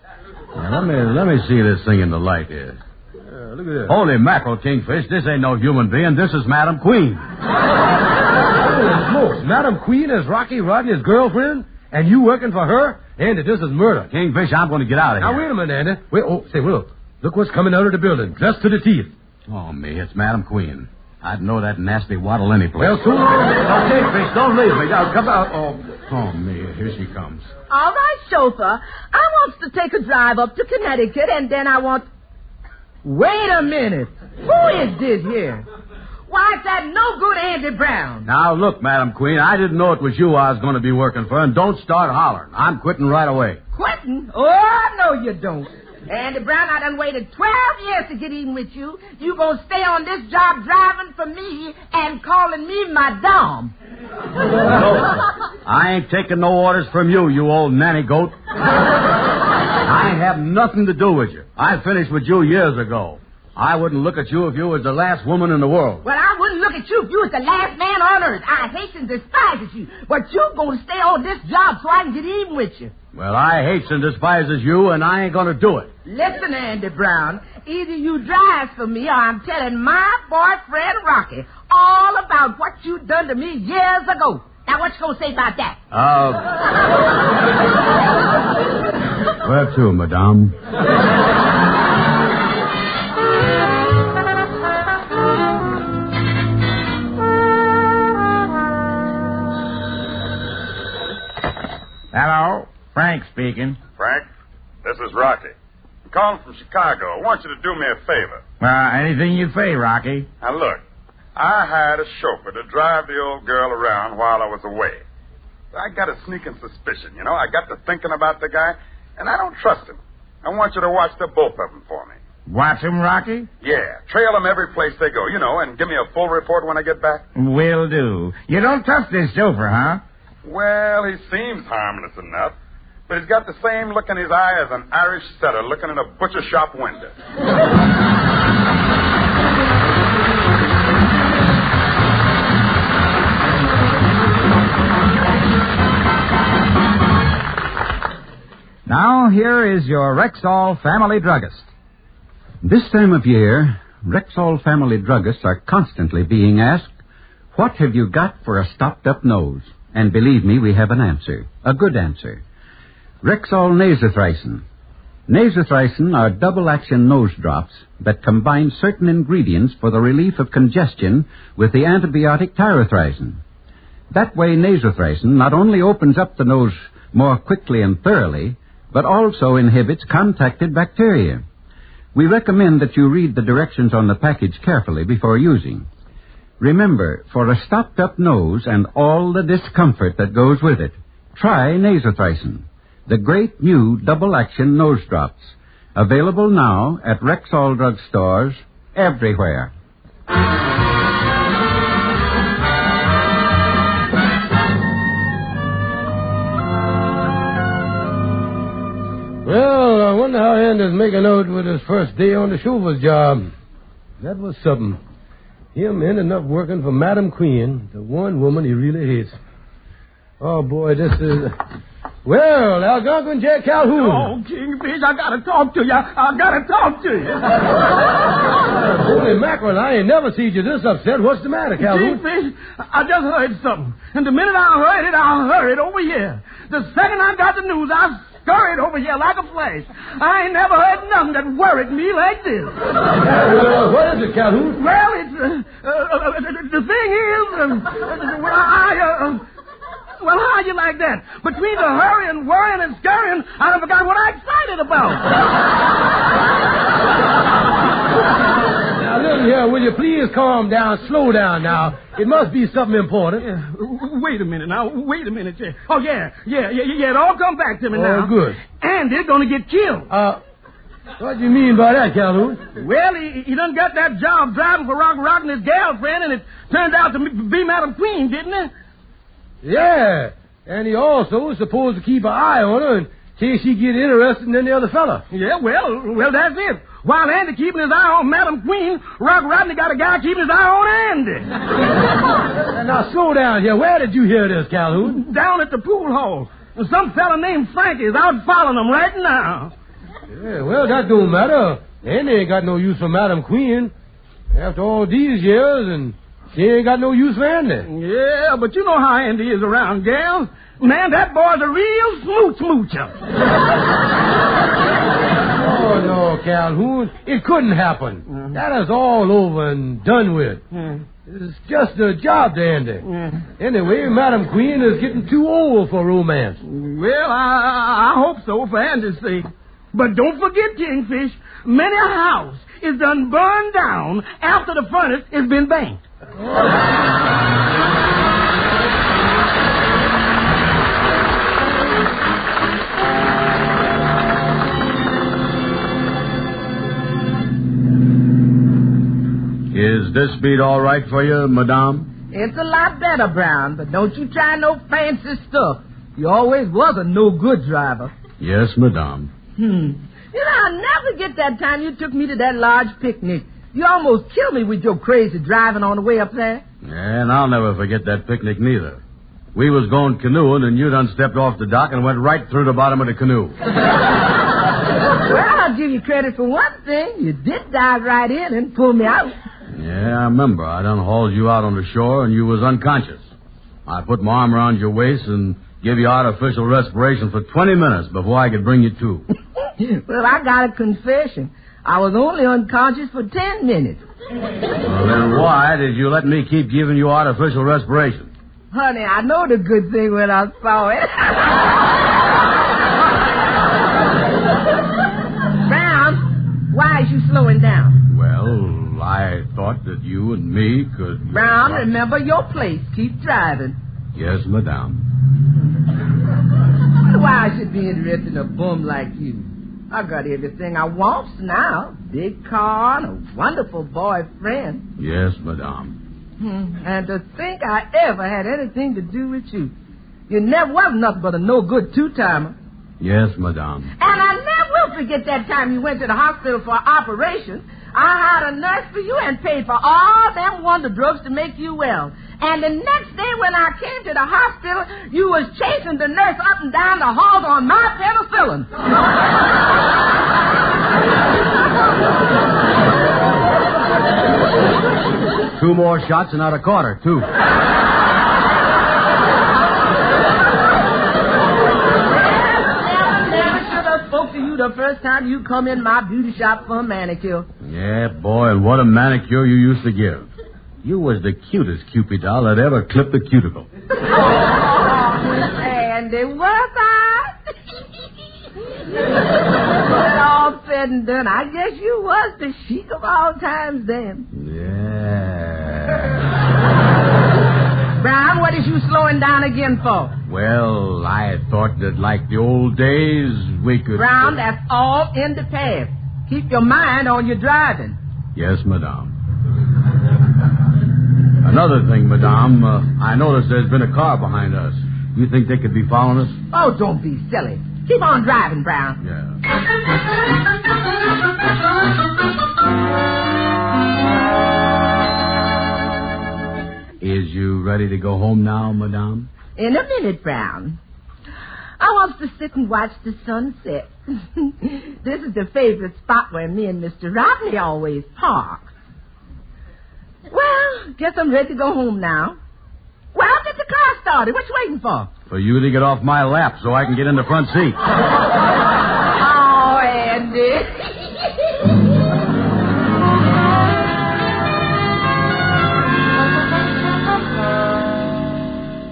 Now, let me see this thing in the light here. Look at that. Holy mackerel, Kingfish. This ain't no human being. This is Madam Queen. Holy smokes. Madam Queen is Rocky Rodney's girlfriend? And you working for her? Andy, this is murder. Kingfish, I'm going to get out of here. Now, wait a minute, Andy. Wait, look what's coming out of the building. Dressed to the teeth. Oh, me, it's Madam Queen. I'd know that nasty waddle any place. Well, soon. Kingfish, don't leave me. Now, come out. Oh, me, here she comes. All right, chauffeur. I want to take a drive up to Connecticut, and then I want... Wait a minute. Who is this here? Why, it's that no good Andy Brown. Now, look, Madam Queen, I didn't know it was you I was going to be working for, and don't start hollering. I'm quitting right away. Quitting? Oh, no, you don't. Andy Brown, I done waited 12 years to get even with you. You gonna stay on this job driving for me and calling me Madame. No, I ain't taking no orders from you, you old nanny goat. I ain't have nothing to do with you. I finished with you years ago. I wouldn't look at you if you was the last woman in the world. Well, I wouldn't look at you if you was the last man on earth. I hate and despises you. But you gonna stay on this job so I can get even with you. Well, I hates and despises you, and I ain't gonna do it. Listen, Andy Brown, either you drive for me or I'm telling my boyfriend Rocky all about what you done to me years ago. Now, what you gonna say about that? Where to, madame? Hello, Frank speaking. Frank, this is Rocky. I'm calling from Chicago. I want you to do me a favor. Anything you say, Rocky. Now, look, I hired a chauffeur to drive the old girl around while I was away. I got a sneaking suspicion, I got to thinking about the guy, and I don't trust him. I want you to watch the both of them for me. Watch him, Rocky? Yeah, trail them every place they go, and give me a full report when I get back. Will do. You don't trust this chauffeur, huh? Well, he seems harmless enough, but he's got the same look in his eye as an Irish setter looking in a butcher shop window. Now, here is your Rexall Family Druggist. This time of year, Rexall Family Druggists are constantly being asked, what have you got for a stopped-up nose? And believe me, we have an answer, a good answer. Rexall Nasothricin. Nasothricin are double-action nose drops that combine certain ingredients for the relief of congestion with the antibiotic tyrothricin. That way, Nasothricin not only opens up the nose more quickly and thoroughly, but also inhibits contacted bacteria. We recommend that you read the directions on the package carefully before using. Remember, for a stopped-up nose and all the discomfort that goes with it, try Nasothricin, the great new double-action nose drops, available now at Rexall drug stores everywhere. Well, I wonder how Anders making out with his first day on the chauffeur's job. That was something. Him ending up working for Madam Queen, the one woman he really hates. Oh, boy, this is... Well, Algonquin Jack Calhoun. Oh, Kingfish, I gotta talk to you. Holy mackerel, I ain't never seen you this upset. What's the matter, Calhoun? Kingfish, I just heard something. And the minute I heard it, I hurried over here. The second I got the news, I scurried over here like a flash. I ain't never heard nothing that worried me like this. What is it, Calhoun? Well, it's... the thing is... Well, how you like that? Between the hurrying, worrying, and scurrying, I done forgot what I'm excited about. Now, listen here, will you please calm down, slow down now. It must be something important. Wait a minute now, Jay. Oh, yeah, it all come back to me now. Oh, good. And they're gonna get killed. What do you mean by that, Calhoun? Well, he done got that job driving for Rock and his girlfriend, and it turned out to be Madam Queen, didn't it? Yeah, and he also was supposed to keep an eye on her in case she get interested in any other fella. Yeah, well, that's it. While Andy keeping his eye on Madam Queen, Rock Rodney got a guy keeping his eye on Andy. Now, slow down here. Where did you hear this, Calhoun? Down at the pool hall. Some fella named Frankie is out following them right now. Yeah, well, that don't matter. Andy ain't got no use for Madam Queen. After all these years, and she ain't got no use for Andy. Yeah, but you know how Andy is around gals. Man, that boy's a real smoocher. Oh, no, Calhoun. It couldn't happen. Mm-hmm. That is all over and done with. It's just a job to Andy. Anyway, Madam Queen is getting too old for romance. Well, I hope so, for Andy's sake. But don't forget, Kingfish, many a house is done burned down after the furnace has been banked. Is this beat all right for you, madame? It's a lot better, Brown, but don't you try no fancy stuff. You always was a no-good driver. Yes, madame. You know, I'll never get that time you took me to that large picnic. You almost killed me with your crazy driving on the way up there. And I'll never forget that picnic neither. We was going canoeing, and you done stepped off the dock and went right through the bottom of the canoe. Well, I'll give you credit for one thing. You did dive right in and pull me out. Yeah, I remember. I done hauled you out on the shore, and you was unconscious. I put my arm around your waist and give you artificial respiration for 20 minutes before I could bring you to. Well, I got a confession. I was only unconscious for 10 minutes. Well, then why did you let me keep giving you artificial respiration? Honey, I know the good thing when I saw it. Brown, you and me could... Brown, remember your place. Keep driving. Yes, madame. I wonder why I should be interested in a bum like you. I got everything I want now. Big car and a wonderful boyfriend. Yes, madame. And to think I ever had anything to do with you. You never was nothing but a no-good two-timer. Yes, madame. And I never will forget that time you went to the hospital for an operation. I hired a nurse for you and paid for all them wonder drugs to make you well. And the next day when I came to the hospital, you was chasing the nurse up and down the halls on my penicillin. 2 more shots and out a quarter, too. Never should have spoke to you the first time you come in my beauty shop for a manicure. Yeah, boy, and what a manicure you used to give. You was the cutest Cupid doll that ever clipped a cuticle. And it was I. But all said and done, I guess you was the chic of all times then. Yeah. Brown, what is you slowing down again for? Well, I thought that like the old days, we could... Brown, that's all in the past. Keep your mind on your driving. Yes, madame. Another thing, madame, I noticed there's been a car behind us. You think they could be following us? Oh, don't be silly. Keep on driving, Brown. Yeah. Is you ready to go home now, madame? In a minute, Brown. I want to sit and watch the sunset. This is the favorite spot where me and Mr. Rodney always park. Well, guess I'm ready to go home now. Well, get the car started. What you waiting for? For you to get off my lap so I can get in the front seat. Oh, Andy.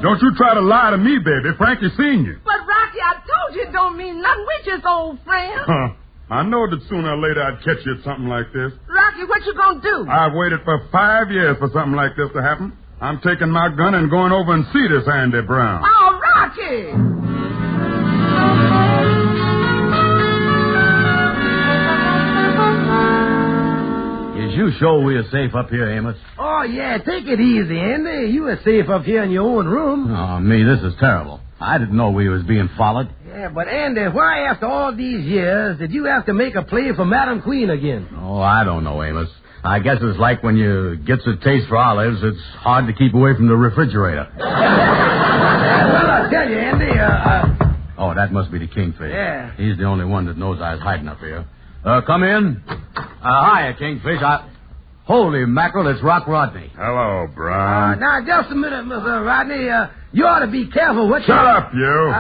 Don't you try to lie to me, baby. Frankie seen you. But, Rocky, I told you it don't mean nothing. We're just old friends. Huh. I know that sooner or later I'd catch you at something like this. Rocky, what you gonna do? I've waited for 5 years for something like this to happen. I'm taking my gun and going over and see this Andy Brown. Oh, Rocky! Is you sure we're safe up here, Amos? Oh, yeah, take it easy, Andy. You are safe up here in your own room. Oh, me, this is terrible. I didn't know we was being followed. Yeah, but Andy, why after all these years did you have to make a play for Madam Queen again? Oh, I don't know, Amos. I guess it's like when you gets a taste for olives, it's hard to keep away from the refrigerator. Well, I tell you, Andy, Oh, that must be the Kingfish. Yeah. He's the only one that knows I was hiding up here. Come in. Hiya, Kingfish. Holy mackerel, it's Rock Rodney. Hello, Brown. now, just a minute, Mr. Rodney. You ought to be careful what Shut up, you.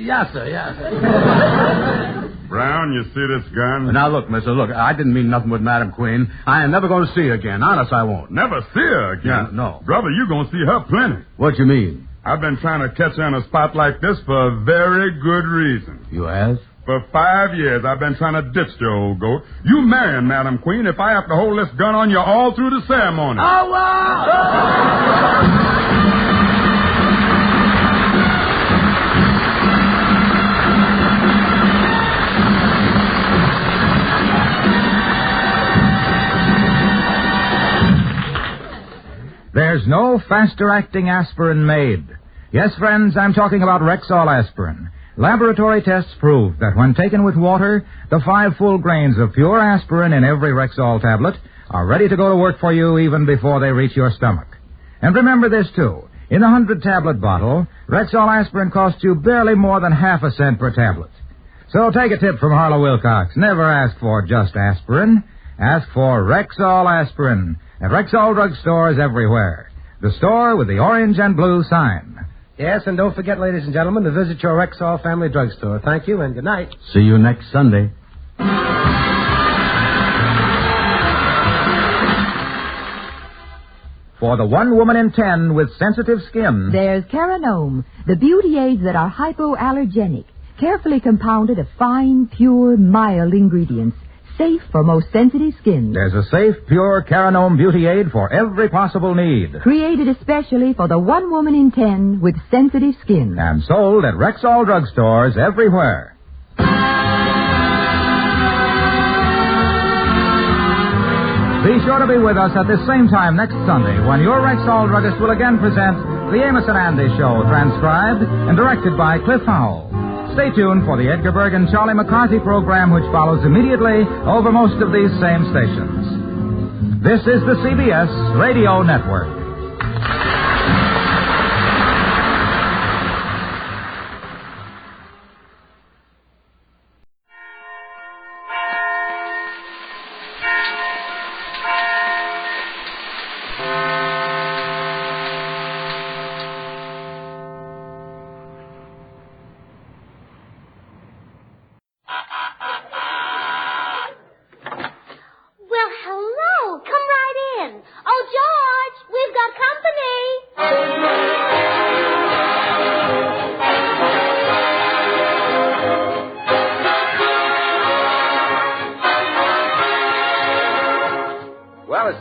Yes, sir, yes, sir. Brown, you see this gun? Now, look, mister, look, I didn't mean nothing with Madam Queen. I am never going to see her again. Honest, I won't. Never see her again? Yeah, no. Brother, you going to see her plenty. What you mean? I've been trying to catch her in a spot like this for a very good reason. You has? For 5 years, I've been trying to ditch the old goat. You marrying Madam Queen if I have to hold this gun on you all through the ceremony. Oh, wow! There's no faster-acting aspirin made. Yes, friends, I'm talking about Rexall aspirin. Laboratory tests prove that when taken with water, the 5 full grains of pure aspirin in every Rexall tablet are ready to go to work for you even before they reach your stomach. And remember this, too. In a 100-tablet bottle, Rexall aspirin costs you barely more than half a cent per tablet. So take a tip from Harlow Wilcox. Never ask for just aspirin. Ask for Rexall aspirin at Rexall drugstores everywhere. The store with the orange and blue sign. Yes, and don't forget, ladies and gentlemen, to visit your Rexall family drugstore. Thank you and good night. See you next Sunday. For the 1 woman in 10 with sensitive skin, there's Caranome, the beauty aids that are hypoallergenic, carefully compounded of fine, pure, mild ingredients, safe for most sensitive skins. There's a safe, pure Carinome Beauty Aid for every possible need. Created especially for the 1 woman in 10 with sensitive skin. And sold at Rexall drugstores everywhere. Be sure to be with us at this same time next Sunday when your Rexall druggist will again present The Amos and Andy Show, transcribed and directed by Cliff Howell. Stay tuned for the Edgar Berg and Charlie McCarthy program, which follows immediately over most of these same stations. This is the CBS Radio Network.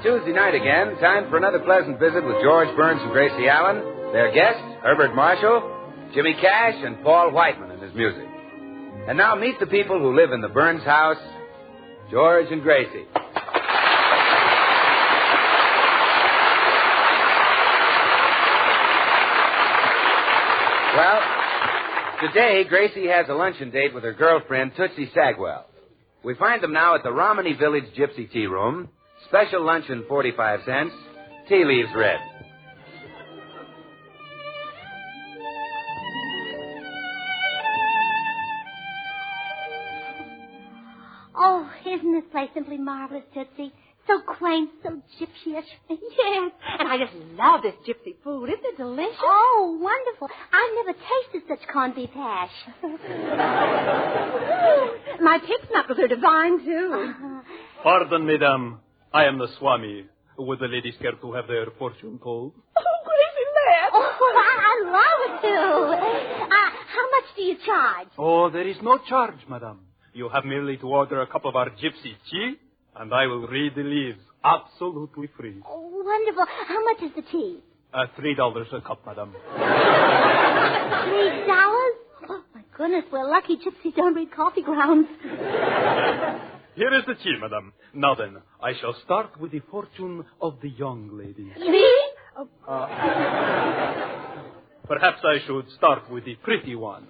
Tuesday night again. Time for another pleasant visit with George Burns and Gracie Allen, their guests, Herbert Marshall, Jimmy Cash, and Paul Whiteman and his music. And now meet the people who live in the Burns house, George and Gracie. Well, today Gracie has a luncheon date with her girlfriend, Tootsie Sagwell. We find them now at the Romney Village Gypsy Tea Room. Special luncheon, 45 cents. Tea leaves red. Oh, isn't this place simply marvelous, Tootsie? So quaint, so gypsy-ish. Yes, and I just love this gypsy food. Isn't it delicious? Oh, wonderful. I've never tasted such corned beef hash. My pig's knuckles are divine, too. Pardon, madame. I am the Swami. Would the ladies care to have their fortune told? Oh, Gracie, laugh. Oh, I love it, too. How much do you charge? Oh, there is no charge, madame. You have merely to order a cup of our gypsy tea, and I will read the leaves absolutely free. Oh, wonderful. How much is the tea? $3 a cup, madame. $3? Oh, my goodness, we're lucky gypsies don't read coffee grounds. Here is the tea, madame. Now then, I shall start with the fortune of the young lady. Me? Perhaps I should start with the pretty one.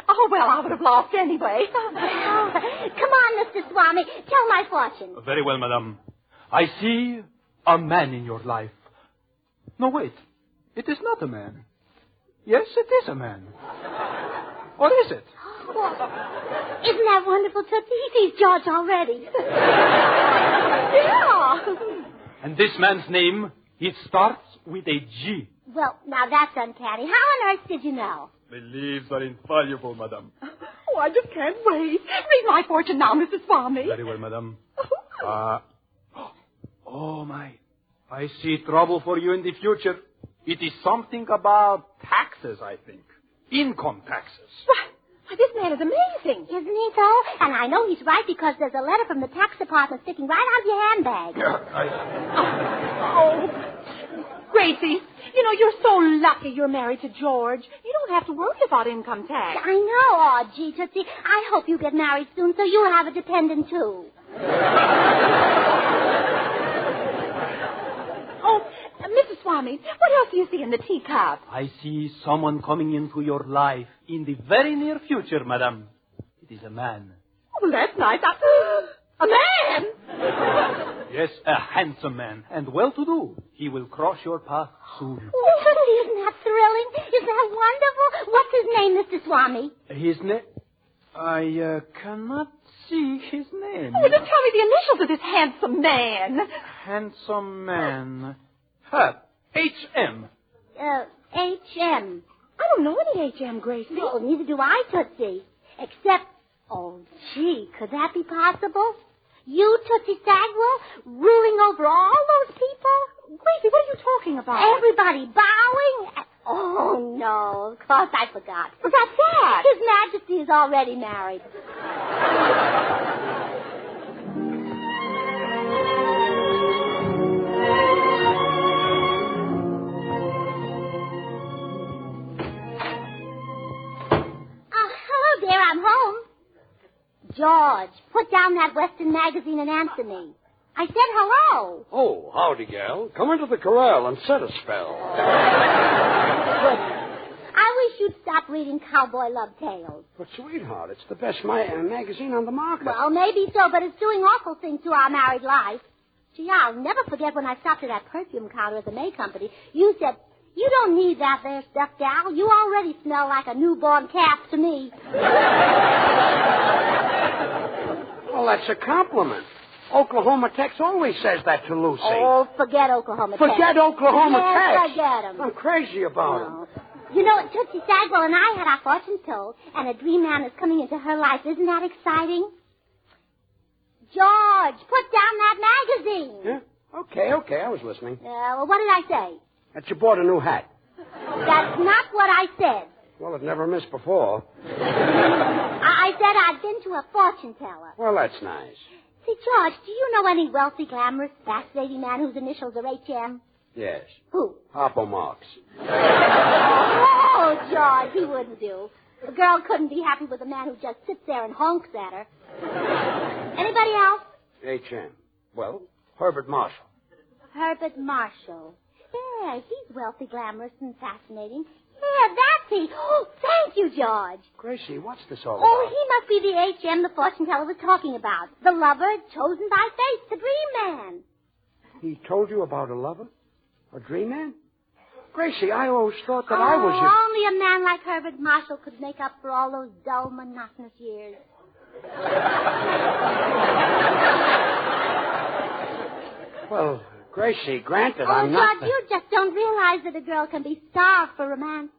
Oh, well, I would have lost anyway. Come on, Mr. Swami. Tell my fortune. Very well, madame. I see a man in your life. No, wait. It is not a man. Yes, it is a man. What is it? Well, isn't that wonderful, Tootsie? He sees George already. Yeah. And this man's name, it starts with a G. Well, now that's uncanny. How on earth did you know? The leaves are infallible, madame. Oh, I just can't wait. Read my fortune now, Mrs. Swami. Very well, madame. Oh, my. I see trouble for you in the future. It is something about taxes, I think. Income taxes. Why, this man is amazing. Isn't he, though? And I know he's right because there's a letter from the tax department sticking right out of your handbag. Oh, Gracie, you know, you're so lucky you're married to George. You don't have to worry about income tax. I know. Oh, gee, Tootsie, I hope you get married soon so you'll have a dependent, too. Oh, Mrs. Swami, what else do you see in the teacup? I see someone coming into your life in the very near future, madame. It is a man. Oh, that's nice. A man? Yes, a handsome man, and well-to-do. He will cross your path soon. Oh, Tootsie, isn't that thrilling? Isn't that wonderful? What's his name, Mr. Swami? His name? I cannot see his name. Oh, just tell me the initials of this handsome man. Handsome man. H.M. H.M. I don't know any H.M., Gracie. Well, neither do I, Tootsie. Except, oh, gee, could that be possible? You, Tootsie Sagwell, ruling over all those people? Gracie, what are you talking about? Everybody bowing? Oh, no, of course I forgot. What's that? His Majesty is already married. George, put down that Western magazine and answer me. I said hello. Oh, howdy, gal. Come into the corral and set a spell. I wish you'd stop reading cowboy love tales. But, sweetheart, it's the best magazine on the market. Well, maybe so, but it's doing awful things to our married life. Gee, I'll never forget when I stopped at that perfume counter at the May Company. You said, "You don't need that there stuff, gal. You already smell like a newborn calf to me." Well, that's a compliment. Oklahoma Tex always says that to Lucy. Oh, forget Oklahoma Tex. Forget Oklahoma Tex? Forget him. I'm crazy about him. You know, Tootsie Sagwell and I had our fortune told, and a dream man is coming into her life. Isn't that exciting? George, put down that magazine. Yeah? Okay, I was listening. Well, what did I say? That you bought a new hat. That's not what I said. Well, it never missed before. I said I'd been to a fortune teller. Well, that's nice. See, George, do you know any wealthy, glamorous, fascinating man whose initials are HM? Yes. Who? Harpo Marx. Oh, George, he wouldn't do. A girl couldn't be happy with a man who just sits there and honks at her. Anybody else? HM. Well, Herbert Marshall. Herbert Marshall. Yeah, he's wealthy, glamorous, and fascinating. Yeah, that's he. Oh, thank you, George. Gracie, what's this all about? Oh, he must be the HM the fortune teller was talking about. The lover chosen by fate, the dream man. He told you about a lover? A dream man? Gracie, I always thought that I was only a man like Herbert Marshall could make up for all those dull, monotonous years. Well, Gracie, granted, I'm not... George, you just don't realize that a girl can be starved for romance.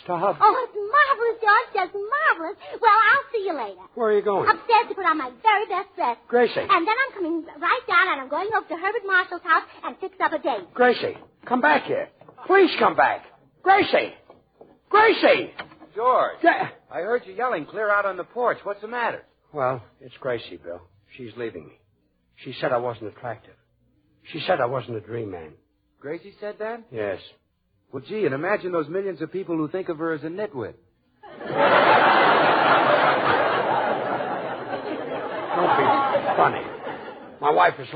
Starved? Oh, it's marvelous, George, just marvelous. Well, I'll see you later. Where are you going? Upstairs to put on my very best dress. Gracie. And then I'm coming right down, and I'm going over to Herbert Marshall's house and fix up a date. Gracie, come back here. Please come back. Gracie! Gracie! George, I heard you yelling clear out on the porch. What's the matter? Well, it's Gracie, Bill. She's leaving me. She said I wasn't attractive. She said I wasn't a dream man. Gracie said that? Yes. Well, gee, and imagine those millions of people who think of her as a nitwit. Don't be funny. My wife is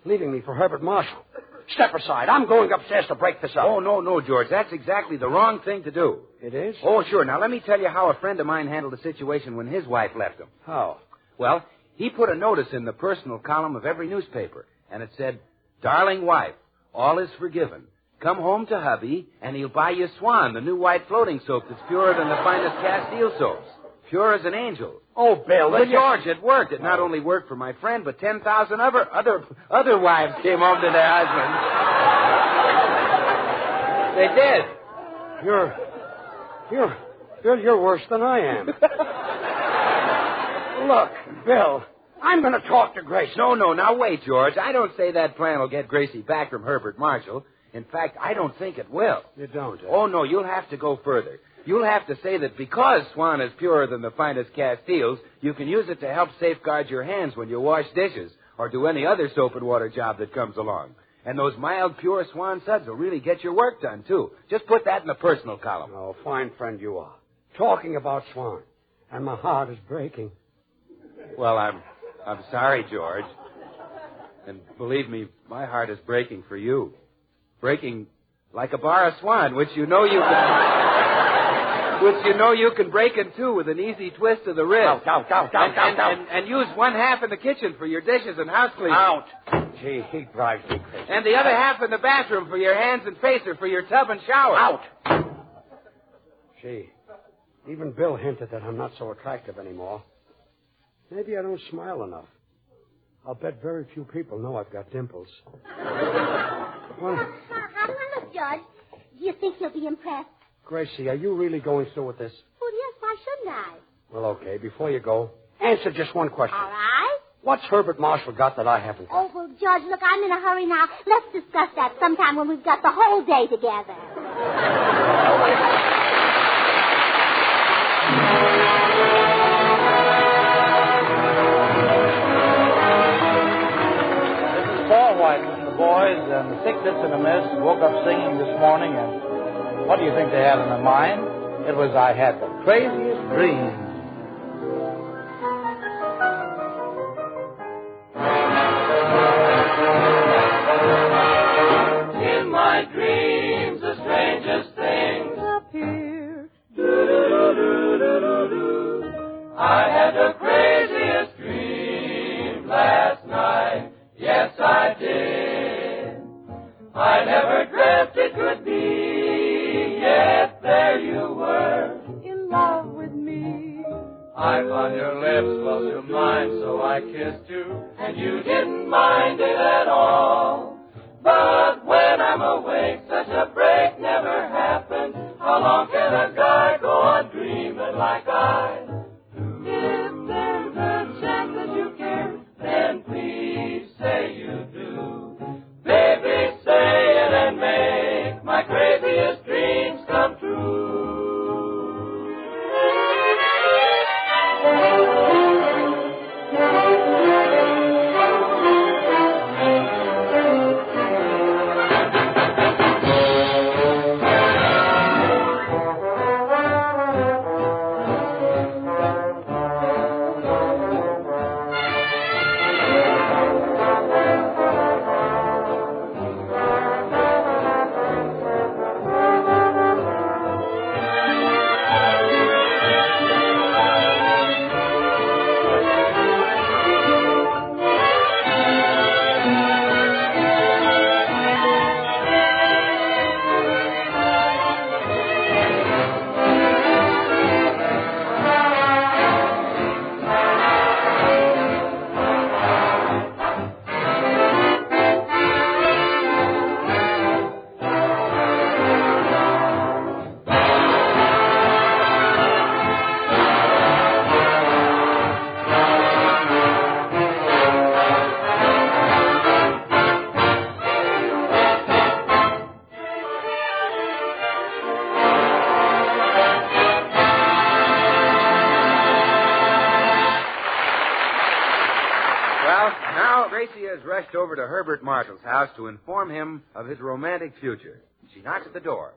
leaving me for Herbert Marshall. Step aside. I'm going upstairs to break this up. Oh, no, George. That's exactly the wrong thing to do. It is? Oh, sure. Now, let me tell you how a friend of mine handled the situation when his wife left him. How? Well, he put a notice in the personal column of every newspaper, and it said, "Darling wife, all is forgiven. Come home to hubby, and he'll buy you Swan, the new white floating soap that's purer than the finest Castile soaps. Pure as an angel." Oh, Bill, But George, it worked. It not only worked for my friend, but 10,000 other wives came home to their husbands. They did. You're worse than I am. Look, Bill, I'm going to talk to Gracie. No, now wait, George. I don't say that plan will get Gracie back from Herbert Marshall. In fact, I don't think it will. You don't, Oh, no, you'll have to go further. You'll have to say that because Swan is purer than the finest Castiles, you can use it to help safeguard your hands when you wash dishes or do any other soap and water job that comes along. And those mild, pure Swan suds will really get your work done, too. Just put that in the personal column. Oh, fine friend you are. Talking about Swan. And my heart is breaking. Well, I'm sorry, George. And believe me, my heart is breaking for you. Breaking like a bar of Swan, which you know you can break in two with an easy twist of the wrist. Out. And use one half in the kitchen for your dishes and house cleaning. Out. Gee, he drives me crazy. And the other half in the bathroom for your hands and face or for your tub and shower. Out. Gee, even Bill hinted that I'm not so attractive anymore. Maybe I don't smile enough. I'll bet very few people know I've got dimples. Look, George. Do you think you'll be impressed? Gracie, are you really going through with this? Well, yes, why shouldn't I? Well, okay, before you go, answer just one question. All right. What's Herbert Marshall got that I haven't got? Oh, well, George, look, I'm in a hurry now. Let's discuss that sometime when we've got the whole day together. Paul White and the boys and the Sixtets and the Miss woke up singing this morning, and what do you think they had in their mind? It was, "I had the craziest dream." 'cause you're mine, so I kissed you, and you didn't mind it at all. But when I'm awake, such a break never happens. How long can a guy go on dreaming like I do? If there's a chance that you care, then please say you do. Baby, say it and make my craziest dreams come true. Over to Herbert Marshall's house to inform him of his romantic future. She knocks at the door.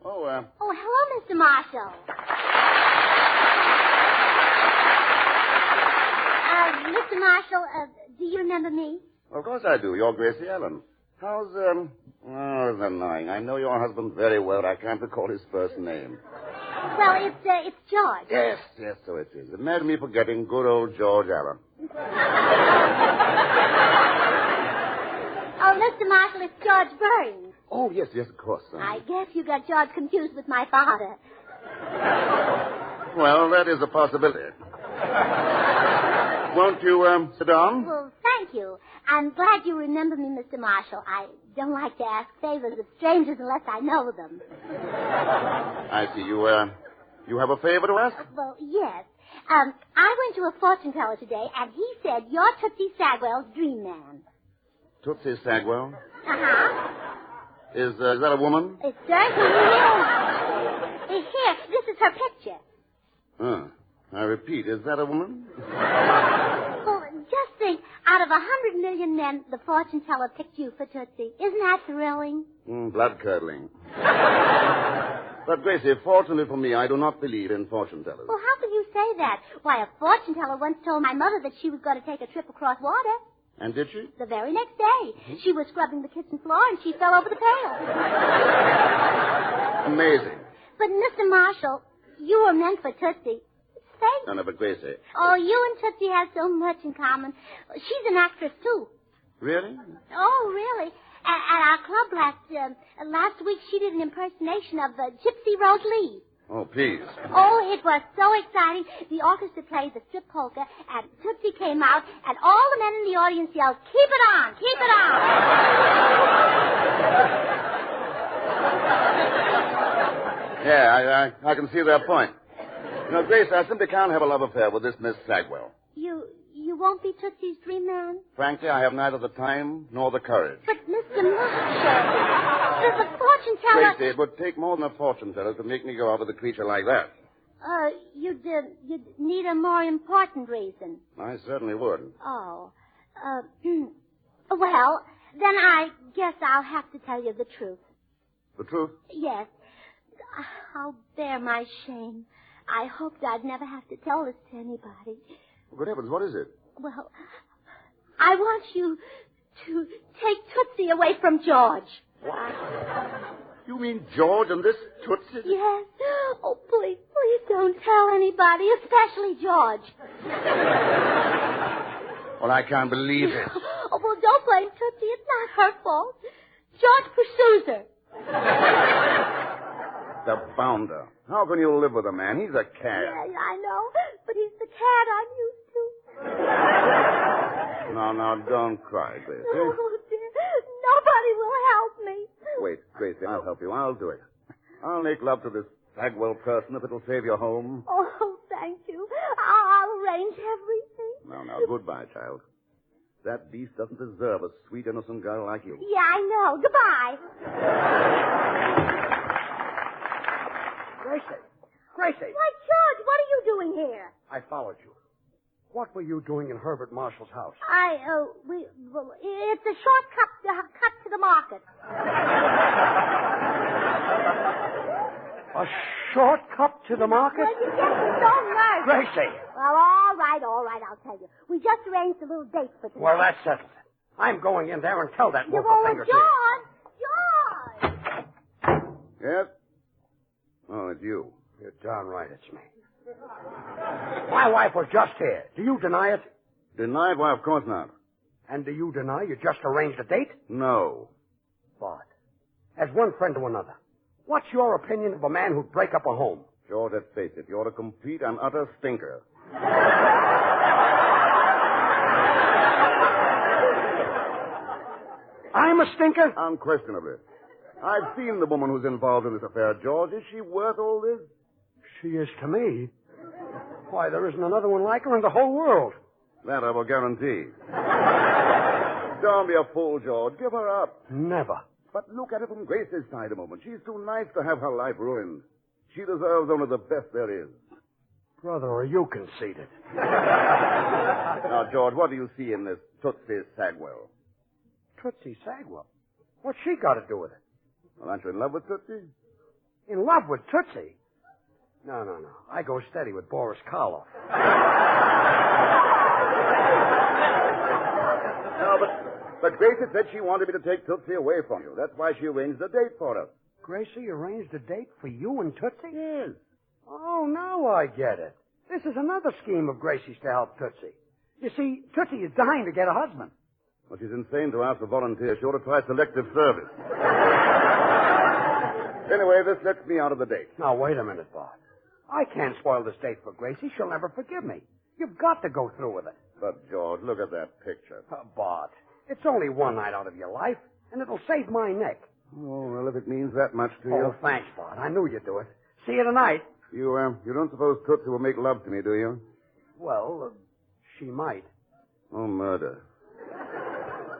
Oh, hello, Mr. Marshall. Mr. Marshall, do you remember me? Of course I do. You're Gracie Allen. How's, oh, it's annoying. I know your husband very well. I can't recall his first name. Well, it's George. Yes, so it is. Imagine me forgetting good old George Allen. Oh, Mr. Marshall, it's George Burns. Oh, yes, of course. I guess you got George confused with my father. Well, that is a possibility. Won't you, sit down? Well, thank you. I'm glad you remember me, Mr. Marshall. I don't like to ask favors of strangers unless I know them. I see. You have a favor to ask? Well, yes. I went to a fortune teller today, and he said you're Tootsie Sagwell's dream man. Tootsie Sagwell? Uh-huh. Is that a woman? It certainly is. Here, this is her picture. I repeat, is that a woman? Well, just think, out of 100 million men, the fortune teller picked you for Tootsie. Isn't that thrilling? Blood-curdling. But, Gracie, fortunately for me, I do not believe in fortune tellers. Well, how can you say that? Why, a fortune teller once told my mother that she was going to take a trip across water. And did she? The very next day. She was scrubbing the kitchen floor, and she fell over the pail. Amazing. But, Mr. Marshall, you were meant for Tootsie. Fate. No, but Gracie. Oh, you and Tootsie have so much in common. She's an actress, too. Really? Oh, really? At our club last week, she did an impersonation of Gypsy Rose Lee. Oh, please. Oh, it was so exciting. The orchestra played the strip polka, and Tootsie came out, and all the men in the audience yelled, "Keep it on! Keep it on!" Yeah, I can see their point. You know, Grace, I simply can't have a love affair with this Miss Sagwell. You won't be Tootsie's dream man? Frankly, I have neither the time nor the courage. But, Mr. Marshall, there's a fortune teller... Gracie, it would take more than a fortune teller to make me go out with a creature like that. You'd need a more important reason. I certainly would. Oh. Well, then I guess I'll have to tell you the truth. The truth? Yes. I'll bear my shame. I hoped I'd never have to tell this to anybody. Good heavens, what is it? Well, I want you to take Tootsie away from George. What? You mean George and this Tootsie? Yes. Oh, please don't tell anybody, especially George. Well, I can't believe it. Oh, well, don't blame Tootsie. It's not her fault. George pursues her. The bounder. How can you live with a man? He's a cad. Yeah, I know. But he's the cad I'm used to. No, don't cry, Gracie. Oh, dear. Nobody will help me. Wait, Gracie, I'll help you. I'll do it. I'll make love to this Bagwell person if it'll save your home. Oh, thank you. I'll arrange everything. Now, goodbye, child. That beast doesn't deserve a sweet, innocent girl like you. Yeah, I know. Goodbye. Gracie. Why, George, what are you doing here? I followed you. What were you doing in Herbert Marshall's house? It's a short cut to the market. A shortcut to the market? Well, you get me so nervous. Gracie. Well, all right, I'll tell you. We just arranged a little date for tonight. Well, that settles it. I'm going in there and tell that wolf a finger. George! Yes? Oh, it's you. You're darn right it's me. My wife was just here. Do you deny it? Deny it? Why, of course not. And do you deny you just arranged a date? No. But, as one friend to another, what's your opinion of a man who'd break up a home? George, let's face it, you're a complete and utter stinker. I'm a stinker? Unquestionably. I've seen the woman who's involved in this affair, George. Is she worth all this? She is to me. Why, there isn't another one like her in the whole world. That I will guarantee. Don't be a fool, George. Give her up. Never. But look at it from Grace's side a moment. She's too nice to have her life ruined. She deserves only the best there is. Brother, are you conceited? Now, George, what do you see in this Tootsie Sagwell? Tootsie Sagwell? What's she got to do with it? Well, aren't you in love with Tootsie? In love with Tootsie? No. I go steady with Boris Karloff. No, but Gracie said she wanted me to take Tootsie away from you. That's why she arranged a date for us. Gracie arranged a date for you and Tootsie? Yes. Oh, now I get it. This is another scheme of Gracie's to help Tootsie. You see, Tootsie is dying to get a husband. Well, she's insane to ask for volunteers. She ought to try selective service. Anyway, this lets me out of the date. Now, wait a minute, Bart. I can't spoil this date for Gracie. She'll never forgive me. You've got to go through with it. But, George, look at that picture. Bart, it's only one night out of your life, and it'll save my neck. Oh, well, if it means that much to you. Oh, thanks, Bart. I knew you'd do it. See you tonight. You don't suppose Tootsie will make love to me, do you? Well, she might. Oh, murder.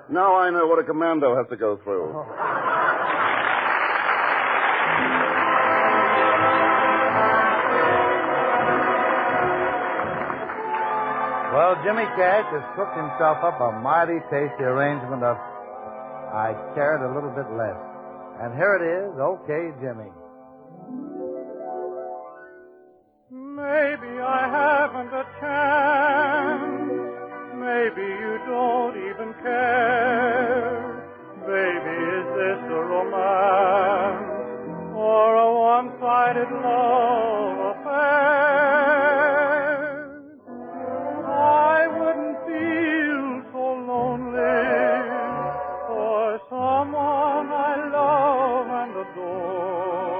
Now I know what a commando has to go through. Oh. Well, Jimmy Cash has cooked himself up a mighty tasty arrangement of I Cared a Little Bit Less. And here it is, Okay, Jimmy. Maybe I haven't a chance. Maybe you don't even care. Baby, is this a romance or a one-sided love affair? I wouldn't feel so lonely for someone I love and adore.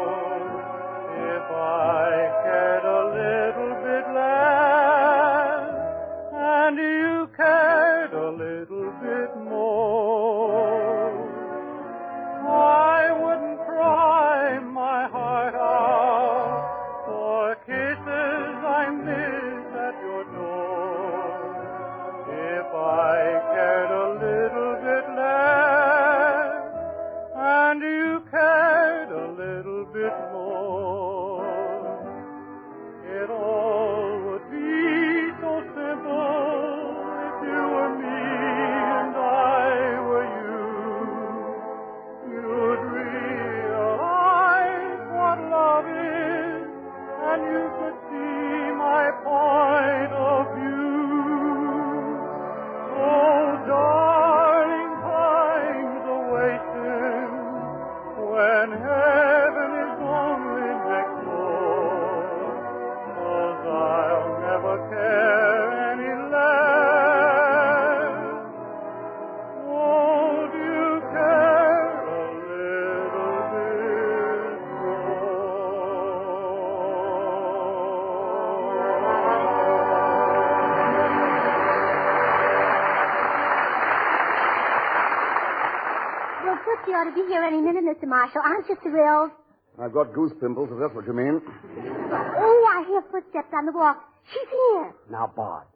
Tootsie ought to be here any minute, Mr. Marshall. Aren't you thrilled? I've got goose pimples, if that's what you mean. Oh, I hear footsteps on the walk. She's here. Now, Bart,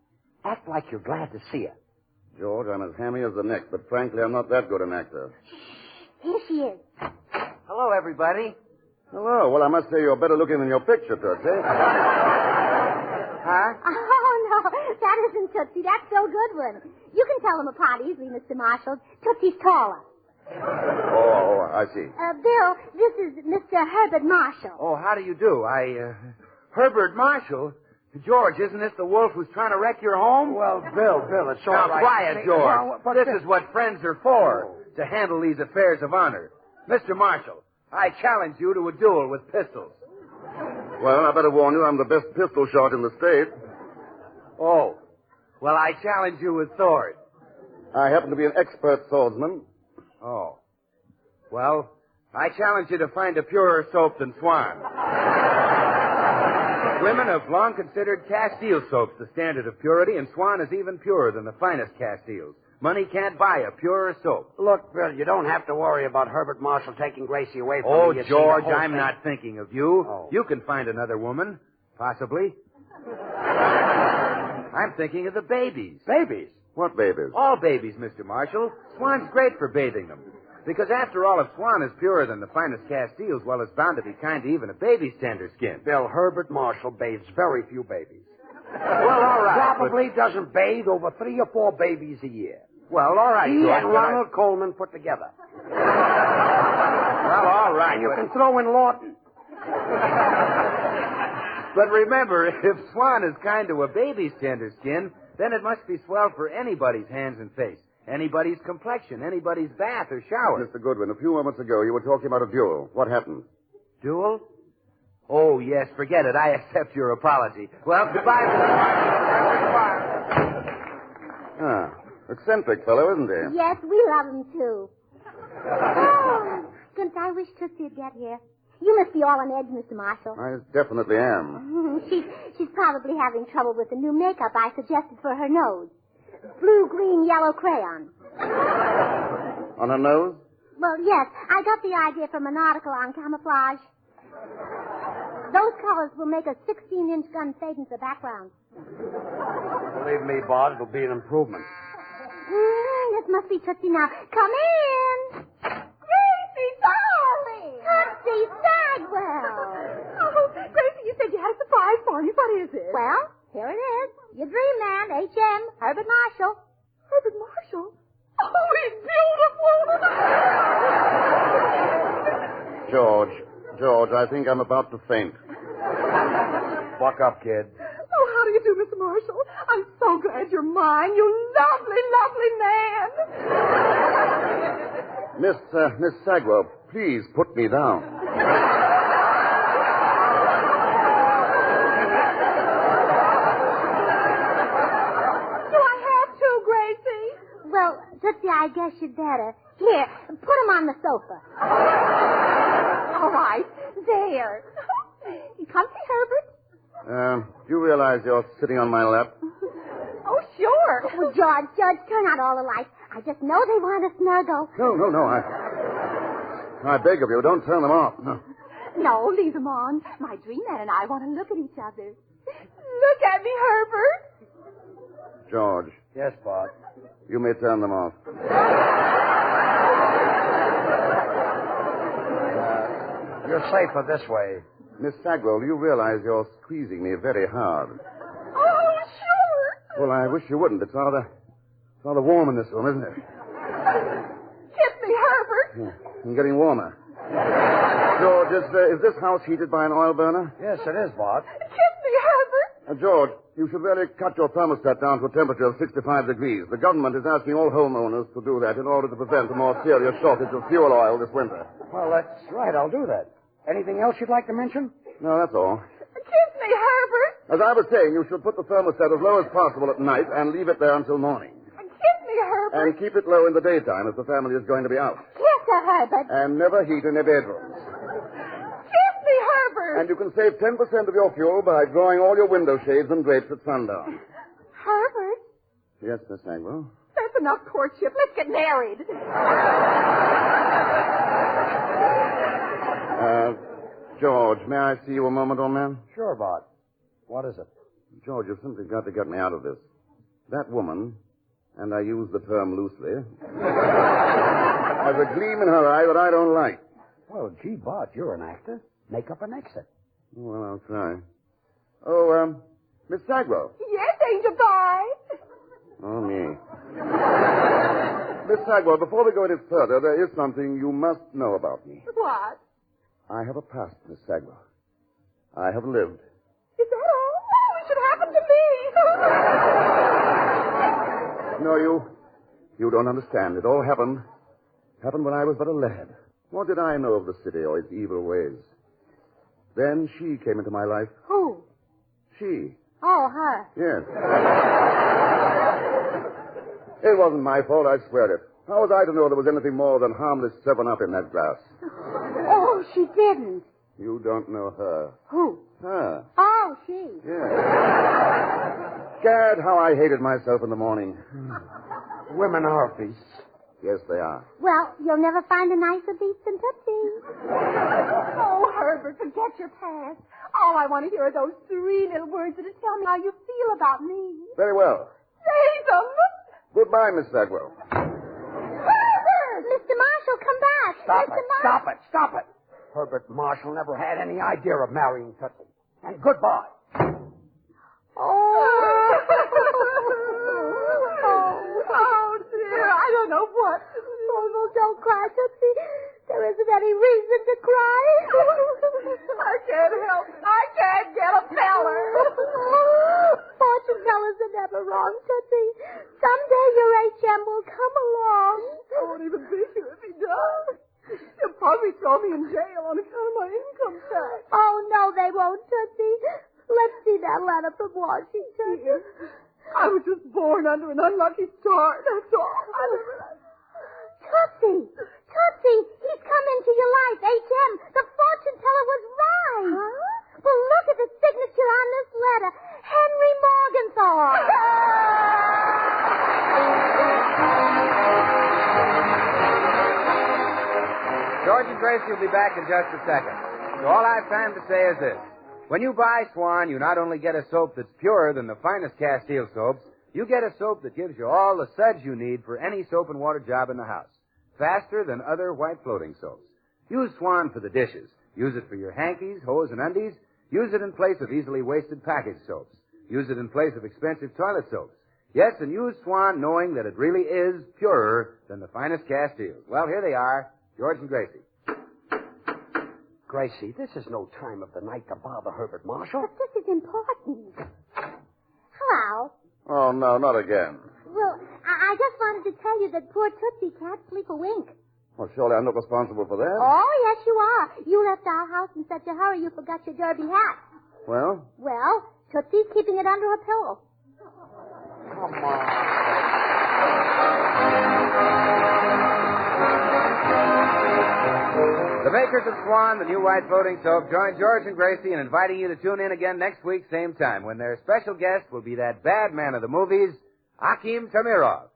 act like you're glad to see her. George, I'm as hammy as the neck, but frankly, I'm not that good an actor. Here she is. Hello, everybody. Hello. Well, I must say you're better looking than your picture, Tootsie. Huh? Oh, no, that isn't Tootsie. That's Bill Goodwin. You can tell them apart easily, Mr. Marshall. Tootsie's taller. Oh, I see. Bill, this is Mr. Herbert Marshall. Oh, how do you do? Herbert Marshall? George, isn't this the wolf who's trying to wreck your home? Well, Bill, it's all now, right. Quiet, George. Well, but this is what friends are for, to handle these affairs of honor. Mr. Marshall, I challenge you to a duel with pistols. Well, I better warn you, I'm the best pistol shot in the state. Oh. Well, I challenge you with swords. I happen to be an expert swordsman. Oh. Well, I challenge you to find a purer soap than Swan. Women have long considered Castile soaps the standard of purity, and Swan is even purer than the finest Castiles. Money can't buy a purer soap. Look, Bill, you don't have to worry about Herbert Marshall taking Gracie away from Oh, me. George, I'm not thinking of you. Oh. You can find another woman, possibly. I'm thinking of the babies. Babies? What babies? All babies, Mr. Marshall. Swan's great for bathing them. Because after all, if Swan is purer than the finest Castiles, well, it's bound to be kind to even a baby's tender skin. Bill, Herbert Marshall bathes very few babies. Well, all right. Probably doesn't bathe over 3 or 4 babies a year. Well, all right, He George. and Ronald Coleman put together. Well, all right. And you can throw in Lawton. But remember, if Swan is kind to a baby's tender skin, then it must be swell for anybody's hands and face, anybody's complexion, anybody's bath or shower. Mr. Goodwin, a few moments ago you were talking about a duel. What happened? Duel? Oh, yes, forget it. I accept your apology. Well, goodbye, Mr. Marshall. Eccentric fellow, isn't he? Yes, we love him, too. Oh, goodness, I wish Tootsie would get here. You must be all on edge, Mr. Marshall. I definitely am. She's probably having trouble with the new makeup I suggested for her nose. Blue, green, yellow crayon. On her nose? Well, yes. I got the idea from an article on camouflage. Those colors will make a 16-inch gun fade into the background. Believe me, Bart, it'll be an improvement. This must be Tootsie now. Come in. Gracie, darling. Tootsie Sagwell. Oh, Gracie, you said you had a surprise for me. What is it? Well, here it is. Your dream man, H.M., Herbert Marshall. Herbert Marshall? Oh, he's beautiful. George, I think I'm about to faint. Buck up, kid. Oh, how do you do, Mr. Marshall? I'm so glad you're mine, you lovely, lovely man. Miss Sagwell, please put me down. Do I have to, Gracie? Well, Tootsie, I guess you'd better. Here, put him on the sofa. All right, there. Comfy, Herbert? Do you realize you're sitting on my lap? Oh, sure. Oh, George, turn out all the lights. I just know they want to snuggle. No. I beg of you, don't turn them off. No. No, leave them on. My dream man and I want to look at each other. Look at me, Herbert. George. Yes, Bart. You may turn them off. You're safer this way. Miss Sagwell, you realize you're squeezing me very hard. Oh, sure. Well, I wish you wouldn't. It's rather warm in this room, isn't it? Kiss me, Herbert. I'm getting warmer. George, is this house heated by an oil burner? Yes, it is, Bart. Kiss me, Herbert. George, you should really cut your thermostat down to a temperature of 65 degrees. The government is asking all homeowners to do that in order to prevent a more serious shortage of fuel oil this winter. Well, that's right. I'll do that. Anything else you'd like to mention? No, that's all. Kiss me, Herbert. As I was saying, you should put the thermostat as low as possible at night and leave it there until morning. Kiss me, Herbert. And keep it low in the daytime as the family is going to be out. Kiss her, Herbert. And never heat any bedrooms. Kiss me, Herbert. And you can save 10% of your fuel by drawing all your window shades and drapes at sundown. Herbert? Yes, Miss Sagwell? That's enough, courtship. Let's get married. George, may I see you a moment, old man? Sure, Bart. What is it? George, you've simply got to get me out of this. That woman, and I use the term loosely, has a gleam in her eye that I don't like. Well, gee, Bart, you're an actor. Make up an exit. Well, I'll try. Oh, Miss Sagwell. Yes, Angel Pie. Oh, me. Miss Sagwell, before we go any further, there is something you must know about me. What? I have a past, Miss Sagwell. I have lived. Is that all? Oh, it should happen to me. No, you don't understand. It all happened when I was but a lad. What did I know of the city or its evil ways? Then she came into my life. Who? She. Oh, her. Yes. It wasn't my fault, I swear it. How was I to know there was anything more than harmless 7-Up in that glass? Oh, she didn't. You don't know her. Who? Her. Oh, she. Yes. Gad, how I hated myself in the morning. Women are beasts. Yes, they are. Well, you'll never find a nicer beast than Tootsie. Oh, Herbert, forget your past. All I want to hear are those 3 little words that'll tell me how you feel about me. Very well. Say them. Goodbye, Miss Sagwell. Herbert! Mr. Marshall, come back. Stop it. Herbert Marshall never had any idea of marrying Tootsie. And goodbye. Oh, dear. I don't know what. Oh, don't cry, Tootsie. There isn't any reason to cry. I can't help it. I can't get a feller. Fortune tellers are never wrong, Tootsie. Someday your HM will come along. I won't even be here if he does. He'll probably throw me in jail on account of my income tax. Oh, no, they won't, Tootsie. Let's see that letter from Washington. Dear, I was just born under an unlucky star, that's all. Tootsie! He's come into your life, HM. The fortune teller was right. Huh? Well, look at the signature on this letter. Henry Morgenthau. George and Gracie will be back in just a second. So all I have time to say is this. When you buy Swan, you not only get a soap that's purer than the finest Castile soaps, you get a soap that gives you all the suds you need for any soap and water job in the house. Faster than other white floating soaps. Use Swan for the dishes. Use it for your hankies, hose, and undies. Use it in place of easily wasted package soaps. Use it in place of expensive toilet soaps. Yes, and use Swan knowing that it really is purer than the finest Castiles. Well, here they are, George and Gracie. Gracie, this is no time of the night to bother Herbert Marshall. But this is important. Hello. Oh, no, not again. Well, I just wanted to tell you that poor Tootsie can't sleep a wink. Well, surely I'm not responsible for that. Oh, yes, you are. You left our house in such a hurry you forgot your derby hat. Well? Well, Tootsie's keeping it under her pillow. Come on. The makers of Swan, the new white floating soap, join George and Gracie in inviting you to tune in again next week, same time, when their special guest will be that bad man of the movies, Akim Tamirov.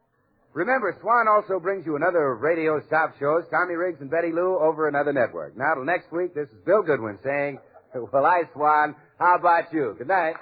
Remember, Swan also brings you another of radio's top shows, Tommy Riggs and Betty Lou, over another network. Now, till next week, this is Bill Goodwin saying, well, I, Swan, how about you? Good night.